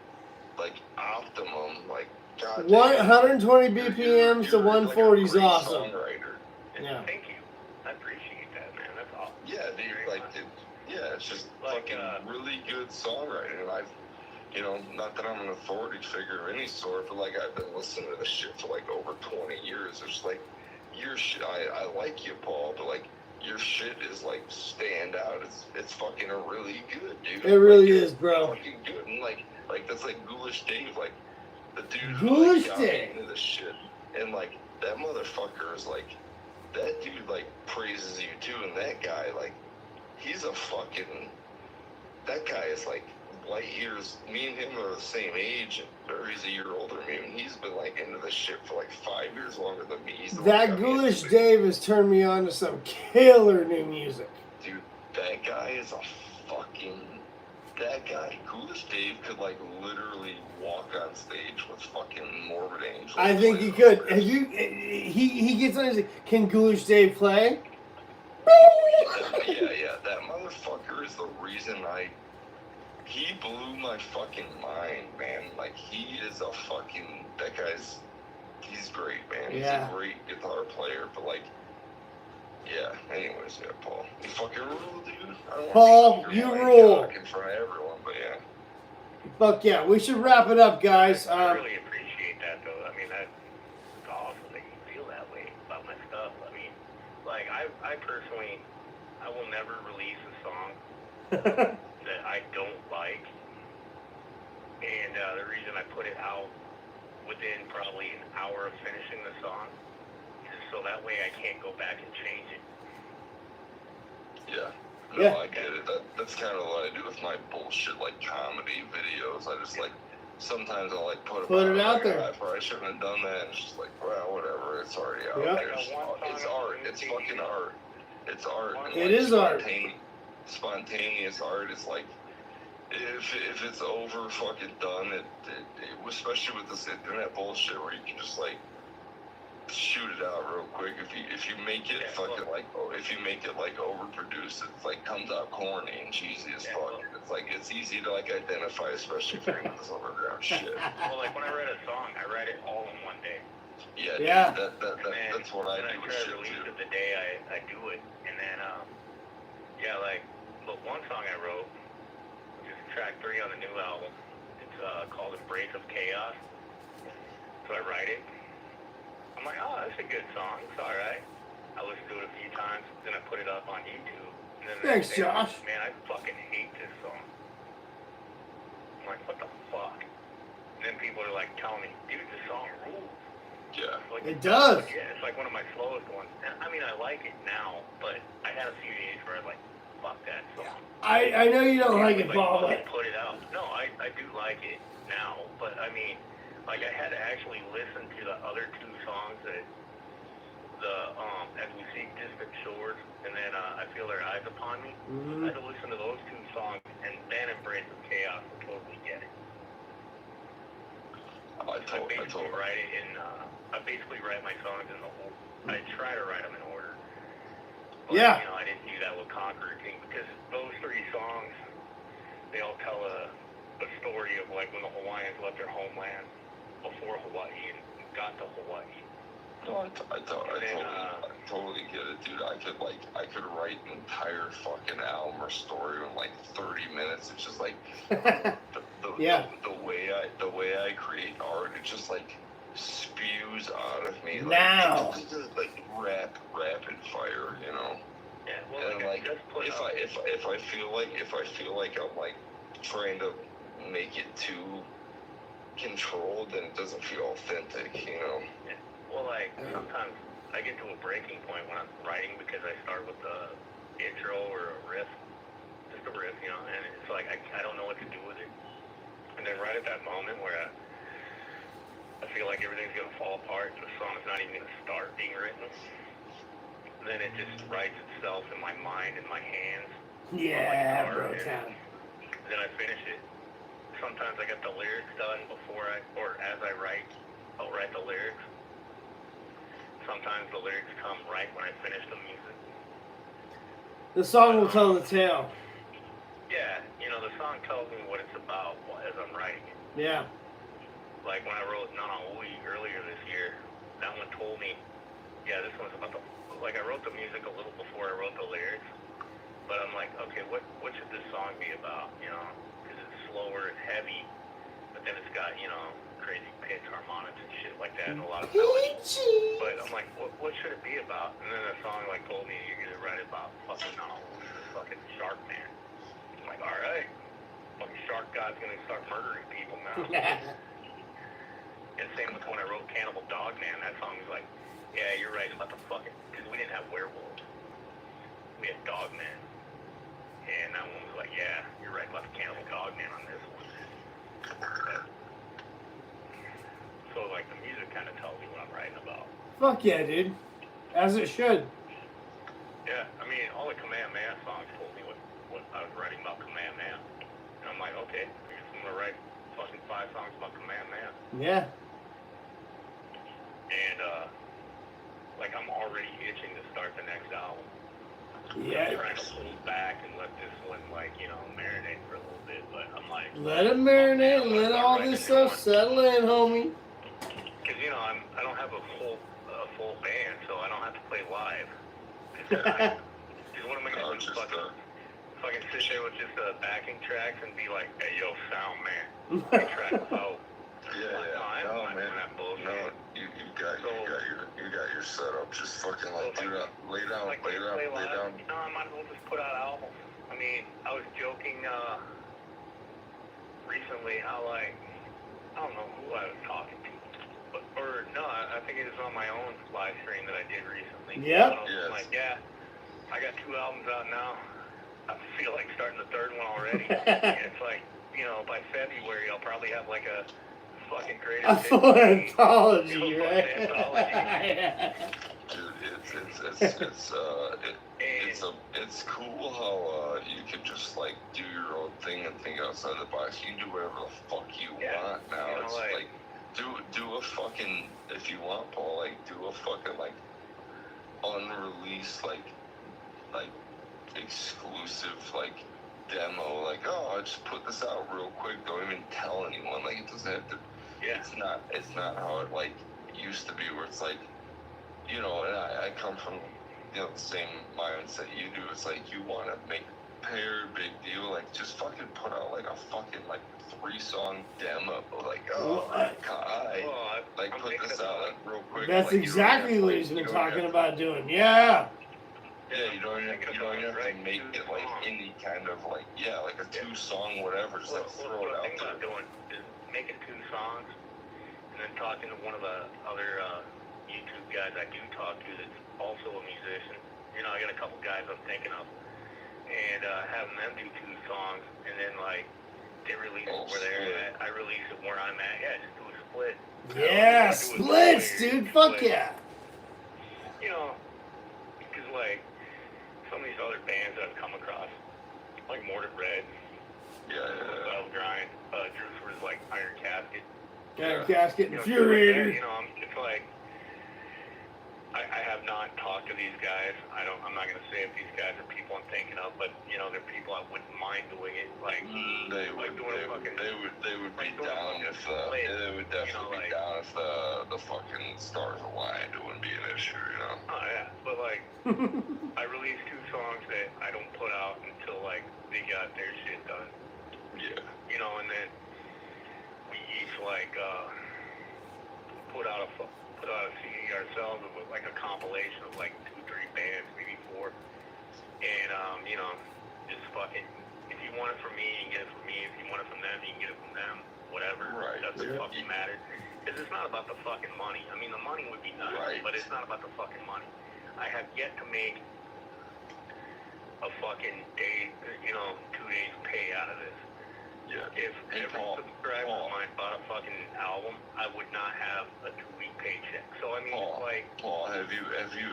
like optimum, like God.
120 BPMs to 140 is awesome.
Songwriter.
Yeah.
Thank you. I appreciate that, man. That's awesome.
Yeah, dude. Like, yeah, it's just like really good songwriting, and I've. You know, not that I'm an authority figure of any sort, but like I've been listening to this shit for like over 20 years. It's like your shit. I like you, Paul, but like your shit is like stand out. It's fucking really good, dude.
It really is, bro.
Fucking good, and like that's like Ghoulish Dave, like the dude
who
like, got me into this shit, and like that motherfucker is like that dude like praises you too, and that guy like he's a fucking that guy is like light years. Me and him are the same age, or he's a year older than me, and he's been like into this shit for like 5 years longer than me.
That Ghoulish Dave has turned me on to some killer new music.
Dude, that guy is a fucking. That guy, Ghoulish Dave, could like literally walk on stage with fucking Morbid Angel.
I think he could. Have you? He gets on his. Can Ghoulish Dave play?
Yeah. That motherfucker is the reason he blew my fucking mind, man. Like, he is a fucking, he's great, man. He's a great guitar player, but like, yeah, anyways, yeah, Paul. You fucking rule, dude. I don't
Paul, you rule.
In front of everyone, but yeah.
Fuck yeah, we should wrap it up, guys.
I really appreciate that, though. I mean, that's awesome that you feel that way about my stuff. I mean, like, I personally, I will never release a song that I don't like. And the reason I put it out within probably an hour of finishing the song is so that way I can't go back and change it.
Yeah. No, I get it. That's kind of what I do with my bullshit, like, comedy videos. I just, like, sometimes I'll, like, put
it out there.
I probably shouldn't have done that. And it's just like, well, whatever. It's already out there. It's art. It's fucking art. It's art. And,
it is art.
Spontaneous art is like, if it's over fucking done, it especially with this internet bullshit where you can just like shoot it out real quick. If you make it fucking like, if you make it like overproduced, it's like comes out corny and cheesy as fuck. It's like it's easy to like identify, especially if you're into this underground shit.
Well, like when I write a song, I write it all in one day.
Yeah. Dude, that's what I do with shit too.
I try to release it the day I do it, and then like look, one song I wrote, which is track 3 on the new album. It's called "Embrace of Chaos." So I write it. I'm like, oh, that's a good song. It's all right. I listened to it a few times. Then I put it up on YouTube. And then
thanks, Josh.
Man, I fucking hate this song. I'm like, what the fuck? And then people are like telling me, dude, this song rules.
Yeah.
Like,
it does.
Yeah, it's like one of my slowest ones. And, I mean, I like it now, but I had a few days where I was like, fuck that song.
I know you don't like it, Paul, but
put it out. No, I do like it now, but I mean, like I had to actually listen to the other 2 songs that As We Seek Distant Shores, and then I Feel Their Eyes Upon Me. I had to listen to those 2 songs and then Embrace of Chaos to totally get it. I basically write it in. I basically write my songs in the whole. I try to write them in order. But, you know, I didn't do that with Conqueror King because those 3 songs, they all tell a story of like when the Hawaiians left their homeland before Hawaii and got to Hawaii.
No, I totally get it, dude. I could write an entire fucking album or story in like 30 minutes. It's just like the way I create art, it just like spews out of me like rapid fire, you know.
Yeah, well,
and like if I feel like I'm like trying to make it too controlled, then it doesn't feel authentic, you know.
Yeah. Well, like sometimes I get to a breaking point when I'm writing because I start with the intro or a riff, just a riff, you know, and it's like I don't know what to do with it. And then right at that moment where I feel like everything's gonna fall apart and the song's not even gonna start being written, then it just writes itself in my mind and my hands.
Yeah, bro.
Then I finish it. Sometimes I get the lyrics done before as I write. I'll write the lyrics. Sometimes the lyrics come right when I finish the music.
The song will tell the tale.
Yeah, you know, the song tells me what it's about as I'm writing it.
Yeah.
Like when I wrote Nana Ui earlier this year, that one told me, yeah, this one's about I wrote the music a little before I wrote the lyrics. But I'm like, okay, what should this song be about, you know? Because it's slower and heavy, but then it's got, you know, crazy pitch harmonics and shit like that and a lot of melody. But I'm like, what should it be about? And then the song like told me you're gonna write about fucking fucking Shark Man. I'm like, all right, fucking Shark God's gonna start murdering people now. And same with when I wrote Cannibal Dog Man. That song was like, yeah, you're right about the fucking, because we didn't have werewolves, we had Dog Man. And that one was like, yeah, you're right about the Cannibal Dog Man on this one. So, like, the music kind of tells me what I'm writing about.
Fuck yeah, dude. As it should.
Yeah, I mean, all the Kamehameha songs told me what I was writing about Command Man. And I'm like, okay, I guess I'm gonna write fucking 5 songs about Command Man.
Yeah.
And like I'm already itching to start the next album.
Yeah.
I'm trying to pull back and let this one like, you know, marinate for a little bit, but I'm like,
Let it marinate. Let all this stuff settle in, homie.
Because you know I don't have a full band, so I don't have to play live. Because what am I gonna do? Fucking sit there with just backing tracks and be like, hey yo, sound man, track out.
No, man. No, you got your setup. Just fucking like do that. Lay down.
You know, I might as well just put out albums. I mean, I was joking recently how like I don't know who I was talking to, I think it was on my own live stream that I did recently.
Yep.
I was like, yeah, I got 2 albums out now. I feel like starting the 3rd one already. It's like, you know, by February I'll probably have like a fucking greatest
A full anthology, right?
Dude, it's cool how you can just like do your own thing and think outside the box. You can do whatever the fuck you want now.
You know,
it's like do a fucking, if you want, Paul, like do a fucking like unreleased like exclusive like demo, like, oh, I just put this out real quick, don't even tell anyone, like it doesn't have to. It's not how it like used to be, where it's like, you know, and I come from, you know, the same mindset you do. It's like you want to make big deal, like just fucking put out like a fucking like 3-song demo, like, oh my god, like put this out like real quick.
That's
like,
exactly what he's been talking about doing. Yeah.
Yeah, you don't have to make it like any kind of like, like a 2-song whatever, just like throw it out there.
I'm doing is making 2 songs and then talking to one of the other YouTube guys I do talk to that's also a musician. You know, I got a couple guys I'm thinking of, and having them do 2 songs, and then like they release it where they're at, I release it where I'm at. Yeah, just do a split.
Yeah, splits, dude. Fuck yeah.
You know, because like some of these other bands that I've come across, like Mortar Red, Battle Grind, Drews was like Iron Casket.
Iron Casket,
You know,
Infuriator.
you know, it's like I have not talked to these guys. I'm not gonna say if these guys are people I'm thinking of, but you know, they're people I wouldn't mind doing it. Like
they would be down if they would definitely be down if the fucking stars aligned. It wouldn't be an issue, you know.
Oh yeah, but like I released 2 songs that I don't put out until like they got their shit done.
Yeah.
You know, and then we each like put out a CD ourselves with like a compilation of like 2-3 bands, maybe 4. And you know, just fucking, if you want it from me, you can get it from me. If you want it from them, you can get it from them. Whatever.
Right.
Doesn't fucking matter. Because it's not about the fucking money. I mean, the money would be nice, but it's not about the fucking money. I have yet to make a fucking day, you know, 2 days pay out of this.
Yeah.
If every subscriber of mine bought a fucking album, I would not have a 2-week paycheck. So I mean, it's like,
Paul, have you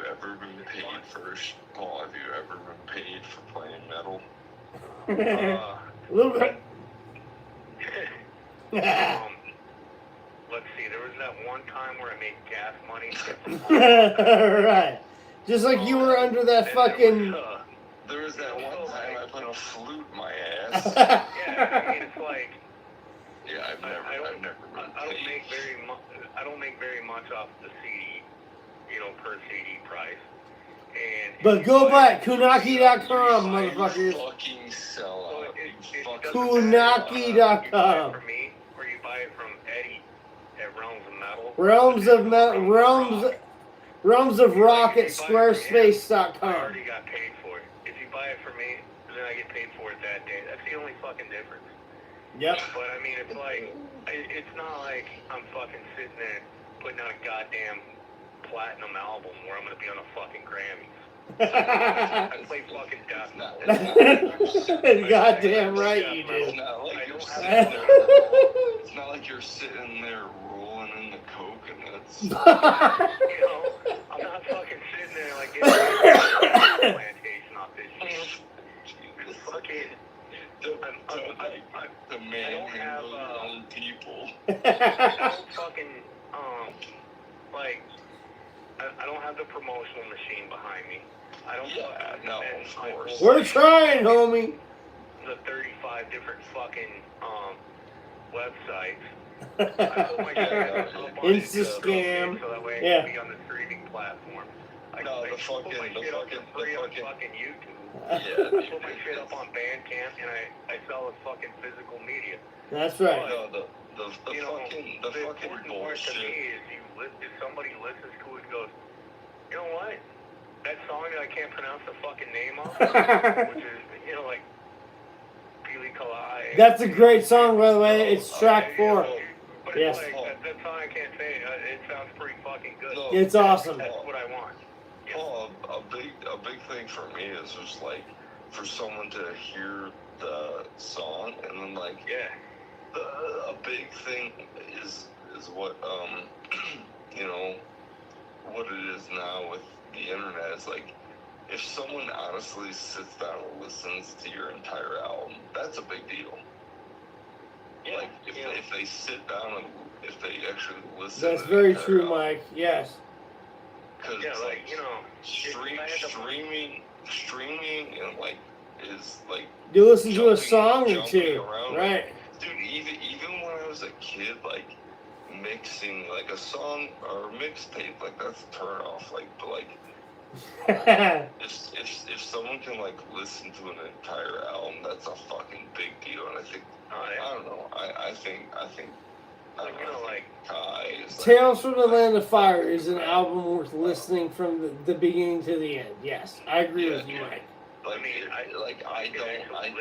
ever been paid for? Paul, have you ever been paid for playing metal?
A little bit.
Let's see. There was that one time where I made gas money.
Right. Just like you were under that fucking.
There was that one time I put a flute in my ass.
Yeah, I mean, it's like.
Yeah, I've never been paid.
I don't make very much off the CD, you know, per CD price. And
But go back, Kunaki.com, motherfuckers.
Fucking sell out.
Kunaki.com.
For me, or you buy it from Eddie at Realms of Metal.
Realms of Rock at Squarespace.com.
I already got paid for it. If you buy it from me, then I get paid for it that day. That's the only fucking difference.
Yep.
But I mean, it's like, it's not like I'm fucking sitting there putting out a goddamn platinum album where I'm gonna be on a fucking Grammys. I play fucking death metal.
Goddamn right you do.
It's not like you're sitting there rolling in the coconuts.
You know, I'm not fucking sitting there like getting a plantation off this shit. Fucking fucking.
The man who knows his own people.
I don't fucking like. I don't have the promotional machine behind me. I don't.
Yeah, no, of course.
We're trying, homie.
The 35 different fucking websites. I put my shit up on
Insta-scam.
so that way I
Yeah.
can be on the streaming platform. I
No,
put my shit up for free on fucking YouTube.
Yeah,
I put my shit up on Bandcamp and I sell it fucking physical media.
That's right.
No, the fucking
important part to me
bullshit.
is if somebody listens to it and goes, you know what? That song that I can't pronounce the fucking name of, which is, you know, like, Pili Kalai.
That's a great song, by the way. It's track 4.
But
Yes.
it's like, that song I can't say, it sounds pretty fucking good.
No,
It's awesome.
That's what I want. Yeah.
Paul, a big thing for me is just like for someone to hear the song and then like a big thing is what you know what it is now with the internet is like if someone honestly sits down and listens to your entire album, that's a big deal.
Yeah.
Like if they sit down and if they actually listen.
That's
to
very
the entire
true,
album.
Mike. Yes.
Cause
Yeah, like, you know,
streaming and like is like
You listen to a
jumping-
song or
jumping
two,
around.
right?
Dude, even when I was a kid, like mixing like a song or a mixtape, like that's a turn off. Like, but like if someone can like listen to an entire album, that's a fucking big deal. And I think I don't know. I think
like, you know, like,
Kai is like,
Tales from the Land of Fire is an album worth listening from the beginning to the end. Yes, I agree with you, Mike.
Like,
I mean,
I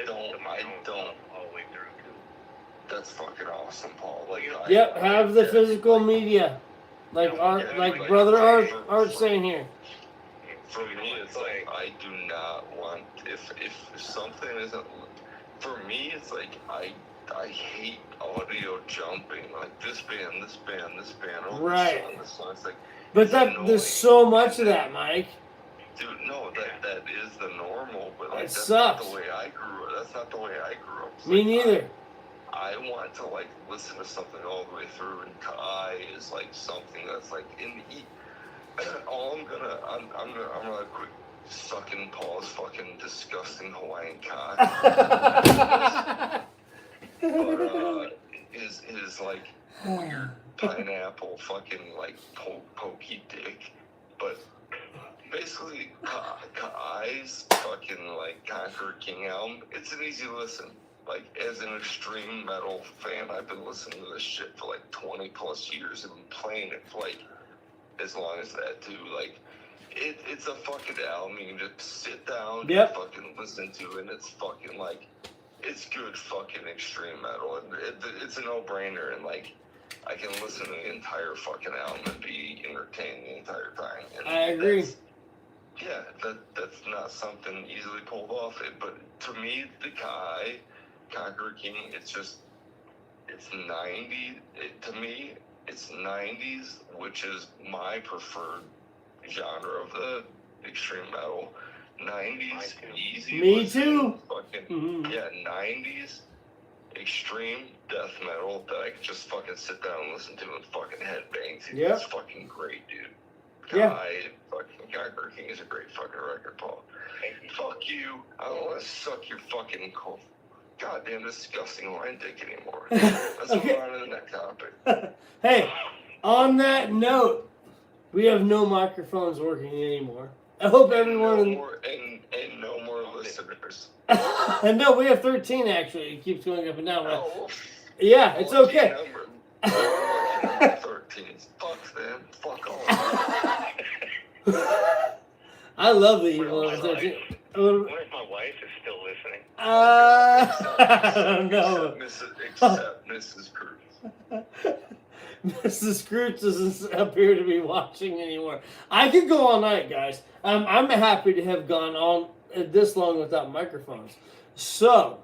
don't.
all the way through, too.
That's fucking awesome, Paul. Like,
Yep, have the physical media, like Art, like brother Art saying here.
For me, it's like I do not want if something isn't. For me, it's like I hate audio jumping. Like this band. Oh,
Right.
This song. It's like.
But
it's
that
annoying.
there's so much of that, Mike.
Dude, no, that is the normal, but like
It
that's
sucks.
not the way I grew up. That's not the way I grew up. It's
Me
like,
neither.
I want to like listen to something all the way through, and Kai is like something that's like in all I'm gonna quit sucking Paul's fucking disgusting Hawaiian cock. But his like weird pineapple fucking like pokey dick, but basically Kai's fucking like Conquer King album, it's an easy listen. Like as an extreme metal fan, I've been listening to this shit for like 20 plus years and been playing it for like as long as that too. Like it's a fucking album you can just sit down and fucking listen to, and it's fucking like it's good fucking extreme metal, and it's a no-brainer, and like I can listen to the entire fucking album and be entertained the entire time. And
I agree.
That's not something easily pulled off. But to me, the Conqueror King, it's 90s. To me, it's 90s, which is my preferred genre of the extreme metal. 90s easy.
Me too.
Fucking, yeah, 90s extreme death metal that I could just fucking sit down and listen to and fucking headbang to.
Yep.
It's fucking great, dude.
Yeah.
Fucking Conqueror King is a great fucking record, Paul. Fuck you. I don't want to suck your fucking goddamn disgusting line dick anymore. Let's move on to the next topic.
Hey, on that note, we have no microphones working anymore. I hope everyone.
No more listeners.
No, we have 13 actually. It keeps going up and down.
Oh,
Yeah, it's okay.
Number 13. Fuck them. Fuck all.
I love the evil number 13.
What if my wife is still listening?
I don't know.
Except Mrs. Cruz.
Mrs. Scrooge doesn't appear to be watching anymore. I could go all night, guys. I'm happy to have gone on this long without microphones. So,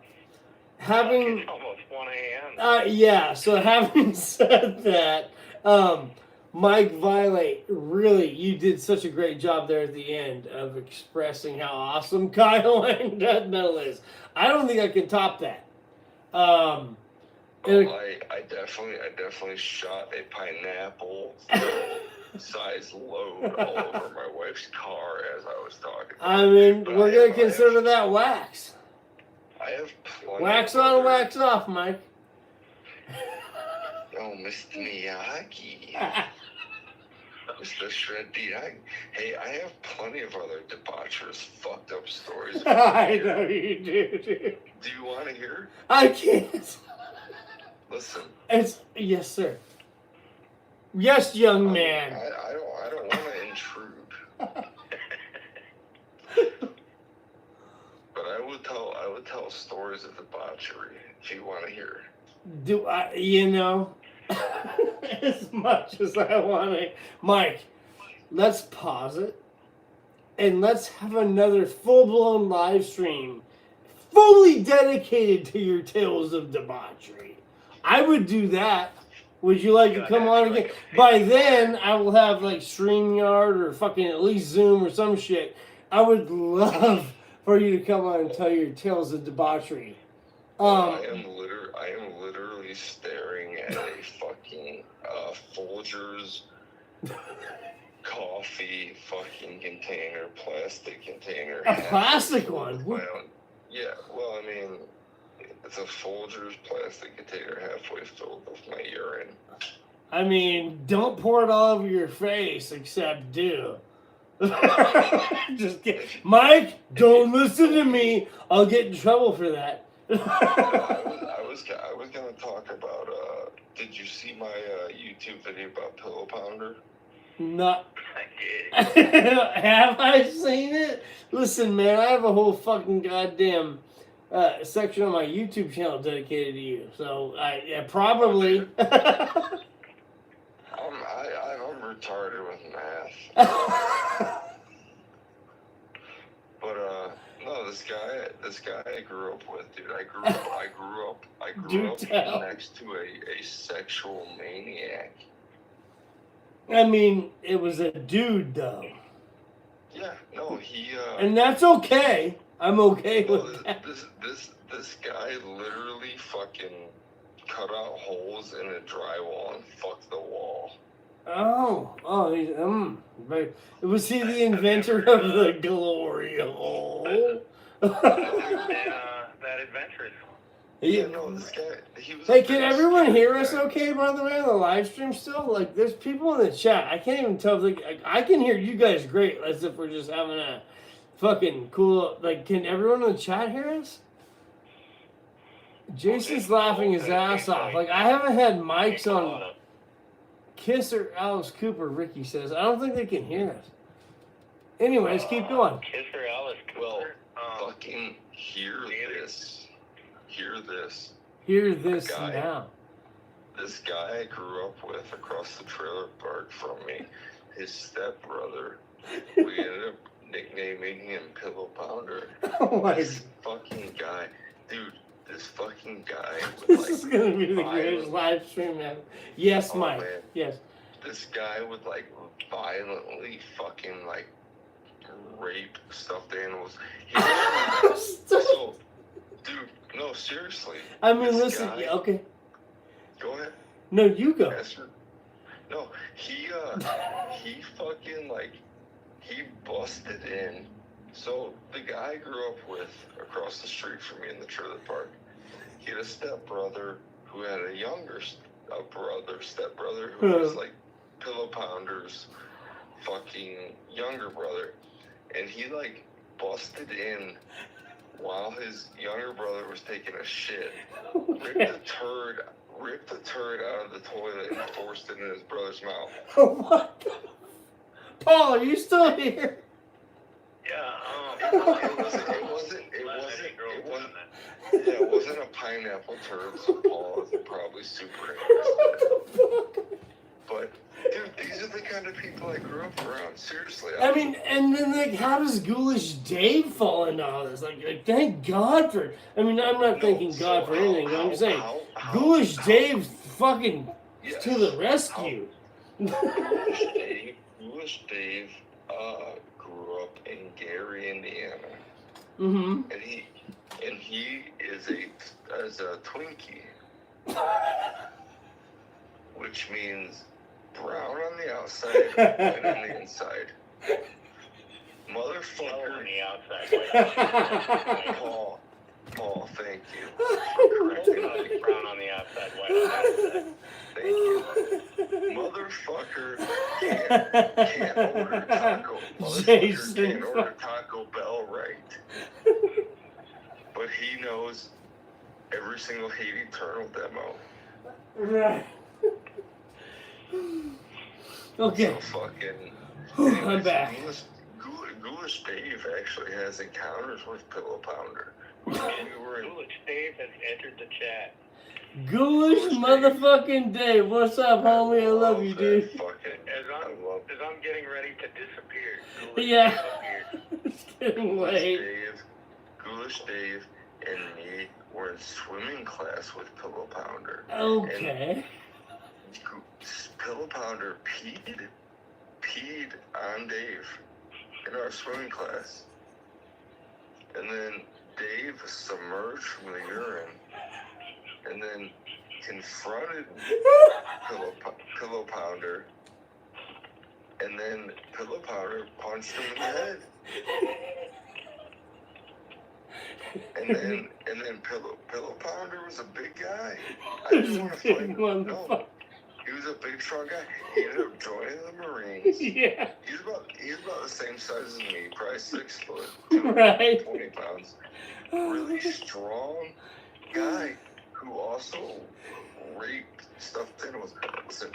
having
It's almost 1 a.m.
yeah. So having said that, Mike Violate, really, you did such a great job there at the end of expressing how awesome Kyle and Death Metal is. I don't think I can top that.
I definitely shot a pineapple size load all over my wife's car as I was talking.
I mean, we're going to consider that wax.
I have plenty
wax
of
on,
other...
wax off, Mike.
Oh, Mr. Miyagi. Mr. Shreddy. Hey, I have plenty of other debaucherous, fucked up stories.
I know you do, dude.
Do you want to hear?
I can't.
Listen.
Yes, sir. Yes, young man.
I don't want to intrude. But I would tell stories of debauchery if you want to hear.
Do I? You know, as much as I want to, Mike. Let's pause it, and let's have another full-blown live stream, fully dedicated to your tales of debauchery. I would do that. Would you like to come on again? By then, I will have like StreamYard or fucking at least Zoom or some shit. I would love for you to come on and tell your tales of debauchery.
I am literally staring at a fucking Folgers coffee fucking container, plastic container.
A plastic one?
Yeah, well, I mean, it's a Folgers plastic container halfway filled with my urine.
I mean, don't pour it all over your face, except do. Just kidding. Mike, don't listen to me. I'll get in trouble for that.
I was gonna talk about. Did you see my YouTube video about Pillow Pounder?
Not. Have I seen it? Listen, man, I have a whole fucking goddamn section on my YouTube channel dedicated to you. So I probably.
I'm retarded with math. But no, this guy I grew up with, dude. I grew up next to a sexual maniac.
I mean, it was a dude, though.
Yeah, no, he.
And that's okay. I'm okay with that.
This guy literally fucking cut out holes in a drywall and fucked the wall.
Oh, he's, was he the inventor of the glory hole?
That adventurous.
Yeah, no, this guy, he was.
Hey, can everyone hear us okay, by the way, on the live stream still? Like, there's people in the chat. I can't even tell if I can hear you guys great, as if we're just having a fucking cool, like, can everyone in the chat hear us? Jason's laughing his ass off. Like, I haven't had mics on Kiss or Alice Cooper, Ricky says. I don't think they can hear us. Anyways, keep going.
Kiss or Alice Cooper?
Well, fucking hear this. Hear this.
Hear this now.
This guy I grew up with across the trailer park from me, his stepbrother, we ended up nicknaming him Pillow Pounder.
Oh my
This fucking guy, dude, this fucking guy would
This
like
is going to be the greatest live stream ever. Yes, Mike.
Man.
Yes.
This guy would like violently fucking like rape stuffed animals. So, dude, no, seriously.
I mean,
this
listen,
guy,
okay.
Go ahead.
No, you go.
No, he fucking like, he busted in. So the guy I grew up with across the street from me in the trailer park, he had a stepbrother who had a younger stepbrother who was like Pillow Pounder's fucking younger brother. And he like busted in while his younger brother was taking a shit, ripped the turd out of the toilet and forced it in his brother's mouth.
What? Paul, are you still here?
Yeah.
It wasn't a pineapple turd, so Paul is probably super interested. But dude, these are the kind of people I grew up around. Seriously.
I mean, and then like, how does Ghoulish Dave fall into all this? Like thank God for. I mean, I'm not thanking God for anything. But I'm just saying, Ghoulish Dave fucking to the rescue.
Ghoulish Dave grew up in Gary, Indiana.
Mm-hmm.
And he is a Twinkie, which means brown on the outside, white on the inside. Motherfucker on the outside, white on the inside. Paul, thank you. Brown on the outside, white on the inside. Thank you. Motherfucker can't order Taco. Motherfucker can't order Taco Bell right. But he knows every single Hate Eternal demo.
Right. Okay.
So fucking.
I'm back.
Ghoulish Dave actually has encounters with Pillow Pounder. Ghoulish Dave has entered the chat.
Ghoulish motherfucking Dave. What's up, homie? I love you, dude.
As I'm getting ready to disappear.
Yeah. It's getting late.
Ghoulish Dave and me were in swimming class with Pillow Pounder.
Okay.
And Pillow Pounder peed on Dave in our swimming class. And then Dave submerged from the urine and then confronted Pillow Pounder, and then Pillow Pounder punched him in the head. And then Pillow Pounder was a big guy. I didn't want to fight him. No, he was a big, strong guy. He ended up joining the Marines.
Yeah.
He's about the same size as me, probably 6 foot,
right.
20 pounds. Really strong guy who also raped stuffed animals. Listen,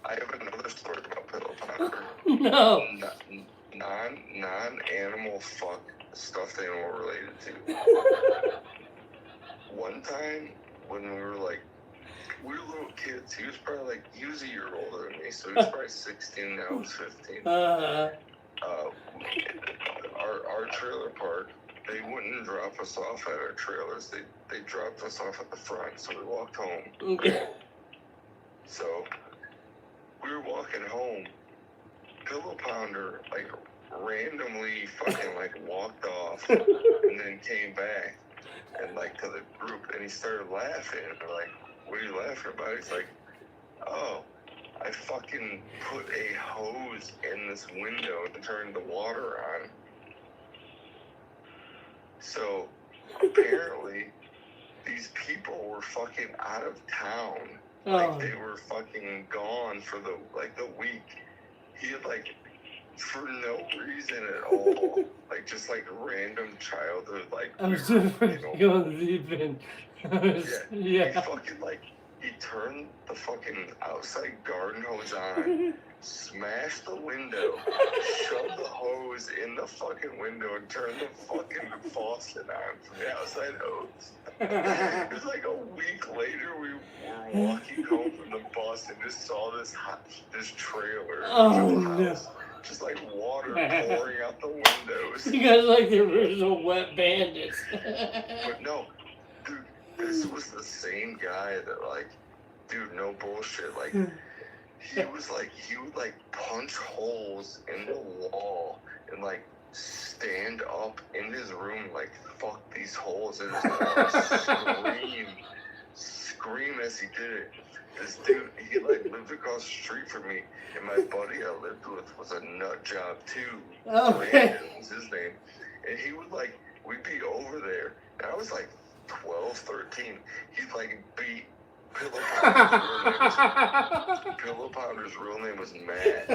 I have another story about Pillow Pounder.
No.
Non-animal fuck stuffed animal related to. One time when we were little kids, he was a year older than me, so he was probably 16 and I was 15. Our trailer park, they wouldn't drop us off at our trailers. They dropped us off at the front, so we walked home.
Okay.
So we were walking home. Pillow Pounder randomly fucking walked off and then came back and to the group, and he started laughing. And we're like, "What are you laughing about?" He's like, "Oh, I fucking put a hose in this window to turn the water on." So apparently these people were fucking out of town. They were fucking gone for the week. He had for no reason at all, just random childhood
I was just going deep in.
He fucking he turned the fucking outside garden hose on, smashed the window, shoved the hose in the fucking window, and turned the fucking faucet on from the outside hose. It was a week later, we were walking home from the bus and just saw this trailer.
Oh, no.
Just water pouring out the windows.
You guys the original Wet Bandits.
But no, dude, this was the same guy that dude, no bullshit. He was he would punch holes in the wall and stand up in his room fuck these holes in his wall, scream as he did it. This dude, he lived across the street from me, and my buddy I lived with was a nut job too.
Okay.
Brandon was his name, and he would we'd be over there, and I was 12, 13. He'd beat Pillow Pounder's real name was Matt,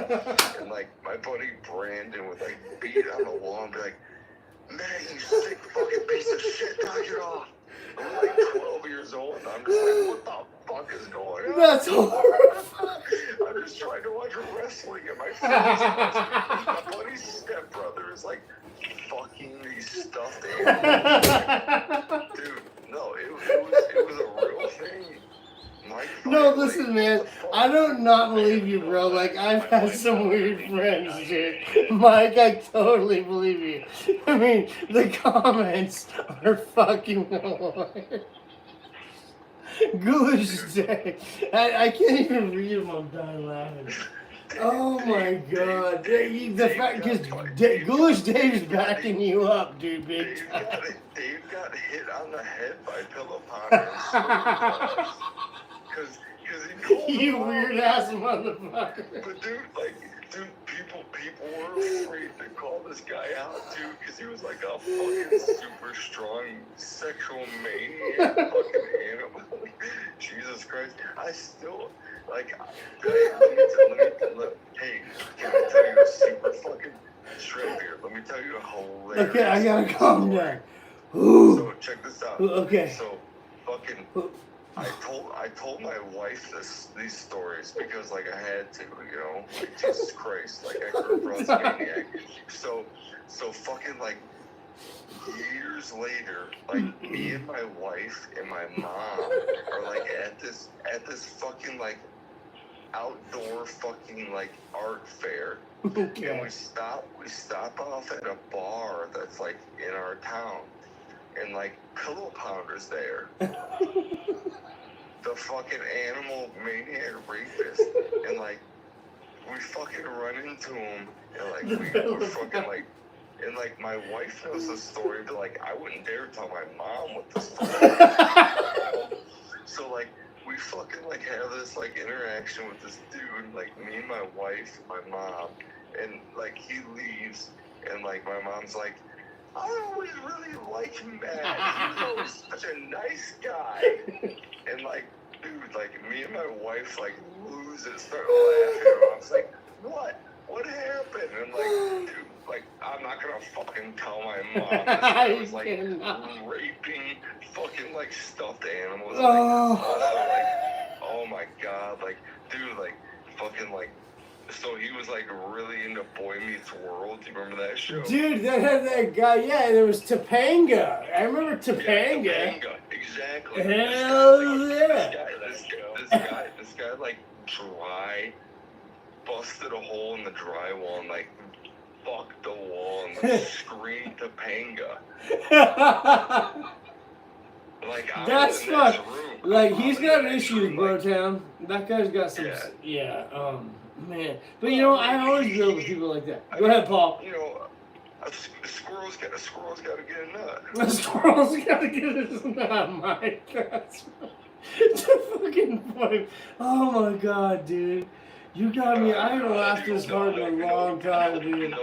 and my buddy Brandon would beat on the wall and be like, "Matt, you sick fucking piece of shit, knock it off." I'm 12 years old, and I'm just what the fuck is going on?
That's horrible.
I'm just trying to watch wrestling, and my friends my buddy's stepbrother is fucking these stuffed animals. Dude, no, it was a real thing. Mike,
no, listen, man. I do not believe you, bro. I've had some weird friends, dude. Mike, I totally believe you. I mean, the comments are fucking hilarious. Ghoulish Dave. I can't even read him. I'm dying laughing. Oh my god. The fact, because Ghoulish Dave's backing you up, dude, big time.
Dave got hit on the head by pillow ponders. Because he called
You
him out.
weird ass motherfucker.
But dude, people were afraid to call this guy out, dude, because he was like a fucking super strong sexual maniac, fucking animal. Jesus Christ, I still like. Hey, can I tell you a super fucking straight here? Let me tell you a hilarious.
Okay, I gotta calm down. Ooh.
So check this out.
Okay.
So fucking. I told my wife these stories because like I had to, you know, like Jesus Christ, like I grew up as a maniac. So fucking like years later, like me and my wife and my mom are like at this fucking like outdoor fucking like art fair.
Okay.
And we stop off at a bar that's like in our town, and like pillow pounders there. The fucking animal maniac rapist, and like we fucking run into him, and like we're fucking like, and like my wife knows the story, but like I wouldn't dare tell my mom what the story is. So like we fucking like have this like interaction with this dude, like me and my wife and my mom, and like he leaves, and like my mom's like, I always really liked Matt. He was always such a nice guy. And like, dude, like me and my wife like lose it, start laughing. I was like, what? What happened? And like, dude, like I'm not gonna fucking tell my mom this guy was like raping fucking like stuffed animals. Like, like, oh my god, like, dude, like fucking like. So he was like really into Boy Meets World. Do you remember that show?
Dude, that had that guy. Yeah, there was Topanga. I remember Topanga.
Yeah, Topanga. Exactly.
Hell
this
yeah.
This guy like busted a hole in the drywall and like fucked the wall and like screamed Topanga. Like
that's fucked. Like he's got issues, Brotown. That guy's got some. Yeah. Man, but you know, I always deal with people like that. Go ahead, Paul.
You know, a squirrel's got to get a nut.
A squirrel's got to get a nut, Mike. That's the fucking point. Oh my god, dude, you got me. I haven't laughed this hard in a long time, dude.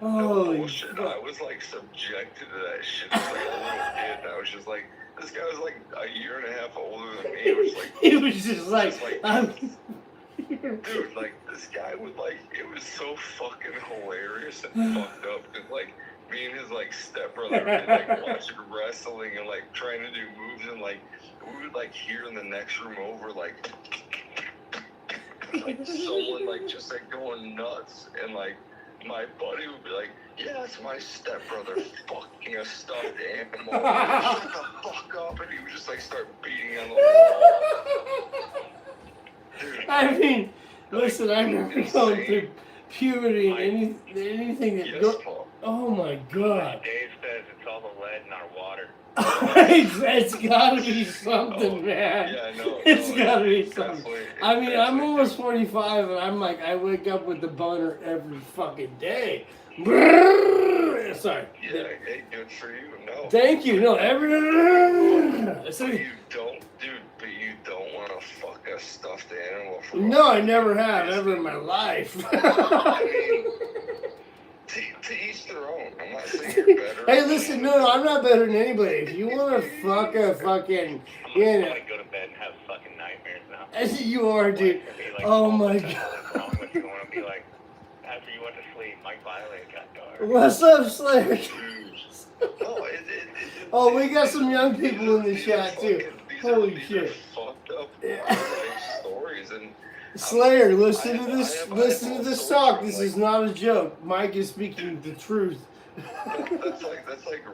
Holy shit!
I was like subjected to that shit as like a little kid. I was just like, this guy was like a year and a half older than me. It was like
he was just like
dude, like, this guy would, like, it was so fucking hilarious and fucked up, because, like, me and his, like, stepbrother would be, like, watching wrestling and, like, trying to do moves, and, like, we would, like, hear in the next room over, like someone, like, just, like, going nuts, and, like, my buddy would be like, yeah, it's my stepbrother fucking a stuffed animal. Shut the fuck up, and he would just, like, start beating on the wall. Dude,
I mean, listen, I remember going through puberty and anything that oh my god.
Dave says it's all the lead in our water.
It's gotta be something, man.
Yeah, I know.
It's gotta be something. I mean, I'm almost 45 and I'm like, I wake up with the boner every fucking day. Sorry.
Yeah, hey, good for you. No.
Thank you. No,
So you don't, dude, but you don't want to fuck a stuffed animal for
no, I never have, ever in my life.
I mean, to each their own. I'm not saying you're better.
Hey, listen, no, I'm not better than anybody. If you want to fuck a fucking,
I'm gonna go to bed and have fucking nightmares now.
You are, dude.
Like,
oh my god.
What's wrong with you? I want to be like, after you went to sleep, Mike Violate got dark.
What's up, Slayer?
No,
oh, we got some young people in the chat too. Holy shit!
Fucked up stories and
Slayer, listen to this. Listen to this talk. This is not a joke. Mike is speaking the truth.
That's like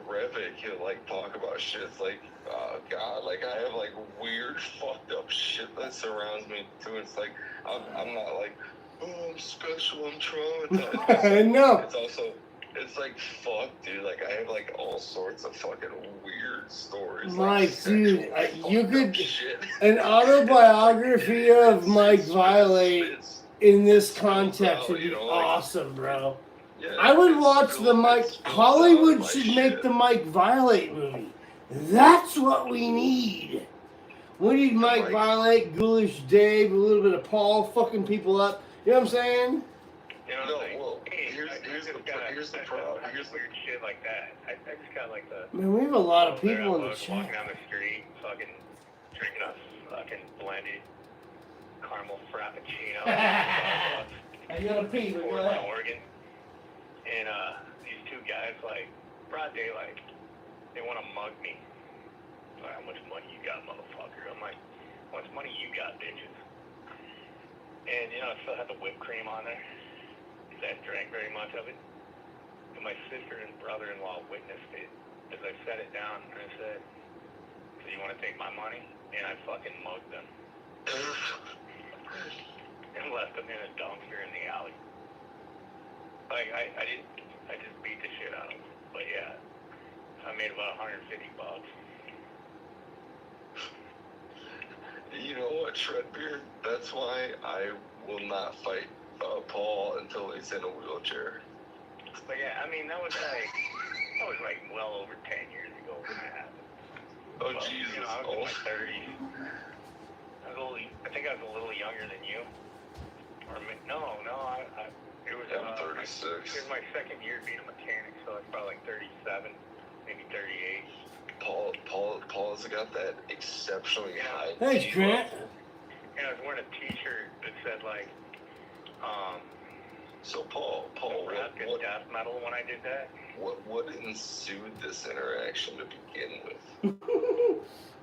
Revit. He'll like talk about shit. It's like, oh god, like I have like weird fucked up shit that surrounds me too. It's like I'm not like, oh, I'm special. I'm traumatized.
No.
It's also It's like, fuck, dude. Like, I have like all sorts of fucking weird stories.
Mike,
like,
dude,
sexual
you
fucked up
could
shit.
an autobiography of Mike
It's-
Violate
it's-
in this
spills
context
out,
would
you
be
know, like-
awesome, bro.
Yeah,
I would
it
watch
spills-
the
it
Mike.
spills out
Hollywood
my
should
shit.
make the Mike Violate movie. That's what we need. We need Mike
Mike-
Violate, Ghoulish Dave, a little bit of Paul fucking people up. You know what I'm saying?
You know,
No,
like,
well,
hey,
here's
I
the
just got-
here's the
I
problem.
got
Here's the
weird shit like that. I just got like the.
Man, we have a lot of
there
people
I
in the
was walking
chat.
down the street, fucking drinking a fucking blended caramel frappuccino.
I gotta pee, but go
Portland,
ahead.
Oregon. And these two guys, like, broad daylight, they want to mug me. Like, how much money you got, motherfucker? I'm like, how much money you got, bitches? And, you know, I still had the whipped cream on there, because I drank very much of it. And my sister and brother-in-law witnessed it as I set it down, and I said, so you want to take my money? And I fucking mugged them. And left them in a dumpster in the alley. Like, I just beat the shit out of them. But yeah, I made about $150.
You know what, Shredbeard? That's why I will not fight Paul until he's in a wheelchair.
But yeah, I mean, that was like well over 10 years ago when that happened.
Oh,
Well,
Jesus.
You know, I was in my 30s. I think I was a little younger than you. Or no, it was,
I'm
it
36.
was my second year being a mechanic, so I was probably like 37, maybe 38.
Paul's got that exceptionally high.
Thanks,
G
Grant.
level.
And I was wearing a t-shirt that said like,
So Paul,
Nebraska death metal when I did that.
what ensued this interaction to begin with?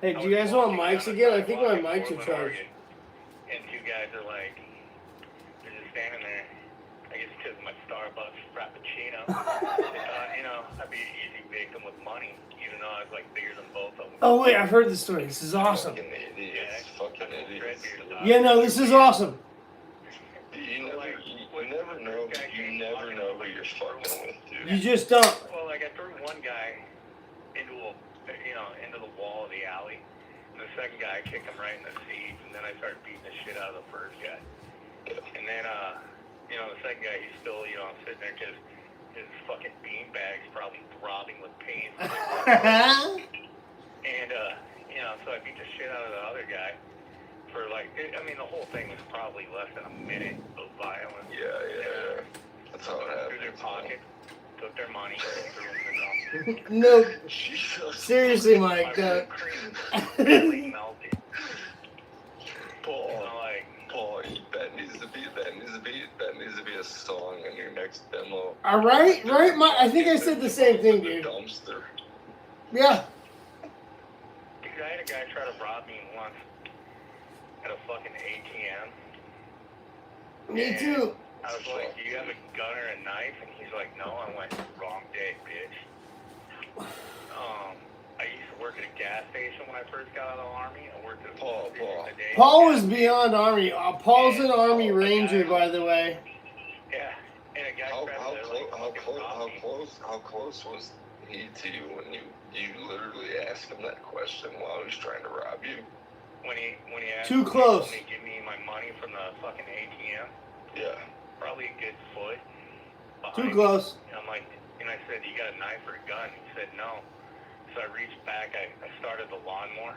Hey, do you guys want mics again? I think my mics are charged.
And two guys are like, they're just standing there. I guess because of my Starbucks Frappuccino. You know, I'd be an easy victim with money, even though I was like bigger than both of them.
Oh wait, I've heard this story. This is awesome.
Fucking idiots. Fucking idiots.
Yeah, no, this is awesome.
You never know who you're fucking with, dude.
You just don't.
Well, like I threw one guy into the wall of the alley, and the second guy I kicked him right in the seat, and then I started beating the shit out of the first guy. And then, the second guy, he's still, sitting there because his fucking beanbag's probably throbbing with pain. And, so I beat the shit out of the other guy for the whole thing was probably less than a minute of violence.
Yeah. That's how it
Went through their
happens.
pocket, took their money, and threw them in the dumpster.
No,
Jesus.
seriously,
My
Mike.
whipped cream really melted.
Paul,
Like,
Paul, that needs to be a song in your next demo.
All right, Mike. I think I said the same thing, dude.
Dumpster.
Yeah.
dude, I had a guy try to rob me once at a fucking ATM.
Me too.
I was like, do you have a gun or a knife? And he's like, no. I went, wrong day, bitch. I used to work at a gas station when I first got out of the Army. I worked at
Paul.
a day.
Paul was beyond Army. Paul's an Army Ranger, by the way.
Yeah. And a guy
How close was he to you when you literally asked him that question while he was trying to rob you?
When he asked
Too close.
me to give me my money from the fucking ATM,
Yeah.
probably a good foot.
Too
behind
close.
me. And I'm like, and I said, you got a knife or a gun? He said, no. So I reached back, I started the lawnmower.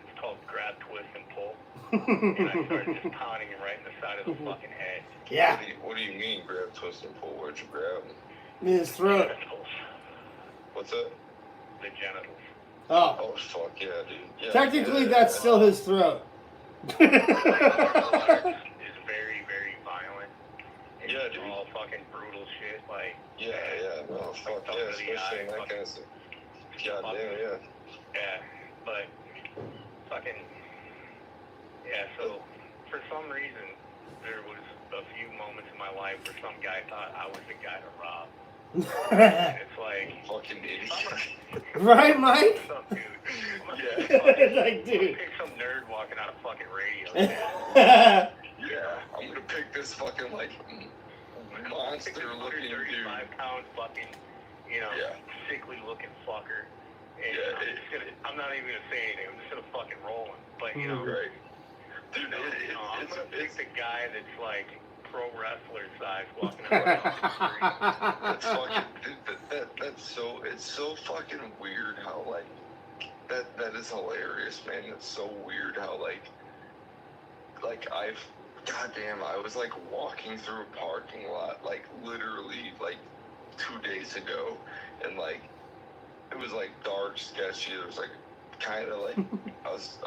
It's called grab, twist, and pull. And I started just pounding him right in the side of the fucking head.
Yeah.
What do you mean grab, twist, and pull? Where'd you grab him?
In his throat.
Genitals.
What's that?
The genitals.
Oh.
Oh, fuck yeah, dude. Yeah,
Technically,
yeah,
that's
yeah.
still his throat.
It's very, very violent. It's
Yeah, dude.
all fucking brutal shit. Like,
Yeah. No, fuck
Like,
yeah,
up to the
especially in
eye,
that kind of stuff. God damn, yeah.
yeah, but fucking, yeah, so for some reason, there was a few moments in my life where some guy thought I was the guy to rob. And it's like,
Fucking idiot.
Right, Mike?
some dude.
Yeah.
Like, dude.
Pick some nerd walking out of fucking radio.
Yeah, I'm gonna pick this fucking, like, monster-looking dude.
135-pound fucking, sickly-looking fucker. And I'm not even gonna say anything. I'm just gonna fucking roll him. But
right. Dude,
I'm gonna pick the guy that's like pro wrestler size walking around the street.
That's fucking. Dude, it's so fucking weird how like that is hilarious, man. It's so weird how like goddamn, I was like walking through a parking lot like literally like 2 days ago, and like it was like dark, sketchy. There was like kind of like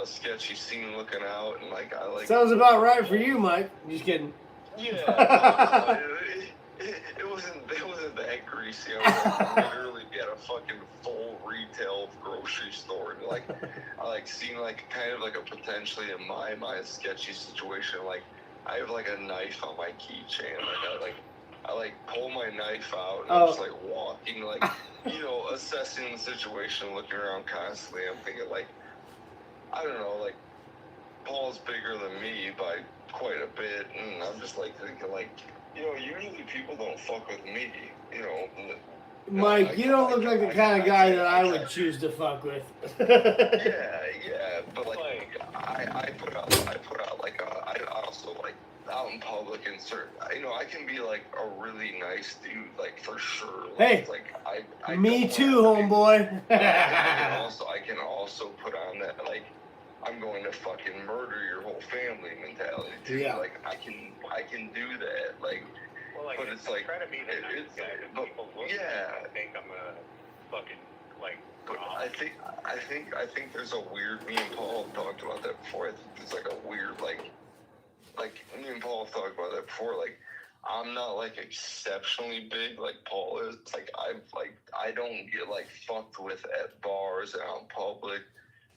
a sketchy scene looking out, and like I like.
Sounds about right for you, Mike. Just kidding.
Yeah. It wasn't that greasy. I was literally at a fucking full retail grocery store, and like I like seen like kind of like a potentially in my mind sketchy situation. Like I have like a knife on my keychain. I pull my knife out, and I'm just like walking, like assessing the situation, looking around constantly. I'm thinking like, I don't know, like Paul's bigger than me by quite a bit, and I'm just like thinking like, usually people don't fuck with me,
Mike, you don't look like the kind of guy that I would choose to fuck with.
yeah, but like I put out like I also like out in public and certain, I can be like a really nice dude, like for sure.
Hey,
like I
me too, homeboy.
I can also put on that like I'm going to fucking murder your whole family mentality too.
Yeah.
Like I can do that. Like, but it's like
try to be the nice guy that people look at. I think I'm gonna fucking like.
But I think there's a weird. Me and Paul have talked about that before. I think there's like a weird like me and Paul have talked about that before. Like I'm not like exceptionally big like Paul is. Like I don't get like fucked with at bars and out in public,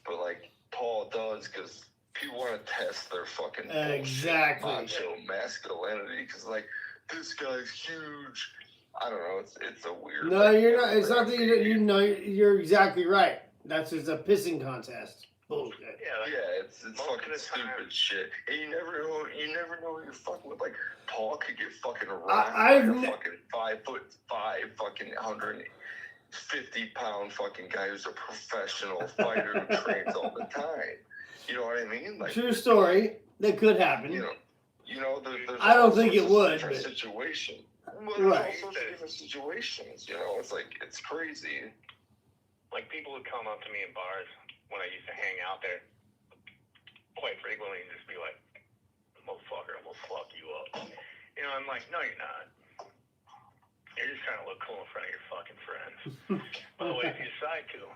but like Paul does because people want to test their fucking macho masculinity because like this guy's huge. I don't know. It's a weird.
No, you're not. It's not that you're exactly right. That's just a pissing contest. Bullshit.
Yeah, it's fucking stupid shit. And you never know who you're fucking with. Like Paul could get fucking rocked by a fucking 5'5", fucking 150-pound fucking guy who's a professional fighter who trains all the time. You know what I mean? Like,
true story. That could happen.
There's
I don't think it would.
Different situation. Well,
right.
There's all sorts of different situations. It's like it's crazy.
Like people would come up to me in bars when I used to hang out there quite frequently and just be like, "Motherfucker, I'm gonna fuck you up." I'm like, "No, you're not. You're just trying to look cool in front of your fucking friends." By the way, if you decide to,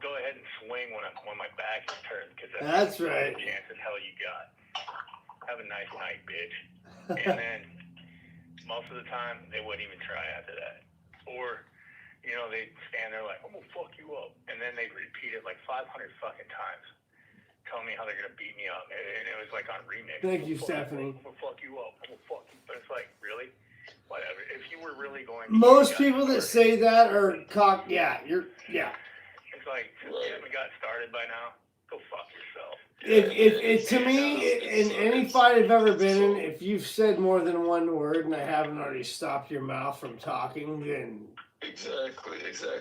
go ahead and swing when my back is turned, because
that's right.
The chance in hell you got. Have a nice night, bitch. And then most of the time they wouldn't even try after that, or they'd stand there like, "I'm gonna fuck you up," and then they'd repeat it like 500 fucking times, telling me how they're gonna beat me up, and it was like on remix.
Thank you, Stephanie.
I'm gonna fuck you up. I'm gonna fuck you, but it's like, really? Whatever. If you were really going to...
Most people that say that are cock... Yeah.
It's like, if you haven't got started by now, go fuck yourself.
If to me, in any fight I've ever been in, if you've said more than one word and I haven't already stopped your mouth from talking, then...
Exactly. It's so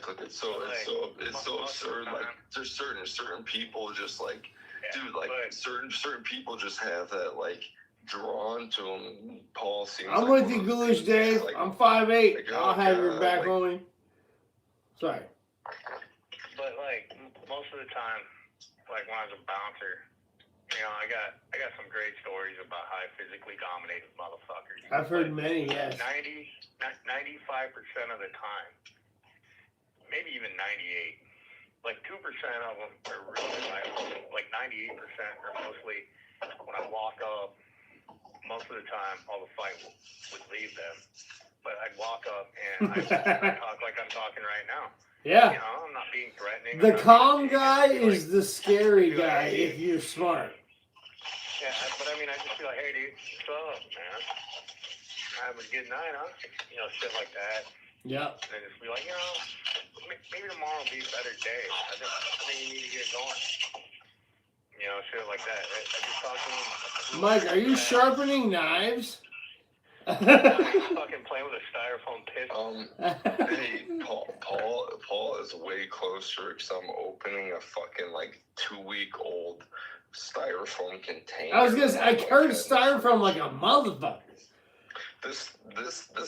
absurd. Like, there's certain people just like... Dude, like, certain people just have that, like... drawn to him. Paul seems
I'm
like
with you, Ghoulish Dave. Like, I'm 5'8". Like, I'll have your back, homie. Sorry.
But like most of the time, like when I was a bouncer, I got some great stories about how I physically dominated motherfuckers.
I've heard many, yes.
95% of the time, maybe even 98. Like 2% of them are really violent. Like 98% are mostly when I walk up. Most of the time, all the fight would leave them. But I'd walk up and I'd talk like I'm talking right now.
Yeah.
I'm not being threatening.
The calm guy is the scary guy if you're smart.
Yeah, but I mean, I'd just be like, "Hey, dude, what's up, man? Have a good night, huh?" Shit like that.
Yeah.
And then just be like, maybe tomorrow will be a better day. I think you need to get going. Shit like that. I just talk to him.
Mike, are you sharpening knives?
Fucking playing with a styrofoam pistol.
Hey, Paul is way closer because I'm opening a fucking like 2-week-old styrofoam container.
I was gonna say, I heard styrofoam like a motherfucker.
This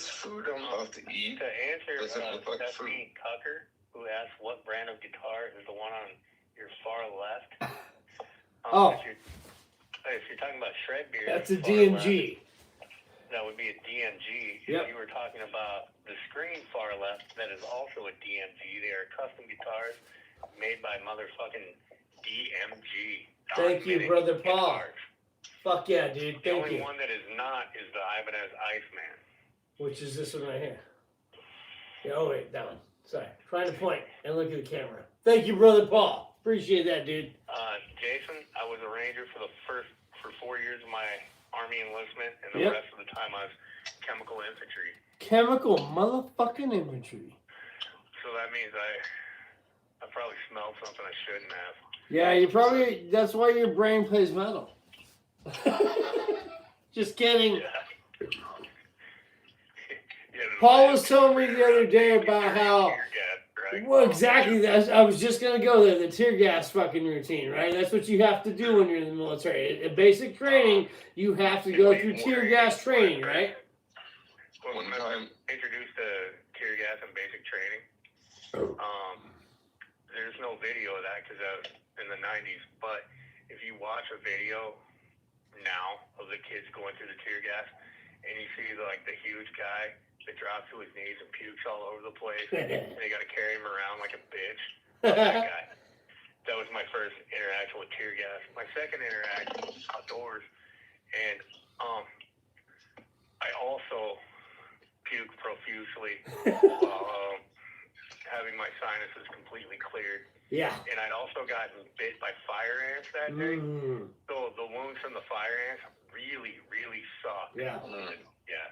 food I'm about to eat
To answer
doesn't look like food.
Stephanie Tucker, who asked what brand of guitar is the one on your far left. If you're talking about shred beer,
That's a D&G.
That would be a DMG.
Yep.
If you were talking about the screen far left, that is also a DMG. They are custom guitars made by motherfucking DMG.
Thank you, Brother Paul.
Guitars.
Fuck yeah, dude.
The
Thank
only
you.
one that is not is the Ibanez Iceman.
Which is this one right here. Yeah, oh wait, that one. Sorry. Trying to point and look at the camera. Thank you, Brother Paul. Appreciate that, dude.
Jason, I was a ranger for 4 years of my Army enlistment, and the rest of the time I was chemical infantry.
Chemical motherfucking infantry.
So that means I probably smelled something I shouldn't have.
Yeah, you probably, that's why your brain plays metal. Just kidding.
Yeah.
Paul was telling me the other day about how, well, exactly, I was just going to go there, the tear gas fucking routine, right? That's what you have to do when you're in the military. In basic training, you have to go through tear gas training, right?
Well, when I introduced to tear gas and basic training, there's no video of that because that was in the 90s, but if you watch a video now of the kids going through the tear gas, and you see the huge guy that drops to his knees and pukes all over the place, and they got to carry him around like a bitch. That guy. That was my first interaction with tear gas. My second interaction was outdoors, and I also puked profusely while having my sinuses completely cleared.
Yeah.
And I'd also gotten bit by fire ants that day. So the wounds from the fire ants really, really sucked.
Yeah.
Yes.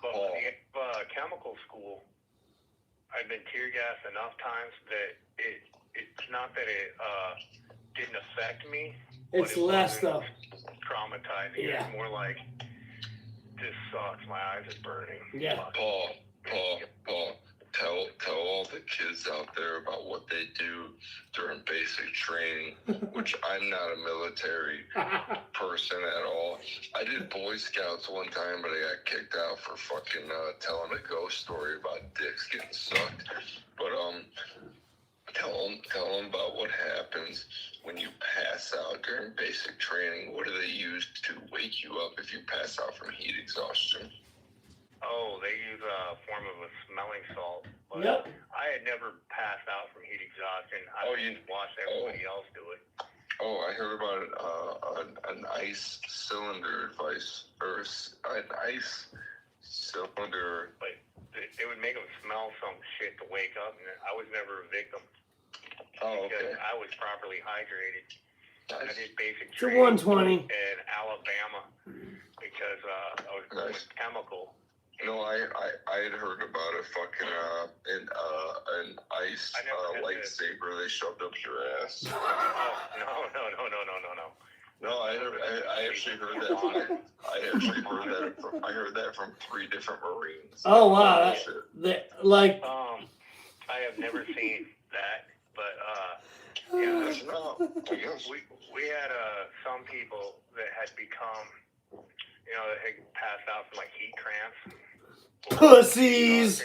But with the chemical school, I've been tear gassed enough times that it's not that it didn't affect me.
It's less though.
Traumatizing.
Yeah.
It's more like, this sucks. My eyes are burning.
Yeah.
Paul, tell all the kids out there about what they do during basic training, which I'm not a military person at all. I did Boy Scouts one time, but I got kicked out for fucking telling a ghost story about dicks getting sucked. But tell them about what happens when you pass out during basic training. What do they use to wake you up if you pass out from heat exhaustion?
Oh, they use a form of a smelling salt. But
Yep.
I had never passed out from heat exhaustion. I just watched everybody else do it.
Oh, I heard about an ice cylinder device, or an ice cylinder.
But it would make them smell some shit to wake up, and I was never a victim.
Oh, okay.
Because I was properly hydrated.
Nice.
I did basic
It's a
training
120.
in Alabama because I was with chemical.
No, I had heard about a fucking an ice lightsaber they shoved up your ass.
No.
No, I actually heard that. I heard that from 3 different Marines.
Oh wow, like.
I have never seen that, but we had some people that had become, that had passed out from heat cramps.
Pussies.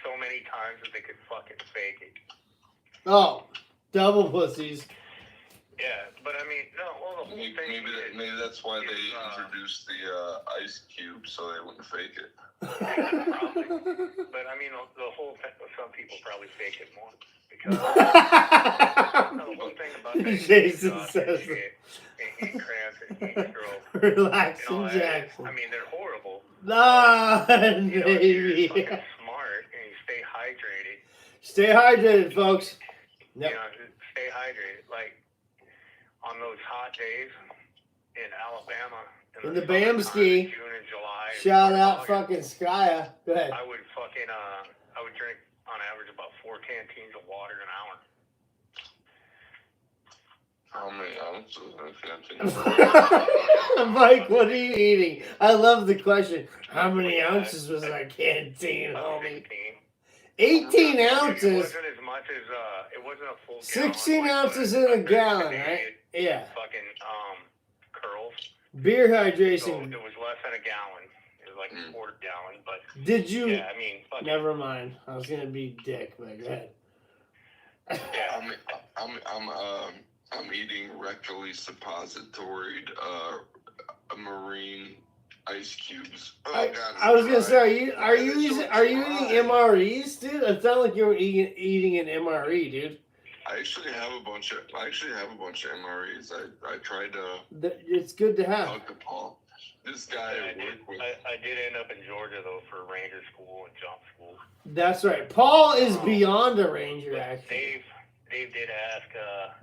So many times that they could fucking fake it.
Oh, double pussies.
Yeah, but I mean, no. Well, the whole thing.
Maybe that's why they introduced the ice cube so they wouldn't fake it.
Yeah, probably. But I mean, the whole thing. Some people probably fake it more because the one thing about that
Jason says
heat cramps and heat stroke.
Relaxing Jackson.
I mean, they're horrible.
Nah,
You're
baby.
fucking smart and you stay hydrated.
Stay hydrated, folks.
Yep. Stay hydrated. Like on those hot days in Alabama.
In the Bamski.
June and July.
Shout out fucking Skya. Go ahead.
I would drink on average about 4 canteens of water an hour.
How many ounces in a canteen?
Mike, what are you eating? I love the question. How many ounces was that canteen, homie? 18
It
ounces.
wasn't as much as it wasn't a full
16
gallon.
ounces in a gallon, right? Yeah.
Fucking curls.
Beer
So
hydration.
it was less than a gallon. It was like a quarter gallon, but
Did you?
yeah, I mean, fucking,
Never mind. I was gonna be dick, but go ahead.
yeah.
I'm eating rectally suppositoried marine ice cubes. Oh, God,
I was gonna say, are you
It's so
eating
dry.
MREs, dude? It sounded like you were eating an MRE, dude.
I actually have a bunch of MREs. I tried to
It's good to have.
talk to Paul. This guy I work with.
I did end up in Georgia though for ranger school and jump school.
That's right. Paul is beyond a ranger, actually.
Dave did ask.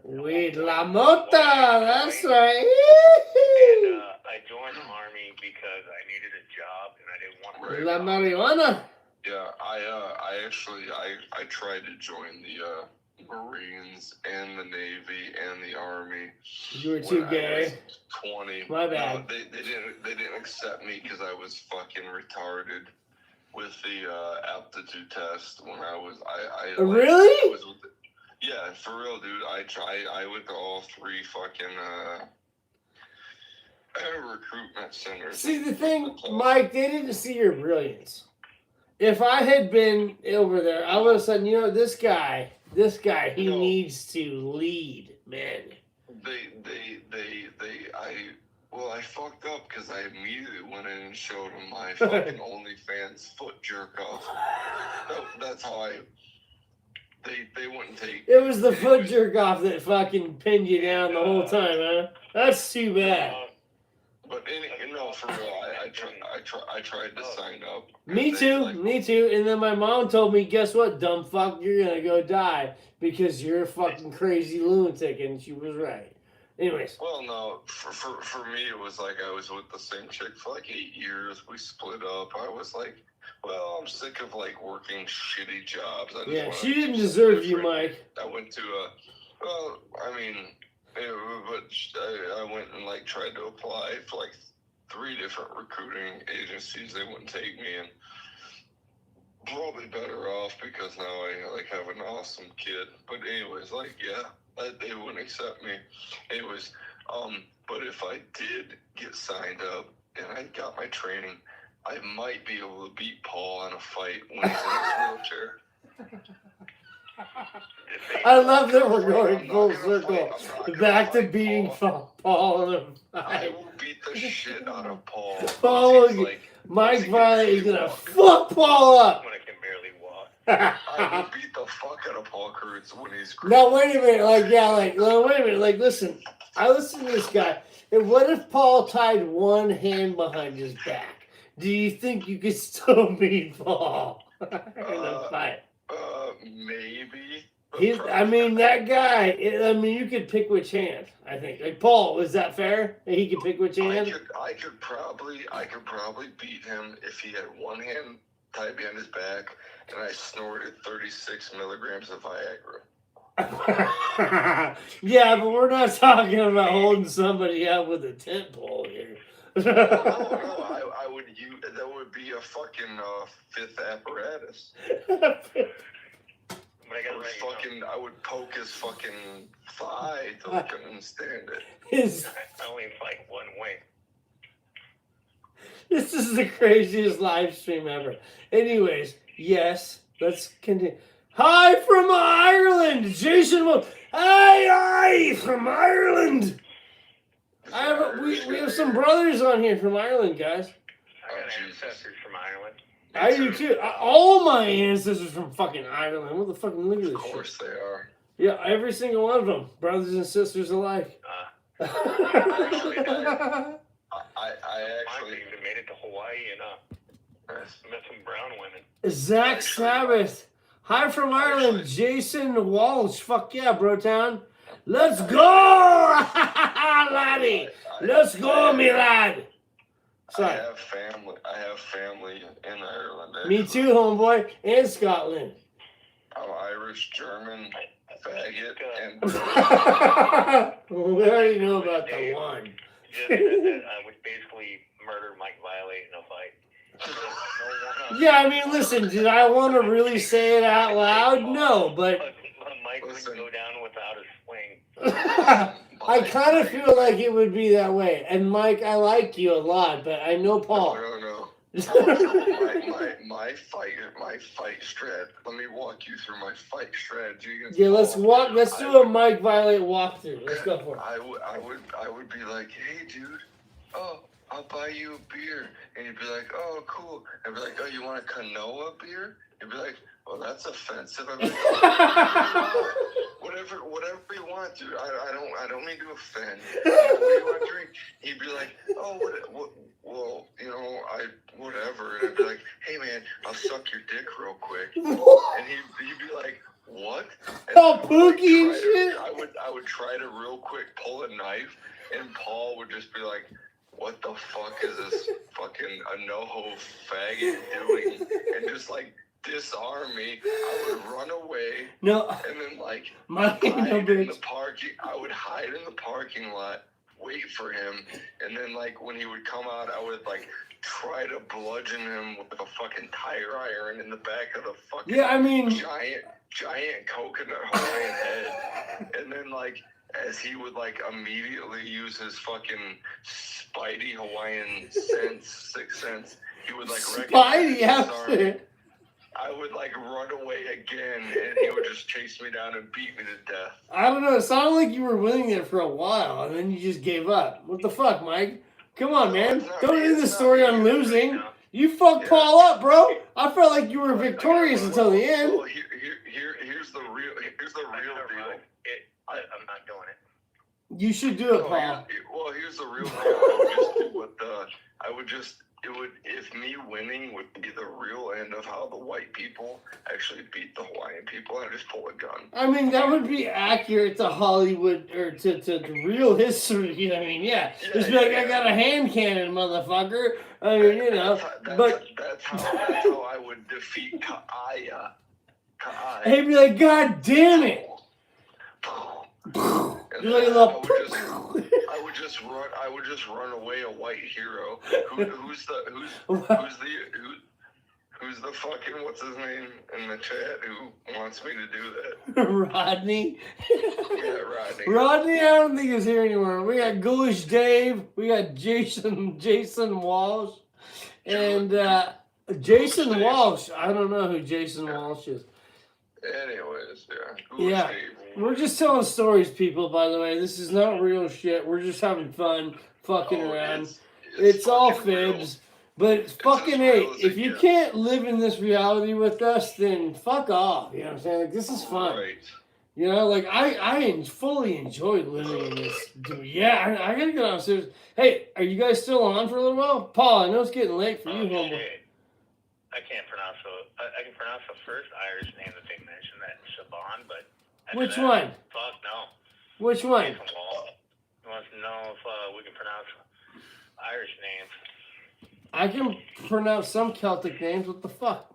With La Mota, that's right.
And I joined the army because I needed a job and I didn't want to.
La marijuana.
Yeah, I tried to join the Marines and the Navy and the Army.
You were too gay.
20.
My bad.
No, they didn't accept me because I was fucking retarded with the aptitude test when I was
Really?
Yeah, for real, dude. I went to all 3 fucking recruitment centers.
See, the thing, Mike, they didn't see your brilliance. If I had been over there, I would have said, you know, this guy, he needs to lead, man.
I fucked up because I immediately went in and showed him my fucking OnlyFans foot jerk off. That's how they wouldn't take.
It was the foot jerk off that fucking pinned you down the whole time, huh? That's too bad.
But for real, I tried to sign up.
Me too. And then my mom told me, guess what, dumb fuck, you're gonna go die because you're a fucking crazy lunatic, and she was right. Anyways.
Well, no, for me, it was like I was with the same chick for like 8 years. We split up. I was like, well, I'm sick of like working shitty jobs.
She didn't deserve you, Mike.
I went to I went and like tried to apply for like 3 different recruiting agencies. They wouldn't take me, and probably better off because now I like have an awesome kid. But anyways, like they wouldn't accept me. Anyways, but if I did get signed up and I got my training, I might be able to beat Paul in a fight when he's in his wheelchair.
I love that we're going full circle back to beating Paul in a fight.
I will beat the shit out of Paul.
Mike Violate is gonna fuck Paul up.
When I can barely walk.
I will beat the fuck out of Paul Kurtz when he's crazy.
Now wait a minute, listen. I listen to this guy. And what if Paul tied one hand behind his back? Do you think you could still beat Paul in a fight?
Maybe.
That guy. You could pick which hand. I think. Like Paul, is that fair? He could pick which hand.
I could probably beat him if he had one hand tied behind his back and I snorted 36 milligrams of Viagra.
Yeah, but we're not talking about holding somebody out with a tent pole here.
No, I would use that would be a fucking 5th apparatus. I would poke his fucking thigh till he couldn't stand it.
I only fight one way.
This is the craziest live stream ever. Anyways, yes, let's continue. Hi from Ireland, Jason. Hi from Ireland. We have some brothers on here from Ireland, guys.
I got ancestors from Ireland.
I do too. All my ancestors from fucking Ireland. What the fucking look at this shit.
Of course they are.
Yeah, every single one of them, brothers and sisters alike.
I actually
even made it to Hawaii and met some brown women.
Zach Sabbath. Hi from Ireland, Jason Walsh. Fuck yeah, bro town. Let's go, laddie. Let's go, me lad. Sorry.
I have family in Ireland.
Me too, homeboy, and Scotland.
I'm Irish, German, faggot, and
We already know about the one.
Just said that I would basically murder Mike Violate in a fight.
Yeah, I mean, listen, did I want to really say it out loud? No, but
Mike wouldn't go down without a swing.
I kind of feel like it would be that way. And Mike, I like you a lot, but I know Paul.
No. my fight strat. Let me walk you through my fight strategy.
Yeah, let's do a Mike Violate walkthrough. Let's go for it.
I would be like, hey, dude, oh, I'll buy you a beer, and you'd be like, oh, cool. I'd be like, oh, you want a Kanoa beer? You'd be like, well, that's offensive. I'd be like, oh, whatever you want, dude. I don't mean to offend. What do you want to drink? He'd be like, oh, what well, whatever. And I'd be like, hey, man, I'll suck your dick real quick. And he'd be like, what? And
oh, Pookie and shit.
I would try to real quick pull a knife, and Paul would just be like, what the fuck is this fucking a no-ho faggot doing? And just like disarm me. I would run away.
No.
And then like
hide in
the parking. I would hide in the parking lot, wait for him, and then like when he would come out, I would like try to bludgeon him with a fucking tire iron in the back of the fucking giant coconut Hawaiian head. And then like as he would like immediately use his fucking Spidey Hawaiian sixth sense, he would like
Spidey outfit.
I would like run away again, and he would just chase me down and beat me to death.
I don't know. It sounded like you were winning it for a while, and then you just gave up. What the fuck, Mike? Come on, man. Don't end the story on losing. You fucked Paul up, bro. I felt like you were victorious until the end.
Well, here's the real deal. I'm not doing it.
You should do it, Paul.
Well, here's the real deal. If me winning would be the real end of how the white people actually beat the Hawaiian people, I'd just pull a gun.
I mean, that would be accurate to Hollywood, or to the real history. You know what I mean? Yeah. Just be like, I got a hand cannon, motherfucker. I mean, you know.
That's how I would defeat Ka'aya.
He'd be like, God damn it.
I would just run away a white hero. Who's the fucking what's his name in the chat who wants me to do that?
Rodney.
Yeah, Rodney.
Rodney, I don't think is here anymore. We got Ghoulish Dave. We got Jason Walsh, and Jason Walsh. I don't know who Jason Walsh is.
Anyways,
yeah. We're just telling stories, people, by the way. This is not real shit. We're just having fun, fucking around. It's all fibs. But it's fucking if you can't live in this reality with us, then fuck off. You know what I'm saying? Like, this is fun.
Right.
You know, like, I fully enjoy living in this. Dude, yeah, I gotta get downstairs. Hey, are you guys still on for a little while? Paul, I know it's getting late for you, homeboy.
I can't pronounce I can pronounce the first Irish name that they mentioned, that Shaban, but
which one?
Fuck no.
Which one?
He wants to know if we can pronounce Irish names.
I can pronounce some Celtic names. What the fuck?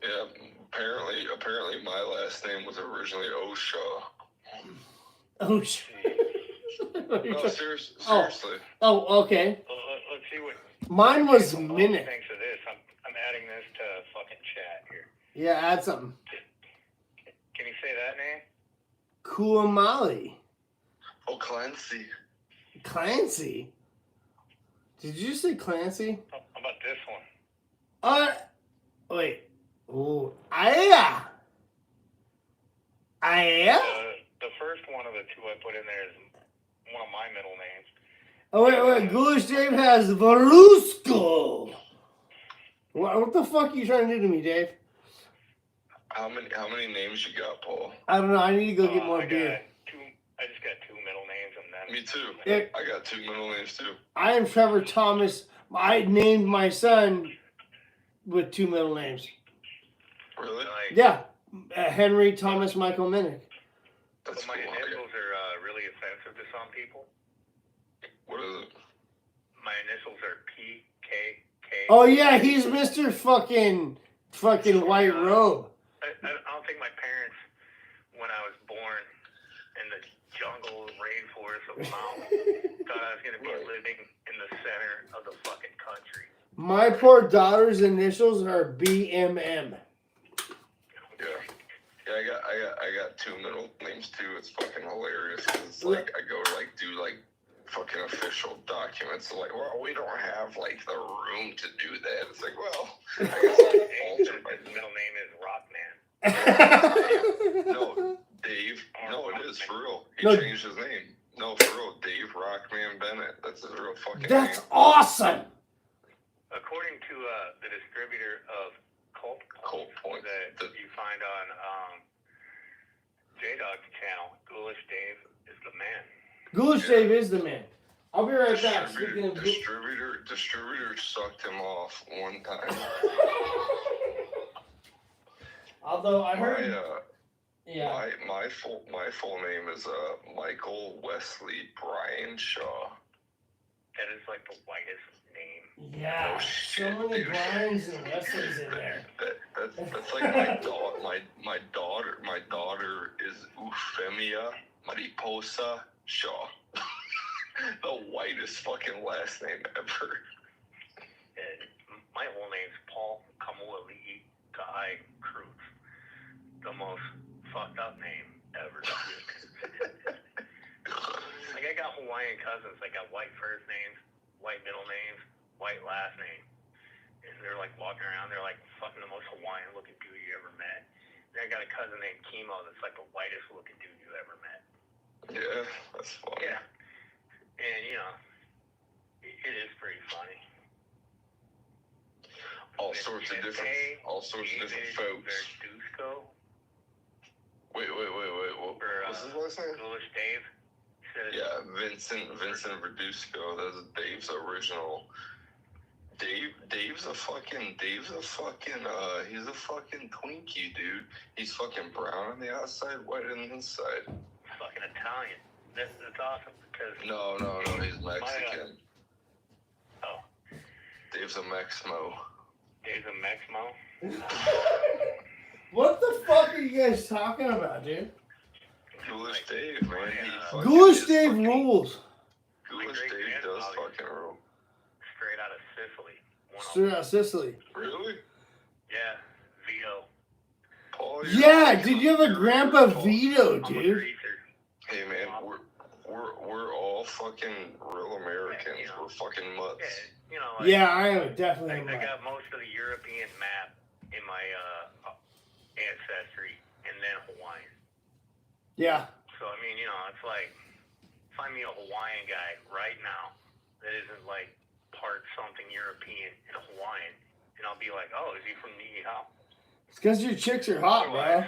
Yeah, apparently my last name was originally O'Shaw.
O'Shaw.
No, seriously.
Oh, okay.
Let's see what
mine was Minute.
Thanks to this, I'm adding this to fucking chat here.
Yeah, add something.
Can you say that name?
Kuamali.
Oh, Clancy.
Clancy? Did you say Clancy?
How about this one?
Wait. Ooh. Aya. Aya?
The first one of the two I put in there is one of my middle names.
Oh, wait. Ghoulish Dave has Varusco. What the fuck are you trying to do to me, Dave?
How many names you got, Paul?
I don't know. I need to go get more beer.
I just got two middle names and then.
Me too.
Yeah.
I got two middle names too.
I am Trevor Thomas. I named my son with two middle names.
Really?
Yeah. Henry Thomas Michael Minnick.
That's
my
cool.
initials are really offensive to some people.
What is it?
My initials are PKK.
Oh yeah, he's Mr. fucking white robe.
I don't think my parents when I was born in the jungle rainforest of mountains. Thought I was going to be living in the center of the fucking country.
My poor daughter's initials are BMM.
Yeah. Yeah, I got two middle names too. It's fucking hilarious. It's like I go to like do like fucking official documents. Like, well, we don't have like the room to do that. It's like, well, I guess
His middle name is Rockman.
No, Dave. No, it is for real. He changed his name. No, for real. Dave Rockman Bennett. That's his real fucking name.
That's awesome.
According to the distributor of Colt Point that you find on J-Dog's channel, Ghoulish Dave is the man.
Ghoulish Dave is the man. I'll be right back.
Distributor sucked him off one time.
Although I heard,
my full name is Michael Wesley Brian Shaw.
That is like the whitest name.
Yeah,
oh, shit,
so many
dude.
Brian's and Wesleys in there.
That's like my daughter. My daughter is Euphemia Mariposa Shaw. The whitest fucking last name ever.
And my whole name's Paul Kamali Kai Cruz. The most fucked up name ever. Like I got Hawaiian cousins. I got white first names, white middle names, white last name. And they're like walking around. They're like fucking the most Hawaiian looking dude you ever met. Then I got a cousin named Chemo that's like the whitest looking dude you ever met.
Yeah, that's funny.
Yeah. And, you know, it is pretty funny.
All sorts of different folks.
Verduzco.
Wait. What's his last name?
Ghoulish Dave.
Yeah, Vincent Verduzco. That's Dave's original. Dave's a fucking he's a fucking Twinkie, dude. He's fucking brown on the outside, white on the inside.
Fucking Italian. That's awesome because
No, he's Mexican. Dave's a Mexmo.
Dave's a Mexmo.
What the fuck are you guys talking about, dude?
Ghoulish Dave, man.
Ghoulish Dave rules.
Ghoulish Dave does fucking rule.
Straight out of Sicily.
Straight out of Sicily.
Really?
Yeah, Vito.
Paul,
Yeah, dude, you have a Grandpa Vito, dude.
Hey man, we're all fucking real Americans.
Yeah, you know,
we're fucking mutts.
Yeah, you know, like,
Yeah, I am definitely.
I got most of the European map in my ancestry, and then Hawaiian.
Yeah.
So I mean, you know, it's like find me a Hawaiian guy right now that isn't like part something European and Hawaiian, and I'll be like, oh, is he from Niihau?
It's because your chicks are hot, bro.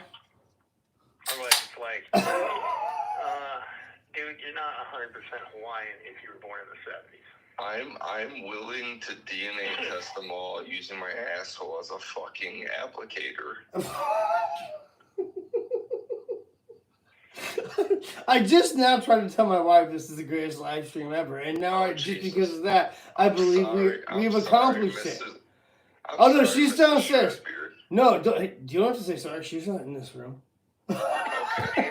Otherwise, it's like, dude, you're not 100% Hawaiian if you were born in the 70s.
I'm willing to DNA test them all using my asshole as a fucking applicator.
I just now tried to tell my wife this is the greatest live stream ever, and now just because of that, I believe we've accomplished it. Oh no, she's downstairs. No, do you want to say sorry? She's not in this room.
Okay.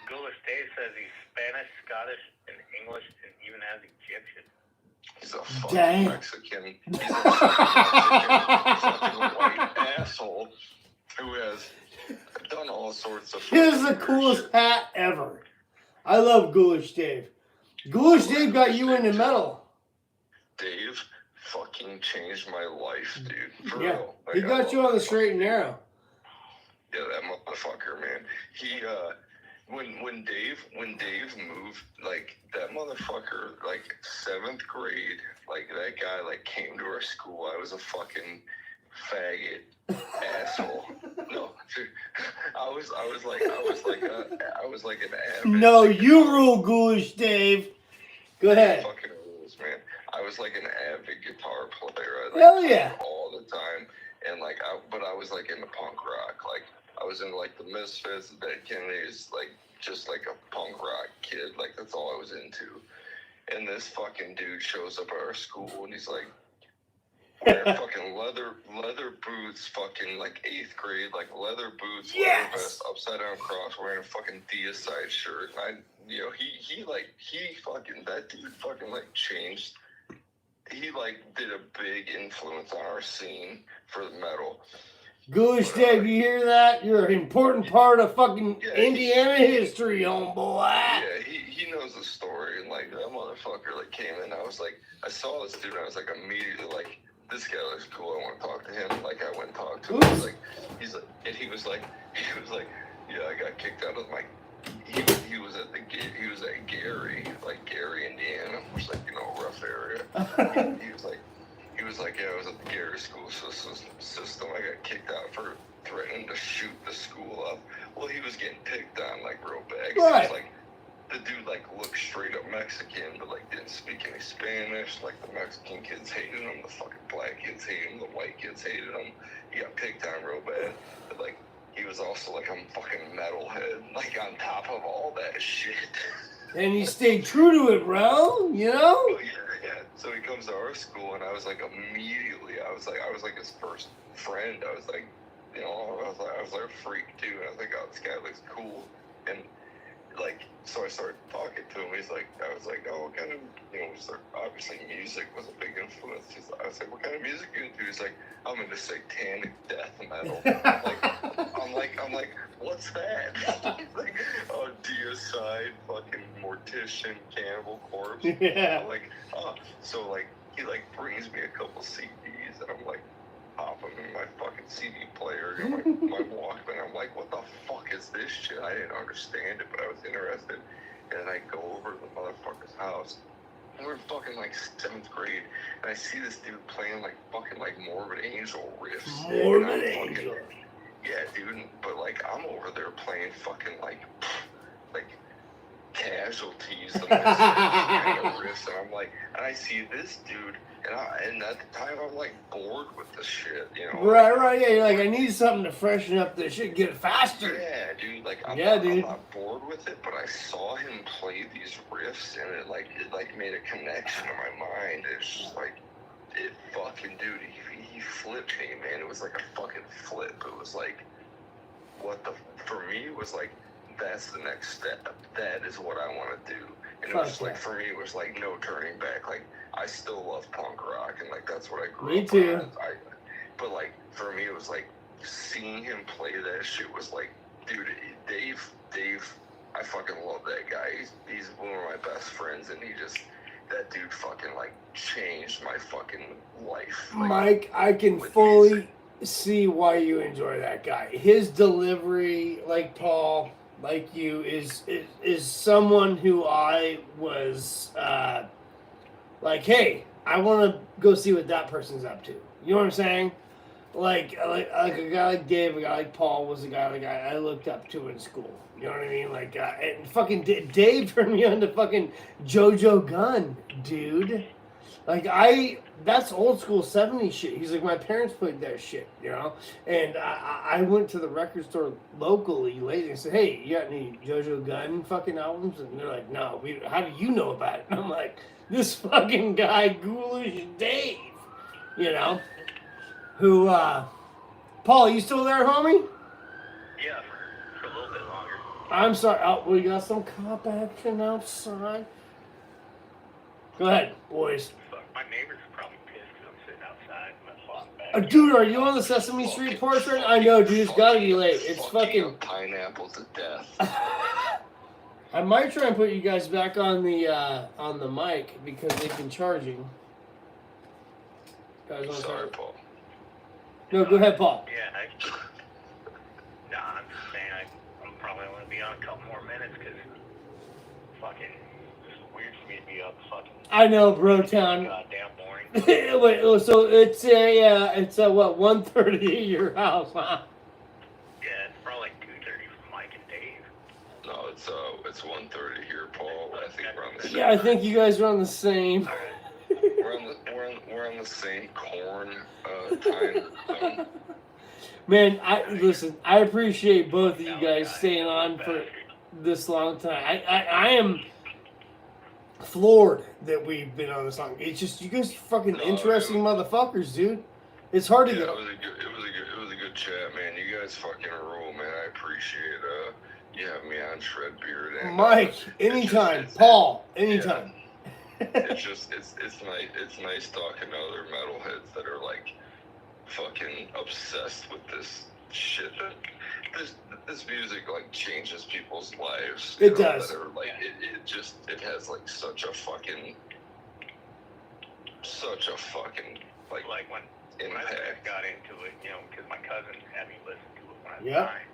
Ghoulish Dave says he's Spanish, Scottish, and English, and even has Egyptian.
He's a fucking Mexican. He's a fucking white asshole who has done all sorts of.
He has the coolest hat ever. I love Ghoulish Dave. Ghoulish Dave got you into metal.
Dave fucking changed my life, dude. For
Yeah,
real. Like,
he got you on the straight and narrow.
Yeah, that motherfucker, man. He when Dave moved, like that motherfucker, like 7th grade, like that guy like came to our school. I was a fucking faggot asshole. No, dude, I was like an avid.
No, you rule, Ghoulish Dave. Go ahead.
Fucking rules, man. I was like an avid guitar player. I
Hell yeah.
all the time, and like but I was like into punk rock. Like I was into like the Misfits, the Dead Kennedys, like just like a punk rock kid. Like that's all I was into. And this fucking dude shows up at our school, and he's like, wearing fucking leather boots, fucking like 8th grade, like leather boots, leather
Yes!
vest, upside down cross, wearing a fucking deicide shirt. And that dude fucking like changed. He like did a big influence on our scene for the metal.
Ghoulish Dave, you hear that? You're an important part of fucking Indiana history, homeboy.
Yeah, he knows the story, and like that motherfucker like came in. I saw this dude, and I was like immediately like, this guy looks cool. I want to talk to him. Like I went and talked to him. He was like, yeah, I got kicked out of my. He was at Gary, Indiana, which is like a rough area. He was like, yeah, I was at the Gary school system. I got kicked out for threatening to shoot the school up. Well, he was getting picked on like real bad.
Right.
He was like, the dude like looked straight up Mexican, but like didn't speak any Spanish. Like the Mexican kids hated him, the fucking black kids hated him, the white kids hated him. He got picked on real bad. But like he was also like a fucking metalhead, like on top of all that shit.
And he stayed true to it, bro. You know?
Oh, yeah. So he comes to our school, and I was like immediately, I was like his first friend. I was like, I was like a freak too. And I was like, oh, this guy looks cool. And like, so I started talking to him. I was like, oh, what kind of, obviously music was a big influence. I was like, what kind of music are you into? He's like, I'm into satanic death metal. I'm like, what's that? He's like, oh, Deicide, fucking Mortician, Cannibal Corpse.
Yeah.
I'm like, oh, so like, he like brings me a couple CDs, and I'm like, pop them in my fucking CD player, my Walkman. I'm like, what the fuck is this shit? I didn't understand it, but I was interested. And I go over to the motherfucker's house. And we're fucking like 7th grade, and I see this dude playing like fucking like Morbid Angel riffs.
Morbid Angel.
Yeah, dude. But like I'm over there playing fucking like Casualties, the kind of riffs, and I'm like, and I see this dude, and at the time I'm like bored with the shit,
Right, yeah. You're like, I need something to freshen up this shit, get it faster.
Yeah, dude. Like, I'm not bored with it, but I saw him play these riffs, and it made a connection in my mind. It's just like, it fucking, dude. He flipped me, man. It was like a fucking flip. It was like, for me, it was like, that's the next step. That is what I want to do. And it was like, for me, it was like no turning back. Like, I still love punk rock, and like that's what I grew up
too.
on. But like for me, it was like seeing him play that shit was like, dude, Dave, I fucking love that guy. He's one of my best friends, and that dude fucking like changed my fucking life. Like,
Mike, I can fully see why you enjoy that guy. His delivery, like Paul, like you, is someone who I was like, hey, I want to go see what that person's up to. You know what I'm saying? Like a guy like Dave, a guy like Paul was a guy like I looked up to in school. You know what I mean? Like, and fucking Dave turned me on to fucking JoJo Gunn, dude. Like, that's old school 70s shit. He's like, my parents played that shit, And I went to the record store locally lately and said, hey, you got any JoJo Gunn fucking albums? And they're like, no, how do you know about it? And I'm like, this fucking guy, Ghoulish Dave, who, Paul, you still there, homie?
Yeah, for a little bit longer.
I'm sorry. Oh, we got some cop action outside. Go ahead, boys.
My neighbors are probably pissed because I'm sitting outside in my fucking bag.
Dude, are you on the Sesame Street porch right now? I know, dude. It's gotta be late. It's fucking
pineapple to death.
I might try and put you guys back on the mic because they've been charging. Guys,
Sorry, Paul.
No, go ahead, Paul.
Yeah, I'm just saying I'm probably only be on a couple more minutes because fucking it's weird for me to be up fucking.
I know, bro town.
Goddamn boring.
Wait, so it's what 1:30 at your house, huh?
Yeah, it's probably like 2:30 for Mike and Dave.
No, it's 1:30 here, Paul. I think we're on the same.
Yeah, I think you guys are on the same.
We're on the same corn time zone.
Man, I appreciate both of you guys staying on for this long time. floored that we've been on the song. It's just you guys are fucking interesting motherfuckers, dude. It's hard to
Yeah,
get.
it was a good chat, man. You guys fucking rule, man. I appreciate you having me on Shred Beard. And,
Mike, anytime. Paul, anytime.
It's nice talking to other metalheads that are like fucking obsessed with this shit. This music like changes people's lives.
It does.
That are, like, it has like such a fucking like
when I first got into it, you know, because my cousin had me listen to it when I was 9.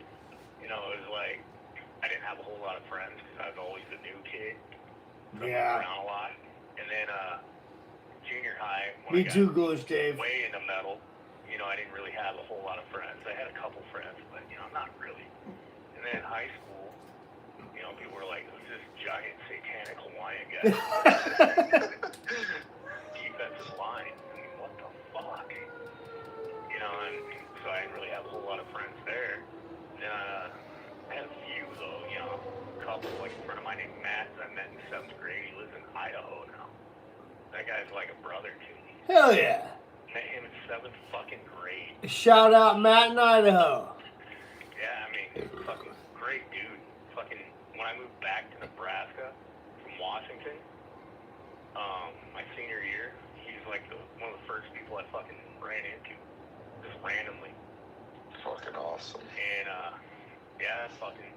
You know, it was like I didn't have a whole lot of friends because I was always the new kid.
Yeah.
Around a lot, and then junior high.
Me too, Ghoulish Dave.
Way into metal. You know, I didn't really have a whole lot of friends. I had a couple friends, but you know, not really. And then high school, you know, people were like, "Who's this giant satanic Hawaiian guy?" Defensive line. I mean, what the fuck? You know, and so I didn't really have a whole lot of friends there. And I had a few though. You know, a couple. Like a friend of mine named Matt that I met in 7th grade. He lives in Idaho now. That guy's like a brother to me.
Hell yeah.
Met him in 7th fucking grade.
Shout out Matt in Idaho.
Yeah, I mean, fucking great dude. Fucking, when I moved back to Nebraska from Washington, my senior year, he's like one of the first people I fucking ran into, just randomly.
Fucking awesome.
And, yeah, fucking,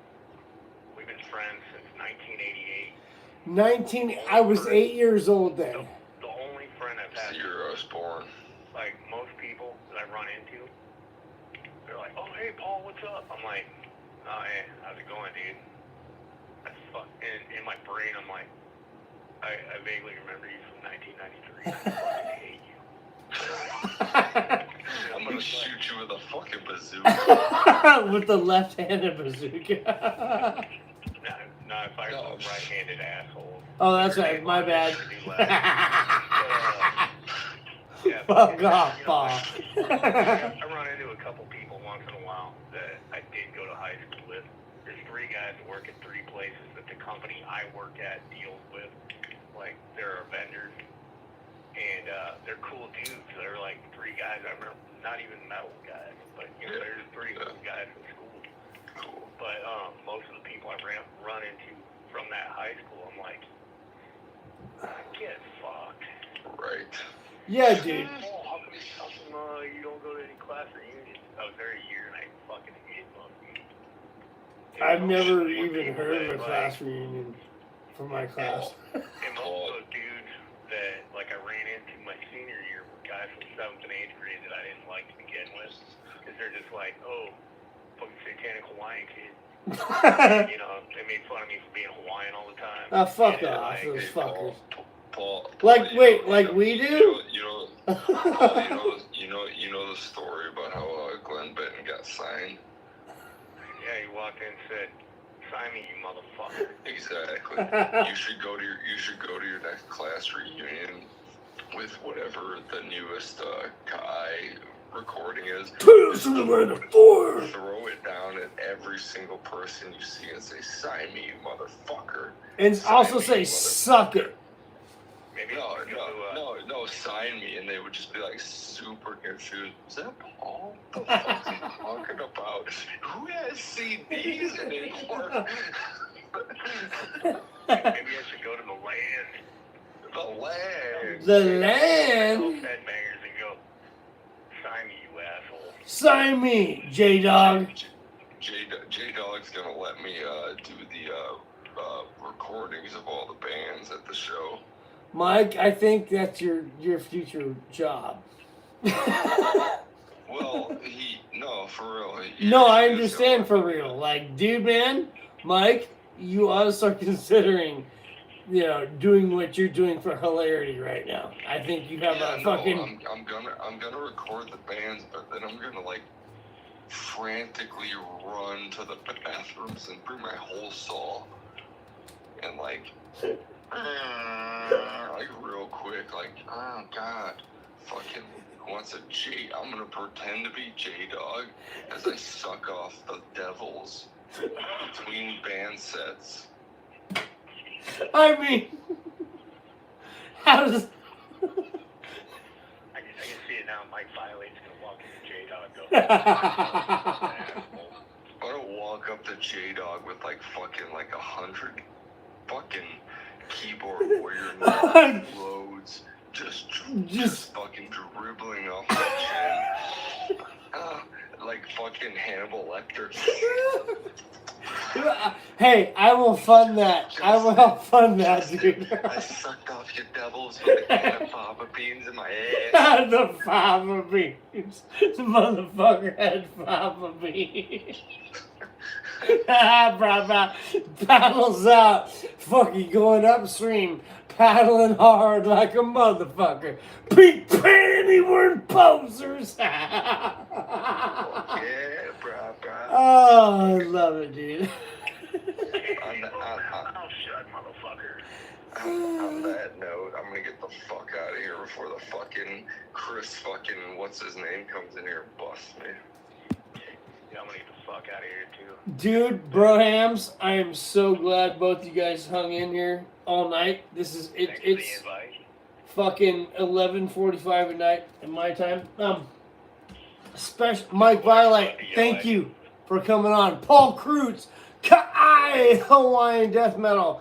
we've been friends since 1988.
I was 8 years old then.
The only friend I've had.
The year I was born.
Like, most people that I run into, they're like, "Oh, hey, Paul, what's up?" I'm like, "Oh, hey, how's it going, dude?" In my brain, I'm like, I vaguely remember you from 1993. I fucking hate you.
I'm gonna shoot you with a fucking bazooka.
With the left-handed bazooka.
No, if I was a right-handed asshole.
Oh, that's right. My bad.
Yeah,
fuck off, Paul.
I run into a couple people once in a while that I did go to high school with. There's 3 guys that work at 3 places that the company I work at deals with. Like, they're our vendors. And they're cool dudes. They're like 3 guys. I remember, not even metal guys, but you know, there's 3 cool guys from school. Cool. But most of the people I run into from that high school, I'm like, get fucked.
Right.
Yeah, dude.
Oh, how come you don't go to any class reunions? I was there a year and I fucking hate them.
I've never even heard of a class reunion from my class.
And most of those dudes that like I ran into my senior year were guys from 7th and 8th grade that I didn't like to begin with, because they're just like, oh, fucking satanic Hawaiian kid. You know, they made fun of me for being Hawaiian all the time.
Fuck
and,
off, those fuckers.
Paul,
like, wait, like we do?
You know the story about how Glenn Benton got signed?
Yeah, he walked in and said, "Sign me, you motherfucker."
Exactly. You should go to your next class reunion with whatever the newest Kai recording is. Throw it down at every single person you see and say, "Sign me, you motherfucker."
And also say, "Suck it."
Maybe
no, sign me, and they would just be like super confused. Is that Paul? What the fuck are you talking about? Who has CDs anymore?
Maybe I should go to the land.
The land?
Headbangers and go, "Sign me, you asshole."
Sign me, J-Dog.
J-Dog's gonna let me do the recordings of all the bands at the show.
Mike, I think that's your future job.
Well, no, for real.
No, I understand for real. Like, dude, man, Mike, you ought to start considering, you know, doing what you're doing for hilarity right now. I think you have a fucking.
I'm gonna record the bands, but then I'm gonna like frantically run to the bathrooms and bring my whole saw and like real quick, like, oh god, fucking wants a J. I'm gonna pretend to be J-Dog as I suck off the devils between band sets.
I mean, How does?
I can see it now. Mike Violate's gonna walk into J-Dog.
I don't walk up to J-Dog with like fucking like 100 fucking keyboard warrior loads just fucking dribbling off my chin. Like fucking Hannibal Lecter.
Hey, I will fund that. I will fund that, dude.
I sucked off your devils with a can of fava beans in my ass.
The fava beans. The motherfucker had fava beans. Brah, paddles out. Fucking going upstream. Paddling hard like a motherfucker. Pink panty wearing posers.
Yeah, brah.
Oh, I love it, dude.
Shut, motherfucker.
On that note, I'm gonna get the fuck out of here before the fucking Chris fucking what's his name comes in here and busts me.
Yeah, I'm gonna get the fuck out of here too.
Dude, brohams, I am so glad both you guys hung in here all night. This is it.
Thanks for
It's
the invite.
fucking 11:45 at night in my time. Special Mike Violate, thank you for coming on. Paul Kreutz, Kai Hawaiian Death Metal.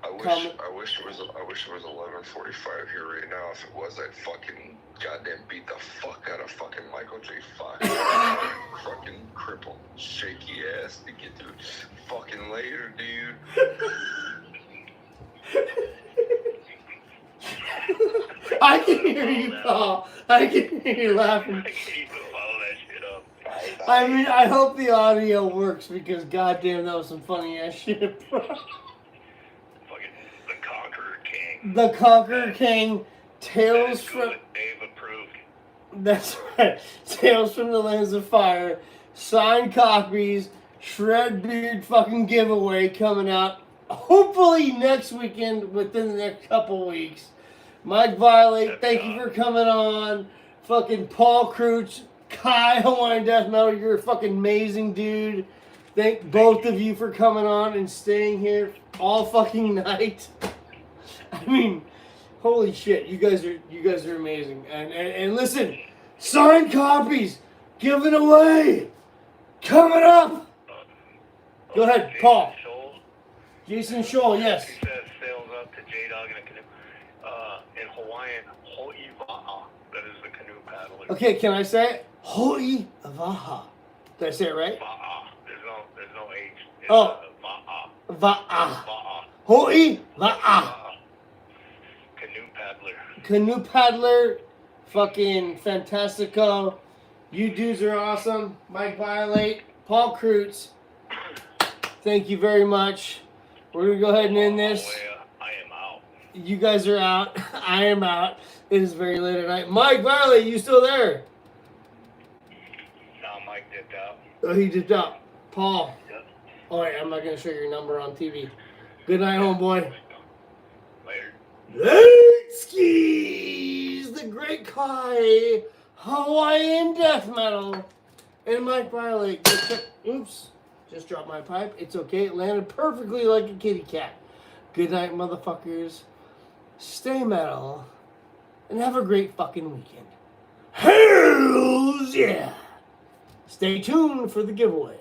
I wish it was 11:45 here right now. If it was, I'd fucking goddamn beat the fuck out of fucking Michael J. Fox. Fucking crippled, shaky ass to get to fucking later, dude.
I can hear you, Paul. I can hear you laughing.
I can't even follow that shit up.
I mean, I hope the audio works because goddamn, that was some funny ass shit, bro.
Fucking the Conqueror King.
The Conqueror King, Tales
That is
from...
what Dave approved.
That's right. Tales from the Lands of Fire. Signed copies. Shred Beard fucking giveaway coming out. Hopefully next weekend, within the next couple weeks. Mike Violate, thank you for coming on. Fucking Paul Kreutz, Kai Hawaiian Death Metal, you're a fucking amazing dude. Thank both of you for coming on and staying here all fucking night. I mean, holy shit, you guys are amazing. And listen, signed copies given away coming up. Go ahead, Paul. Jason Scholl, yes.
He says sails up to J-Dog in a canoe. In Hawaiian, ho'i va'a. That is the canoe paddler.
Okay, can I say it? Ho'i vaha. Did I say it right?
Va'a. There's no H. It's
Oh.
Va'a.
Va'a.
Va'a.
Ho'i va'a.
Va'a. Canoe paddler.
Canoe paddler. Fucking fantastico. You dudes are awesome. Mike Violate. Paul Kreutz. Thank you very much. We're going to go ahead and end this.
I am out.
You guys are out. I am out. It is very late at night. Mike Violate, you still there?
Now Mike dipped out.
Oh, he dipped out. Paul.
Yep.
All right, I'm not going to show your number on TV. Good night, homeboy.
Later.
Late skis, the great Kai, Hawaiian Death Metal, and Mike Violate. Oops, just dropped my pipe. It's okay. It landed perfectly like a kitty cat. Good night, motherfuckers. Stay metal, and have a great fucking weekend. Hells yeah! Stay tuned for the giveaway.